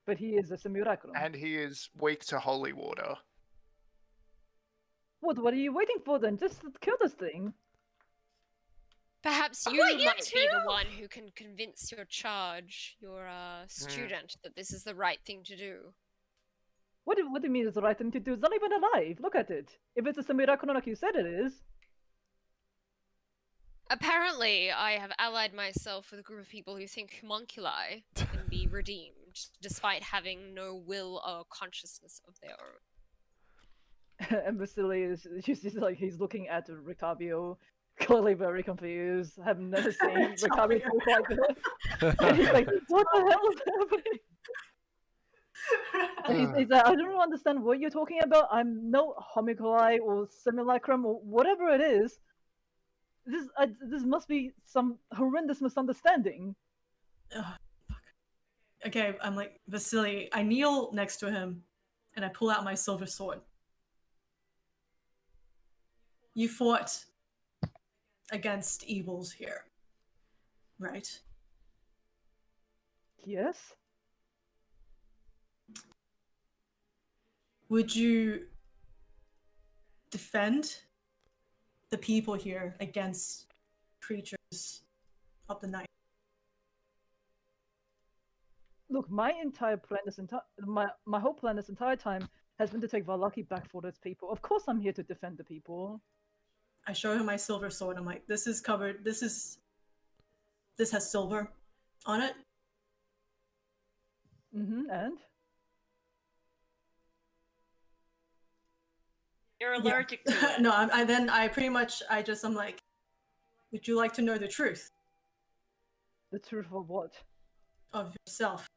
but he is a simulacrum. and he is weak to holy water. What are you waiting for then? Just kill this thing. Perhaps you What, you might be the too? one who can convince your charge, your student, that this is the right thing to do. What do you mean it's the right thing to do? It's not even alive. Look at it. If it's a simulacrum like you said it is. Apparently, I have allied myself with a group of people who think homunculi can be redeemed, despite having no will or consciousness of their own. And Vasily is just like he's looking at Rictavio, clearly very confused. Have never seen Rictavio talk like this. And he's like, what the hell is happening? And he's like, I don't understand what you're talking about. I'm no homunculi or simulacrum or whatever it is. This must be some horrendous misunderstanding. Ugh, fuck. Okay, I'm like, Vasily, I kneel next to him and I pull out my silver sword. You fought against evils here, right? Yes? Would you defend the people here against creatures of the night? Look, my entire plan my whole plan this entire time has been to take Valaki back for those people. Of course I'm here to defend the people. I show him my silver sword. I'm like, this is covered. This has silver on it. And? You're allergic to it. No, I'm like, would you like to know the truth The truth of what? of yourself?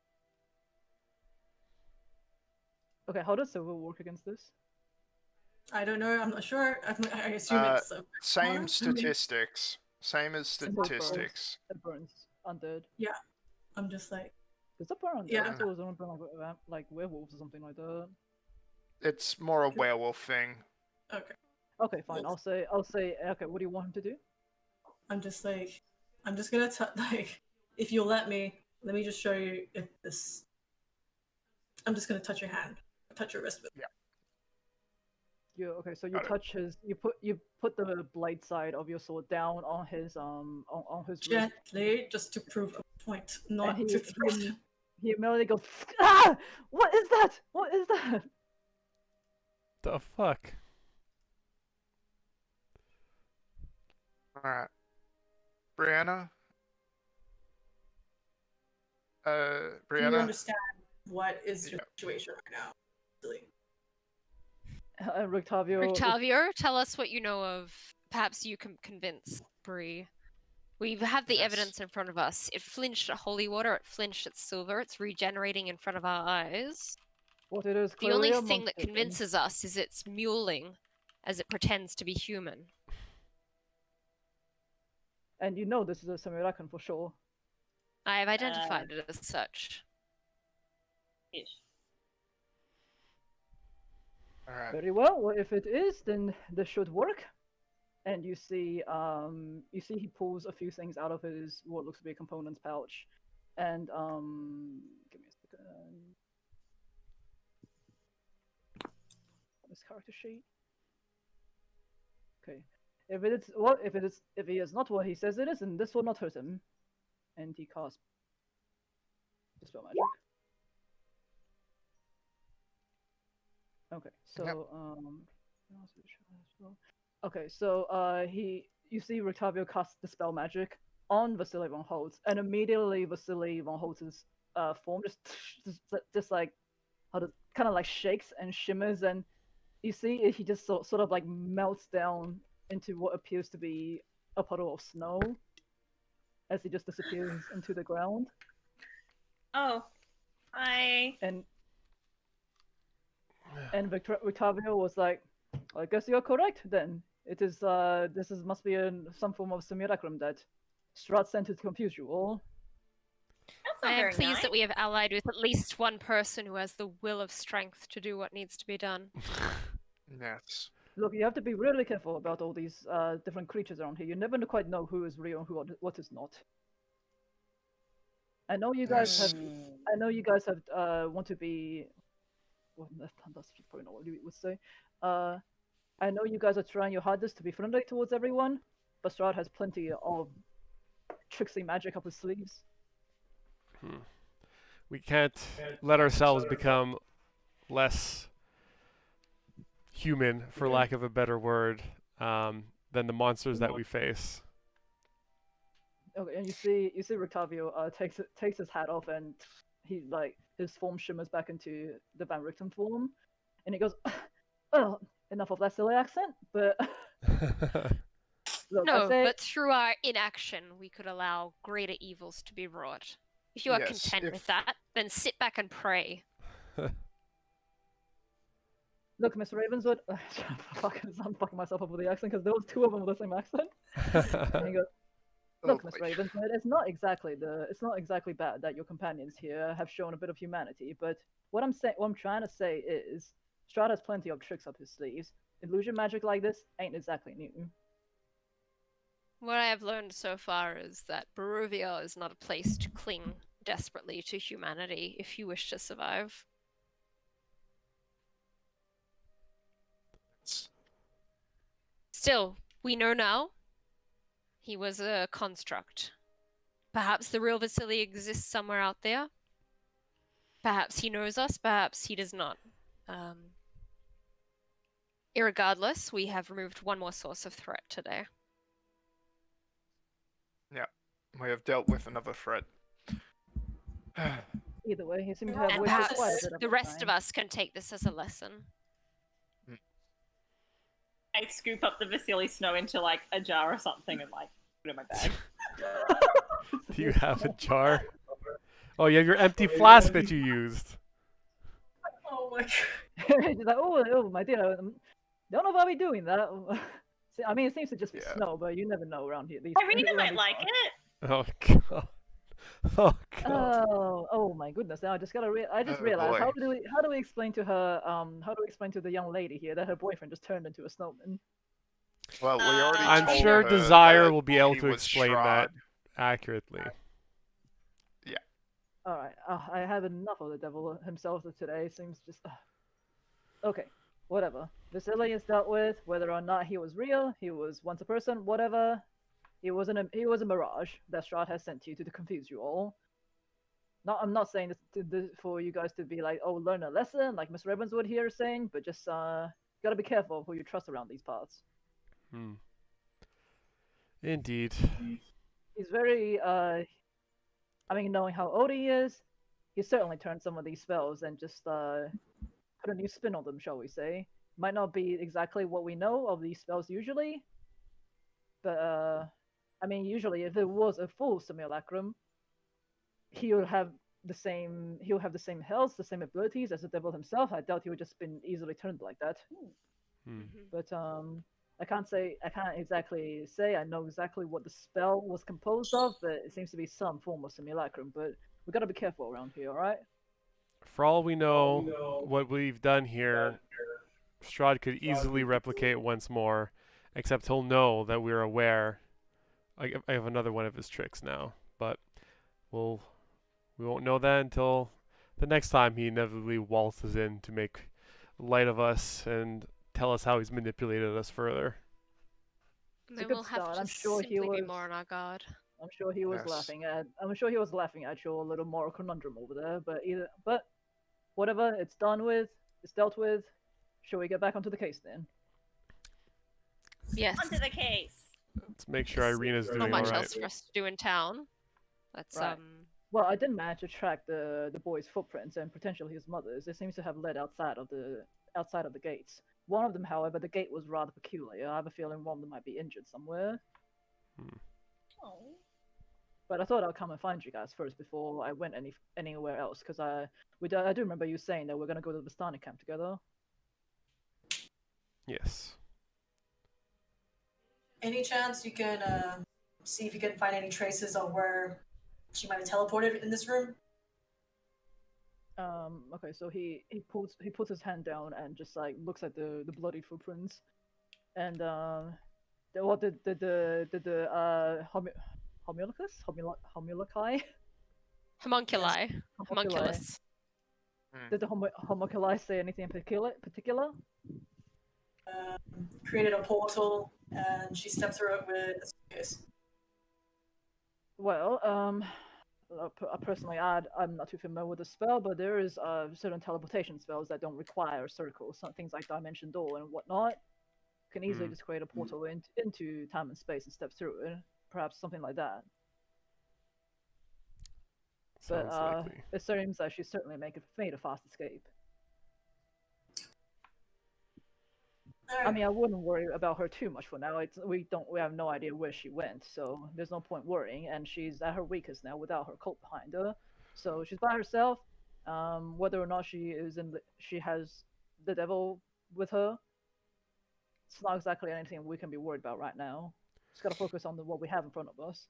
Okay, how does silver work against this? I don't know. I'm not sure. I assume it's same statistics. Same as Simple burns. statistics. It burns undead. Yeah, I'm just like, Does it burn undead? Yeah. I thought it was only burn like werewolves or something like that. It's more a werewolf thing. okay. Okay, fine. I'll say. Okay, what do you want him to do? I'm just like, I'm just gonna like, if you'll let me just show you if this. I'm just gonna touch your hand, touch your wrist with. Yeah. Okay, so you Got it. touch his. You put the blade side of your sword down on his on his wrist. Gently, just to prove a point, not And to threat. he immediately goes, ah! What is that? What is that? The fuck? Alright. Brianna? Do you Brianna? understand what is your Yeah. situation right now? Really? Rictavio. Tell us what you know of. Perhaps you can convince Bree. We have the Yes. evidence in front of us. It flinched at holy water. It flinched at silver. It's regenerating in front of our eyes. What it is The clearly only a thing that monster thing. convinces us is its mewling, as it pretends to be human. And you know this is a Simulacra for sure. I have identified it as such. Ish. Alright. Very well. Well, if it is, then this should work. And you see he pulls a few things out of his what looks to be a components pouch, and give me a second. This character sheet. Okay. If he is not what he says it is, then this will not hurt him. And he casts Dispel Magic. Okay, so okay, so you see Rictavio cast Dispel Magic on Vasily von Holtz, and immediately Vasily von Holtz's form just like kind of like shakes and shimmers, and you see he just sort of like melts down into what appears to be a puddle of snow as he just disappears into the ground. Oh, hi. And Rictavio was like, I guess you're correct then. It is must be some form of simulacrum that Strahd sent to confuse you all. That's I not am very pleased nice. that we have allied with at least one person who has the will of strength to do what needs to be done. Yes. Look, you have to be really careful about all these different creatures around here. You never quite know who is real and what is not. I know you guys Yes. have want to be. Well, that's probably not what you would say. I know you guys are trying your hardest to be friendly towards everyone, but Strahd has plenty of tricksy magic up his sleeves. We can't let ourselves become less human, for lack of a better word, than the monsters that we face. Okay, and you see Rictavio takes his hat off, and he his form shimmers back into the Van Richten form, and he goes, "Well, enough of that silly accent." But look, No, I say, but through our inaction, we could allow greater evils to be wrought. If you are Yes, content if- with that, then sit back and pray. look, Miss Ravenswood. I'm fucking myself up with the accent because there was two of them with the same accent. And he goes, Look, Oh Miss boy. Ravenswood, it's not exactly bad that your companions here have shown a bit of humanity, but what I'm trying to say is, Strahd has plenty of tricks up his sleeves. Illusion magic like this ain't exactly new. What I have learned so far is that Barovia is not a place to cling desperately to humanity if you wish to survive. Still, we know now he was a construct. Perhaps the real Vasily exists somewhere out there. Perhaps he knows us, perhaps he does not. Irregardless, we have removed one more source of threat today. Yeah, we have dealt with another threat. Either way, he seemed to have And wasted perhaps quite a bit of the his rest time. of us can take this as a lesson. I scoop up the Vasily snow into like a jar or something and like put it in my bag. Do you have a jar? Oh, you have your empty flask that you used. Oh my god. He's like, oh, my dear, don't know why we're doing that. See, I mean, it seems to just be Yeah. snow, but you never know around here. Irina around might these like parts. it. Oh god. Oh god. Oh my goodness! Now I just Oh, realized boy. how do we explain to her how do we explain to the young lady here that her boyfriend just turned into a snowman? Well, we already I'm told sure her Desire that will be able he to was explain that Strahd. accurately. All right, I have enough of the devil himself today. Seems just okay. Whatever. Vasily is dealt with. Whether or not he was real, he was once a person. Whatever. He was a mirage that Strahd has sent you to confuse you all. I'm not saying this for you guys to be like, oh, learn a lesson, like Miss Ravenswood here is saying, but just gotta be careful of who you trust around these parts. Indeed. He's very I mean, knowing how old he is, he certainly turned some of these spells and just put a new spin on them, shall we say. Might not be exactly what we know of these spells usually, but I mean, usually if it was a full simulacrum, he'll have the same health, the same abilities as the devil himself. I doubt he would just been easily turned like that. But I can't exactly say I know exactly what the spell was composed of, but it seems to be some form of simulacrum. But we gotta be careful around here, all right? For all we know, what we've done here, Strahd could easily replicate once more, except he'll know that we're aware. I have another one of his tricks now, but we won't know that until the next time he inevitably waltzes in to make light of us and tell us how he's manipulated us further. It's a Then good we'll have start. to I'm sure he simply be was. more on our guard. I'm sure he was Yes. laughing at your little moral conundrum over there. But whatever, it's done with. It's dealt with. Shall we get back onto the case then? Yes. Onto the case. Let's make sure Yes, Irina's Not doing much alright. else for us to do in town. Let's Right. Well, I did manage to track the boy's footprints and potentially his mother's. It seems to have led outside of the gates. One of them, however, the gate was rather peculiar. I have a feeling one of them might be injured somewhere. Oh. But I thought I'd come and find you guys first before I went anywhere else, because I do remember you saying that we're gonna go to the Vistani camp together. Yes. Any chance you can see if you can find any traces of where she might have teleported in this room? Okay, so he puts his hand down and just like looks at the bloody footprints, and homulacus? Homunculi. Homunculus. Did the homunculi say anything in particular? Created a portal, and she stepped through it with a suitcase. Well, personally, I'm not too familiar with the spell, but there is certain teleportation spells that don't require circles, some things like Dimension Door and whatnot. You can easily just create a portal into time and space and step through it. Perhaps something like that. Sounds But likely. it seems that she certainly made a fast escape. I mean, I wouldn't worry about her too much for now. We have no idea where she went, so there's no point worrying. And she's at her weakest now without her cult behind her, so she's by herself. Whether or not she has the devil with her, it's not exactly anything we can be worried about right now. Just gotta focus on what we have in front of us.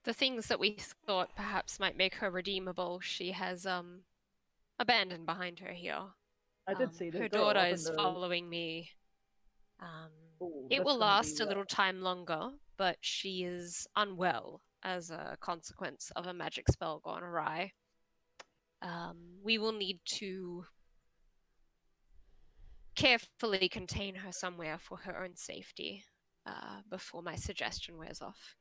The things that we thought perhaps might make her redeemable, she has abandoned behind her here. I did see the her girl daughter up in is the... following me. Ooh, It that's will gonna last be, a little time longer, but she is unwell as a consequence of a magic spell gone awry. We will need to carefully contain her somewhere for her own safety before my suggestion wears off.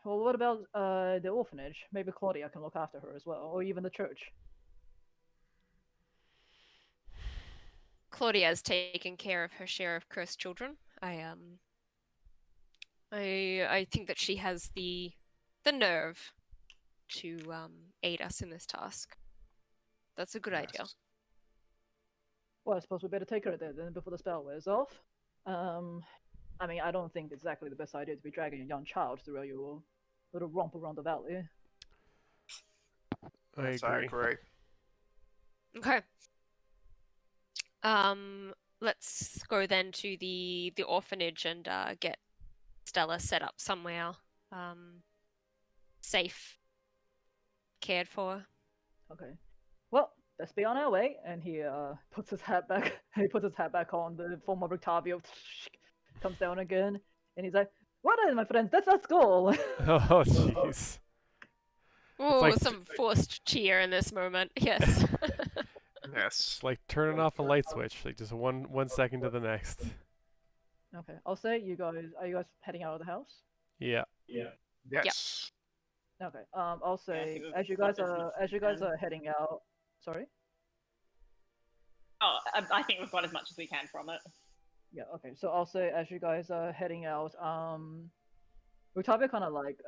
Well, what about the orphanage? Maybe Claudia can look after her as well, or even the church. Claudia has taken care of her share of cursed children. I think that she has the nerve to aid us in this task. That's a good idea. Well, I suppose we better take her there then before the spell wears off. I mean, I don't think it's exactly the best idea to be dragging a young child through your little romp around the valley. I agree. Okay. Let's go then to the orphanage and get Stella set up somewhere safe, cared for. Okay. Well, let's be on our way. And he puts his hat back. He puts his hat back on. The form of Octavio comes down again, and he's like, "What is, my friends? That's our school." Oh, jeez. Oh, like some forced cheer in this moment. Yes. Yes. It's like turning off a light switch, like just one second to the next. Okay, I'll say you guys. Are you guys heading out of the house? Yeah. Yes. Okay. I'll say think as you we've guys got are heading out. Sorry. Oh, I think we've got as much as we can from it. Yeah. Okay. So I'll say as you guys are heading out, Octavio kind of like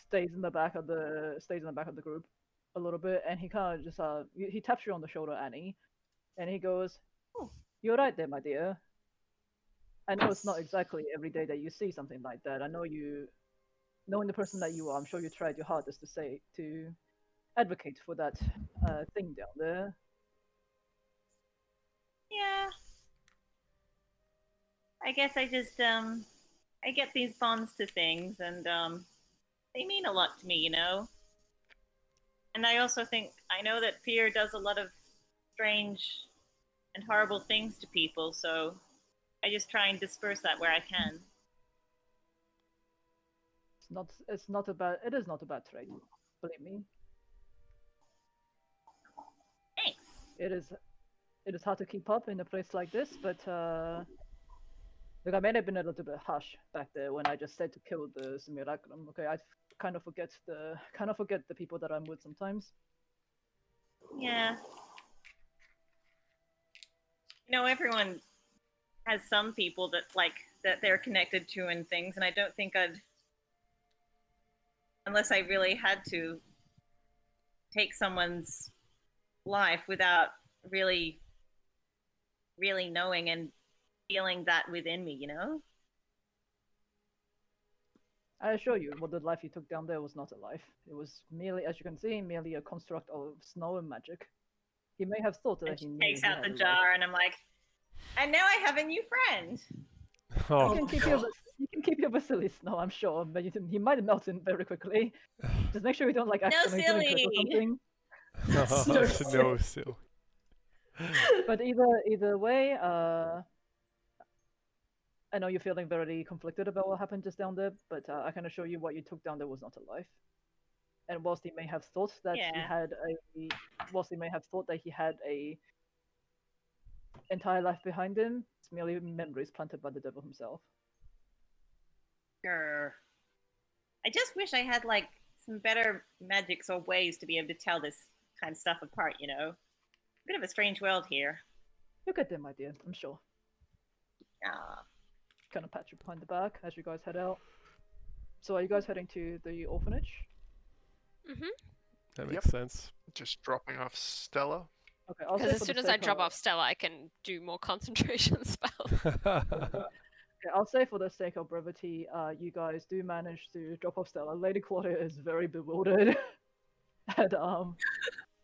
stays in the back of the group a little bit, and he kind of just he taps you on the shoulder, Annie, and he goes, "Oh, you're right there, my dear. I know it's not exactly every day that you see something like that. I know you, knowing the person that you are, I'm sure you tried your hardest to advocate for that thing down there." Yeah. I guess I just I get these bonds to things, and they mean a lot to me, you know. And I also think I know that fear does a lot of strange and horrible things to people, so I just try and disperse that where I can. It is not a bad trait, believe me. Thanks. It is hard to keep up in a place like this, but look, I may have been a little bit harsh back there when I just said to kill the Simulacrum. Okay, I kind of forget the people that I'm with sometimes. Yeah. You know, everyone has some people that they're connected to and things, and I don't think I'd, unless I really had to, take someone's life without really knowing and feeling that within me, you know? I assure you, what the life you took down there was not a life. It was merely, as you can see, merely a construct of snow and magic. He may have thought that And he she knew takes he out had the a jar, life. and I'm like, and now I have a new friend. Oh, You can keep your Vasily Snow, I'm sure, but he might melt in very quickly. Just make sure you don't like accidentally drink it or silly. something. no, silly. But either way, I know you're feeling very conflicted about what happened just down there, but I can assure you what you took down there was not a life. And whilst he may have thought that he had a entire life behind him, it's merely memories planted by the devil himself. Grr. I just wish I had like some better magics or ways to be able to tell this kind of stuff apart, you know? Bit of a strange world here. You'll get there, my dear, I'm sure. Ah. Kind of pat you behind the back as you guys head out. So are you guys heading to the orphanage? Mm-hmm. That makes sense. Just dropping off Stella. Okay, Because as soon as I drop off Stella, I can do more concentration spells. Okay, I'll say for the sake of brevity, you guys do manage to drop off Stella. Lady Claudia is very bewildered, and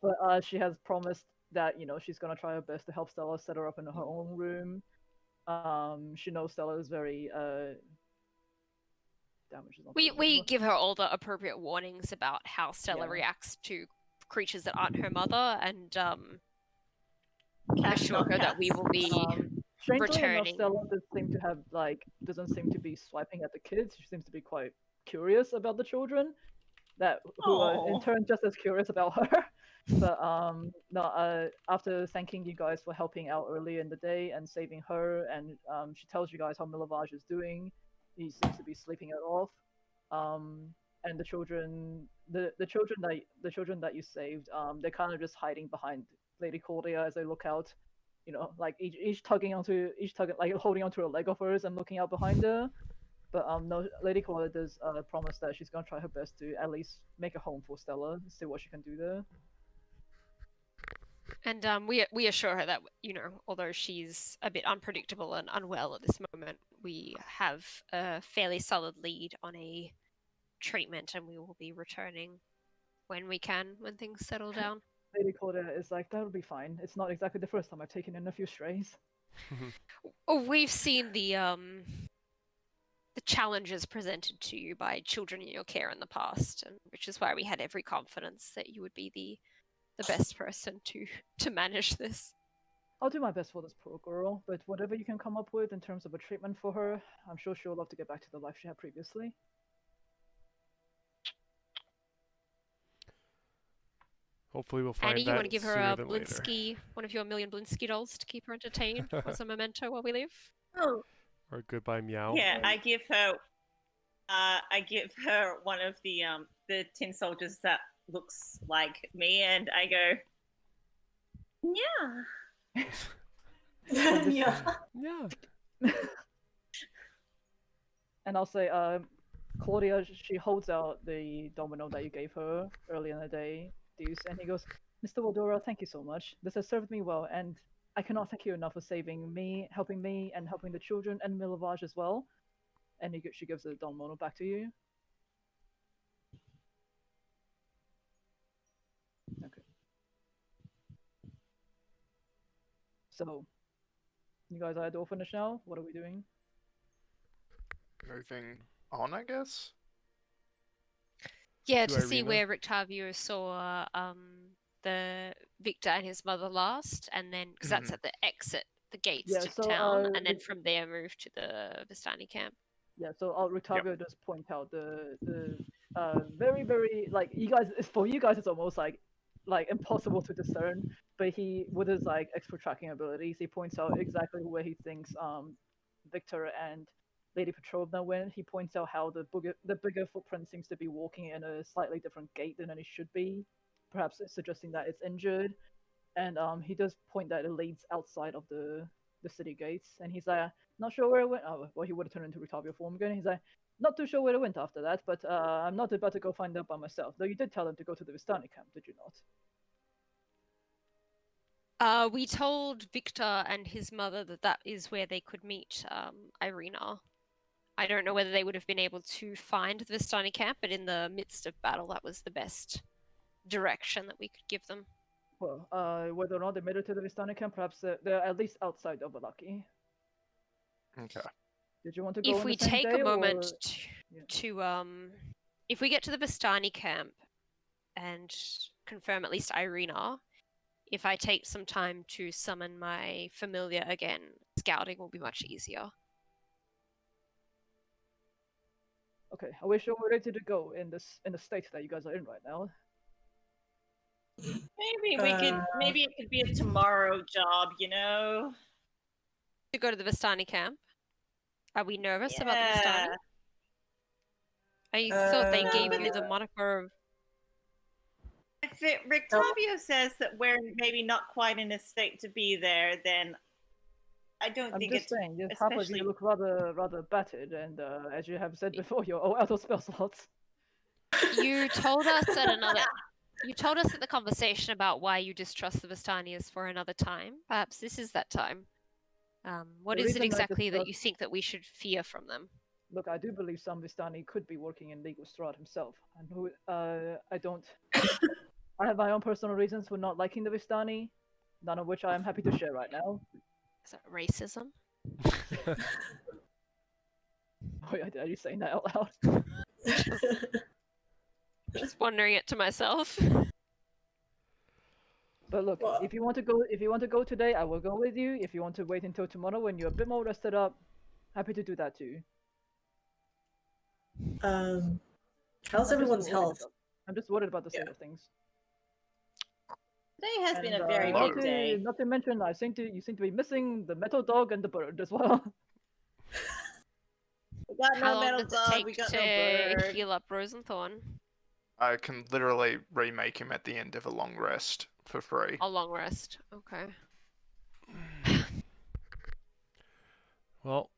but she has promised that she's gonna try her best to help Stella set her up in her own room. She knows Stella is very damages. On We give her all the appropriate warnings about how Stella Yeah. reacts to creatures that aren't her mother, and Cats, assure not her that we cats. will be Strangely enough, returning. Stella doesn't seem to be swiping at the kids. She seems to be quite curious about the children, who are in Aw. turn just as curious about her. But no. After thanking you guys for helping out earlier in the day and saving her, and she tells you guys how Milavage is doing. He seems to be sleeping it off. And the children that you saved, they're kind of just hiding behind Lady Cordia as they look out. You know, like each tugging like holding onto a leg of hers and looking out behind her. But no, Lady Cordia does promise that she's gonna try her best to at least make a home for Stella, see what she can do there. And we assure her that, you know, although she's a bit unpredictable and unwell at this moment, we have a fairly solid lead on a treatment, and we will be returning when we can, when things settle down. Lady Cordia is like, that'll be fine. It's not exactly the first time I've taken in a few strays. Oh, we've seen the challenges presented to you by children in your care in the past, and which is why we had every confidence that you would be the best person to manage this. I'll do my best for this poor girl, but whatever you can come up with in terms of a treatment for her, I'm sure she'll love to get back to the life she had previously. Hopefully we'll find Annie, you that want to give her sooner a than later. Blinsky, one of your million Blinsky dolls to keep her entertained as a memento while we leave? Oh, Or goodbye meow. Yeah, I give her one of the tin soldiers that looks like me, and I go, yeah. Yeah. Yeah. And I'll say, Claudia, she holds out the domino that you gave her earlier in the day, Deuce, and he goes, Mr. Waldora, thank you so much. This has served me well, and I cannot thank you enough for saving me, and helping the children, and Milavage as well. And she gives the domino back to you. Okay. So, you guys are at the orphanage now? What are we doing? Moving on, I guess. Yeah, To to see Irina. where Rictavio saw the Victor and his mother last, and then because that's at the exit, the gates Yeah, to so, town, and then from there move to the Vistani camp. Yeah, so Rictavio does point out the very, very, like, you guys, for you guys it's almost like impossible to discern, but he, with his like extra tracking abilities, he points out exactly where he thinks Victor and Lady Petrovna went. He points out how the bigger footprint seems to be walking in a slightly different gate than it should be, perhaps suggesting that it's injured. And he does point that it leads outside of the city gates, and he's like, not sure where it went. Oh, well, he would have turned into Rictavio form again. He's like, not too sure where it went after that, but I'm not about to go find out by myself. Though you did tell him to go to the Vistani camp, did you not? We told Victor and his mother that is where they could meet Irina. I don't know whether they would have been able to find the Vistani camp, but in the midst of battle, that was the best direction that we could give them. Well, whether or not they made it to the Vistani camp, perhaps they're at least outside of Valaki. Okay. Did you want to go If on we the same take day, a moment or... to if we get to the Vistani camp and confirm at least Irina, if I take some time to summon my familiar again, scouting will be much easier. Okay, I wish you were ready to go in the state that you guys are in right now. Maybe it could be a tomorrow job, you know? To go to the Vistani camp? Are we nervous about the Vistani? I thought they gave you the moniker of... If Rictavio says that we're maybe not quite in a state to be there, then I don't think it's saying, just happens you look rather battered, and as you have said before, you're all out of spell slots. You told us at another... You told us at the conversation about why you distrust the Vistanias for another time. Perhaps this is that time. What is it exactly that you think that we should fear from them? Look, I do believe some Vistani could be working in league with Strahd himself, and who I don't. I have my own personal reasons for not liking the Vistani, none of which I am happy to share right now. Is that racism? Wait, are you saying that out loud? Just wondering it to myself. But look, Well- if you want to go today, I will go with you. If you want to wait until tomorrow when you're a bit more rested up, happy to do that too. How's everyone's health? I'm just worried about the state of things. Today has been a And, very Low. big day. Not to mention, you seem to be missing the metal dog and the bird as well. We got How no long metal does it dog, take we got to no bird. heal up Rosenthorn? I can literally remake him at the end of a long rest for free. A long rest. Okay. Well,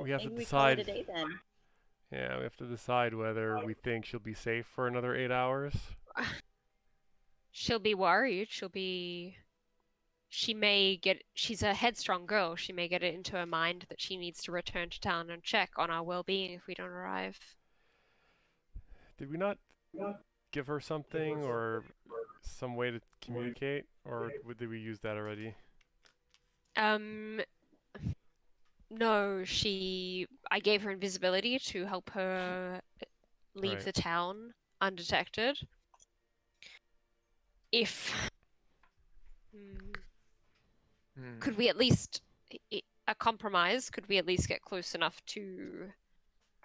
we have to Maybe we call it a decide. day then. Yeah, we have to decide whether we think she'll be safe for another 8 hours. She'll be worried. She may get. She's a headstrong girl. She may get it into her mind that she needs to return to town and check on our well-being if we don't arrive. Did we not give her something or some way to communicate, or did we use that already? No, I gave her invisibility to help her leave Right. the town undetected. If could we at least a compromise? Could we at least get close enough to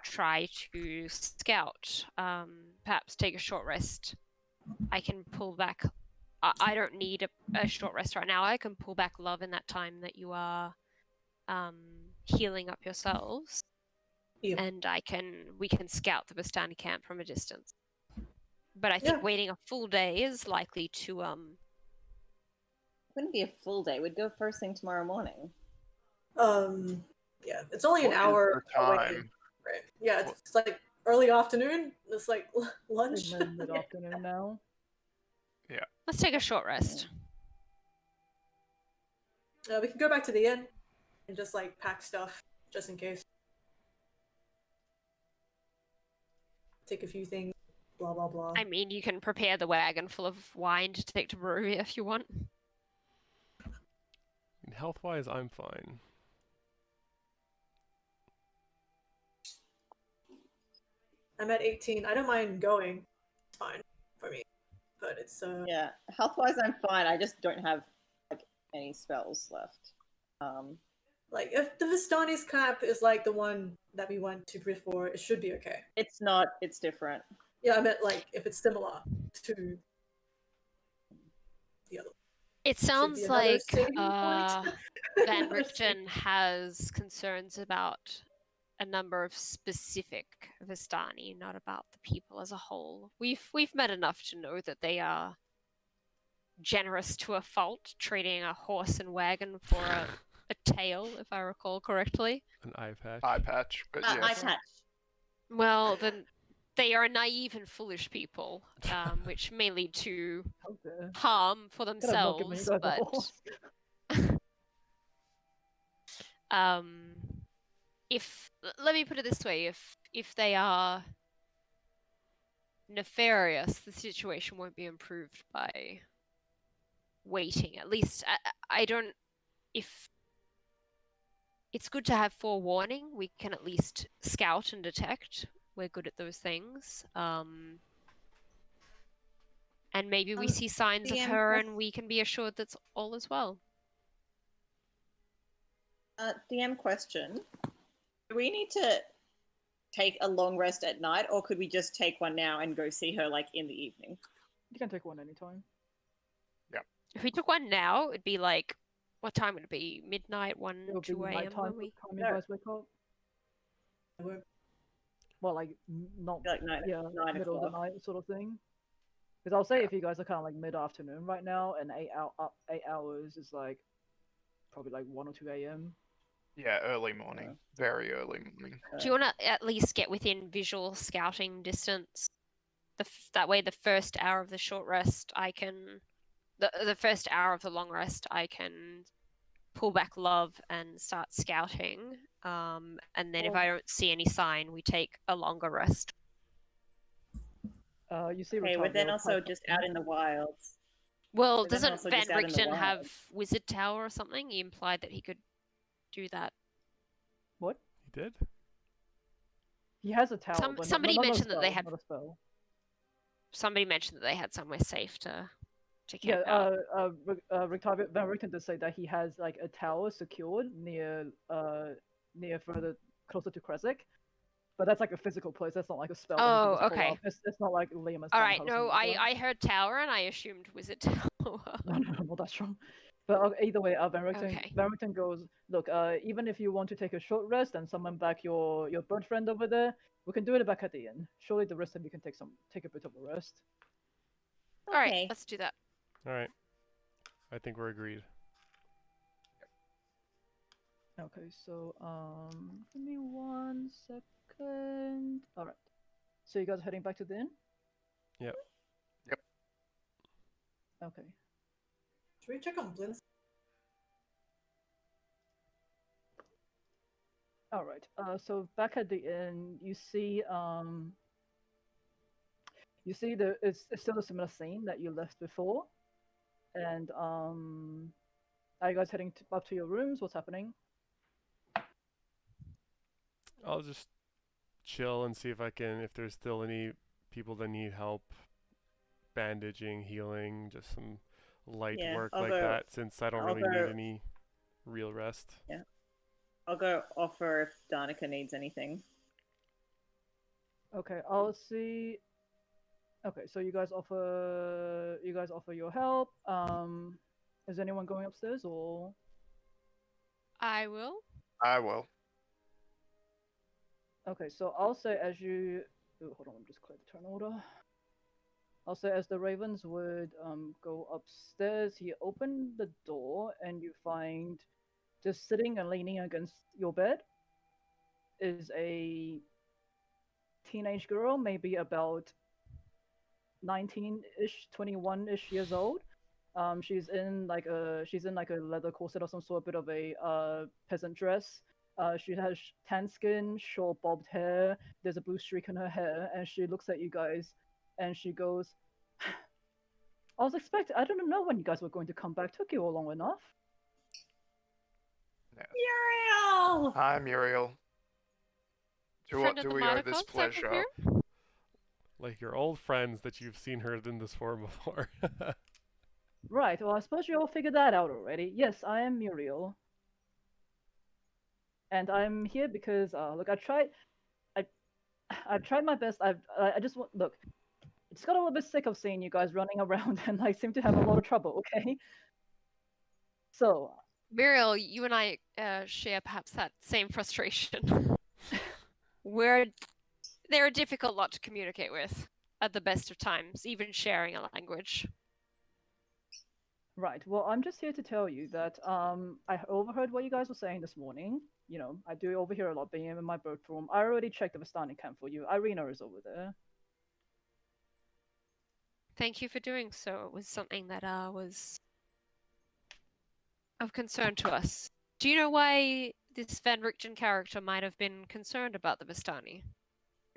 try to scout? Perhaps take a short rest. I can pull back. I don't need a short rest right now. I can pull back love in that time that you are healing up yourselves, Yep. and we can scout the Bastani camp from a distance. But I think Yeah. waiting a full day is likely to Wouldn't be a full day. We'd go first thing tomorrow morning. Yeah, it's only an What is hour the away. time? Right. Yeah, it's like early afternoon. It's like lunch. Mid afternoon now. let's take a short rest. We can go back to the inn and just like pack stuff just in case. Take a few things. Blah blah blah. I mean, you can prepare the wagon full of wine to take to brewery if you want. Health-wise, I'm fine. I'm at 18. I don't mind going. It's fine for me. But it's Yeah, health-wise, I'm fine. I just don't have like any spells left. like if the Vistani's camp is like the one that we went to before, it should be okay. It's not. It's different. Yeah, I meant like if it's similar to the other. It Should be sounds another like saving point. Van Richten has concerns about a number of specific Vistani, not about the people as a whole. We've met enough to know that they are generous to a fault, trading a horse and wagon for a tail, if I recall correctly. An eye patch. Eye patch, but Eye yes. patch. Well, then they are naive and foolish people, which may lead to Okay. harm for Could have not given you themselves, guys a but horse. if let me put it this way, if they are nefarious, the situation won't be improved by waiting. At least I don't. If it's good to have forewarning, we can at least scout and detect. We're good at those things. And maybe we see signs of DM her, and we can be assured that's all as well. DM question. Do we need to take a long rest at night, or could we just take one now and go see her like in the evening? You can take one anytime. If we took one now, it'd be like, what time would it be? Midnight, 1, It'll be 2 a.m. nighttime when by we... the time you guys wake up. Well, like not Like nine middle of the o'clock. night sort of thing. Because I'll say if you guys are kind of like mid-afternoon right now, and 8 hours is like probably like 1 or 2 a.m. Yeah, early morning. Very early morning. Do you want to at least get within visual scouting distance? That way the first hour of the short rest, I can... The first hour of the long rest, I can pull back love and start scouting. And then if I don't see any sign, we take a longer rest. You see. Okay, we're then Rotavio also type just of out thing. in the wilds. Well, But then doesn't also Van just out in the Richten wild. have Wizard Tower or something? He implied that he could do that. What? He did? He has a tower, but somebody not a mentioned that they spell, had. not a spell. Somebody mentioned that they had somewhere safe to Yeah, camp out. Rictavio Van Richten did say that he has like a tower secured near further closer to Kresik. But that's like a physical place. That's not like a spell. that he can Oh, just pull okay. up. It's not like Liam's All tiny right, house no, or anything like that. I heard tower and I assumed wizard tower. No, that's wrong. But either way, Van Okay. Richten goes, look, even if you want to take a short rest and summon back your bird friend over there, we can do it back at the inn. Surely the rest of you can take a bit of a rest. All right, Okay. let's do that. All right. I think we're agreed. Okay, so give me 1 second. All right. So you guys are heading back to the inn? Yep. Yep. Okay. Should we check on Blintz? All right. So back at the inn, you see it's still a similar scene that you left before, and are you guys heading up to your rooms? What's happening? I'll just chill and see if there's still any people that need help bandaging, healing, just some light Yeah, work I'll like go- that, since I don't I'll really go- need any real rest. I'll go offer if Danica needs anything. Okay, I'll see. Okay, so you guys offer your help. Is anyone going upstairs or? I will. I will. Okay, so I'll say as you. Ooh, hold on, let me just clear the turn order. I'll say as the ravens would go upstairs, you open the door and you find just sitting and leaning against your bed is a teenage girl, maybe about 19-ish, 21-ish years old. She's in like a leather corset of some sort, a bit of a peasant dress. She has tan skin, short bobbed hair. There's a blue streak in her hair, and she looks at you guys, and she goes, "I didn't know when you guys were going to come back. Took you all long enough." Muriel! Hi, Muriel. To what Friend of do the we owe this Marticons, I pleasure? presume? Like your old friends that you've seen her in this form before. Right. Well, I suppose you all figured that out already. Yes, I am Muriel, and I'm here because look, I've tried my best. I just want look. I just got a little bit sick of seeing you guys running around and like seem to have a lot of trouble. Okay. So Muriel, you and I share perhaps that same frustration. They're a difficult lot to communicate with at the best of times, even sharing a language. right. Well, I'm just here to tell you that I overheard what you guys were saying this morning. You know, I do overhear a lot being in my bird form. I already checked the Vistani camp for you. Irina is over there. Thank you for doing so. It was something that was of concern to us. Do you know why this Van Richten character might have been concerned about the Vistani?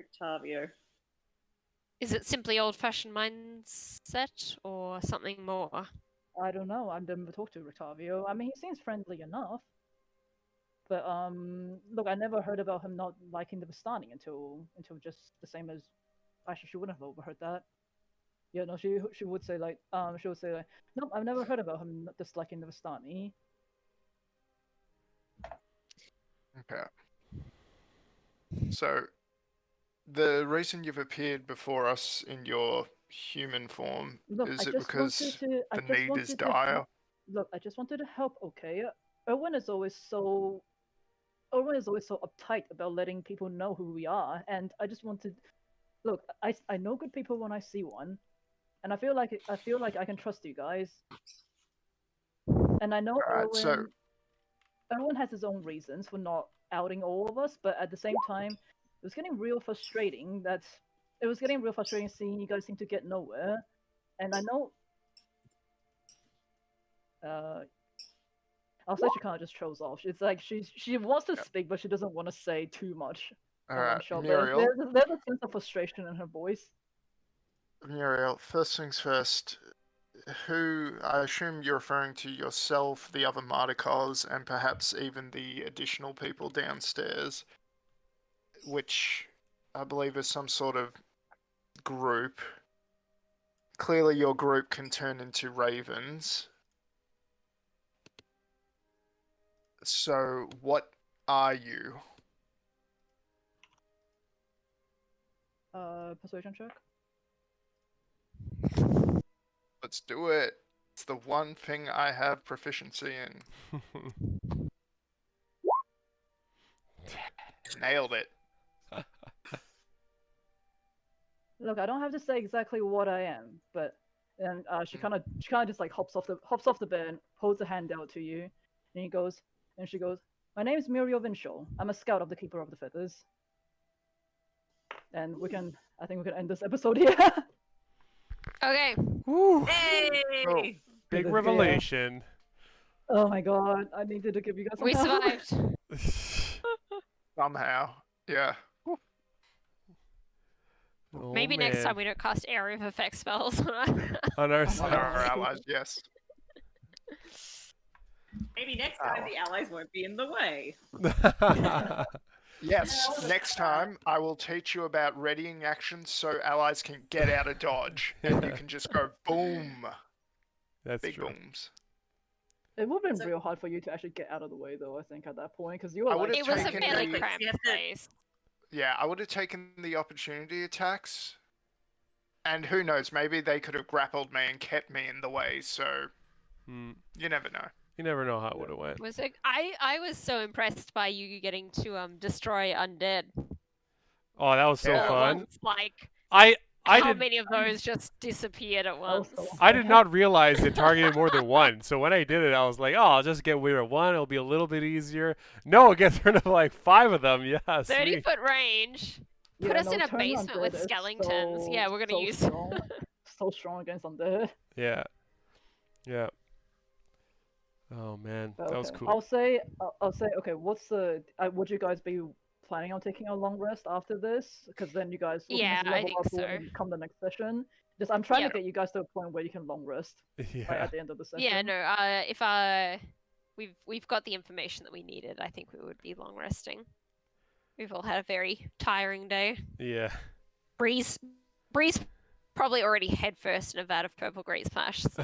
Octavio. Is it simply old-fashioned mindset or something more? I don't know. I've never talked to Rictavio. I mean, he seems friendly enough. But look, I never heard about him not liking the Vistani until just the same as. Actually, she wouldn't have overheard that. Yeah, no, she would say like nope, I've never heard about him not disliking the Vistani. Okay. So, the reason you've appeared before us in your human form, Look, is I it just because I the just need is wanted to dire? help. Look, I just wanted to help. Okay, Erwin is always so uptight about letting people know who we are, and I just wanted. Look, I know good people when I see one, and I feel like I can trust you guys. And I know Alright, so Erwin has his own reasons for not outing all of us, but at the same time, it was getting real frustrating seeing you guys seem to get nowhere. And I know I'll say she kind of just trolls off. It's like she wants to speak, but she doesn't want to say too much. Alright, Sure. Muriel. There's a sense of frustration in her voice. Muriel, first things first, who, I assume you're referring to yourself, the other Marticons, and perhaps even the additional people downstairs, which I believe, is some sort of group. Clearly, your group can turn into ravens. So, what are you? Persuasion check. Let's do it. It's the one thing I have proficiency in. Nailed it. Look, I don't have to say exactly what I am, but and she kind of just like hops off the bed, holds a hand out to you, and she goes, "My name is Muriel Vinchell. I'm a scout of the Keeper of the Feathers." And I think we can end this episode here. Okay. Woo. Hey! Oh, Big revelation. Oh my god, I needed to give you guys some We help. survived. Somehow. Yeah. Oh, Maybe next man. time we don't cast area of effect spells. On our On our side. allies, yes. Maybe next time the allies won't be in the way. Yes, next time I will teach you about readying actions so allies can get out of dodge. And you can just go boom. That's Big true. booms. It would have been real hard for you to actually get out of the way, though. I think at that point, because you were I like, would've It was a taken fairly the- cramped You have to- place. Yeah, I would have taken the opportunity attacks. And who knows, maybe they could have grappled me and kept me in the way, so Hmm. you never know. You never know how it would have went. Was it? I was so impressed by you getting to destroy undead. Oh, that was so Yeah. All at fun. once. Like I how did many of those just disappeared at was once? so I did not realize it targeted more than one. So when I did it, I was like, oh, I'll just get rid of one. It'll be a little bit easier. No, it gets rid of like 5 of them. Yeah, 30-foot range. Put us in a turning basement undead with is skeletons. Yeah, we're gonna so use. strong. So strong against undead. Yeah. Yeah. Oh man, But that was okay. cool. I'll say, okay. What's the? Would you guys be planning on taking a long rest after this? Because then you guys will Yeah, I level think up so. and come the next session. Just I'm trying Yeah. to get you guys to a point where you can long rest Yeah. at the end of the session. Yeah, no. If we've got the information that we needed, I think we would be long resting. We've all had a very tiring day. Yeah. Bree's probably already head first in a vat of purple great splash. So.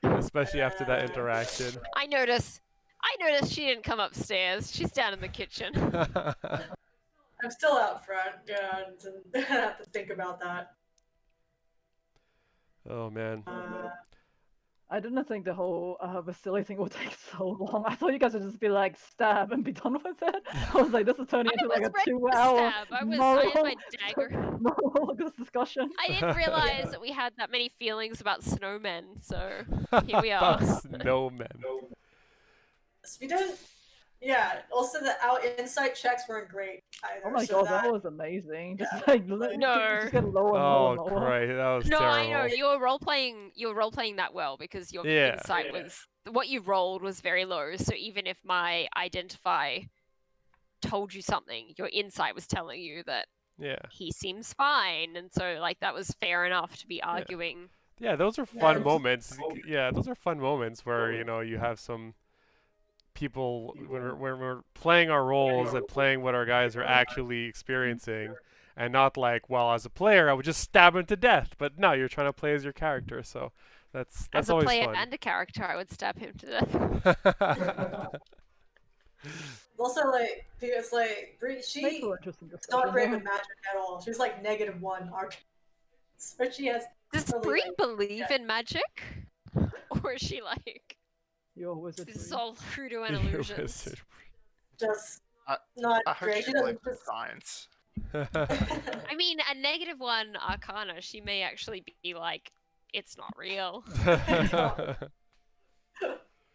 Especially after that interaction. I noticed she didn't come upstairs. She's down in the kitchen. I'm still out front. Yeah, and I have to think about that. Oh man. I didn't think the whole Vasily thing would take so long. I thought you guys would just be like stab and be done with it. I was like, this is turning into like a ready to 2-hour stab. I had my dagger. monologue this discussion. I didn't realize that we had that many feelings about snowmen, so here we are. About snowmen. We didn't. Yeah. Also, our insight checks weren't great either. Oh my so god, that was amazing. Just Yeah. like No. just get lower and Oh lower and lower. great, that was No, terrible. I know you were role playing that well because your Yeah. insight was what you rolled was very low. So even if my identify told you something, your insight was telling you that Yeah. he seems fine, and so like that was fair enough to be arguing. Yeah, those are fun moments. Yeah, those are fun moments where, you know, you have some people when we're playing our roles and playing what our guys are actually experiencing, and not like, well, as a player I would just stab him to death, but no, you're trying to play as your character, so that's As a always player fun. and a character, I would stab him to death. Also, like, because like Bree, Makes she for interesting discussion. not great with magic at all. She's like -1 arc. So she has. Does really, Bree like, believe in magic, or is she like Your wizard. this is all hoodoo and Your illusions? wizard. just I- not I hope great. she She doesn't believes in just. science. I mean, a -1 arcana, she may actually be like, it's not real.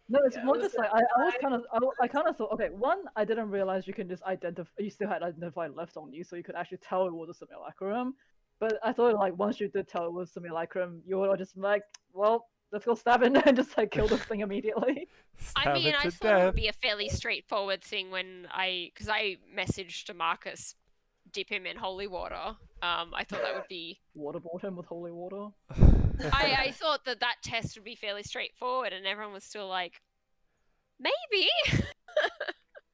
No, it's Yeah, more it was just like I kind of thought. Okay, one, I didn't realize you can just identify. You still had identify left on you, so you could actually tell it was a simulacrum. But I thought like once you did tell it was simulacrum, you were just like, well, let's go stab it and just like kill this thing immediately. I Stab mean, it I to thought it death. would be a fairly straightforward thing when because I messaged to Marcus, dip him in holy water. I thought that would be. Waterboard him with holy water. I thought that test would be fairly straightforward, and everyone was still like, maybe.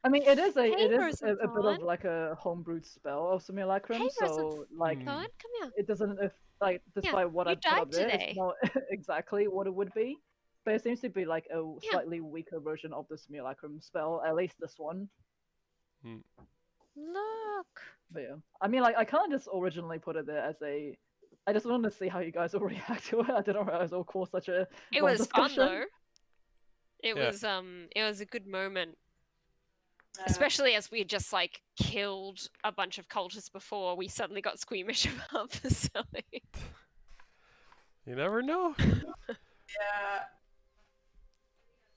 I mean, it is Hey, a bit Rosenthorn. of like a homebrewed spell of Simulacrum, Hey, so like Rosenthorn, come here. it doesn't like despite what you I put up died there, today. it's not exactly what it would be. But it seems to be like a Yeah. slightly weaker version of the Simulacrum spell, at least this one. Look. But yeah, I mean, like I kind of just originally put it there as a. I just wanted to see how you guys will react to it. I didn't realize it would cause such a. It long was fun discussion. though. It was a good moment. Especially as we had just like killed a bunch of cultists before, we suddenly got squeamish about Vasily. You never know. Yeah.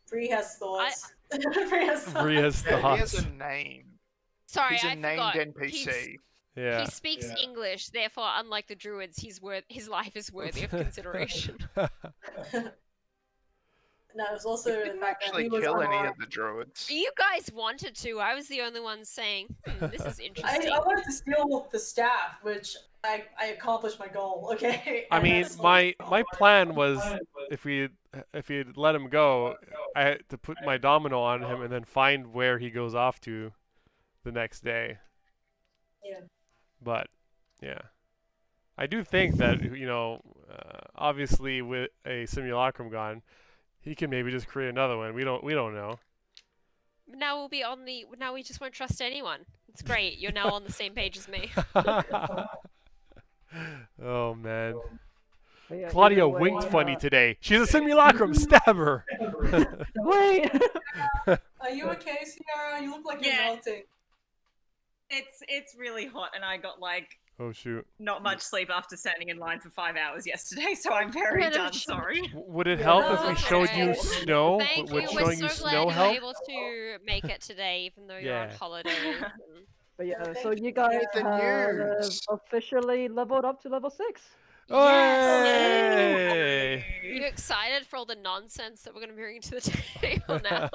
Bree has thoughts. Bree has thoughts. Bree has Yeah, he thoughts. has a name. Sorry, He's a I named forgot. NPC. Yeah. He speaks English, therefore, unlike the druids, his life is worthy of consideration. No, it was also the Didn't fact that actually he was kill any unarmed. of the druids. You guys wanted to. I was the only one saying, this is interesting. I wanted to steal the staff, which I accomplished my goal. Okay. I And mean, that's- my plan was if we had let him go, I had to put my domino on him and then find where he goes off to the next day. Yeah. But yeah, I do think that obviously with a simulacrum gone, he can maybe just create another one. We don't know. Now we'll be on the. Now we just won't trust anyone. It's great. You're now on the same page as me. Oh man. But yeah, Claudia either way, winked funny today. She's a simulacrum. Stab her. Wait. Are you okay, Sierra? You look like you're Yeah. melting. It's really hot, and I got like Oh shoot. not much sleep after standing in line for 5 hours yesterday, so I'm very done. Sorry. Would it help if we No, showed you okay. snow? Thank Would you. showing We're you so glad snow you were help? able to make it today, even though you're on Yeah. holidays. and- But yeah, Thank so you. you guys The have news. officially leveled up to level 6. Hey! Are you excited for all the nonsense that we're going to be bringing to the table now?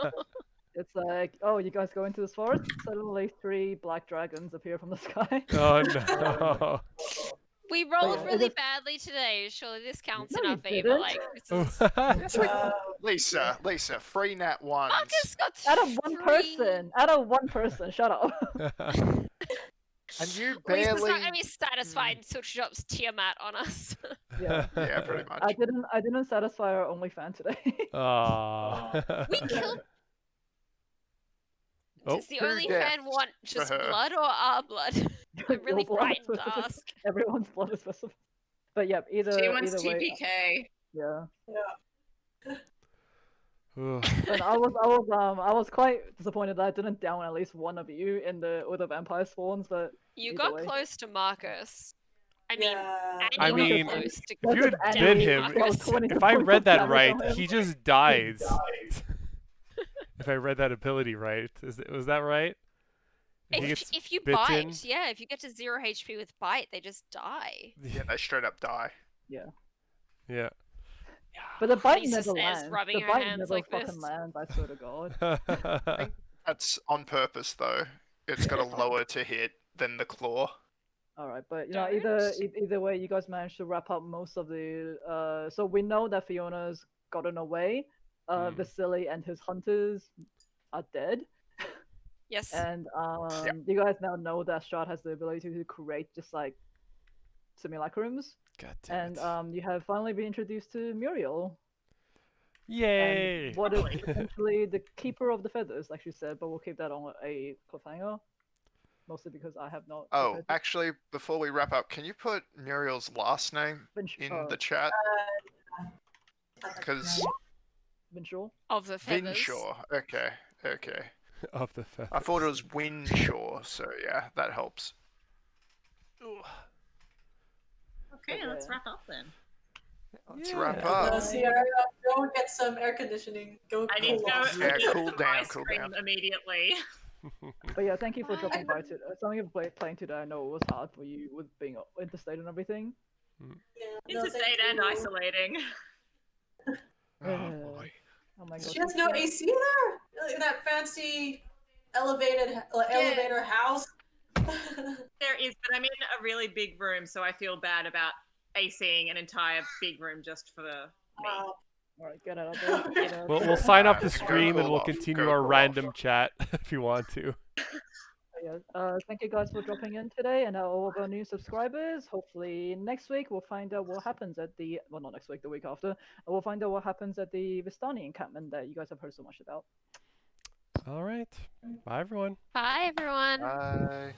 It's like, oh, you guys go into this forest, suddenly 3 black dragons appear from the sky. Oh no. We rolled yeah, really it's- badly today. Surely this counts No, in our you favor. didn't. Like, this is... It's like Lisa, free nat ones. Marcus got Out of one 3. person! Out of one person, shut up. And you Lisa's barely. not going to be satisfied until she drops Tiamat on us. Yeah. Yeah, pretty much. I didn't satisfy our OnlyFan today. Aww. We killed... Oh. Does the Who only death fan want just her? blood or our blood? I'm really Your blood frightened to specific- ask. Everyone's blood is specific. But yep, either She wants either way, TPK. yeah. Ugh. But I was quite disappointed that I didn't down at least one of you in with the vampire spawns, but You either got way. close to Marcus. I mean, Yeah. and I you got mean, close to If you had That's bit Andy. him, Well, 20 if I points read of that damage right, on him. he just dies. If I read that ability right, was that right? He gets if you bitten. bite, yeah, if you get to 0 HP with bite, they just die. Yeah, they straight up die. Yeah. But the bite Lisa never says, lands. rubbing The her bite hands never like fucking this. lands, I swear to God. That's on purpose, though. It's got a lower to hit than the claw. Alright, but either way, you guys managed to wrap up most of the so we know that Fiona's gotten away. Vasily and his hunters are dead. Yes. And you guys now know that Strahd has the ability to create just like simulacrums. God damn it. And you have finally been introduced to Muriel. Yay! And what is essentially the keeper of the feathers, like she said, but we'll keep that on a cliffhanger. Mostly because I have not. Oh, prepared actually, before we wrap up, can you put Muriel's last name in the chat? Because Vinshaw. Of the feathers. Vinshaw. Okay. Of the feathers. I thought it was Winshaw, so yeah, that helps. Okay, let's wrap up then. Let's wrap up. Sierra, go and get some air conditioning. Go I need to cool go off. Yeah, eat cool some down, ice cool cream down. immediately. But yeah, thank you for dropping by today. Something of playing today. I know it was hard for you with being interstate and everything. Interstate and isolating. Oh boy. Oh my god. She has no AC there in that fancy elevator house. There is, but I'm in a really big room, so I feel bad about ACing an entire big room just for me. Alright, get out of there. Get out. We'll sign off the Go stream and cool we'll off. continue Go our cool random off. chat if you want to. Yeah. Thank you guys for dropping in today, and all of our new subscribers. Hopefully next week we'll find out what happens at the not next week, the week after. We'll find out what happens at the Vistani encampment that you guys have heard so much about. All right. Bye, everyone. Bye, everyone. Bye.